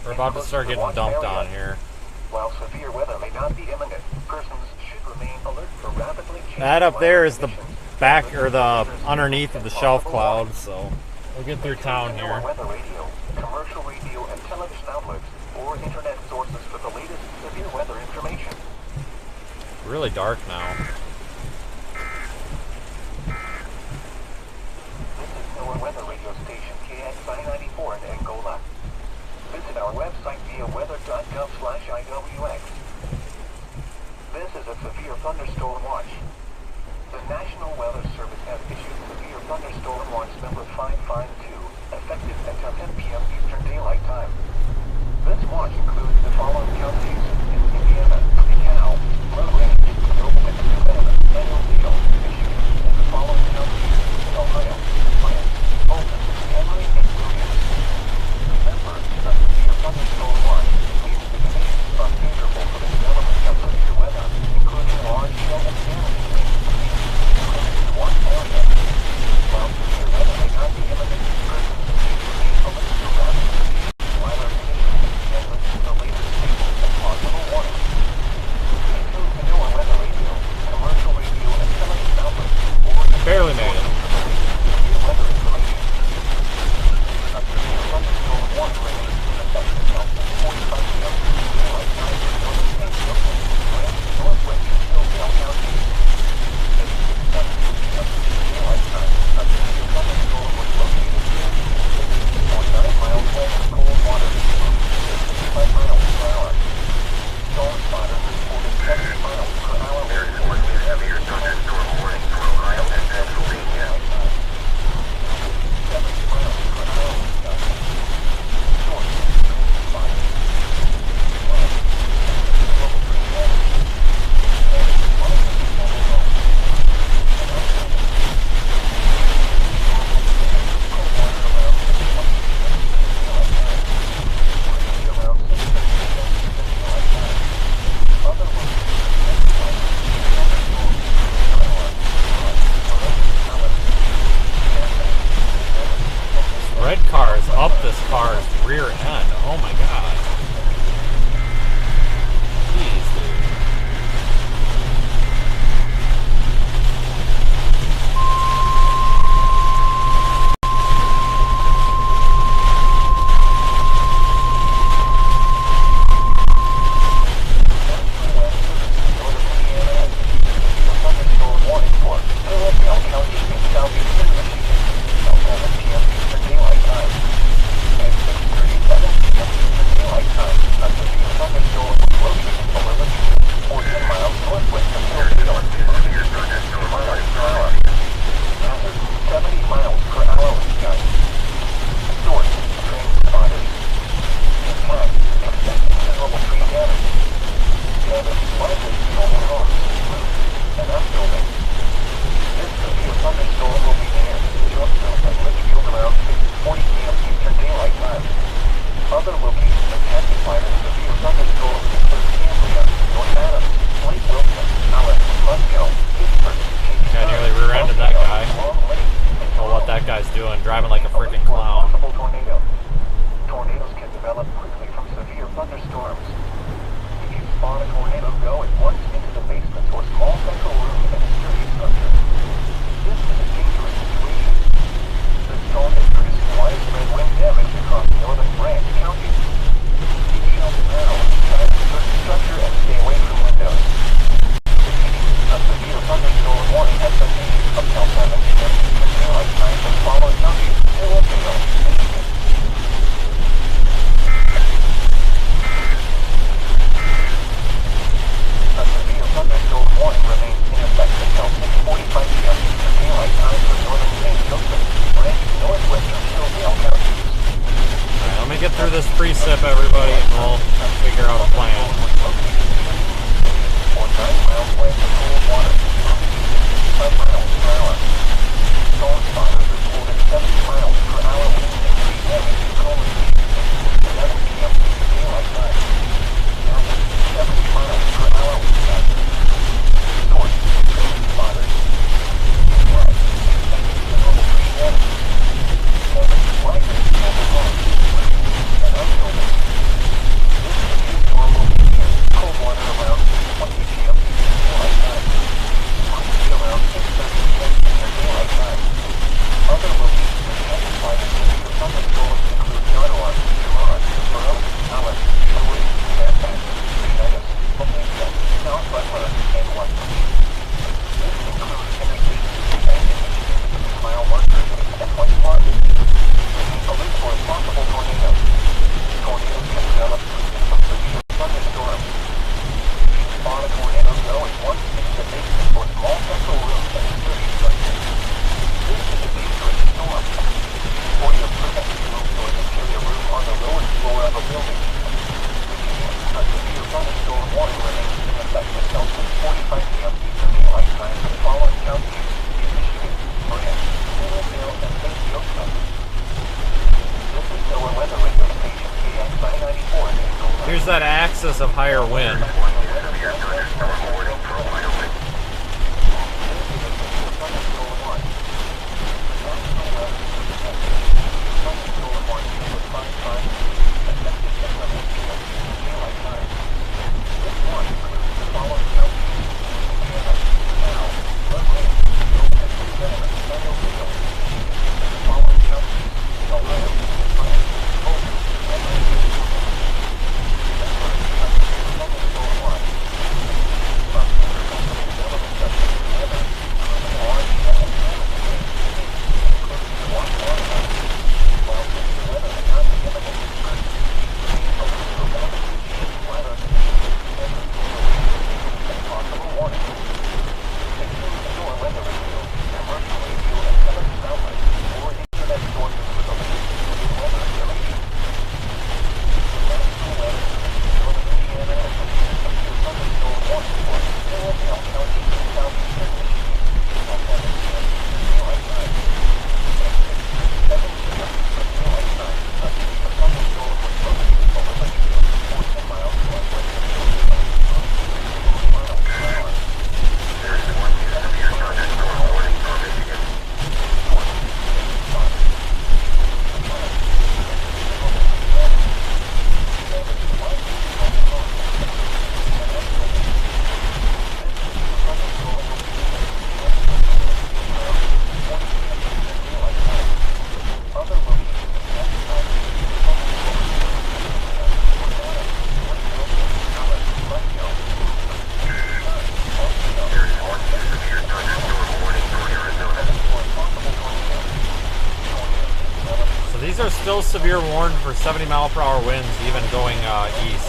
Speaker 1: About to start getting dumped on here.
Speaker 4: While severe weather may not be imminent, persons should remain alert for rapidly changing.
Speaker 1: That up there is the back or the underneath of the shelf cloud, so we'll get through town here.
Speaker 4: Weather radio, commercial radio and television outlets, or internet sources for the latest severe weather information.
Speaker 1: Really dark now.
Speaker 4: This is NOAA weather radio station KXI 94 in Angola. Visit our website via weather.gov/IWX. This is a severe thunderstorm watch. The National Weather Service has issued severe thunderstorm watch number 552, effective until 10 p.m. Eastern Daylight Time. This watch includes the following counties in Indiana, DeKalb, LaGrange, Noble, Savannah, and O'Neill, Michigan, and the following counties in Ohio, France, Fulton, Emory, and Williams. Remember, a severe thunderstorm watch means the conditions are favorable for the development of severe weather, including large hail and damage limited to one area. While severe weather may not be imminent, persons should remain alert to rapid weather conditions and listen to the latest statements and possible warnings. Stay tuned to NOAA weather radio, commercial radio, and television outlets, or
Speaker 1: barely made it.
Speaker 4: severe weather information. A severe thunderstorm warning remains in effect until 6:45 p.m. Daylight time in northern St. Joseph, Grant, Northwest, and Hillsdale counties. At 6:17 p.m. Daylight time, a severe thunderstorm was located near 6.9 miles west of cold water, 55 miles per hour.
Speaker 1: up this car's rear end. Oh my god. Jeez, dude. Driving like a freaking clown.
Speaker 4: Tornadoes can develop quickly from severe thunderstorms. If you spot a tornado, go at once into the basement or small central room in a sturdy structure. This is a dangerous situation. The storm is producing widespread wind damage across northern Branch County. Keep shelter now, inside a sturdy structure, and stay away from windows. A severe thunderstorm warning has been issued up till 7 p.m. Eastern Daylight Time for Squall County, Waelti, Michigan. A severe thunderstorm warning remains in effect until 6:45 p.m. Eastern Daylight Time for northern St. Joseph, Branch, northwestern Hillsdale counties.
Speaker 1: Alright, let me get through this precip, everybody, and we'll figure out a plan.
Speaker 4: 9 miles west of cold water, 5 miles per hour. Storm spotters reported 70 miles per hour wind and tree damage in Coleman Beach, 11 p.m. Eastern Daylight Time. Now 70 miles per hour wind gusts. Source, storm spotters. Impact, expected considerable tree damage. Damage is likely to over homes, and unbuilding. This severe storm will be near cold water around 20 p.m. Eastern Daylight Time. Could be around 6:30 p.m. Eastern Daylight Time. Other locations affected by the severe thunderstorms include Nottawa, Vermont, Burroughs, Alice, Sherwood, Fairfax, Unitas, Olympia, South Butler, and Waelti. This includes Interstate 290 in Michigan between mile markers and White Park. Alert for a possible tornado. Tornadoes can develop quickly from severe thunderstorms. Spot a tornado, go at once into the basement or small central room in a sturdy structure. This is a dangerous storm. For your protection, move to an interior room on the lowest floor of a building. A severe thunderstorm warning remains in effect until 6:45 p.m. Eastern Daylight Time for the following counties in Michigan, Branch, Hillsdale, and St. Joseph. This is NOAA weather radio station KX994 in Golden.
Speaker 1: Here's that axis of higher wind. still severe warned for 70-mile-per-hour winds, even going east.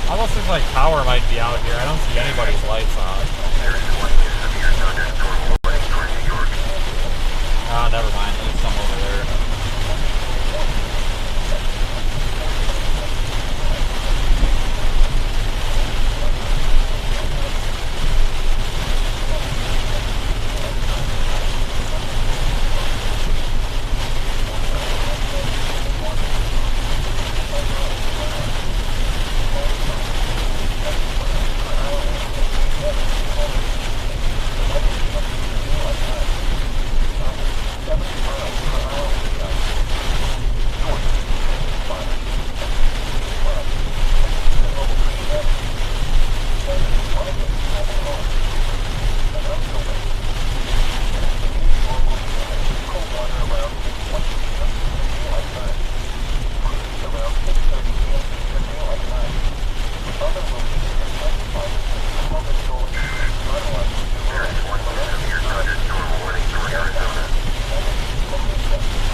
Speaker 1: Almost looks like power might be out here. I don't see anybody's lights on. Ah, never mind. There's some over there.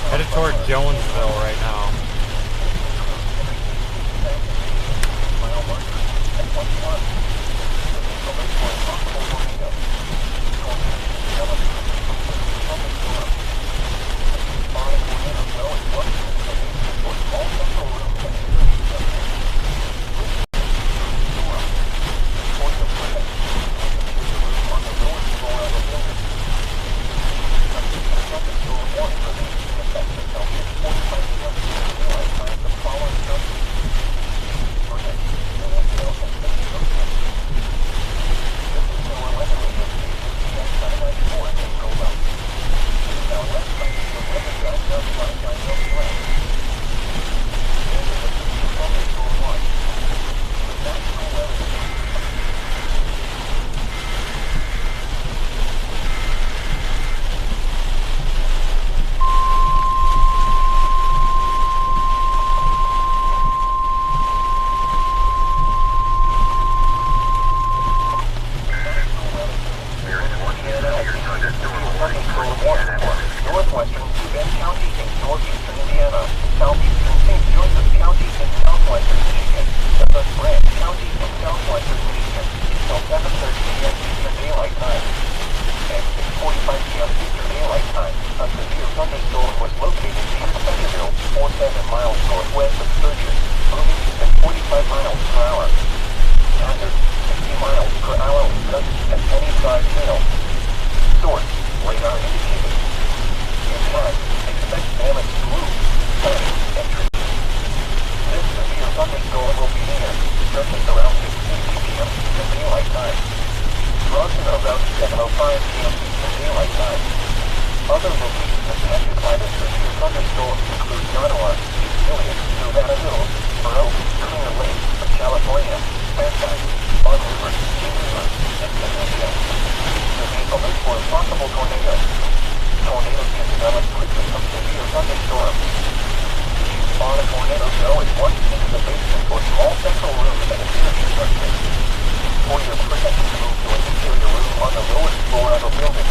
Speaker 1: Headed toward Jonesville right now.
Speaker 4: Northwestern Bend County in northeastern Indiana, southeastern St. Joseph County in southwestern Michigan, Douglas Branch County in southwestern Michigan until 7:30 p.m. Eastern Daylight Time. At 6:45 p.m. Eastern Daylight Time, a severe thunderstorm was located near Centerville, 47 miles northwest of Sturgis, moving at 45 miles per hour. Hazard, 60 miles per hour with gusts at any size hail. Source, radar indicated. Impact, expect damage to roof, planning, and trees. This severe thunderstorm will be near, surface around 6:50 p.m. Eastern Daylight Time. Crossing around 7:05 p.m. Eastern Daylight Time. Other locations affected by the severe thunderstorm include Nottawa, East Gilead, Nevada Hills, Burrow, Clear Lake, California, Fairfax, Bond River, King River, and Philadelphia. Remain alert for a possible tornado. Tornadoes can develop quickly from severe thunderstorms. If you spot a tornado, go at once into the basement or small central room at a security structure. For your protection, move to an interior room on the lowest floor of a building.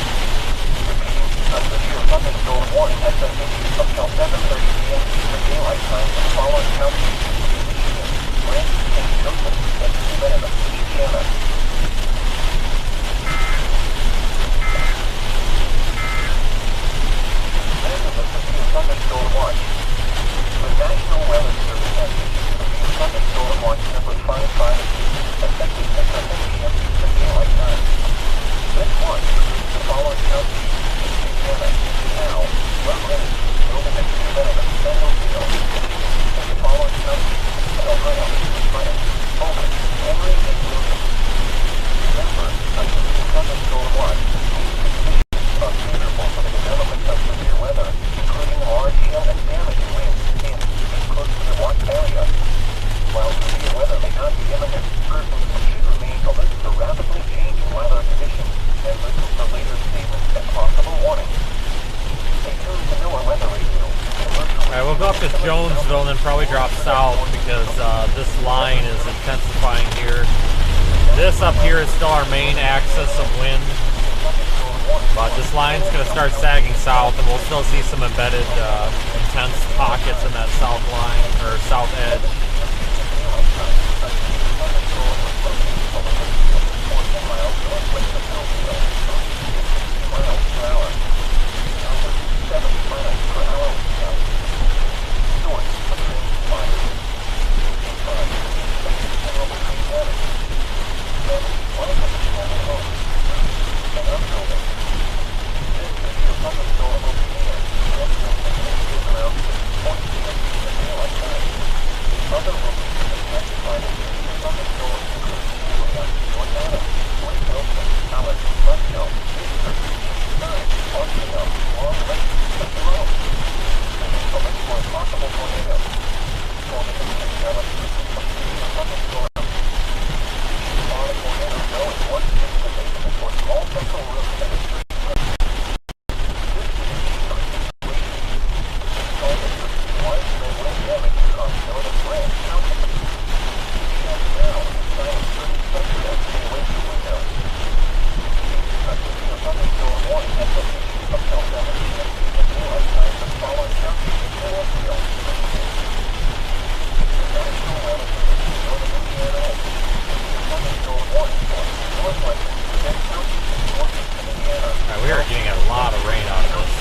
Speaker 4: Repeating, a severe thunderstorm warning has been issued until 7:30 p.m. Eastern Daylight Time in the following counties: Michigan, Branch, St. Joseph, and Savannah, Indiana. Thunderstorm watch. The National Weather Service has issued severe thunderstorm watch number 552, effective at 7 p.m. Eastern Daylight Time. This watch includes the following counties: Indiana, Cal, Rutland, Wilmington, Savannah, San Jose, Michigan, and
Speaker 1: then probably drop south because this line is intensifying here. This up here is still our main axis of wind, but this line's going to start sagging south, and we'll still see some embedded intense pockets in that south line, or south edge. We are getting a lot of rain out of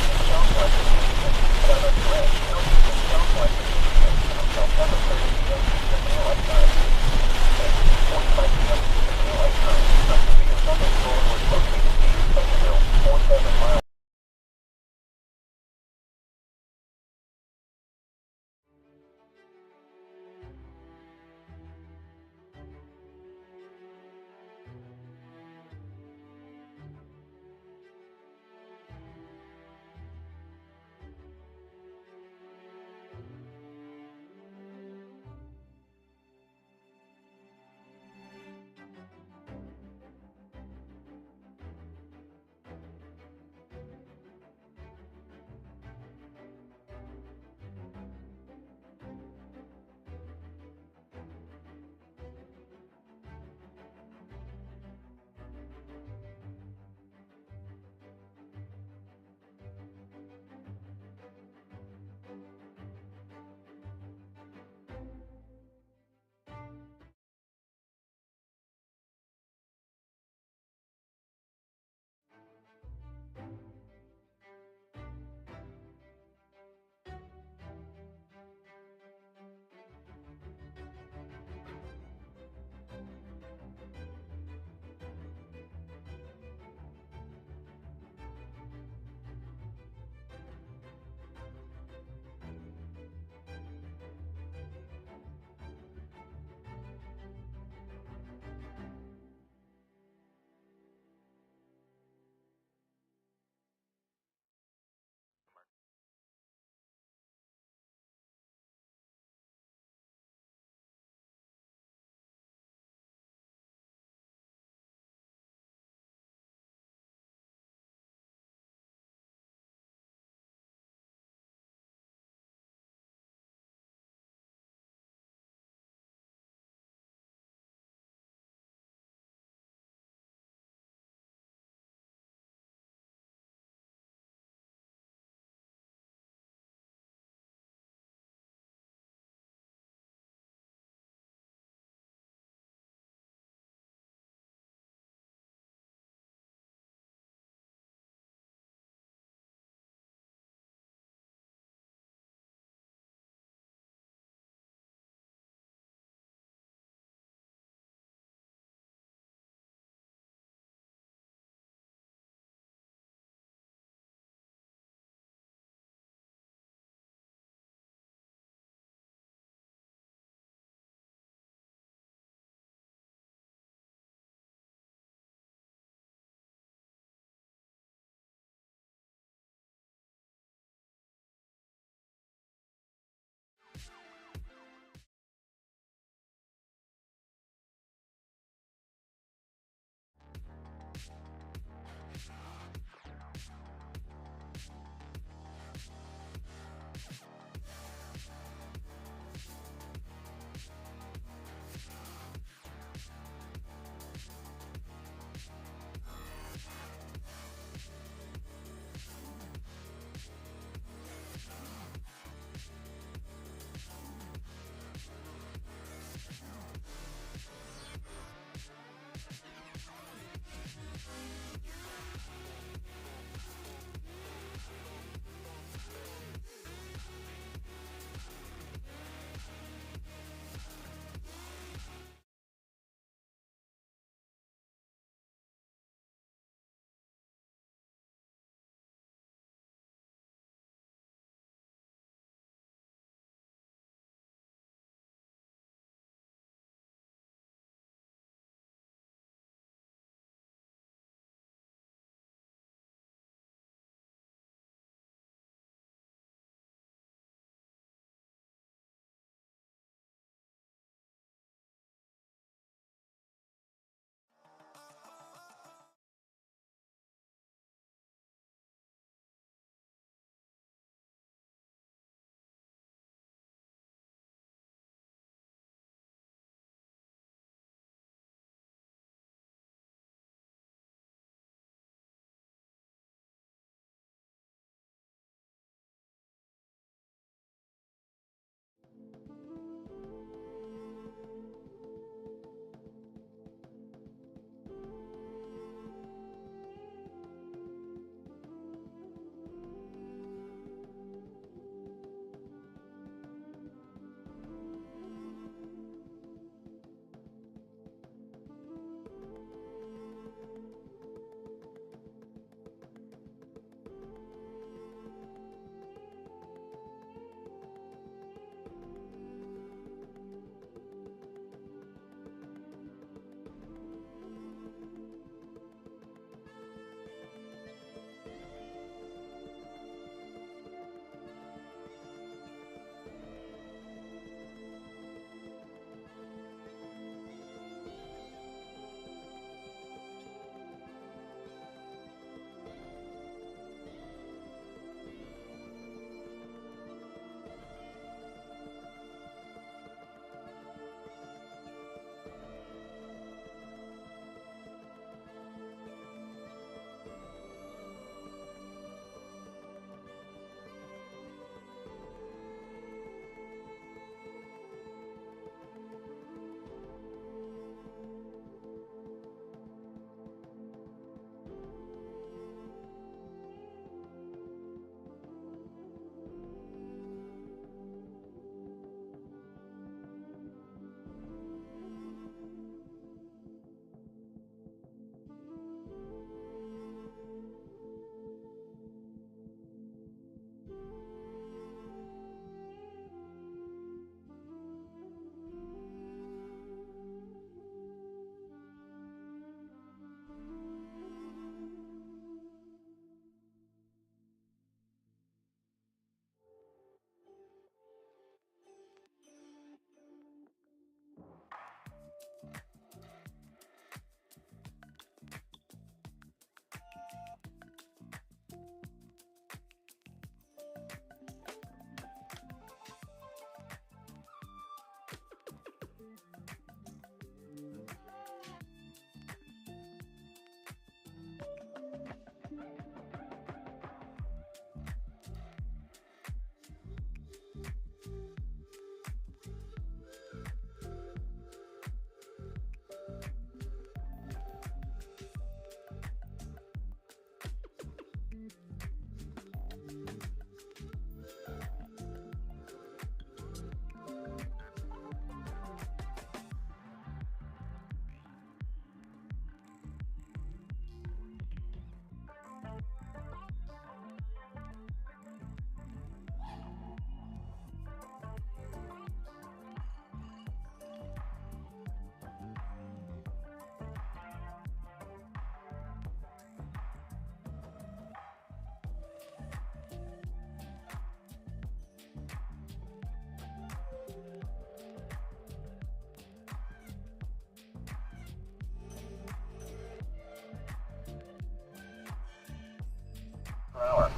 Speaker 4: hour.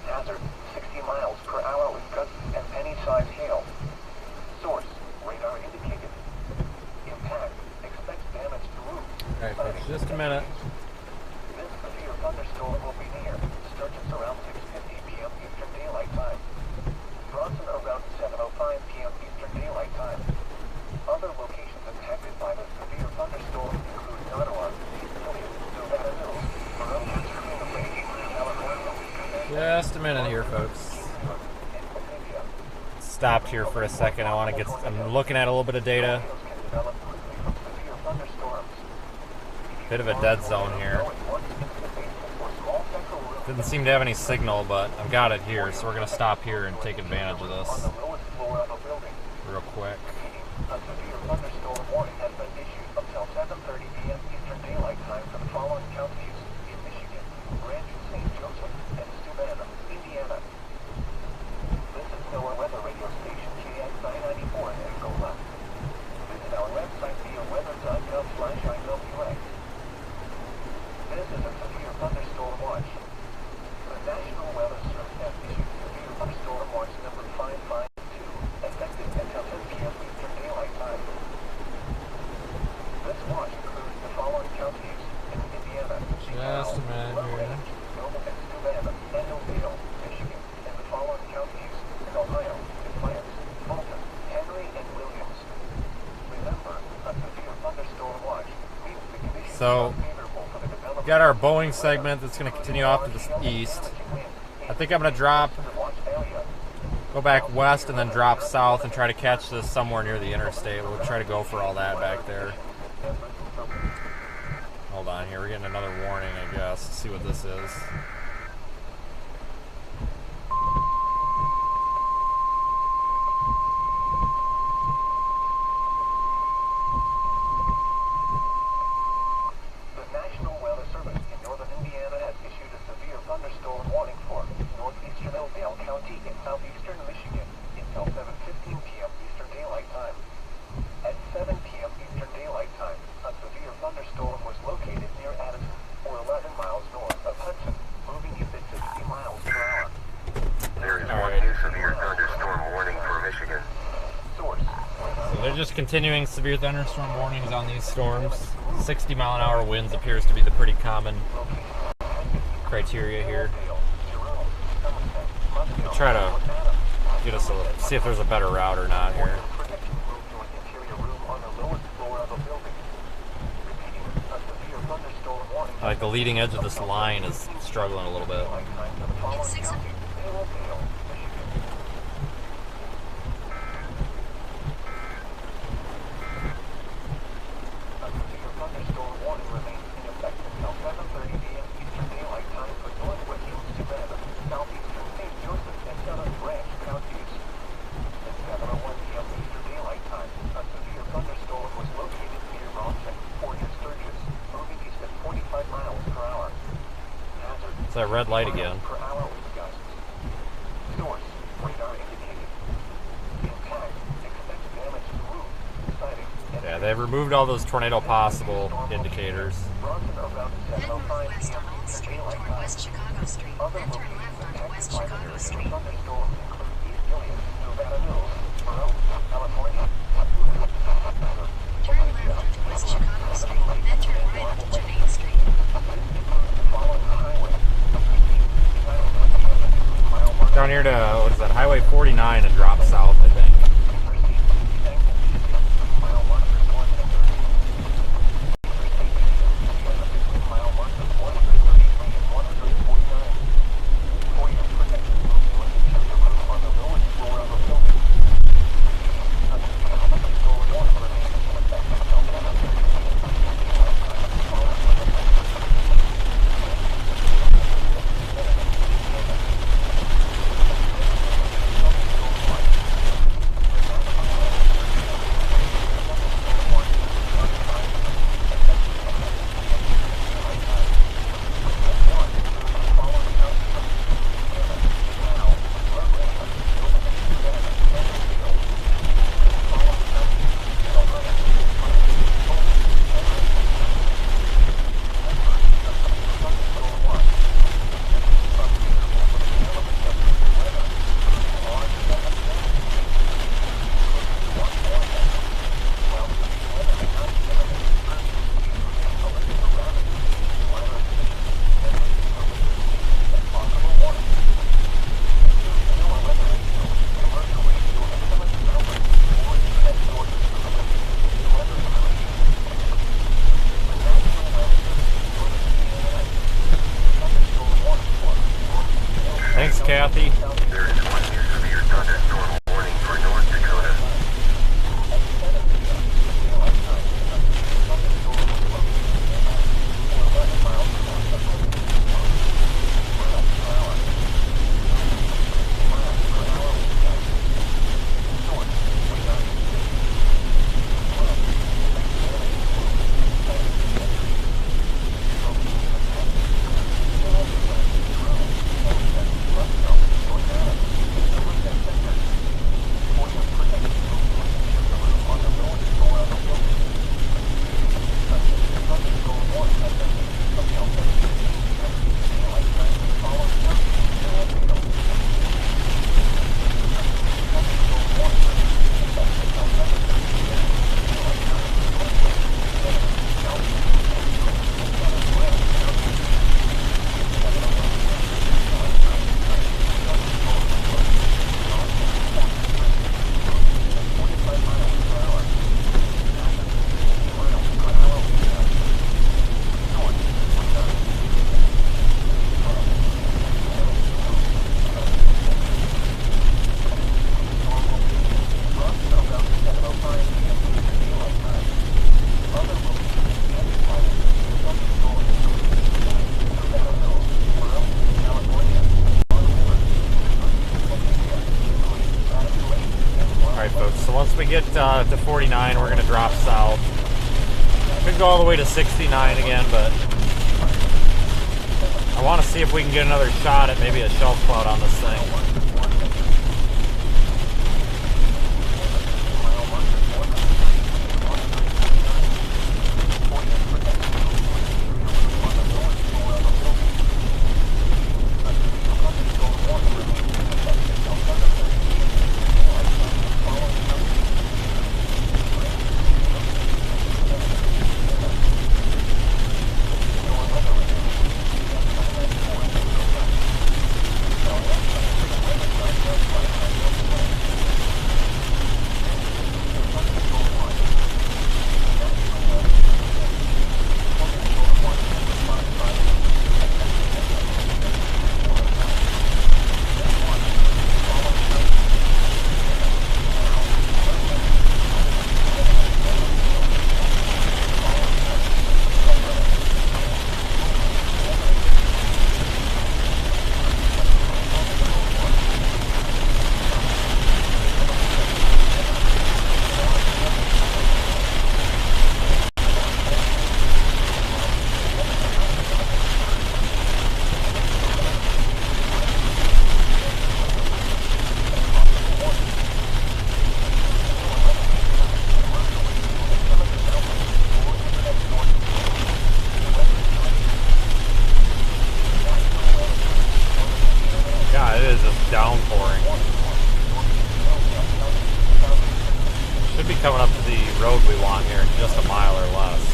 Speaker 4: Hazard, 60 miles per hour with gusts and penny-sized hail. Source, radar indicated. Impact, expect damage to roofs.
Speaker 1: Alright, folks, just a minute.
Speaker 4: This severe thunderstorm will be near Sturgis around 6:50 p.m. Eastern Daylight Time. Bronson around 7:05 p.m. Eastern Daylight Time. Other locations impacted by the severe thunderstorm include Ottawa, East Gillian, Nevada Hills, Baroque, California.
Speaker 1: Just a minute here, folks. Stopped here for a second. I want to get. I'm looking at a little bit of data. Bit of a dead zone here. Didn't seem to have any signal, but I've got it here, so we're gonna stop here and take advantage of this real quick.
Speaker 4: A severe thunderstorm warning has been issued until 7:30 p.m. Eastern Daylight Time for the following counties in Michigan: Grand, St. Joseph, and Steubenville, Indiana. This is NOAA weather radio station KX994 in Angola. Visit our website via weather.gov/IWX. This is a severe thunderstorm watch. The National Weather Service has issued severe thunderstorm watch number 552, effective until 10 p.m. Eastern Daylight Time. This watch includes the following counties in Indiana:
Speaker 1: Just a minute here.
Speaker 4: Noble and Steubenville, and Hillsdale, Michigan, and the following counties in Ohio: Defiance, Fulton, Henry, and Williams. Remember, a severe thunderstorm watch means the conditions are favorable for the development.
Speaker 1: Got our Boeing segment that's going to continue off to the east. I think I'm going to go back west and then drop south and try to catch this somewhere near the interstate. We'll try to go for all that back there. Hold on here, we're getting another warning, I guess. Let's see what this is.
Speaker 4: The National Weather Service in northern Indiana has issued a severe thunderstorm warning for northeastern Hillsdale County in southeastern Michigan until 7:15 p.m. Eastern Daylight Time. At 7 p.m. Eastern Daylight Time, a severe thunderstorm was located near Addison, or 11 miles north of Hudson, moving east at 60 miles per hour.
Speaker 6: There is one new severe thunderstorm warning for Michigan.
Speaker 4: Source.
Speaker 1: So they're just continuing severe thunderstorm warnings on these storms. 60-mile-an-hour winds appears to be the pretty common criteria here. I'll try to get us see if there's a better route or not here. Like the leading edge of this line is struggling a little bit.
Speaker 7: In 600.
Speaker 1: It's that red light again. Yeah, they've removed all those tornado possible indicators.
Speaker 7: Head northwest on Old Street toward West Chicago Street, then turn left onto West Chicago Street. Turn left onto West Chicago Street, then turn right onto Janine Street.
Speaker 1: Down here to, what is that, Highway 49 and drop south, I think. get to 49, we're going to drop south. Could go all the way to 69 again, but I want to see if we can get another shot at maybe a shelf cloud on this thing. Downpouring. Should be coming up to the road we want here in just a mile or less.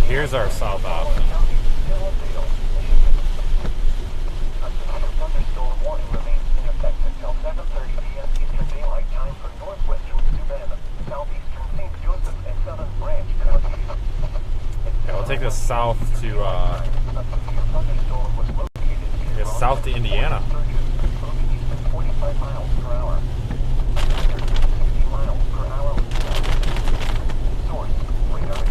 Speaker 1: Here's our south option.
Speaker 4: Thunderstorm warning remains in effect until 7:30 p.m. Eastern Daylight Time for northwestern Savannah, southeastern St. Joseph, and southern Branch counties.
Speaker 1: Yeah, we'll take this south to south to Indiana.
Speaker 4: 45 miles per hour. 60 miles per hour. Source, radar.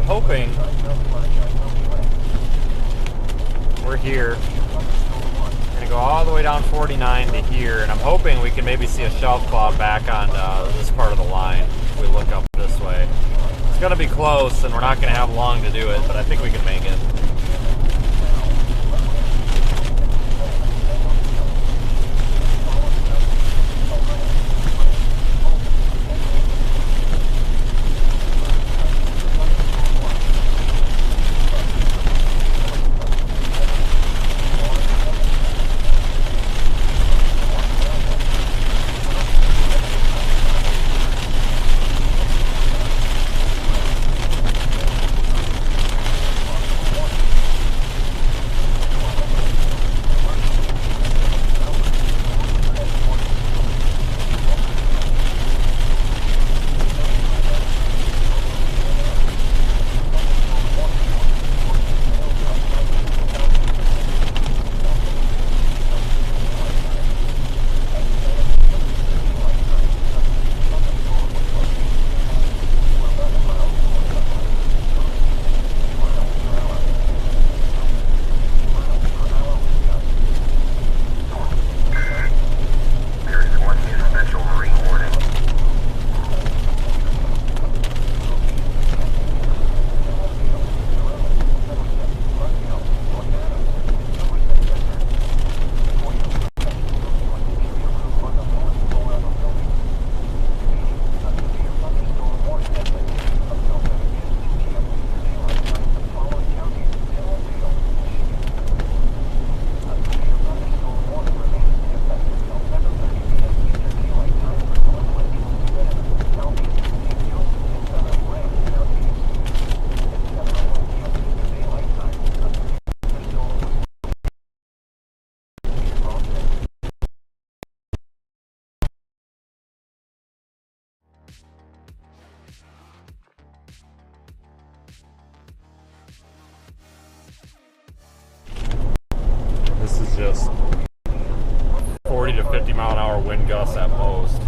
Speaker 1: Hoping we're here. We're gonna go all the way down 49 to here, and I'm hoping we can maybe see a shelf cloud back on this part of the line if we look up this way. It's gonna be close, and we're not gonna have long to do it, but I think we can make it. is 40 to 50 mile an hour wind gusts at most.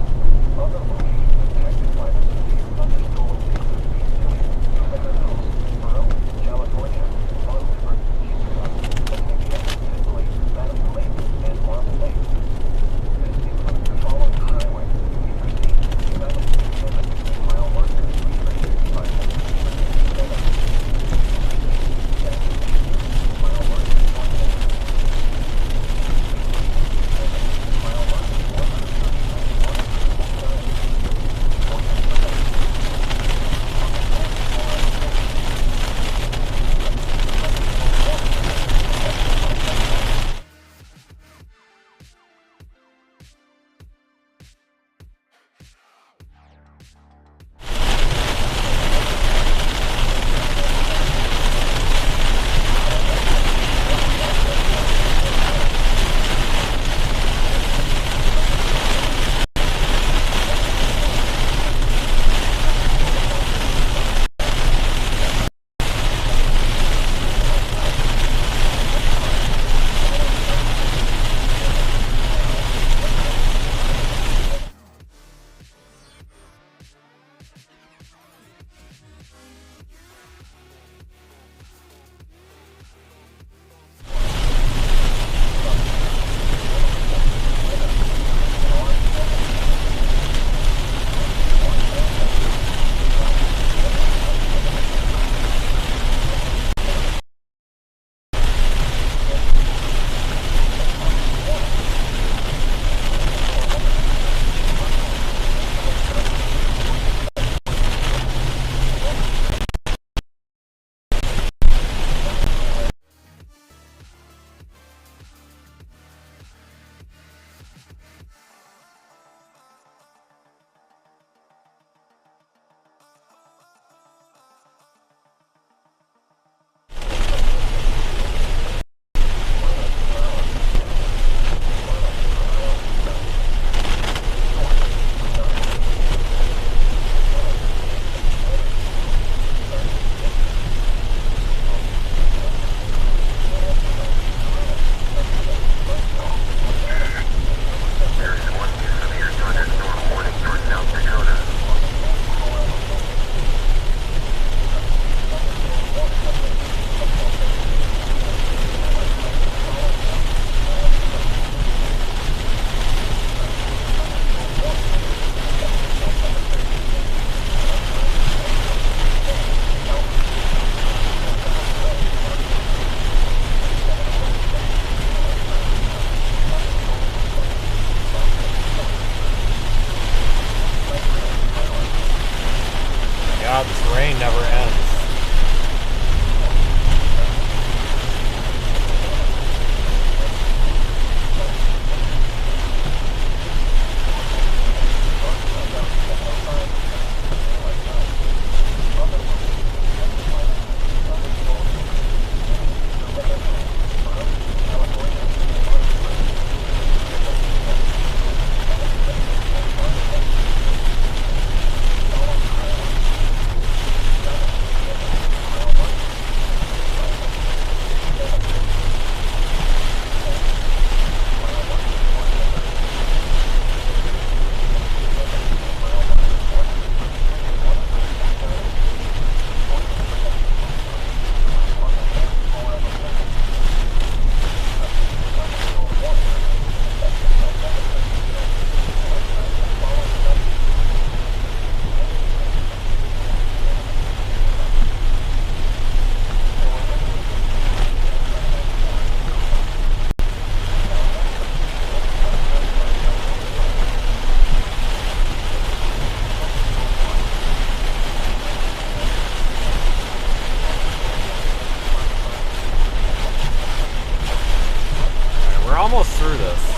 Speaker 1: rain never ends. We're almost through this.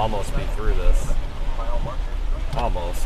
Speaker 1: almost be through this. Almost.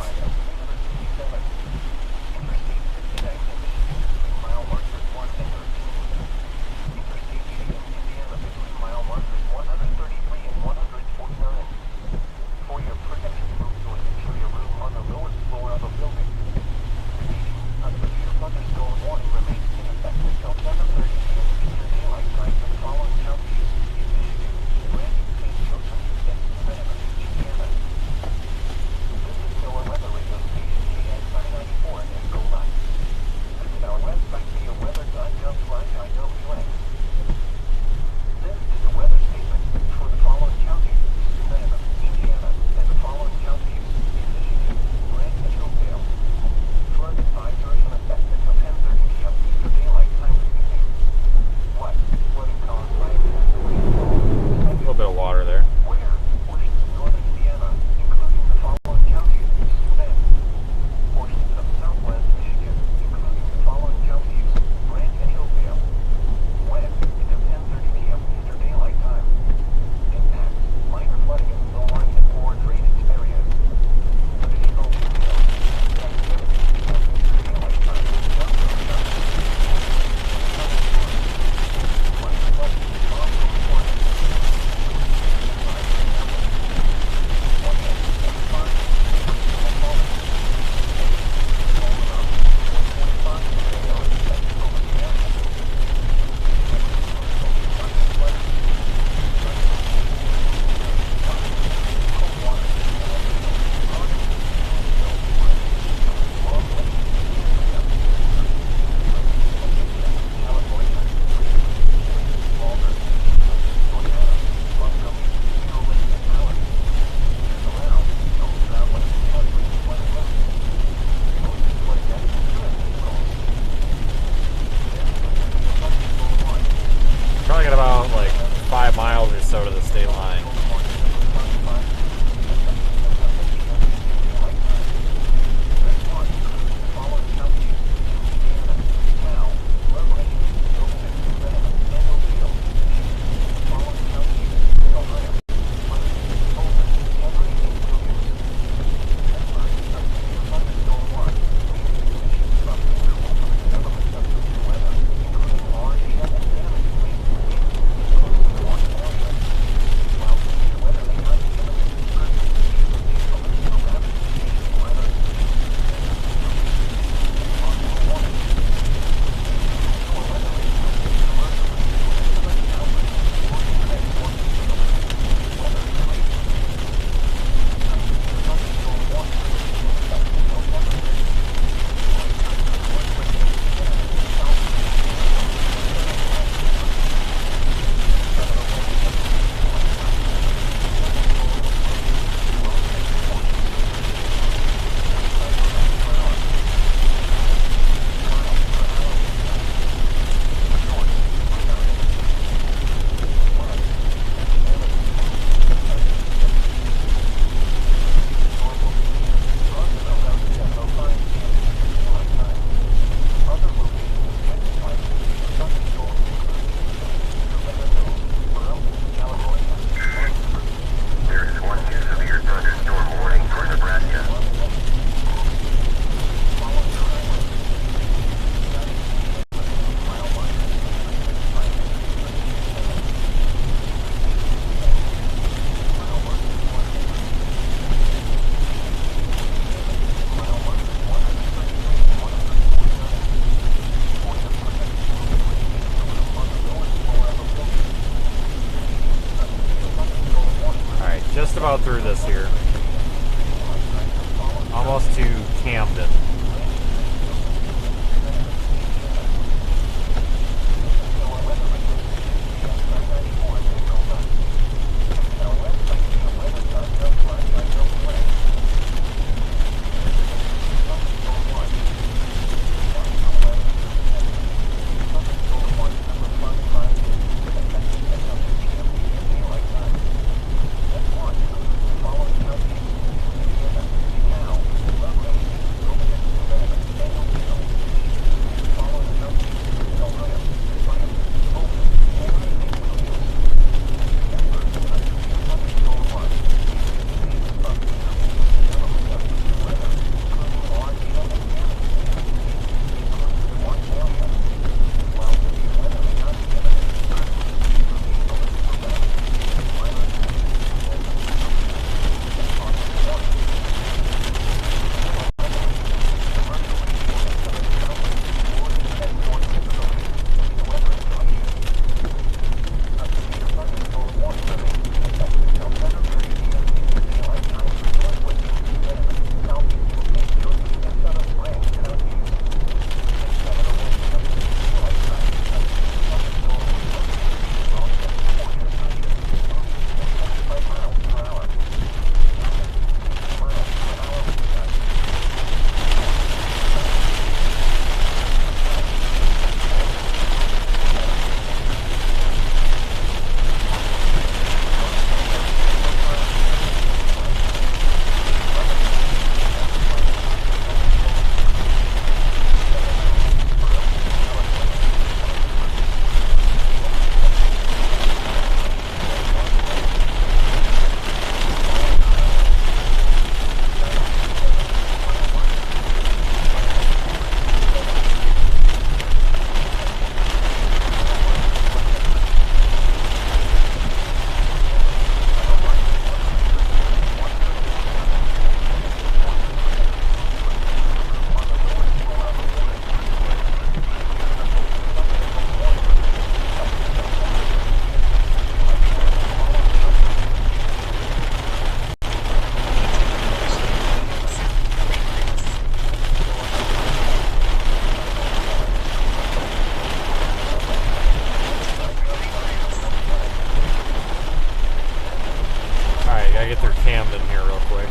Speaker 1: Just about through this here. Almost to Camden. Camden here real quick.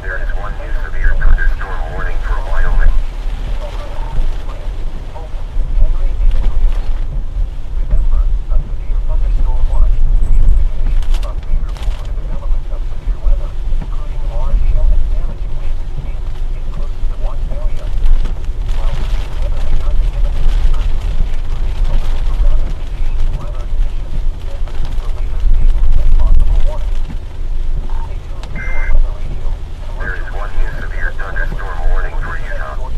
Speaker 6: There is one new severe thunderstorm warning for Wyoming. There is one new severe thunderstorm warning for Utah.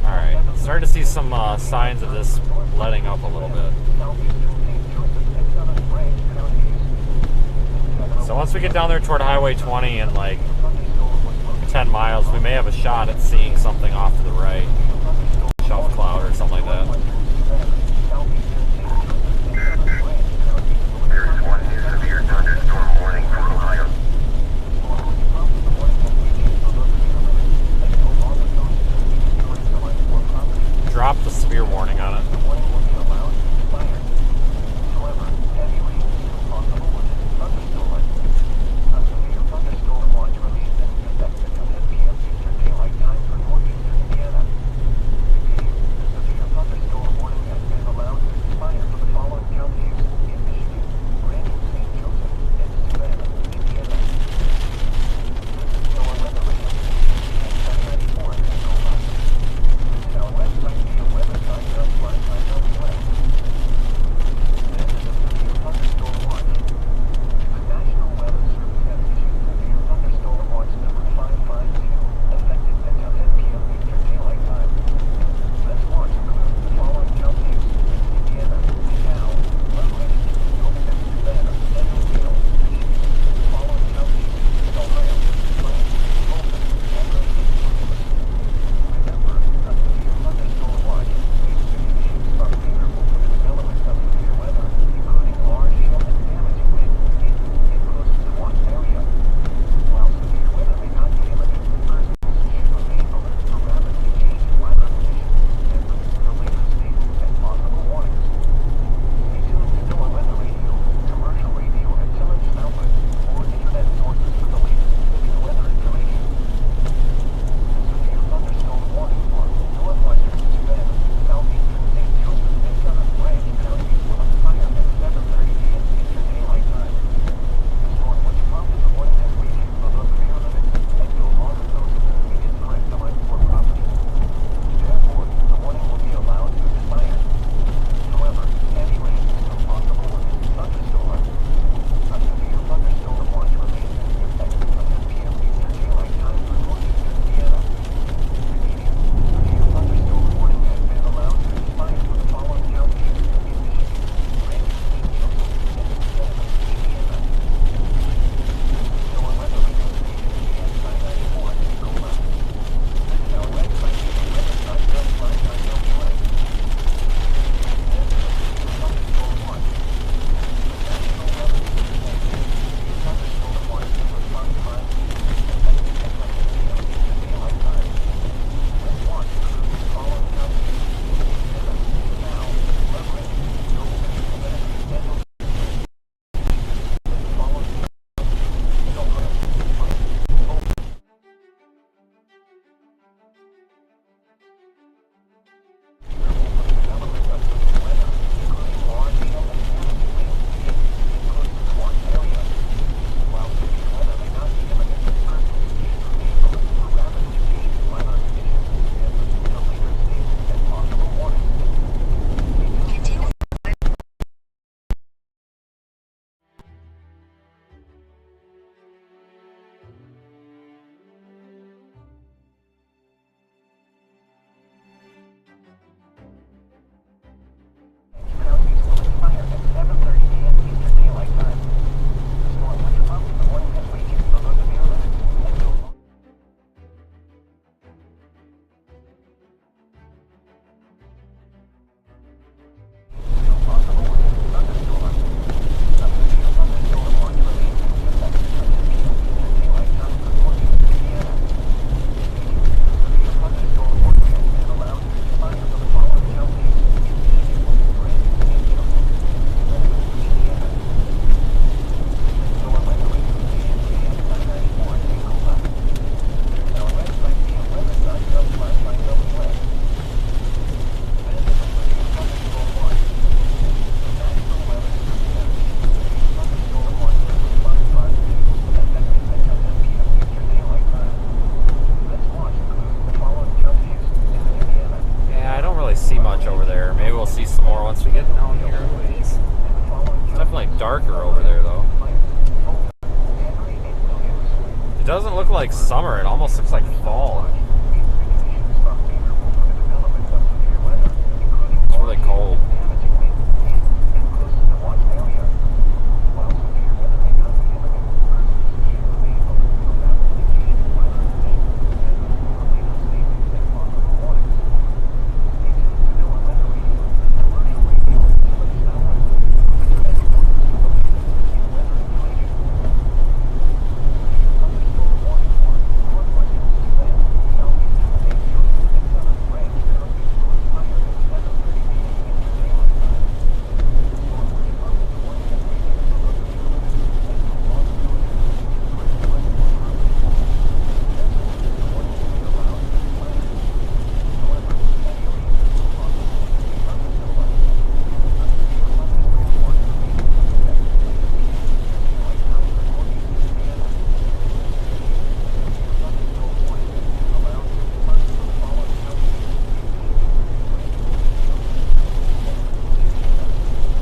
Speaker 1: Alright, starting to see some signs of this letting up a little bit. So once we get down there toward Highway 20 in like 10 miles, we may have a shot at seeing something off to the right. Shelf cloud or something like that.
Speaker 6: There is one new severe thunderstorm warning for Ohio.
Speaker 1: Drop the severe warning on it. we'll see some more once we get down here a ways. It's definitely darker over there, though. It doesn't look like summer. It almost looks like fall. It's really cold.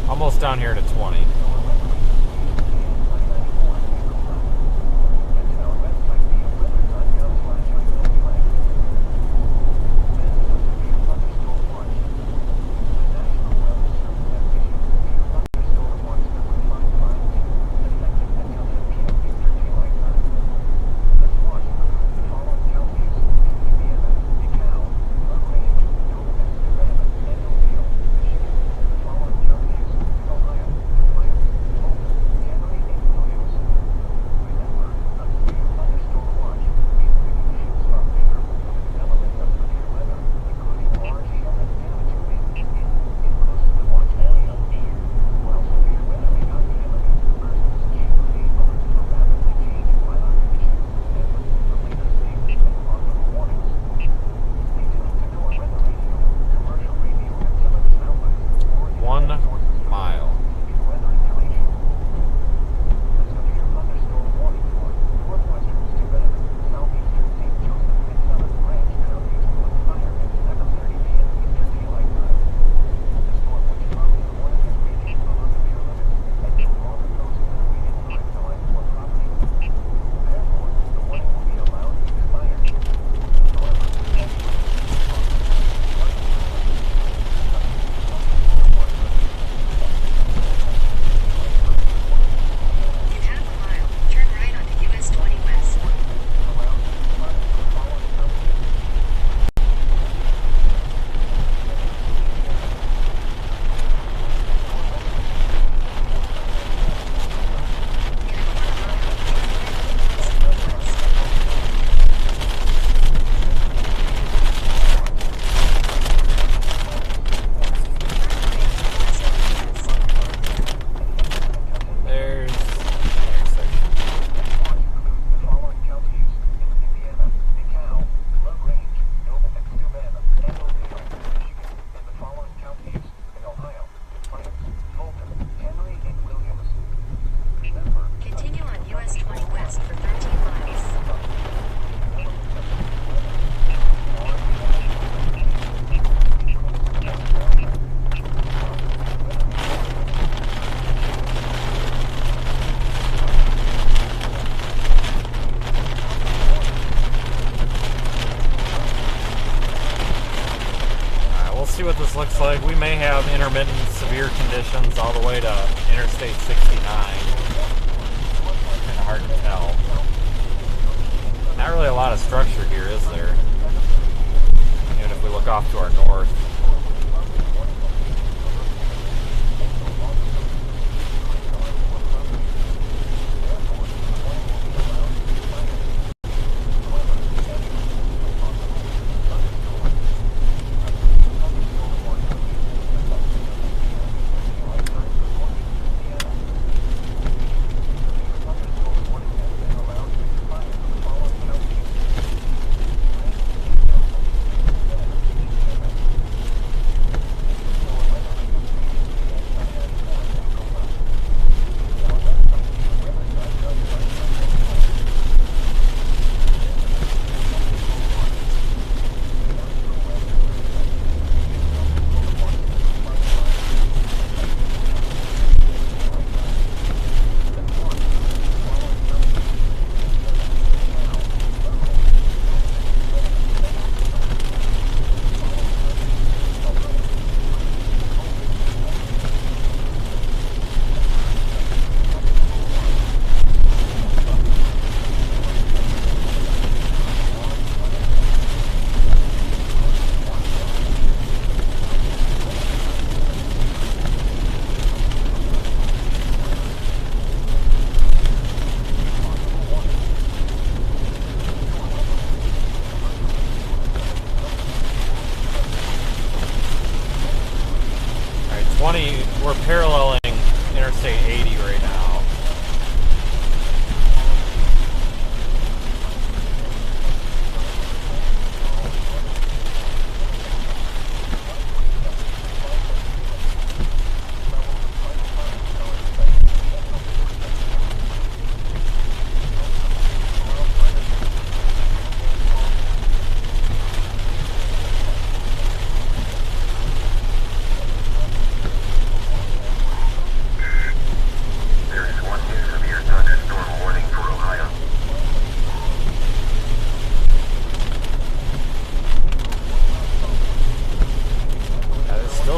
Speaker 1: Almost down here to 20. See what this looks like. We may have intermittent severe conditions all the way to Interstate 69. Kind of hard to tell. Not really a lot of structure here, is there? Even if we look off to our north. 20, we're paralleling Interstate 80 right now.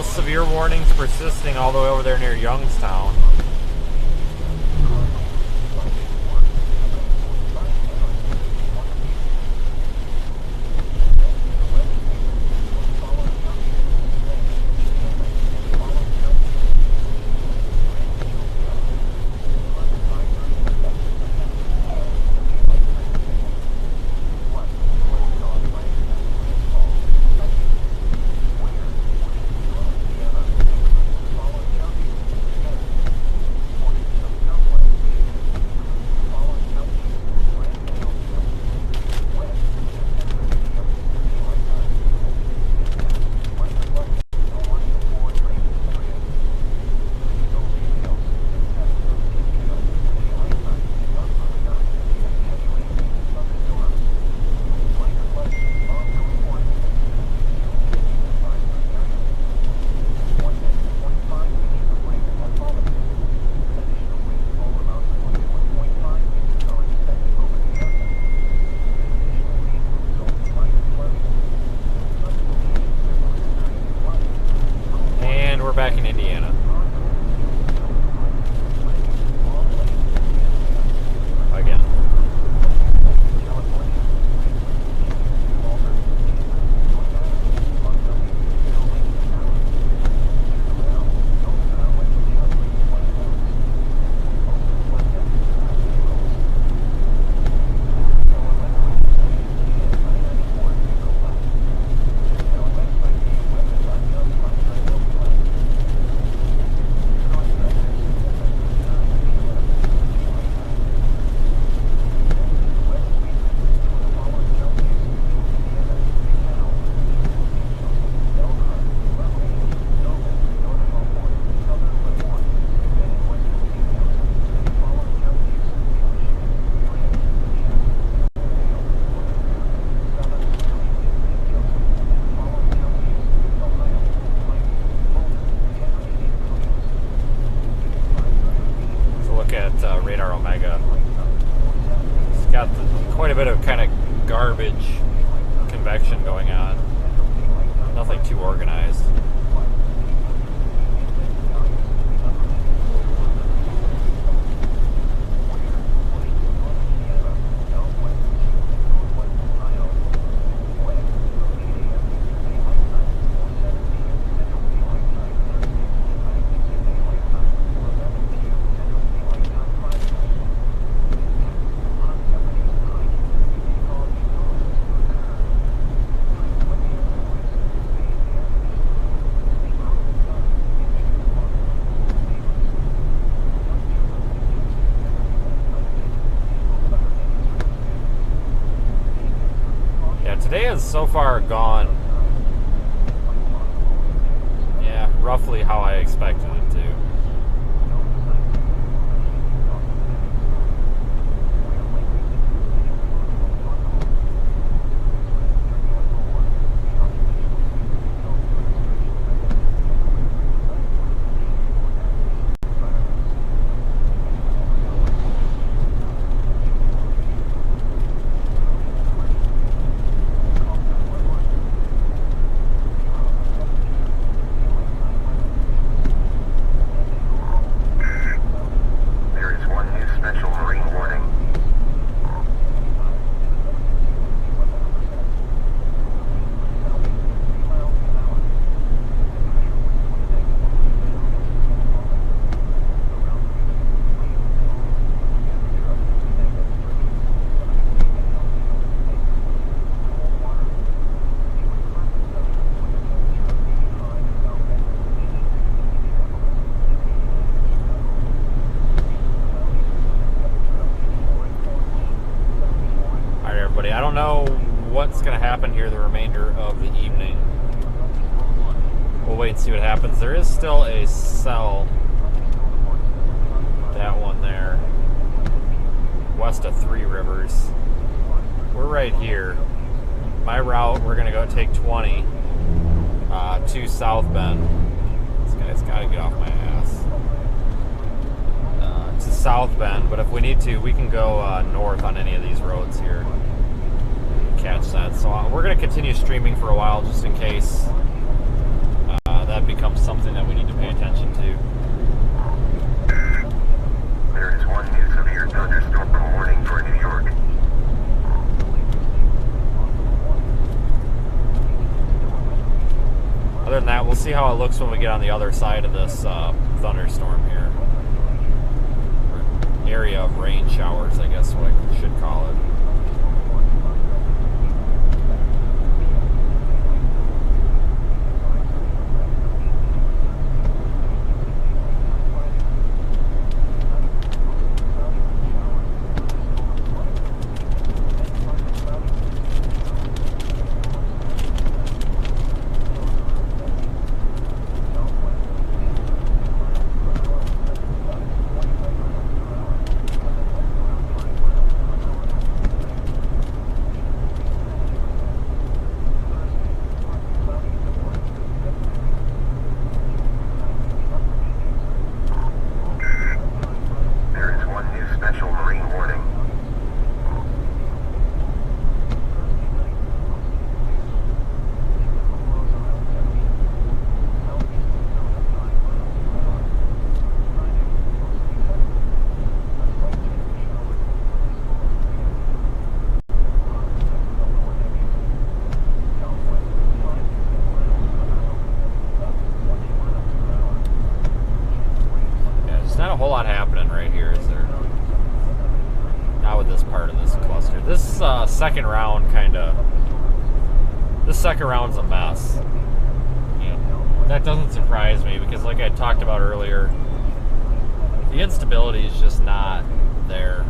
Speaker 1: Severe warnings persisting all the way over there near Youngstown. Back in Indiana. Again. Radar Omega. It's got quite a bit of kind of garbage convection going on. Nothing too organized. Today has so far gone, yeah, roughly how I expected it to. remainder of the evening. We'll wait and see what happens. There is still a cell, that one there, west of Three Rivers. We're right here. My route, we're going to go take 20 to South Bend. This guy's got to get off my ass. To South Bend, but if we need to, we can go north on any of these roads here. Catch that. So we're going to continue streaming for a while just in case that becomes something that we need to pay attention to.
Speaker 6: There is one new severe thunderstorm warning for New York.
Speaker 1: Other than that, we'll see how it looks when we get on the other side of this thunderstorm here. Or area of rain showers, I guess what I should call it. A whole lot happening right here, is there? Not with this part of this cluster. This second round this second round's a mess. Yeah. That doesn't surprise me because, like I talked about earlier, the instability is just not there.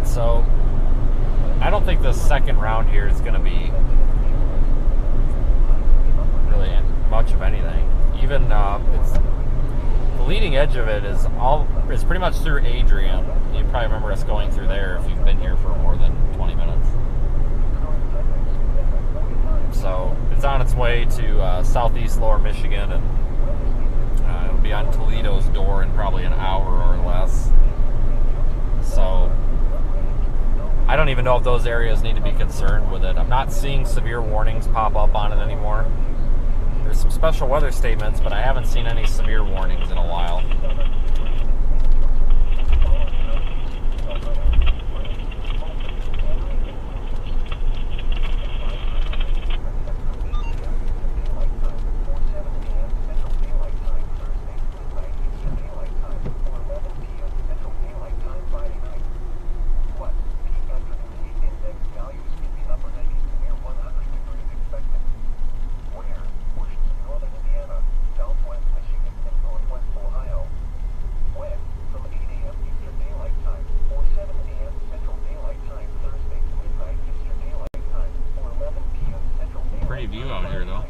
Speaker 1: So I don't think the second round here is going to be really much of anything. Even the leading edge of it is pretty much through Adrian. You probably remember us going through there if you've been here for more than 20 minutes. So it's on its way to southeast Lower Michigan, and it'll be on Toledo's door in probably an hour or less. So I don't even know if those areas need to be concerned with it. I'm not seeing severe warnings pop up on it anymore. There's some special weather statements, but I haven't seen any severe warnings in a while. Pretty view out here, though.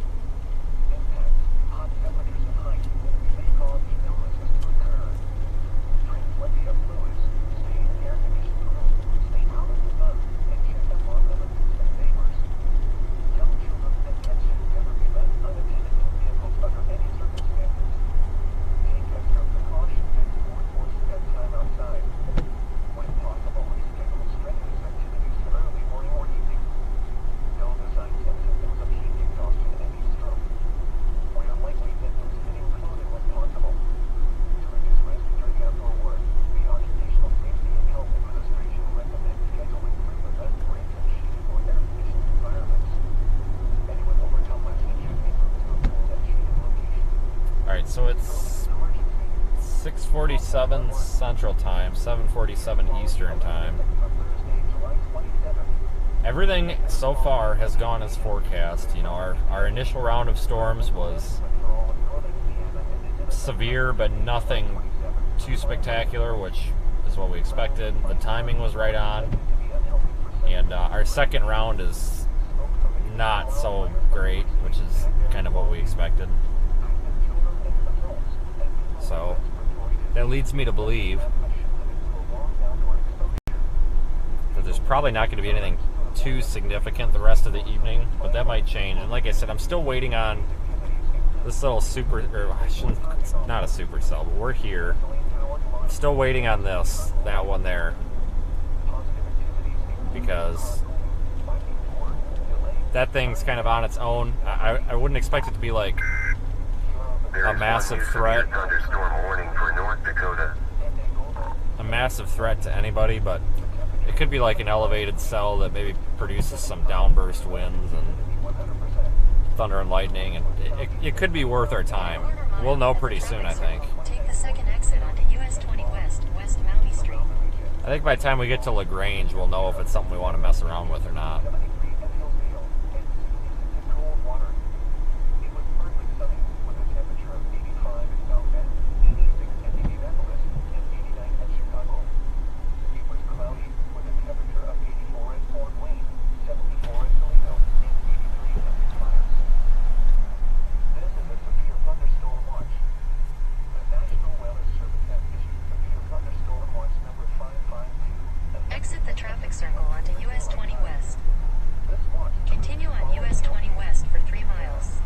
Speaker 1: So it's 6:47 Central Time, 7:47 Eastern Time. Everything so far has gone as forecast. You know, our initial round of storms was severe, but nothing too spectacular, which is what we expected. The timing was right on. And our second round is not so great, which is kind of what we expected. So that leads me to believe that there's probably not going to be anything too significant the rest of the evening, but that might change. And like I said, I'm still waiting on this little super, or I shouldn't, it's not a supercell, but we're here. I'm still waiting on that one there, because that thing's kind of on its own. I wouldn't expect it to be like a massive threat.
Speaker 6: Thunderstorm warning for North Dakota.
Speaker 1: A massive threat to anybody, but it could be like an elevated cell that maybe produces some downburst winds and thunder and lightning, and it could be worth our time. We'll know pretty soon, I think.
Speaker 7: Take the second exit onto US 20 West, West Mountie Street.
Speaker 1: I think by the time we get to LaGrange, we'll know if it's something we want to mess around with or not.
Speaker 7: Exit the traffic circle onto US 20 West. Continue on US 20 West for 3 miles.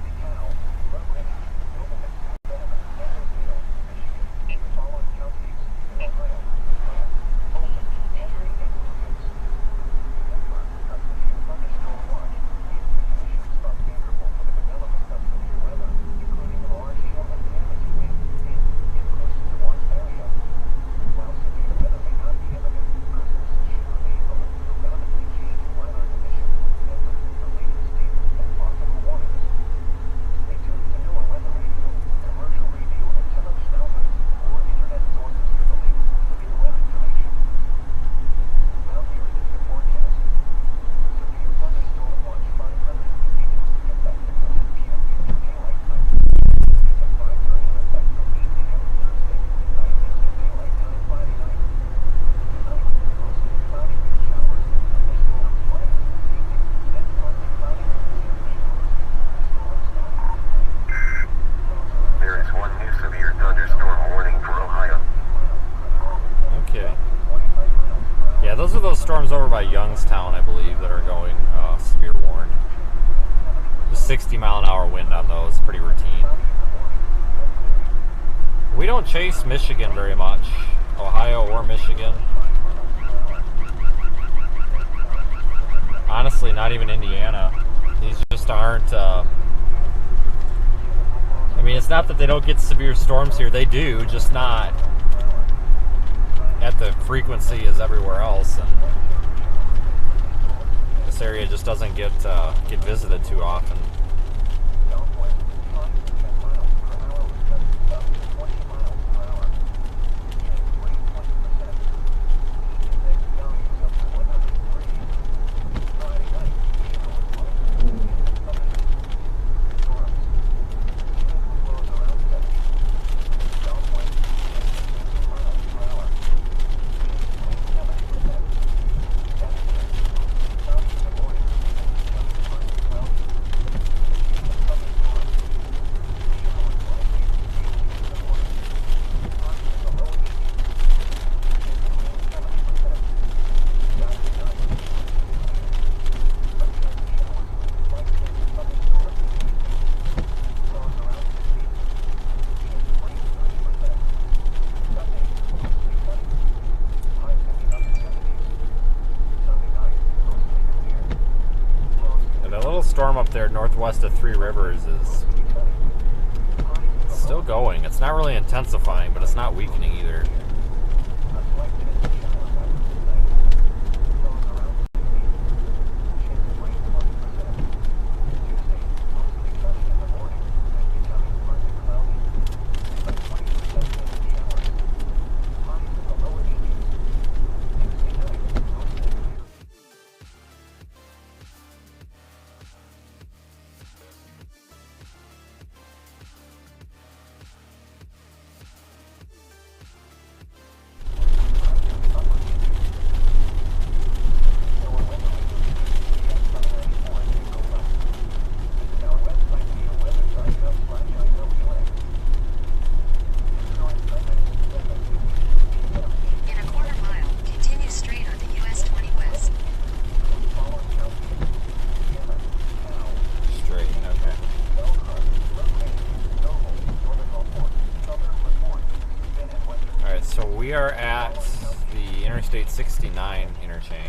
Speaker 1: Those are those storms over by Youngstown, I believe, that are going severe warned. The 60-mile-an-hour wind on those, pretty routine. We don't chase Michigan very much, Ohio or Michigan. Honestly, not even Indiana. These just aren't, I mean, it's not that they don't get severe storms here. They do, just not at the frequency as everywhere else, and this area just doesn't get visited too often. Storm up there northwest of Three Rivers is still going. It's not really intensifying, but it's not weakening either. are at the Interstate 69 interchange.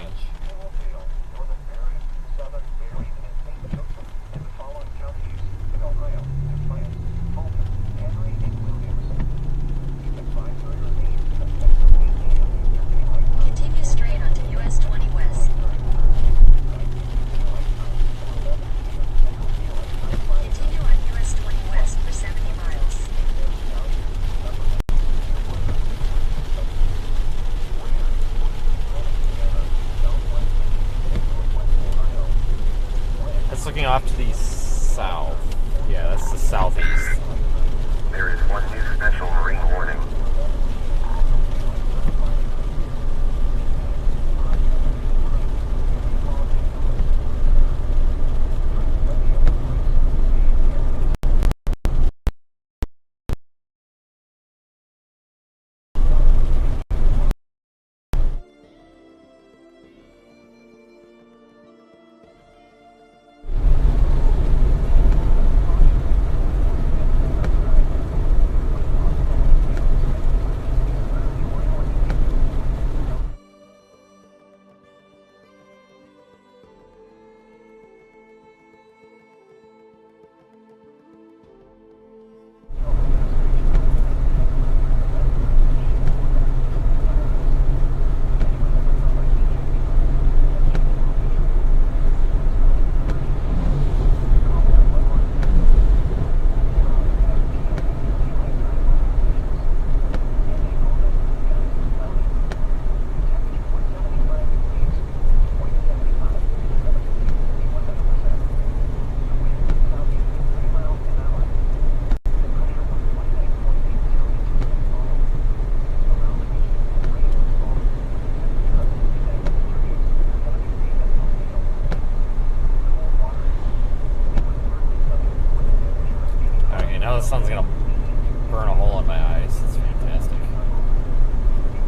Speaker 7: Continue straight onto US 20 West. Continue on US 20 West for 70 miles.
Speaker 1: That's looking off to the south. Yeah, that's the southeast.
Speaker 6: There is one new special marine warning.
Speaker 1: The sun's gonna burn a hole in my eyes. It's fantastic.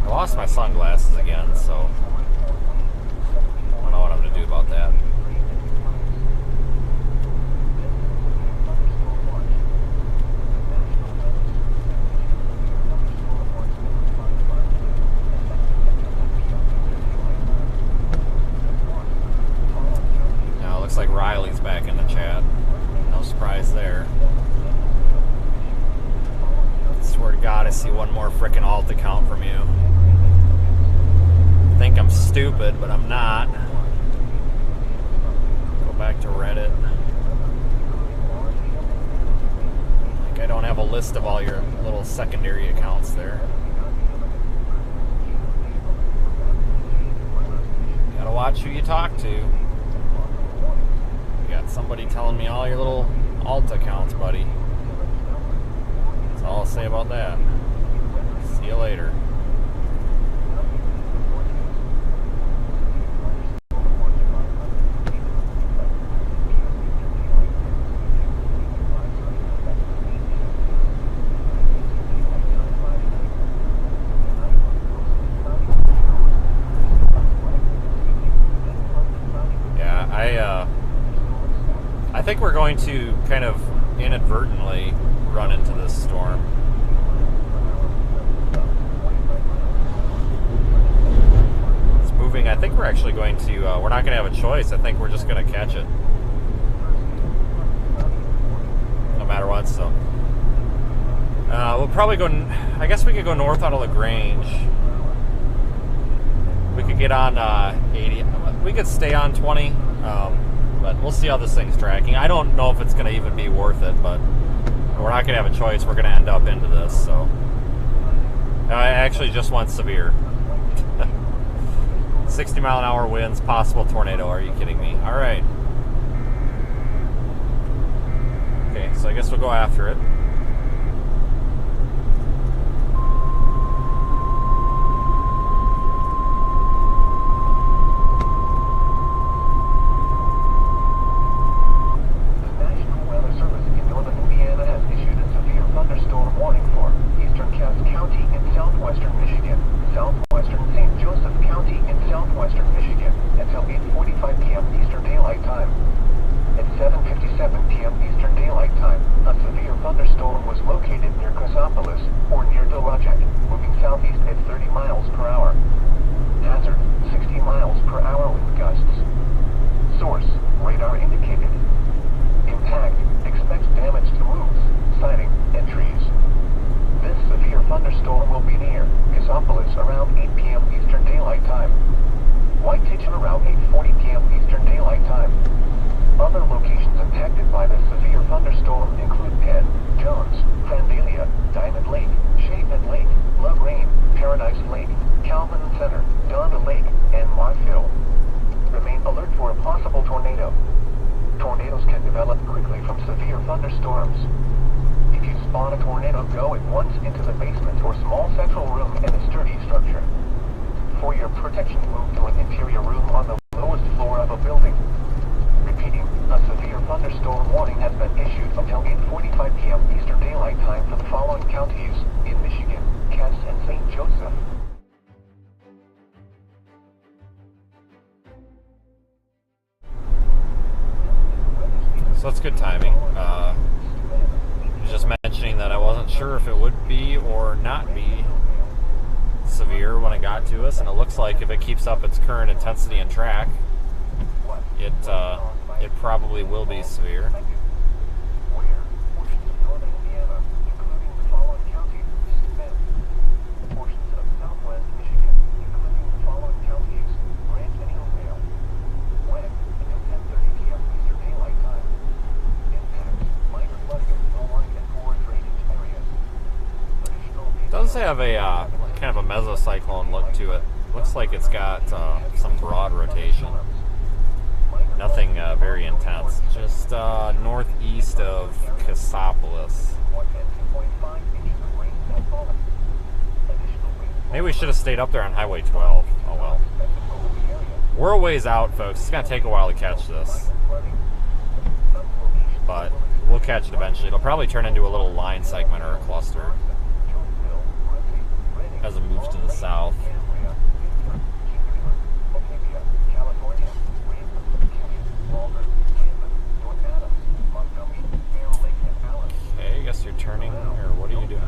Speaker 1: I lost my sunglasses again, so I don't know what I'm gonna do about that. Now it looks like Riley's back in the chat. No surprise there. Swear to God, I see one more frickin' alt account from you. I think I'm stupid, but I'm not. Go back to Reddit. Like I don't have a list of all your little secondary accounts there. Gotta watch who you talk to. You got somebody telling me all your little alt accounts, buddy. That's all I'll say about that. See you later. Yeah, I think we're going to kind of inadvertently run into this storm. It's moving. I think we're actually going to, we're not going to have a choice. I think we're just going to catch it. No matter what, so. We'll probably go, I guess we could go north out of LaGrange. We could get on 80. We could stay on 20, but we'll see how this thing's tracking. I don't know if it's going to even be worth it, but we're not going to have a choice. We're going to end up into this, so. I actually just want severe. 60 mile an hour winds, possible tornado. Are you kidding me? All right. Okay, so I guess we'll go after it.
Speaker 4: Thunderstorm was located near Chrysopolis or near Delrajek, moving southeast at 30 miles. Source, radar indicated. Impact, expects damage to roofs, siding, and trees. This severe thunderstorm will be near Cassopolis around 8 p.m. Eastern Daylight Time. Whitecitchen around 8:40 p.m. Eastern Daylight Time. Other locations impacted by this severe thunderstorm include Penn, Jones, Vandalia, Diamond Lake, Shaven Lake, Lagrange, Paradise Lake, Calvin Center, Donda Lake, and Marshfield. Remain alert for a possible tornado. Tornadoes can develop quickly from severe thunderstorms. If you spot a tornado, go at once into the basement or small central room in a sturdy structure. For your protection, move to an interior room on the lowest floor of a building. Repeating, a severe thunderstorm warning has been issued until 8:45 p.m. Eastern Daylight Time for the following counties in Michigan, Cass and St. Joseph.
Speaker 1: So that's good timing. Just mentioning that I wasn't sure if it would be or not be severe when it got to us, and it looks like if it keeps up its current intensity and track, it probably will be severe. It does have a kind of a mesocyclone look to it. Looks like it's got some broad rotation. Nothing very intense. Just northeast of Cassopolis. Maybe we should have stayed up there on Highway 12. Oh well. We're a ways out, folks. It's going to take a while to catch this. But we'll catch it eventually. It'll probably turn into a little line segment or a cluster as it moves to the south. Okay, I guess you're turning, or what are you doing?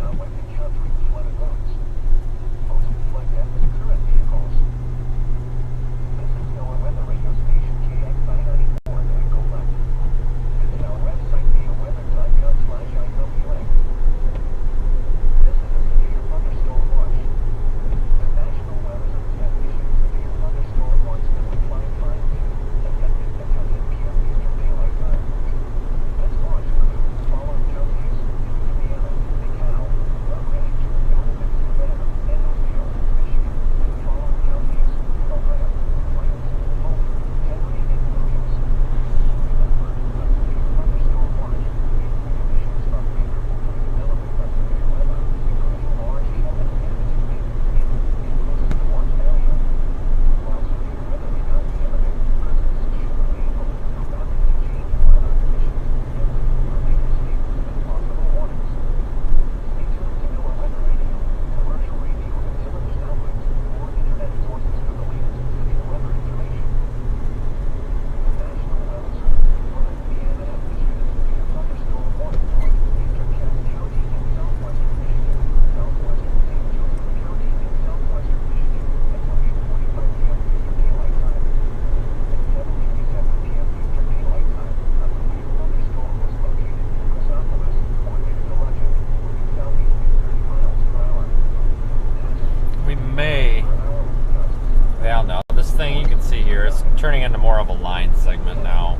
Speaker 1: Turning into more of a line segment now.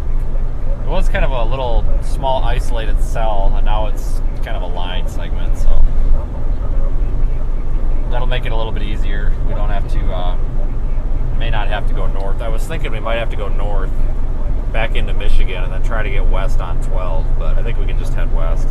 Speaker 1: It was kind of a little small isolated cell, and now it's kind of a line segment, so that'll make it a little bit easier. We don't have to, may not have to go north. I was thinking we might have to go north back into Michigan and then try to get west on 12, but I think we can just head west.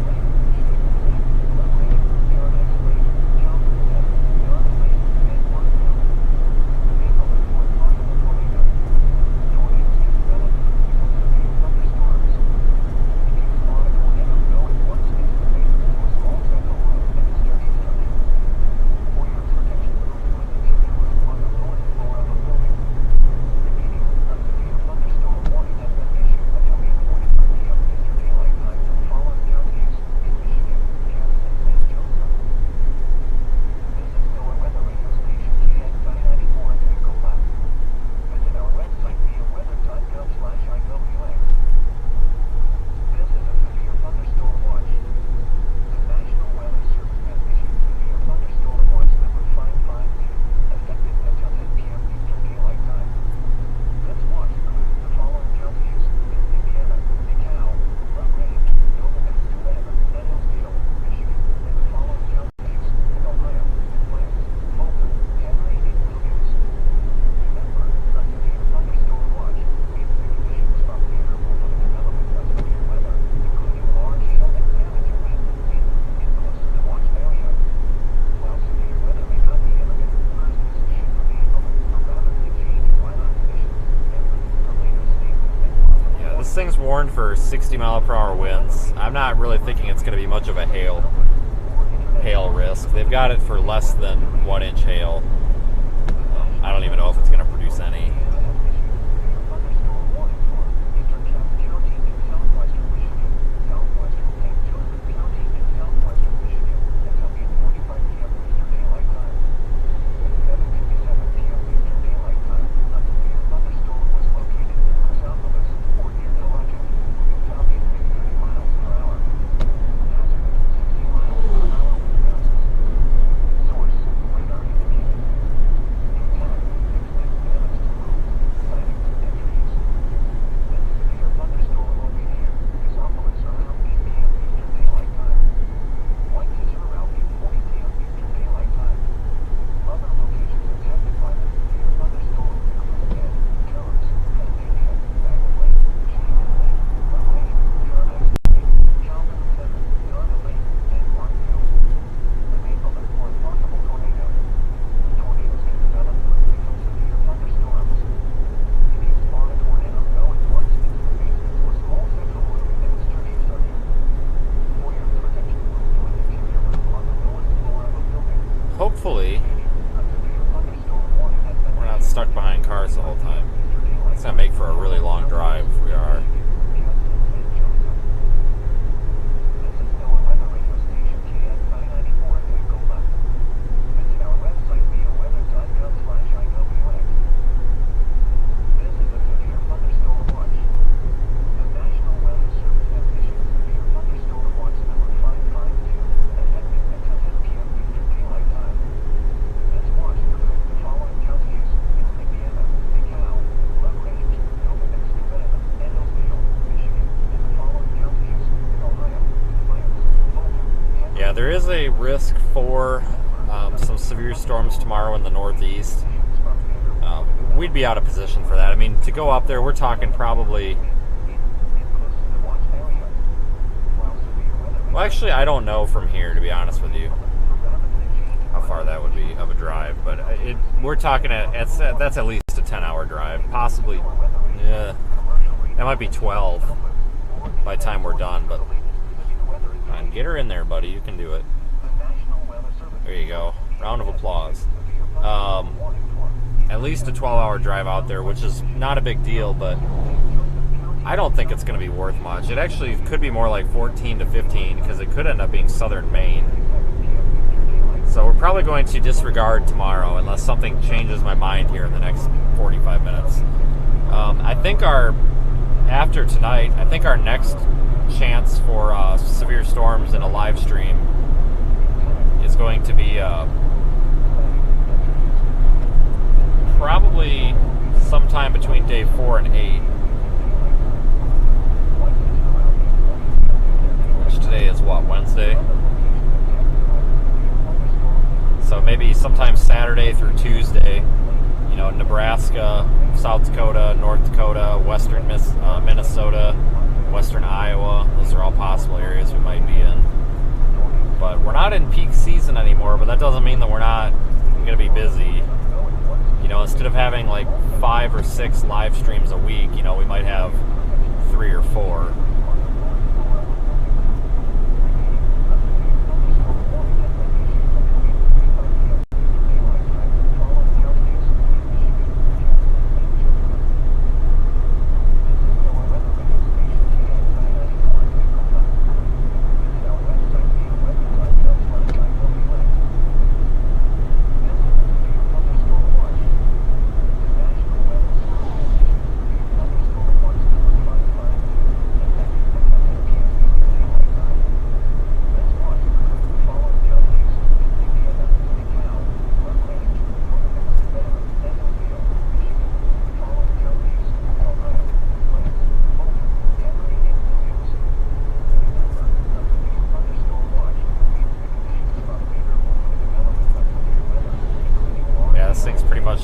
Speaker 1: This thing's warned for 60-mile-per-hour winds. I'm not really thinking it's going to be much of a hail risk. They've got it for less than 1-inch hail. I don't even know if it's going to produce any. Hopefully, we're not stuck behind cars the whole time. It's going to make for a really long drive if we are. Yeah, there is a risk for some severe storms tomorrow in the Northeast. We'd be out of position for that. I mean, to go up there, we're talking probably... Well, actually, I don't know from here, to be honest with you, how far that would be of a drive. But we're talking that's at least a 10-hour drive, possibly. Yeah, that might be 12 by the time we're done. But get her in there, buddy. You can do it. There you go. Round of applause. At least a 12-hour drive out there, which is not a big deal, but I don't think it's going to be worth much. It actually could be more like 14 to 15 because it could end up being southern Maine. So we're probably going to disregard tomorrow unless something changes my mind here in the next 45 minutes. I think after tonight, I think our next chance for severe storms in a live stream is going to be probably sometime between day 4 and 8, which today is what, Wednesday? So maybe sometime Saturday through Tuesday, you know, Nebraska, South Dakota, North Dakota, western Minnesota, western Iowa, those are all possible areas we might be in. But we're not in peak season anymore, but that doesn't mean that we're not going to be busy. You know, instead of having like 5 or 6 live streams a week, you know, we might have 3 or 4.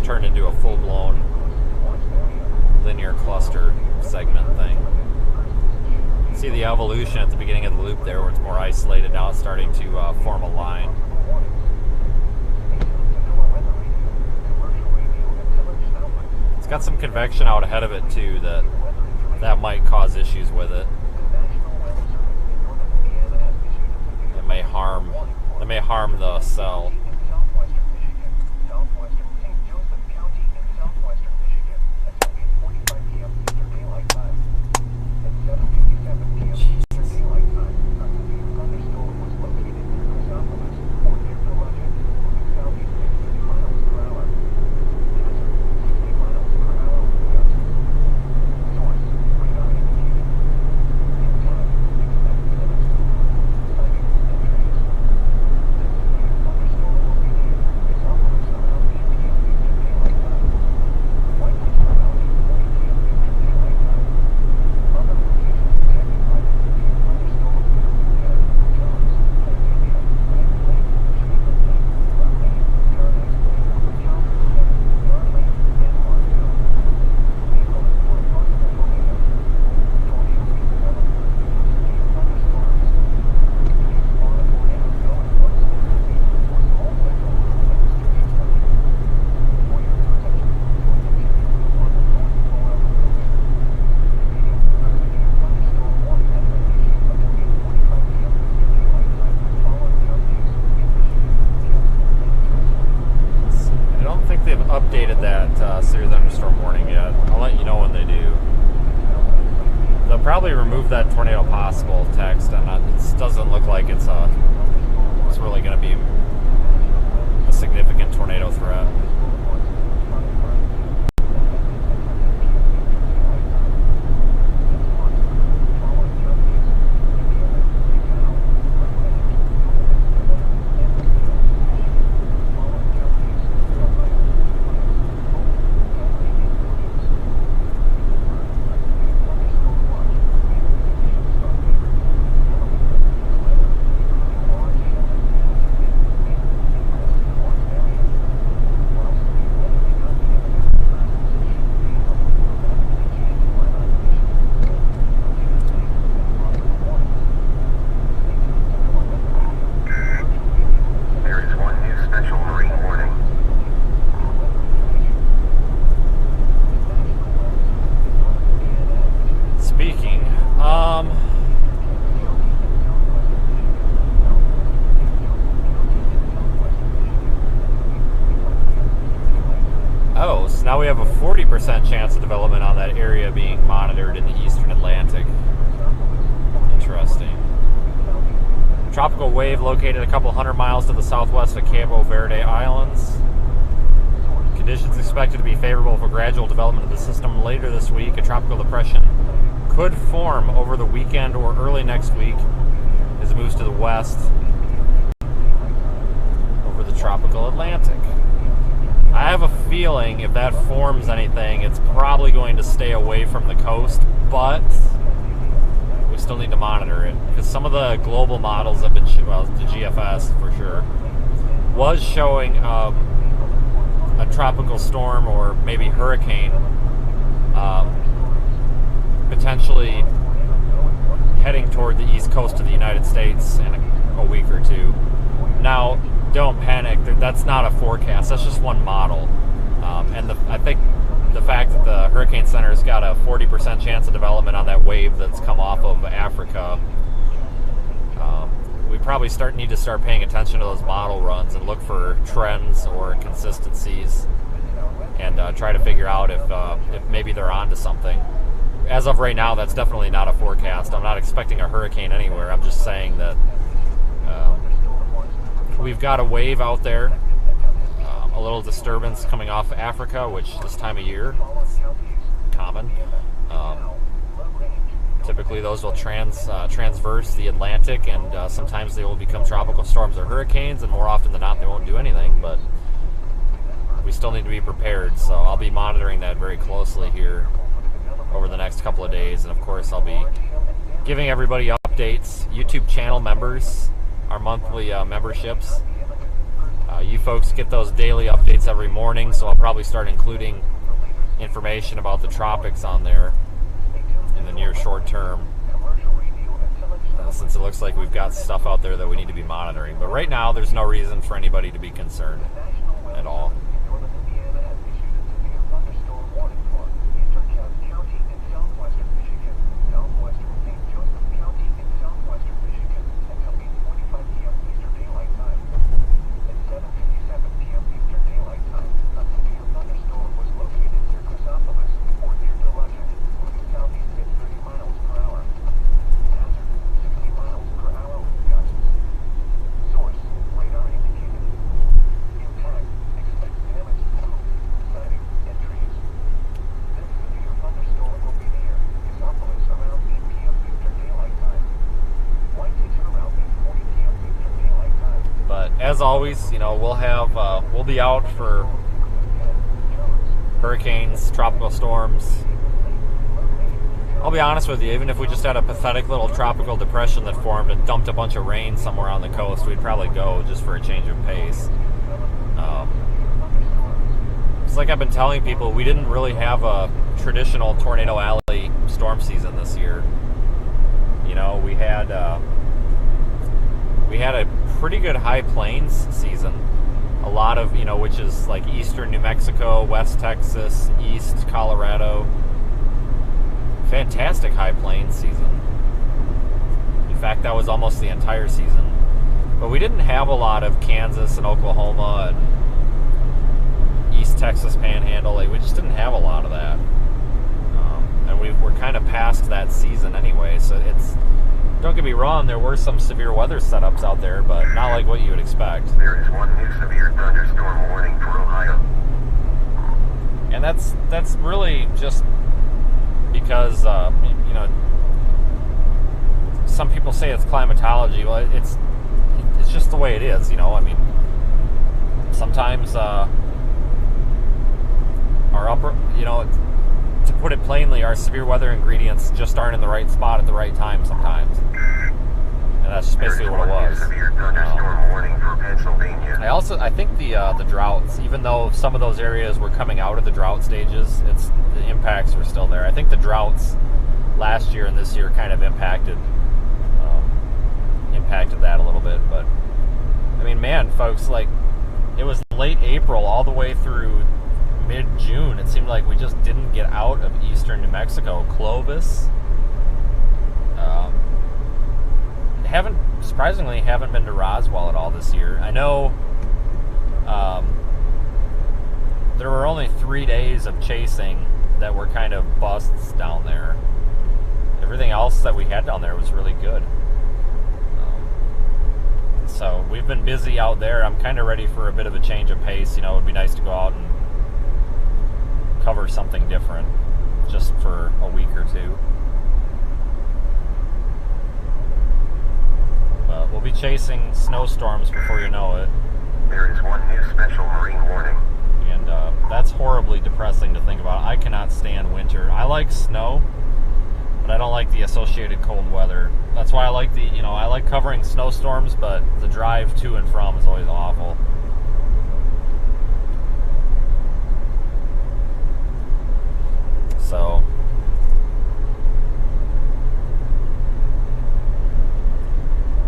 Speaker 1: Turned into a full-blown linear cluster segment thing. See the evolution at the beginning of the loop there where it's more isolated. Now it's starting to form a line. It's got some convection out ahead of it too that that might cause issues with it. It may harm the cell. Updated that severe thunderstorm warning yet. I'll let you know when they do. They'll probably remove that tornado possible text, and it doesn't look like it's really going to be a significant tornado threat. Now we have a 40% chance of development on that area being monitored in the eastern Atlantic. Interesting. Tropical wave located a couple hundred miles to the southwest of Cabo Verde Islands. Conditions expected to be favorable for gradual development of the system later this week. A tropical depression could form over the weekend or early next week as it moves to the west over the tropical Atlantic. I have a feeling if that forms anything, it's probably going to stay away from the coast, but we still need to monitor it because some of the global models have been, well, the GFS for sure, was showing a tropical storm or maybe hurricane potentially heading toward the east coast of the United States in a week or two. Now, don't panic. That's not a forecast. That's just one model. And I think the fact that the Hurricane Center has got a 40% chance of development on that wave that's come off of Africa, we probably need to start paying attention to those model runs and look for trends or consistencies and try to figure out if maybe they're onto something. As of right now, that's definitely not a forecast. I'm not expecting a hurricane anywhere. I'm just saying that we've got a wave out there, a little disturbance coming off Africa, which this time of year is common. Typically those will transverse the Atlantic, and sometimes they will become tropical storms or hurricanes, and more often than not they won't do anything, but we still need to be prepared. So I'll be monitoring that very closely here over the next couple of days, and of course I'll be giving everybody updates. YouTube channel members, our monthly memberships, you folks get those daily updates every morning, so I'll probably start including information about the tropics on there in the near short term, since it looks like we've got stuff out there that we need to be monitoring. But right now there's no reason for anybody to be concerned at all. as always, we'll be out for hurricanes, tropical storms. I'll be honest with you, even if we just had a pathetic little tropical depression that formed and dumped a bunch of rain somewhere on the coast, we'd probably go just for a change of pace. It's like I've been telling people, we didn't really have a traditional Tornado Alley storm season this year. We had a pretty good high plains season. A lot of, which is like eastern New Mexico, West Texas, East Colorado. Fantastic high plains season. In fact, that was almost the entire season. But we didn't have a lot of Kansas and Oklahoma and East Texas Panhandle. We just didn't have a lot of that. And we're kind of past that season anyway, so don't get me wrong, there were some severe weather setups out there, but not like what you would expect.
Speaker 6: There is one new severe thunderstorm warning for Ohio.
Speaker 1: And that's really just because, some people say it's climatology. Well, it's just the way it is, sometimes our upper, to put it plainly, our severe weather ingredients just aren't in the right spot at the right time sometimes. And that's just basically what it was.
Speaker 6: Severe thunderstorm warning for Pennsylvania.
Speaker 1: I think the droughts, even though some of those areas were coming out of the drought stages, the impacts were still there. I think the droughts last year and this year kind of impacted that a little bit. But man, folks, it was late April all the way through mid-June. It seemed like we just didn't get out of eastern New Mexico. Clovis. Surprisingly haven't been to Roswell at all this year. I know there were only 3 days of chasing that were kind of busts down there. Everything else that we had down there was really good. So we've been busy out there. I'm kind of ready for a bit of a change of pace. It would be nice to go out and cover something different just for a week or two. But we'll be chasing snowstorms before you know it.
Speaker 6: There is one new special marine warning.
Speaker 1: And that's horribly depressing to think about. I cannot stand winter. I like snow, but I don't like the associated cold weather. That's why I like I like covering snowstorms, but the drive to and from is always awful. So,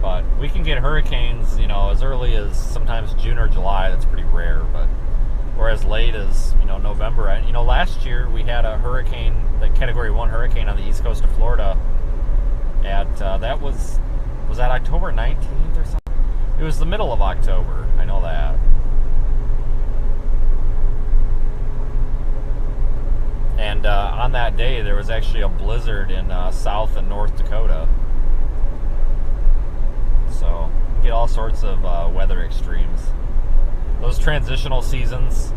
Speaker 1: but we can get hurricanes, as early as sometimes June or July. That's pretty rare, but or as late as November. Last year we had a hurricane, the Category 1 hurricane on the east coast of Florida. That was that October 19th or something? It was the middle of October. I know that. And on that day, there was actually a blizzard in South and North Dakota. So, you get all sorts of weather extremes. Those transitional seasons,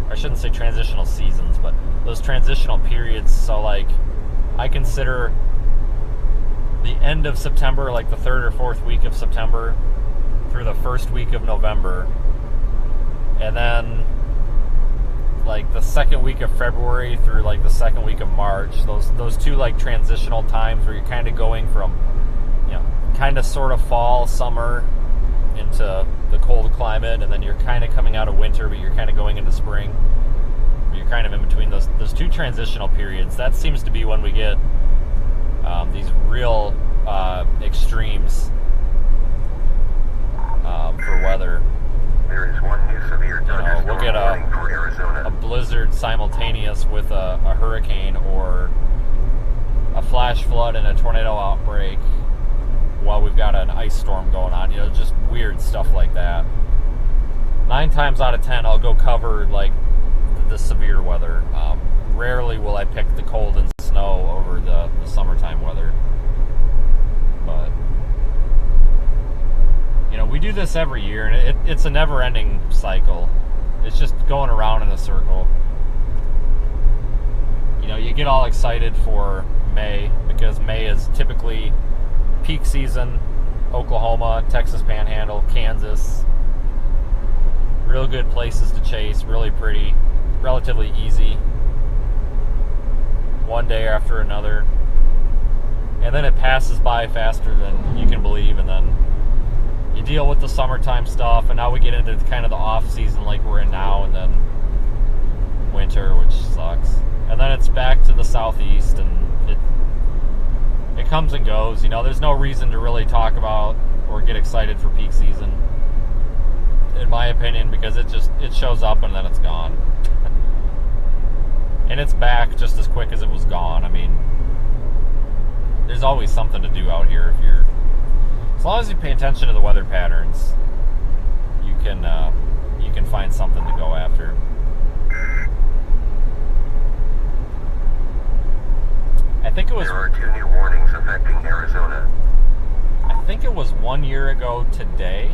Speaker 1: I shouldn't say transitional seasons, but those transitional periods, so I consider the end of September, like the 3rd or 4th week of September, through the 1st week of November, and then the 2nd week of February through the 2nd week of March. Those two transitional times where you're kind of going from kind of sort of fall, summer into the cold climate, and then you're kind of coming out of winter, but you're kind of going into spring. You're kind of in between those two transitional periods. That seems to be when we get these real extremes for weather.
Speaker 6: There is one new severe thunderstorm
Speaker 1: we'll get
Speaker 6: warning for Arizona.
Speaker 1: a blizzard simultaneous with a hurricane, or a flash flood and a tornado outbreak while we've got an ice storm going on. Just weird stuff like that. 9 times out of 10, I'll go cover the severe weather. Rarely will I pick the cold and snow over the summertime weather. But we do this every year, and it's a never-ending cycle. It's just going around in a circle. You get all excited for May, because May is typically peak season. Oklahoma, Texas Panhandle, Kansas, Real good places to chase, really pretty, relatively easy. One day after another. And then it passes by faster than you can believe, and then you deal with the summertime stuff, and now we get into kind of the off season like we're in now, and then winter, which sucks. And then it's back to the southeast, and it comes and goes. You know, there's no reason to really talk about or get excited for peak season, in my opinion, because it shows up and then it's gone. And it's back just as quick as it was gone. I mean, there's always something to do out here as long as you pay attention to the weather patterns, you can find something to go after. I think it was.
Speaker 6: There are 2 new warnings affecting Arizona.
Speaker 1: I think it was 1 year ago today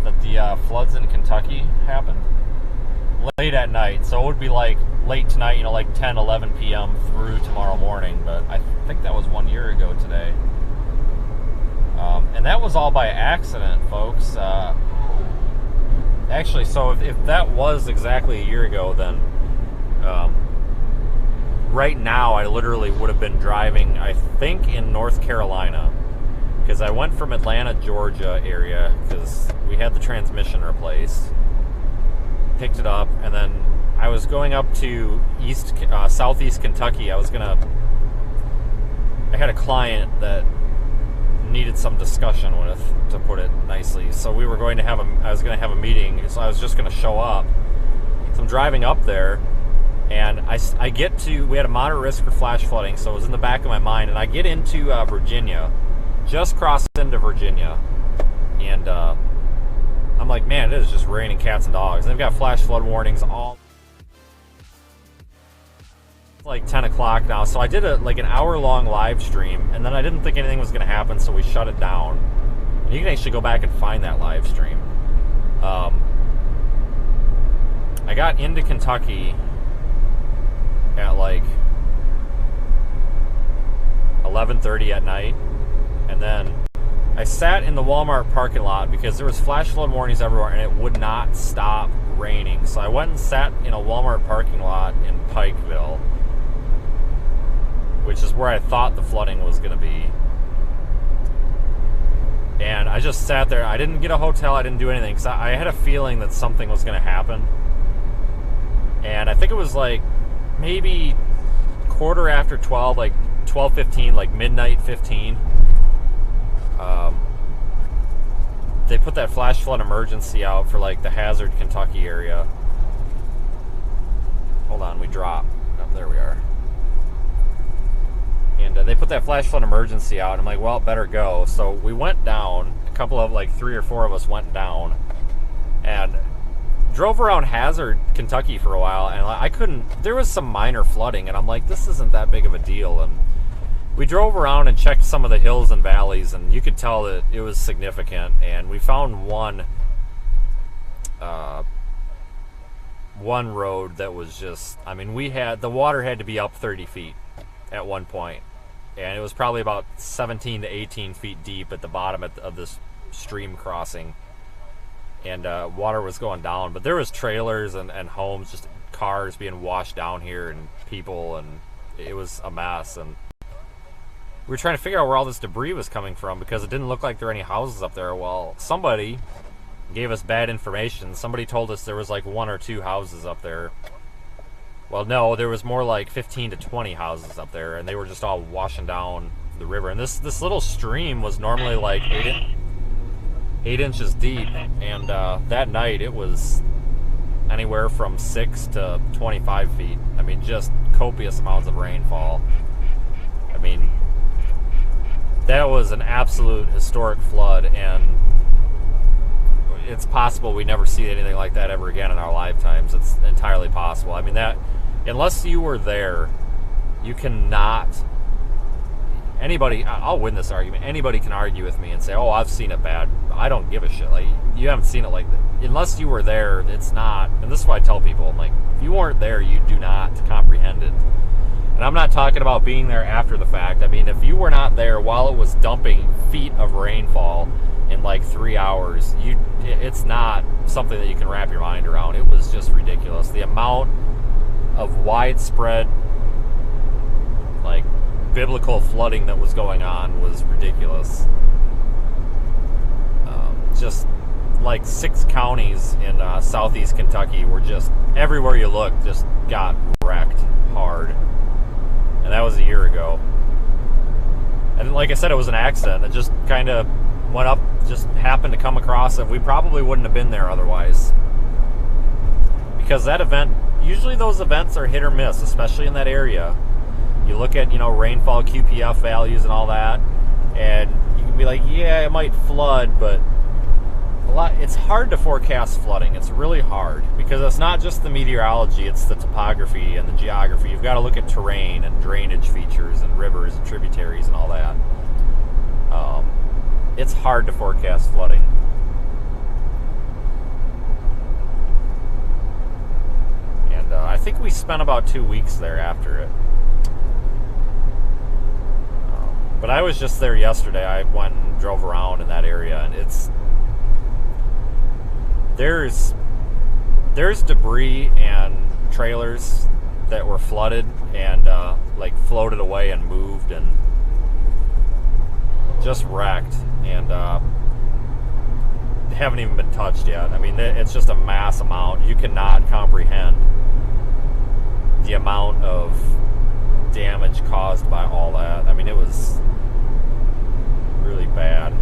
Speaker 1: that the floods in Kentucky happened. Late at night, so it would be like late tonight, you know, like 10, 11 p.m. through tomorrow morning, but I think that was 1 year ago today. And that was all by accident, folks. Actually, so if that was exactly a year ago, then right now I literally would have been driving, I think, in North Carolina, because I went from Atlanta, Georgia area, because we had the transmission replaced, picked it up, and then I was going up to southeast Kentucky. I had a client that needed some discussion with, to put it nicely. So I was going to have a meeting, so I was just going to show up. So I'm driving up there, and I get to, we had a moderate risk for flash flooding, so it was in the back of my mind, and I get into Virginia, just crossed into Virginia, and I'm like, man, it is just raining cats and dogs. And they've got flash flood warnings all. It's like 10 o'clock now, so I did an hour-long live stream, and then I didn't think anything was going to happen, so we shut it down. And you can actually go back and find that live stream. I got into Kentucky at like 11:30 at night, and then I sat in the Walmart parking lot because there was flash flood warnings everywhere and it would not stop raining. So I went and sat in a Walmart parking lot in Pikeville, which is where I thought the flooding was going to be. And I just sat there. I didn't get a hotel. I didn't do anything because I had a feeling that something was going to happen. And I think it was like maybe 12:15, like 12:15, like midnight 15. They put that flash flood emergency out for like the Hazard, Kentucky area. Hold on, we dropped. Oh, there we are. And they put that flash flood emergency out. And I'm like, well, better go. So we went down. A couple of, like 3 or 4 of us went down and drove around Hazard, Kentucky for a while. And I couldn't, there was some minor flooding. And I'm like, this isn't that big of a deal. And we drove around and checked some of the hills and valleys, and you could tell that it was significant. And we found one road that was just, I mean, the water had to be up 30 feet at one point, and it was probably about 17 to 18 feet deep at the bottom of this stream crossing, and water was going down. But there was trailers and homes, just cars being washed down here, and people, and it was a mess. And we were trying to figure out where all this debris was coming from because it didn't look like there were any houses up there. Well, somebody gave us bad information. Somebody told us there was like 1 or 2 houses up there. Well, no, there was more like 15 to 20 houses up there, and they were just all washing down the river. And this little stream was normally like 8 inches deep, and that night it was anywhere from 6 to 25 feet. I mean, just copious amounts of rainfall. I mean, that was an absolute historic flood, and it's possible we never see anything like that ever again in our lifetimes. It's entirely possible. I mean, that, unless you were there, you cannot, anybody, I'll win this argument, anybody can argue with me and say, oh, I've seen it bad. I don't give a shit. Like, you haven't seen it like that. Unless you were there, it's not, and this is why I tell people, I'm like, if you weren't there, you do not comprehend it. And I'm not talking about being there after the fact. I mean, if you were not there while it was dumping feet of rainfall in like 3 hours, it's not something that you can wrap your mind around. It was just ridiculous. The amount of widespread, like, biblical flooding that was going on was ridiculous. Just like 6 counties in southeast Kentucky were just, everywhere you look, just got wrecked hard. And that was a year ago. And like I said, it was an accident. It just kind of went up, just happened to come across it. We probably wouldn't have been there otherwise. Because that event, usually those events are hit or miss, especially in that area. You look at, rainfall QPF values and all that, and you can be like, yeah, it might flood, but it's hard to forecast flooding. It's really hard because it's not just the meteorology, it's the topography and the geography. You've got to look at terrain and drainage features and rivers and tributaries and all that. It's hard to forecast flooding. And I think we spent about 2 weeks there after it. But I was just there yesterday. I went and drove around in that area, and there's debris and trailers that were flooded and like floated away and moved and just wrecked, and haven't even been touched yet. I mean, it's just a mass amount. You cannot comprehend the amount of damage caused by all that. I mean, it was really bad.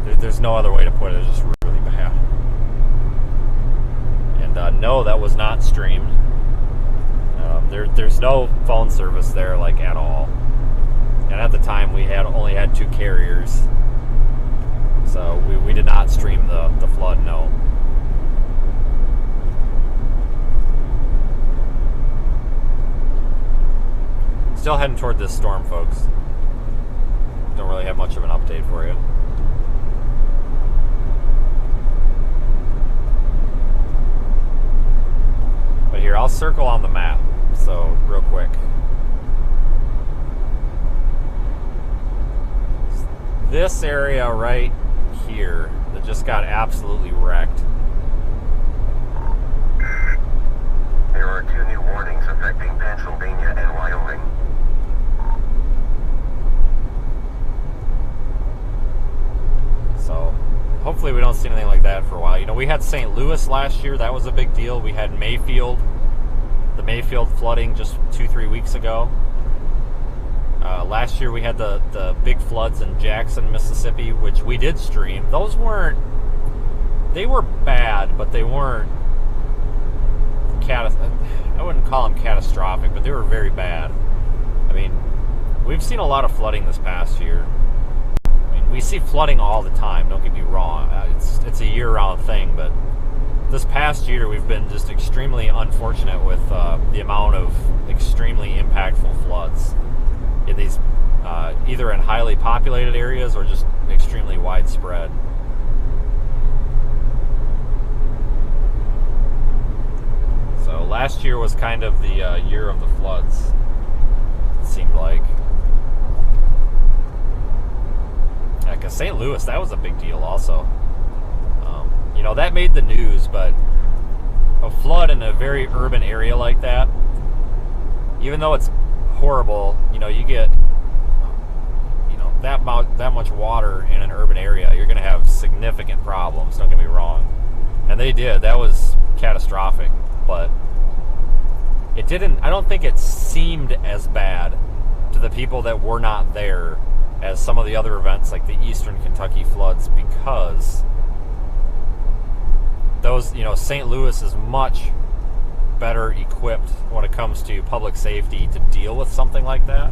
Speaker 1: There's no other way to put it. It's just really bad. And no, that was not streamed. There's no phone service there, like, at all. And at the time, we only had 2 carriers, so we did not stream the flood. No. Still heading toward this storm, folks. Don't really have much of an update for you. But here, I'll circle on the map, so real quick. This area right here that just got absolutely wrecked.
Speaker 6: There are 2 new warnings affecting Pennsylvania and Wyoming.
Speaker 1: So hopefully we don't see anything like that for a while. We had St. Louis last year. That was a big deal. We had Mayfield, the Mayfield flooding just 2-3 weeks ago. Last year we had the big floods in Jackson, Mississippi, which we did stream. Those they were bad, but they weren't I wouldn't call them catastrophic, but they were very bad. I mean, we've seen a lot of flooding this past year. I mean, we see flooding all the time, don't get me wrong. It's a year-round thing, but this past year we've been just extremely unfortunate with the amount of extremely impactful floods in these, either in highly populated areas or just extremely widespread. So last year was kind of the year of the floods, it seemed like. Yeah, because St. Louis, that was a big deal also. That made the news, but a flood in a very urban area like that, even though it's horrible, you get that much water in an urban area, you're going to have significant problems, don't get me wrong. And they did. That was catastrophic, but it didn't, I don't think it seemed as bad to the people that were not there as some of the other events like the Eastern Kentucky floods, because those, St. Louis is much better equipped when it comes to public safety to deal with something like that.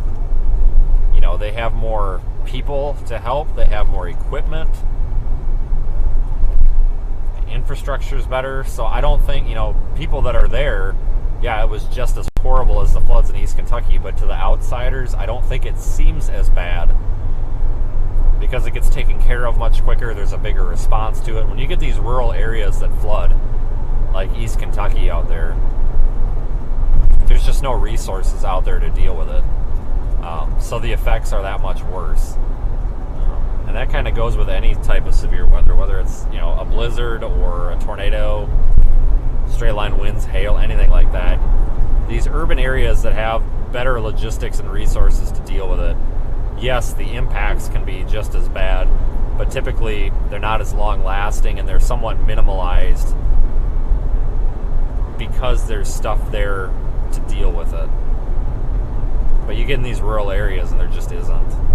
Speaker 1: They have more people to help, they have more equipment, infrastructure is better, so I don't think, people that are there, yeah, it was just as horrible as the floods in East Kentucky, but to the outsiders, I don't think it seems as bad, because it gets taken care of much quicker. There's a bigger response to it. When you get these rural areas that flood, like East Kentucky out there, there's just no resources out there to deal with it. So the effects are that much worse. And that kind of goes with any type of severe weather, whether it's, you know, a blizzard or a tornado, straight line winds, hail, anything like that. These urban areas that have better logistics and resources to deal with it, yes, the impacts can be just as bad, but typically they're not as long lasting and they're somewhat minimalized because there's stuff there to deal with it. But you get in these rural areas and there just isn't.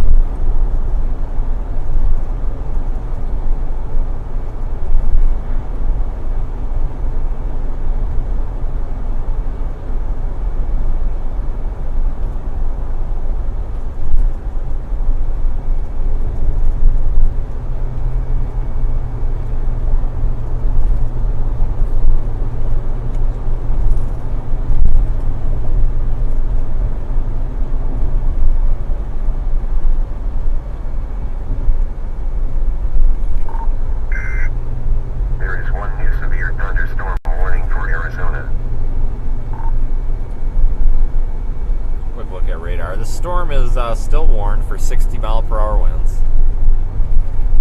Speaker 1: Still warned for 60-mile-per-hour winds.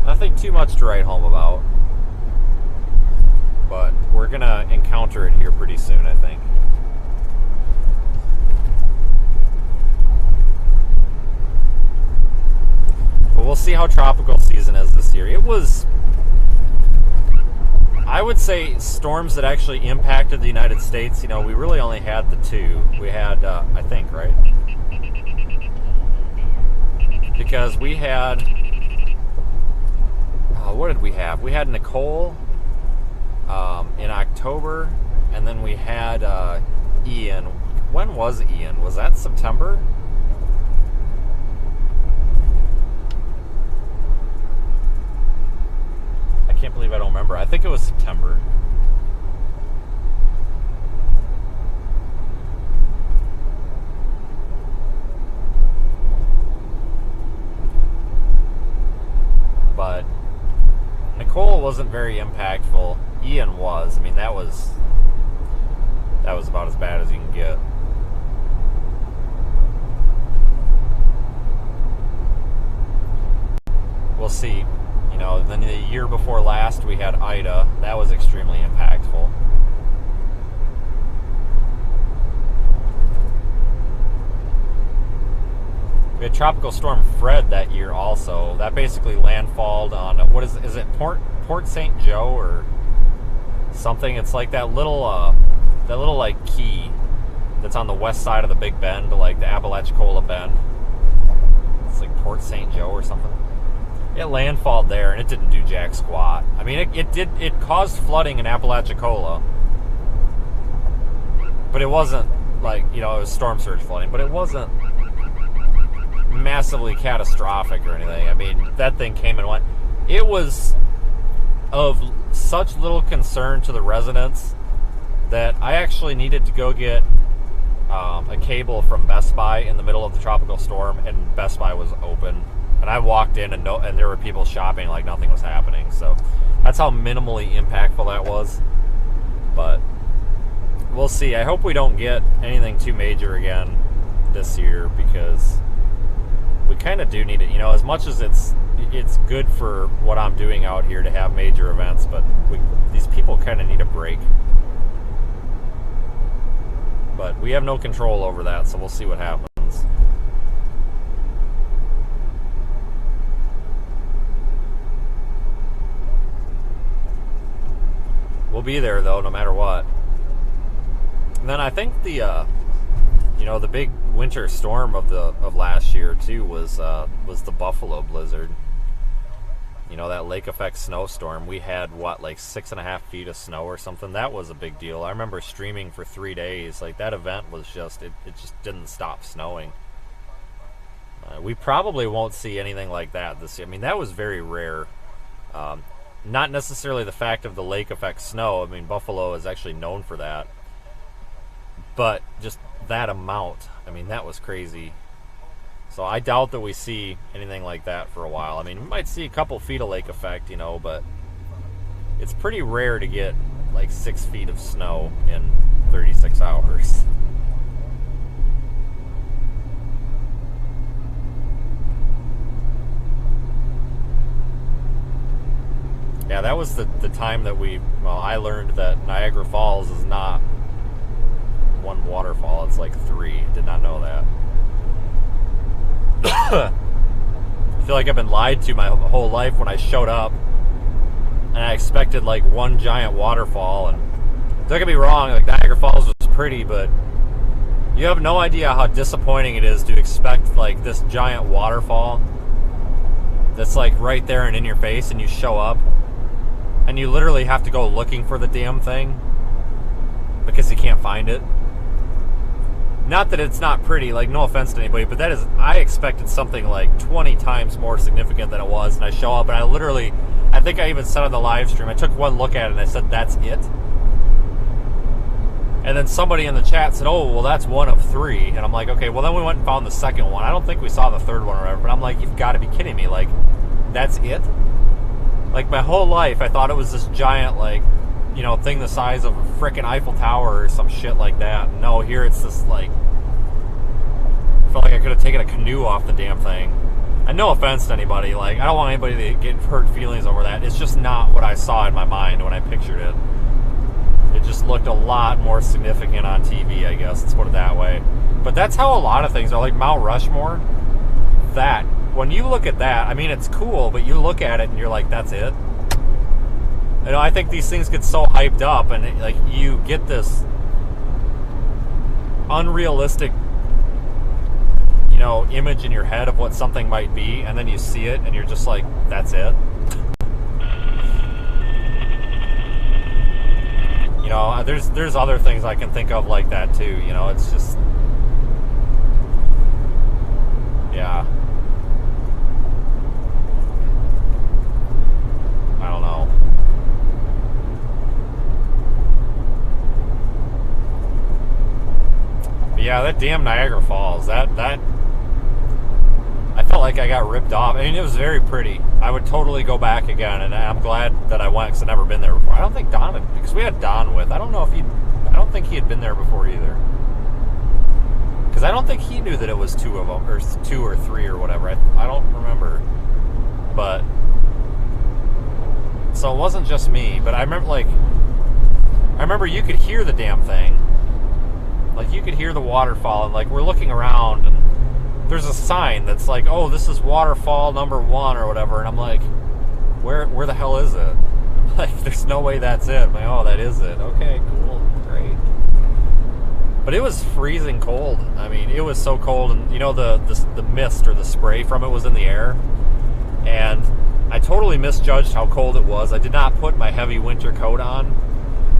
Speaker 1: Nothing too much to write home about, but we're gonna encounter it here pretty soon, I think. But we'll see how tropical season is this year. It was, I would say, storms that actually impacted the United States. You know, we really only had the two. We had, I think, right? Because we had, what did we have? We had Nicole in October, and then we had Ian. When was Ian? Was that September? I can't believe I don't remember. I think it was September. But Nicole wasn't very impactful. Ian was. I mean, that was about as bad as you can get. We'll see. You know, then the year before last we had Ida. That was extremely impactful. We had Tropical Storm Fred that year also. That basically landfalled on, what is it, Port St. Joe or something? It's like that little like key that's on the west side of the Big Bend, like the Apalachicola Bend. It's like Port St. Joe or something. It landfalled there and it didn't do jack squat. I mean, it caused flooding in Apalachicola, but it wasn't like, you know, it was storm surge flooding, but it wasn't massively catastrophic or anything. I mean, that thing came and went. It was of such little concern to the residents that I actually needed to go get a cable from Best Buy in the middle of the tropical storm, and Best Buy was open. And I walked in and there were people shopping like nothing was happening. So that's how minimally impactful that was. But we'll see. I hope we don't get anything too major again this year, because we kind of do need it. You know, as much as it's good for what I'm doing out here to have major events, but these people kind of need a break. But we have no control over that, so we'll see what happens. We'll be there though, no matter what. And then I think the the big winter storm of last year too was the Buffalo blizzard. You know, that lake effect snowstorm. We had like 6.5 feet of snow or something. That was a big deal. I remember streaming for 3 days. Like, that event was just it just didn't stop snowing. We probably won't see anything like that this year. I mean, that was very rare. Not necessarily the fact of the lake effect snow. I mean, Buffalo is actually known for that. But just that amount, I mean, that was crazy. So I doubt that we see anything like that for a while. I mean, we might see a couple feet of lake effect, you know, but it's pretty rare to get like 6 feet of snow in 36 hours. Yeah, that was the time that I learned that Niagara Falls is not one waterfall, it's like 3. Did not know that. I feel like I've been lied to my whole life when I showed up and I expected like one giant waterfall. And don't get me wrong, like Niagara Falls was pretty, but you have no idea how disappointing it is to expect like this giant waterfall that's like right there and in your face, and you show up and you literally have to go looking for the damn thing because you can't find it. Not that it's not pretty, like no offense to anybody, but I expected something like 20 times more significant than it was, and I show up and I think I even said on the live stream, I took one look at it and I said, that's it? And then somebody in the chat said, oh, well that's one of 3, and I'm like, okay, well then we went and found the second one. I don't think we saw the third one or whatever, but I'm like, you've got to be kidding me, like, that's it? Like my whole life I thought it was this giant, like, you know, thing the size of a frickin' Eiffel Tower or some shit like that. No, here it's this, like, I felt like I could have taken a canoe off the damn thing. And no offense to anybody, like, I don't want anybody to get hurt feelings over that. It's just not what I saw in my mind when I pictured it. It just looked a lot more significant on TV, I guess, let's put it that way. But that's how a lot of things are, like Mount Rushmore. That, when you look at that, I mean, it's cool, but you look at it and you're like, that's it? You know, I think these things get so hyped up, and like you get this unrealistic, you know, image in your head of what something might be, and then you see it, and you're just like, that's it. You know, there's other things I can think of like that too. You know, it's just, yeah. I don't know. Yeah, that damn Niagara Falls, that I felt like I got ripped off. I mean, it was very pretty. I would totally go back again, and I'm glad that I went because I've never been there before. I don't think Don had, because we had Don with. I don't think he had been there before either. Because I don't think he knew that it was 2 of them, or 2 or 3 or whatever. I don't remember. But, so it wasn't just me, but I remember you could hear the damn thing. Like, you could hear the waterfall, and, like, we're looking around, and there's a sign that's like, oh, this is waterfall number 1 or whatever, and I'm like, where the hell is it? Like, there's no way that's it. I'm like, oh, that is it. Okay, cool, great. But it was freezing cold. I mean, it was so cold, and, you know, the mist or the spray from it was in the air, and I totally misjudged how cold it was. I did not put my heavy winter coat on.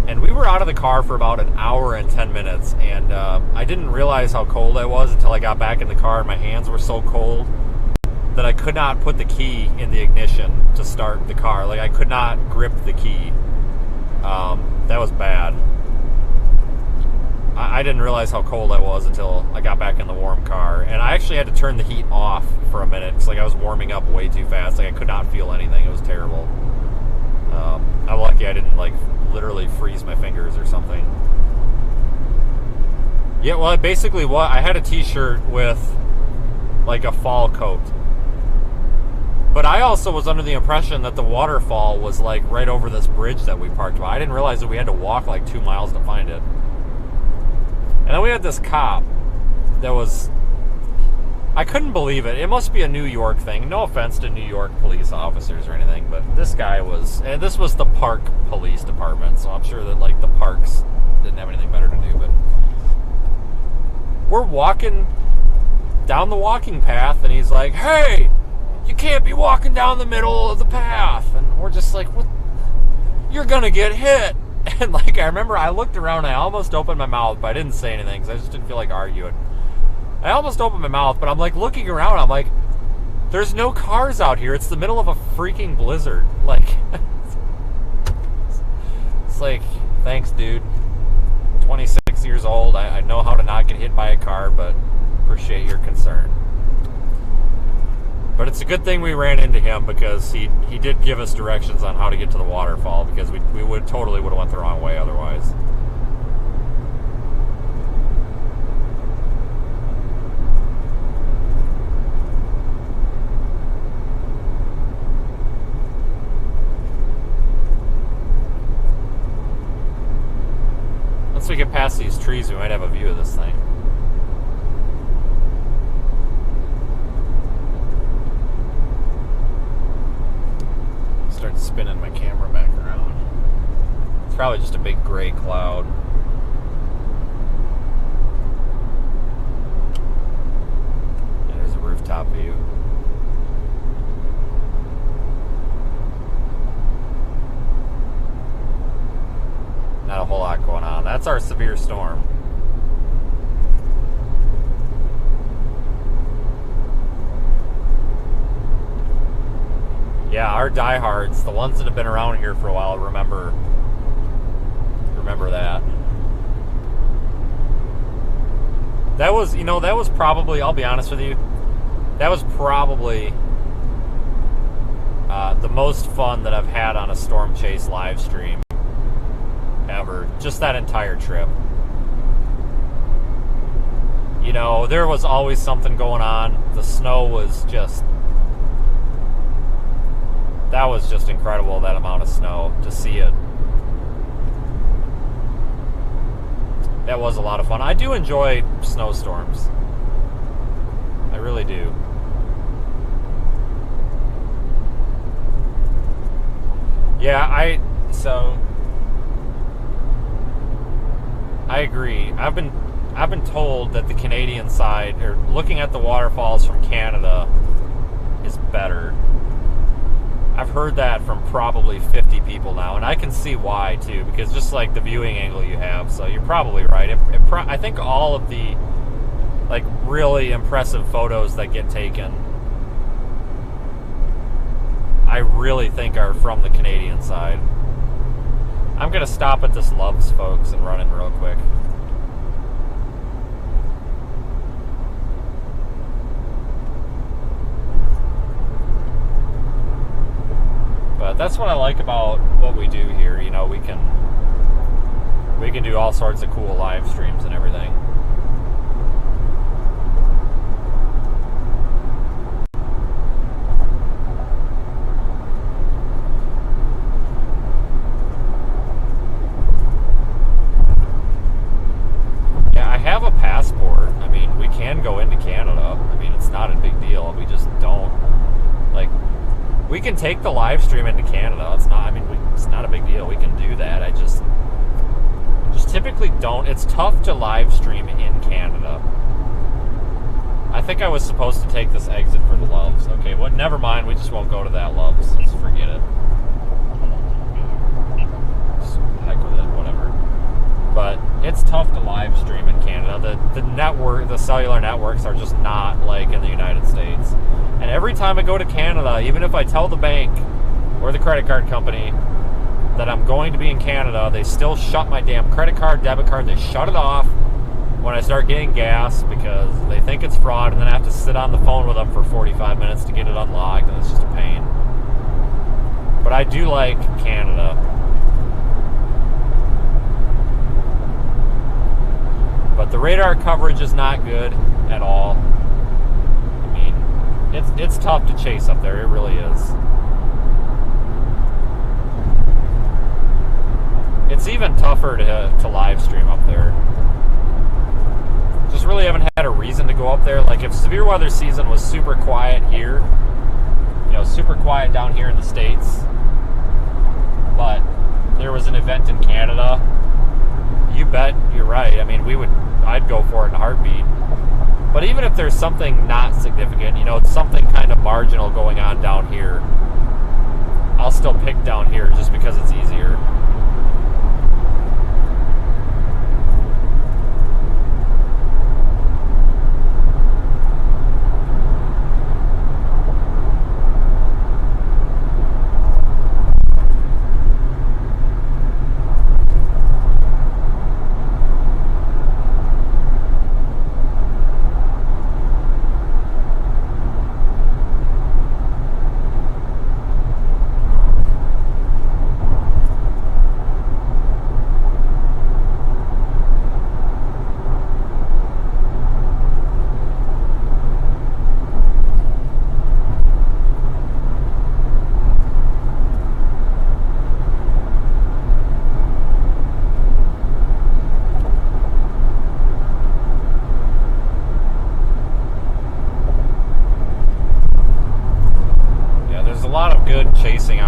Speaker 1: And we were out of the car for about an hour and 10 minutes, and I didn't realize how cold I was until I got back in the car, and my hands were so cold that I could not put the key in the ignition to start the car. Like, I could not grip the key. That was bad. I didn't realize how cold I was until I got back in the warm car, and I actually had to turn the heat off for a minute, because like, I was warming up way too fast. Like, I could not feel anything. It was terrible. I'm lucky I didn't, like, literally freeze my fingers or something. Yeah, well, basically what I had a t-shirt with like a fall coat, but I also was under the impression that the waterfall was like right over this bridge that we parked by. I didn't realize that we had to walk like 2 miles to find it. And then we had this cop that was, I couldn't believe it. It must be a New York thing. No offense to New York police officers or anything, but this guy was, and this was the park police department, so I'm sure that like the parks didn't have anything better to do, but we're walking down the walking path, and he's like, hey, you can't be walking down the middle of the path. And we're just like, what? You're gonna get hit. And like, I remember I looked around, and I almost opened my mouth, but I didn't say anything because I just didn't feel like arguing. I almost opened my mouth, but I'm like looking around, I'm like, there's no cars out here. It's the middle of a freaking blizzard. Like, it's like, thanks, dude. 26 years old. I know how to not get hit by a car, but appreciate your concern. But it's a good thing we ran into him, because he did give us directions on how to get to the waterfall, because we totally would have went the wrong way otherwise. we get past these trees, we might have a view of this thing. Start spinning my camera back around. It's probably just a big gray cloud. There's a rooftop view. Not a whole lot going on. That's our severe storm. Yeah, our diehards, the ones that have been around here for a while, remember that. That was, you know, that was probably, I'll be honest with you, that was probably the most fun that I've had on a Storm Chase live stream ever. Just that entire trip. You know, there was always something going on. The snow was just... That was just incredible, that amount of snow, to see it. That was a lot of fun. I do enjoy snowstorms. I really do. Yeah, I agree. I've been told that the Canadian side, or looking at the waterfalls from Canada, is better. I've heard that from probably 50 people now, and I can see why too, because just like the viewing angle you have, so you're probably right. I think all of the like really impressive photos that get taken, I really think are from the Canadian side. I'm gonna stop at this Loves, folks, and run in real quick. But that's what I like about what we do here. You know, we can do all sorts of cool live streams and everything. Yeah, I have a passport. I mean, we can go into Canada. I mean, it's not a big deal. We just don't, like, we can take the live stream into Canada. It's not, I mean, it's not a big deal. We can do that. I just typically don't. It's tough to live stream in Canada. I think I was supposed to take this exit for the Loves. Okay, well, never mind. We just won't go to that Loves. Let's forget it. Just heck with it, whatever. But it's tough to live stream in Canada. The network, the cellular networks are just not like in the United States. And every time I go to Canada, even if I tell the bank or the credit card company that I'm going to be in Canada, they still shut my damn credit card, debit card. They shut it off when I start getting gas because they think it's fraud, and then I have to sit on the phone with them for 45 minutes to get it unlocked, and it's just a pain. But I do like Canada. But the radar coverage is not good at all. I mean, it's tough to chase up there. It really is. It's even tougher to live stream up there. Just really haven't had a reason to go up there. Like, if severe weather season was super quiet here, you know, super quiet down here in the States, but there was an event in Canada, you bet you're right. I mean, I'd go for it in a heartbeat. But even if there's something not significant, you know, it's something kind of marginal going on down here, I'll still pick down here just because it's easier.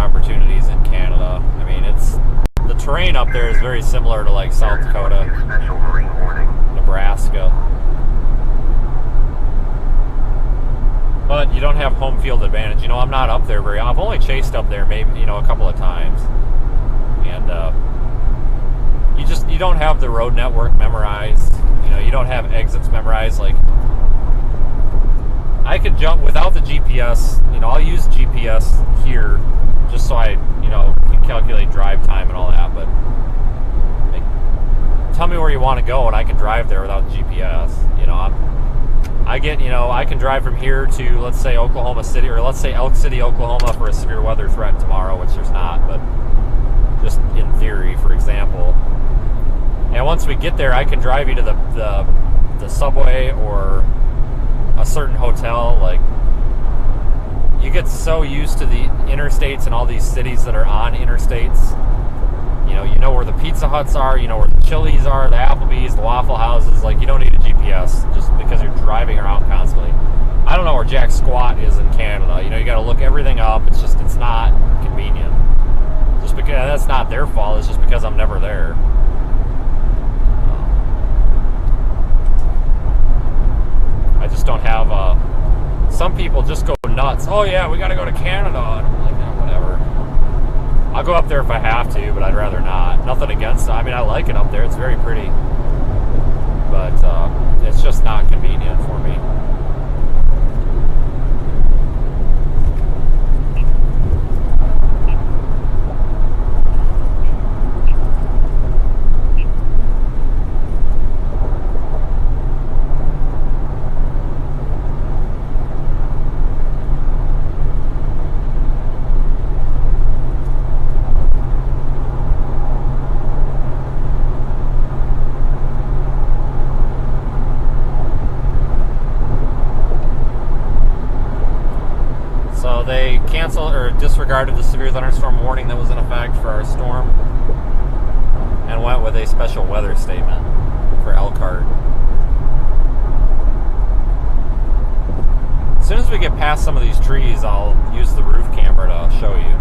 Speaker 1: opportunities in Canada. I mean, the terrain up there is very similar to like South Dakota,
Speaker 6: Special marine warning.
Speaker 1: Nebraska. But you don't have home field advantage. You know, I'm not up there very often. I've only chased up there maybe, you know, a couple of times. And you don't have the road network memorized. You know, you don't have exits memorized. Like, I could jump without the GPS. You know, I'll use GPS here just so I, you know, can calculate drive time and all that. But like, tell me where you want to go, and I can drive there without GPS. You know, I can drive from here to, let's say, Oklahoma City, or let's say Elk City, Oklahoma, for a severe weather threat tomorrow, which there's not, but just in theory, for example. And once we get there, I can drive you to the subway or a certain hotel. Like, you get so used to the interstates and all these cities that are on interstates. You know where the Pizza Huts are, you know where the Chili's are, the Applebee's, the Waffle Houses. Like, you don't need a GPS just because you're driving around constantly. I don't know where Jack Squat is in Canada. You know, you got to look everything up. It's not convenient. Just because that's not their fault. It's just because I'm never there. I just don't have. Some people just go nuts. Oh yeah, we got to go to Canada. And I'm like, oh, whatever. I'll go up there if I have to, but I'd rather not. Nothing against it. I mean, I like it up there. It's very pretty. But it's just not convenient for me. They canceled or disregarded the severe thunderstorm warning that was in effect for our storm and went with a special weather statement for Elkhart. As soon as we get past some of these trees, I'll use the roof camera to show you.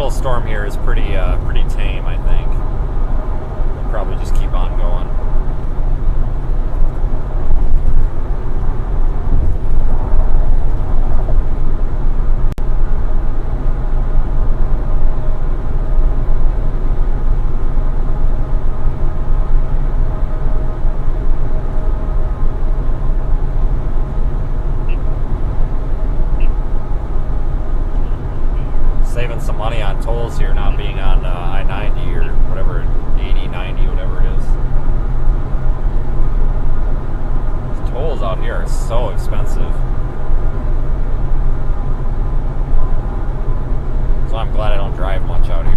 Speaker 1: Storm here is pretty tame, I think. We'll probably just keep on going. Saving some money on tolls here, not being on I-90 or whatever, 80, 90, whatever it is. These tolls out here are so expensive. So I'm glad I don't drive much out here.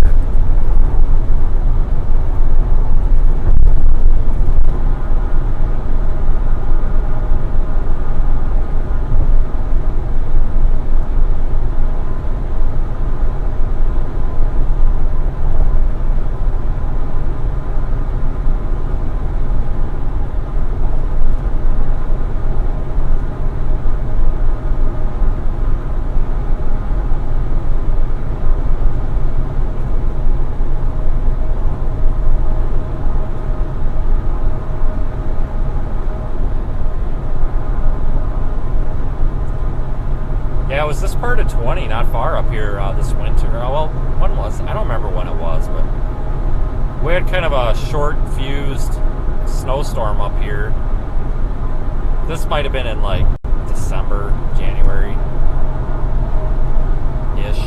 Speaker 1: part of 20 not far up here this winter. Well, when was? I don't remember when it was, but we had kind of a short fused snowstorm up here. This might have been in like December, January ish.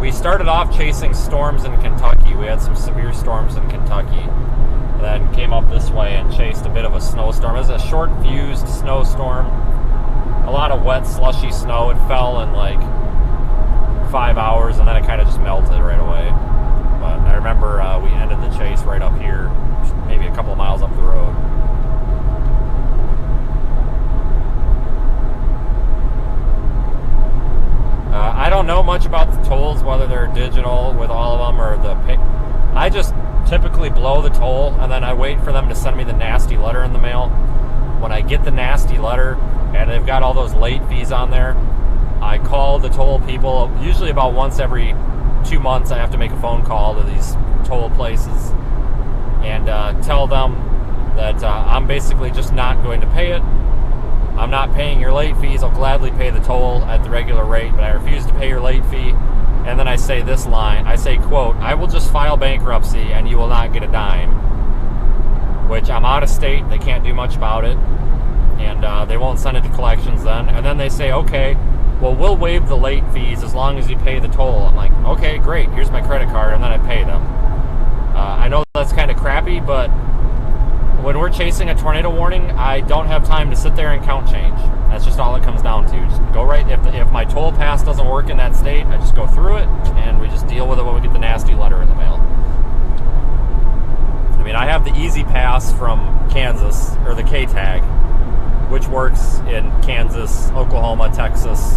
Speaker 1: We started off chasing storms in Kentucky. We had some severe storms in Kentucky. Then came up this way and chased a bit of a snowstorm. It was a short fused snowstorm. A lot of wet, slushy snow. It fell in like 5 hours, and then it kind of just melted right away. But I remember we ended the chase right up here, maybe a couple of miles up the road. I don't know much about the tolls, whether they're digital with all of them or the pick. I just typically blow the toll, and then I wait for them to send me the nasty letter in the mail. When I get the nasty letter, and they've got all those late fees on there, I call the toll people. Usually about once every 2 months I have to make a phone call to these toll places and tell them that I'm basically just not going to pay it. I'm not paying your late fees. I'll gladly pay the toll at the regular rate, but I refuse to pay your late fee. And then I say this line. I say, quote, I will just file bankruptcy and you will not get a dime. Which, I'm out of state. They can't do much about it. And they won't send it to collections then. And then they say, okay, well, we'll waive the late fees as long as you pay the toll. I'm like, okay, great. Here's my credit card. And then I pay them. I know that's kind of crappy, but when we're chasing a tornado warning, I don't have time to sit there and count change. That's just all it comes down to. Just go right. If my toll pass doesn't work in that state, I just go through it, and we just deal with it when we get the nasty letter in the mail. I mean, I have the Easy Pass from Kansas, or the K-Tag, which works in Kansas, Oklahoma, Texas.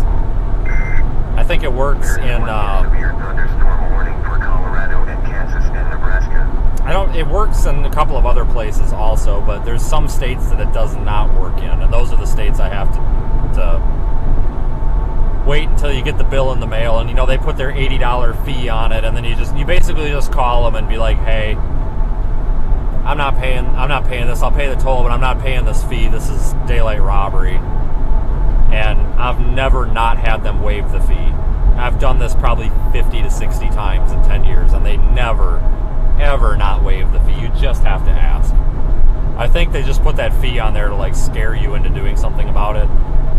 Speaker 1: I think it works in
Speaker 6: severe thunderstorm warning for Colorado and Kansas and Nebraska.
Speaker 1: It works in a couple of other places also, but there's some states that it does not work in, and those are the states I have to wait until you get the bill in the mail. And they put their $80 fee on it, and then you basically just call them and be like, hey, I'm not paying this. I'll pay the toll, but I'm not paying this fee. This is daylight robbery. And I've never not had them waive the fee. I've done this probably 50 to 60 times in 10 years, and they never, ever not waive the fee. You just have to ask. I think they just put that fee on there to like scare you into doing something about it.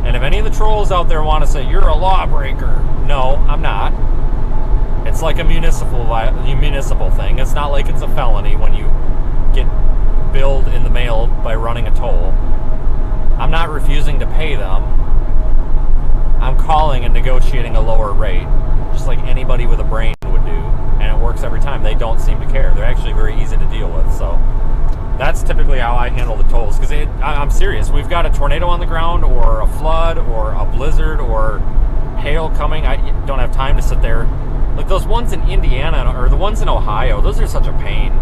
Speaker 1: And if any of the trolls out there want to say, you're a lawbreaker, no, I'm not. It's like a municipal thing. It's not like it's a felony when you get billed in the mail by running a toll. I'm not refusing to pay them. I'm calling and negotiating a lower rate, just like anybody with a brain would do, and it works every time. They don't seem to care. They're actually very easy to deal with, so that's typically how I handle the tolls, because I'm serious. We've got a tornado on the ground, or a flood, or a blizzard, or hail coming. I don't have time to sit there. Like those ones in Indiana, or the ones in Ohio, those are such a pain.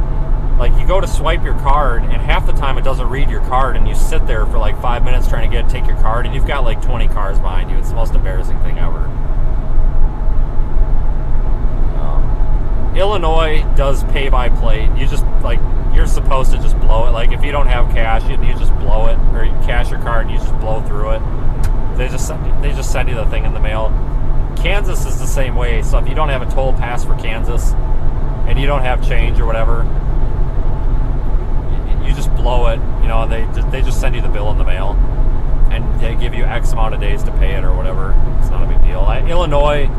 Speaker 1: Like, you go to swipe your card, and half the time it doesn't read your card, and you sit there for like 5 minutes trying to take your card, and you've got like 20 cars behind you. It's the most embarrassing thing ever. Illinois does pay by plate. You just, like, you're supposed to just blow it. Like, if you don't have cash, you just blow it, or you cash your card and you just blow through it. They just send you the thing in the mail. Kansas is the same way. So if you don't have a toll pass for Kansas, and you don't have change or whatever, you just blow it, and they just send you the bill in the mail, and they give you X amount of days to pay it or whatever. It's not a big deal. Illinois,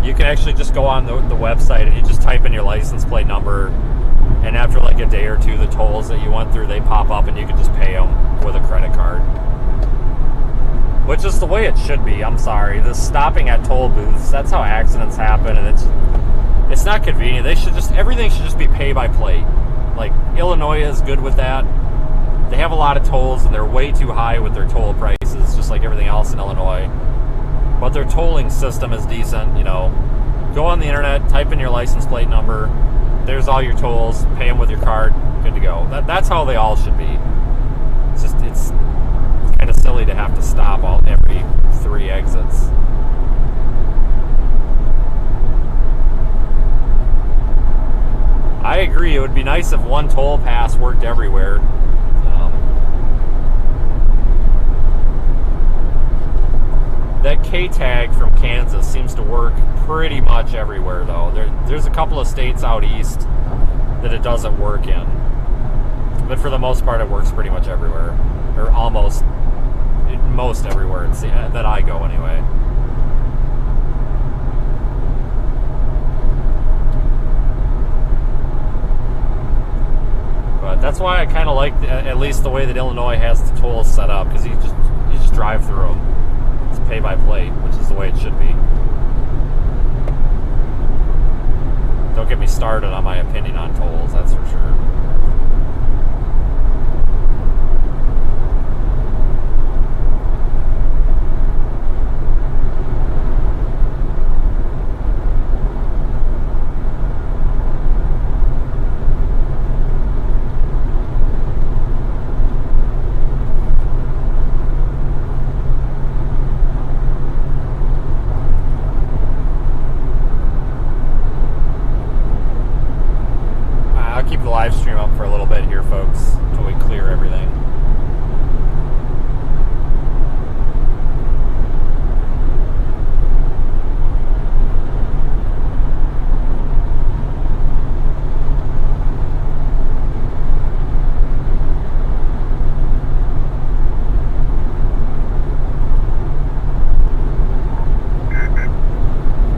Speaker 1: you can actually just go on the website and you just type in your license plate number, and after like a day or two, the tolls that you went through, they pop up, and you can just pay them with a credit card. Which is the way it should be. I'm sorry. This stopping at toll booths, that's how accidents happen, and it's not convenient. Everything should just be pay by plate. Like, Illinois is good with that. They have a lot of tolls, and they're way too high with their toll prices, just like everything else in Illinois. But their tolling system is decent, Go on the internet, type in your license plate number, there's all your tolls, pay them with your card, good to go. That's how they all should be. It's kind of silly to have to stop every 3 exits. I agree, it would be nice if one toll pass worked everywhere. That K-tag from Kansas seems to work pretty much everywhere, though. There's a couple of states out east that it doesn't work in. But for the most part, it works pretty much everywhere. Or almost, most everywhere that I go, anyway. But that's why I kind of like, at least the way that Illinois has the tolls set up, because you just drive through them. It's pay by plate, which is the way it should be. Don't get me started on my opinion on tolls, that's for sure. Live stream up for a little bit here, folks, until we clear everything.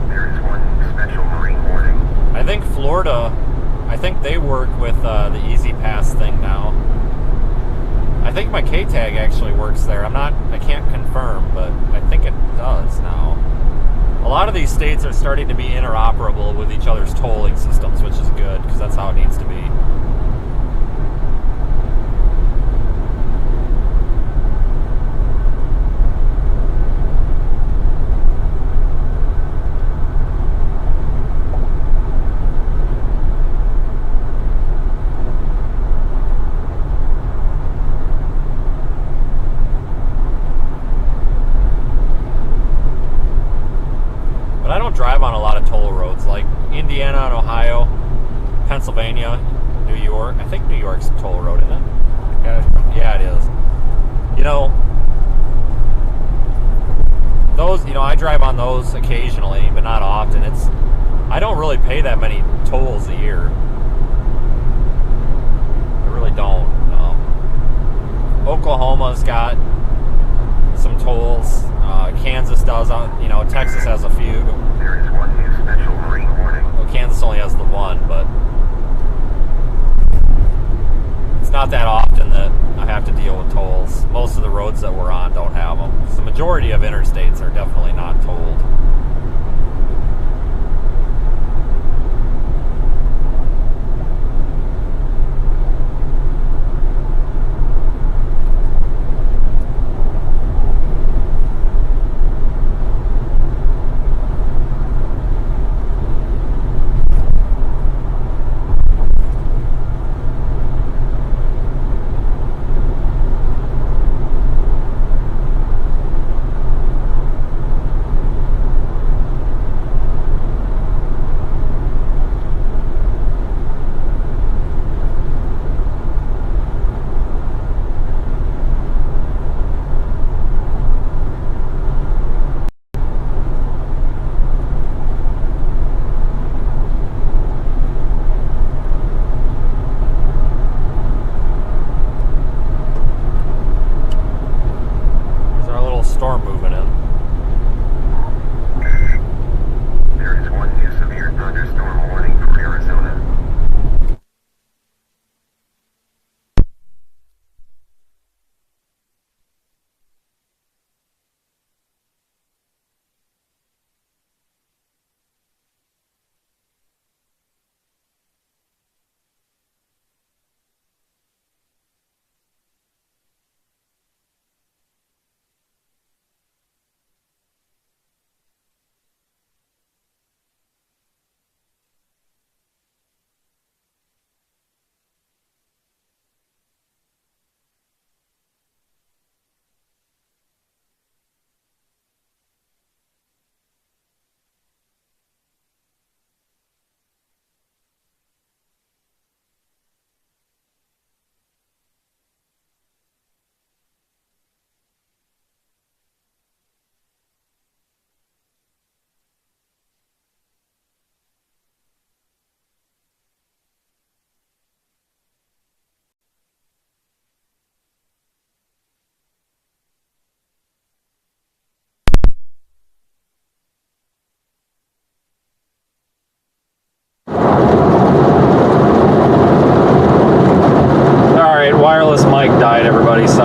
Speaker 6: There is one special marine warning.
Speaker 1: I think Florida, I think they work with the Easy Pass thing now. I think my K-tag actually works there. I can't confirm, but I think it does now. A lot of these states are starting to be interoperable with each other's tolling systems, which is good, because that's how it needs to be. Drive on a lot of toll roads like Indiana and Ohio, Pennsylvania, New York. I think New York's a toll road, isn't it? Yeah, it is. You know, those, I drive on those occasionally, but not often. I don't really pay that many tolls a year. I really don't. Oklahoma's got some tolls. Kansas does. Texas has a few.
Speaker 6: There is one new special marine warning.
Speaker 1: Well, Kansas only has the one, but it's not that often that I have to deal with tolls. Most of the roads that we're on don't have them. So the majority of interstates are definitely not tolled.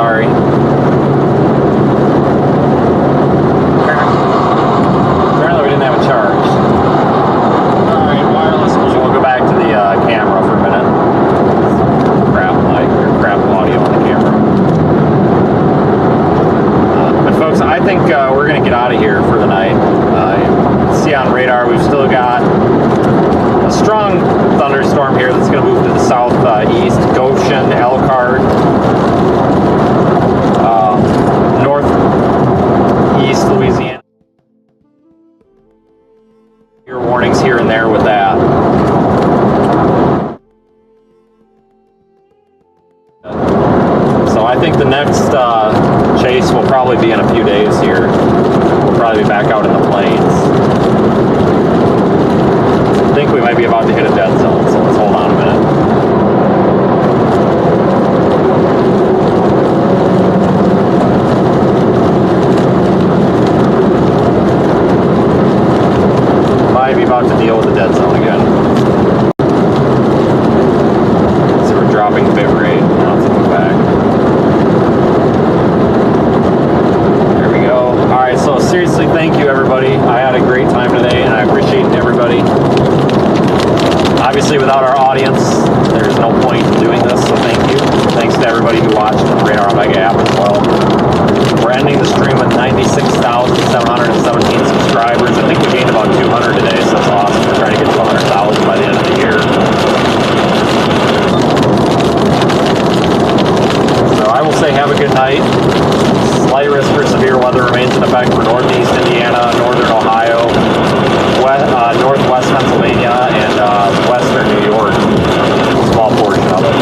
Speaker 1: sorry. Apparently we didn't have a charge. Alright, wireless. We'll go back to the camera for a minute. Crap mic or crap audio on the camera. But folks, I think we're going to get out of here for the night. See on radar, we've still got a strong thunderstorm here that's going to move to the southeast. Goshen, Elkhart, northeast Louisiana. Your warnings here and there with that. So I think the next chase will probably be in a few days here. We'll probably be back out in the plains. I think we might be about to hit a dead zone, so let's hold on a minute. Might be about to deal with the dead zone again. So we're dropping bit rate. Now let's move back. There we go. Alright, so seriously, thank you everybody. I had a great time today and I appreciate everybody. Obviously, without our audience, there's no point in doing this, so thank you. Thanks to everybody who watched on the Radar Omega app as well. We're ending the stream with 96,717 subscribers. I think we gained about 200 today, so that's awesome. We're trying to get to 100,000 by the end of the year. So I will say have a good night. Slight risk for severe weather remains in effect for northeast Indiana, northern Ohio, northwest Pennsylvania, and western New York. Small portion of it.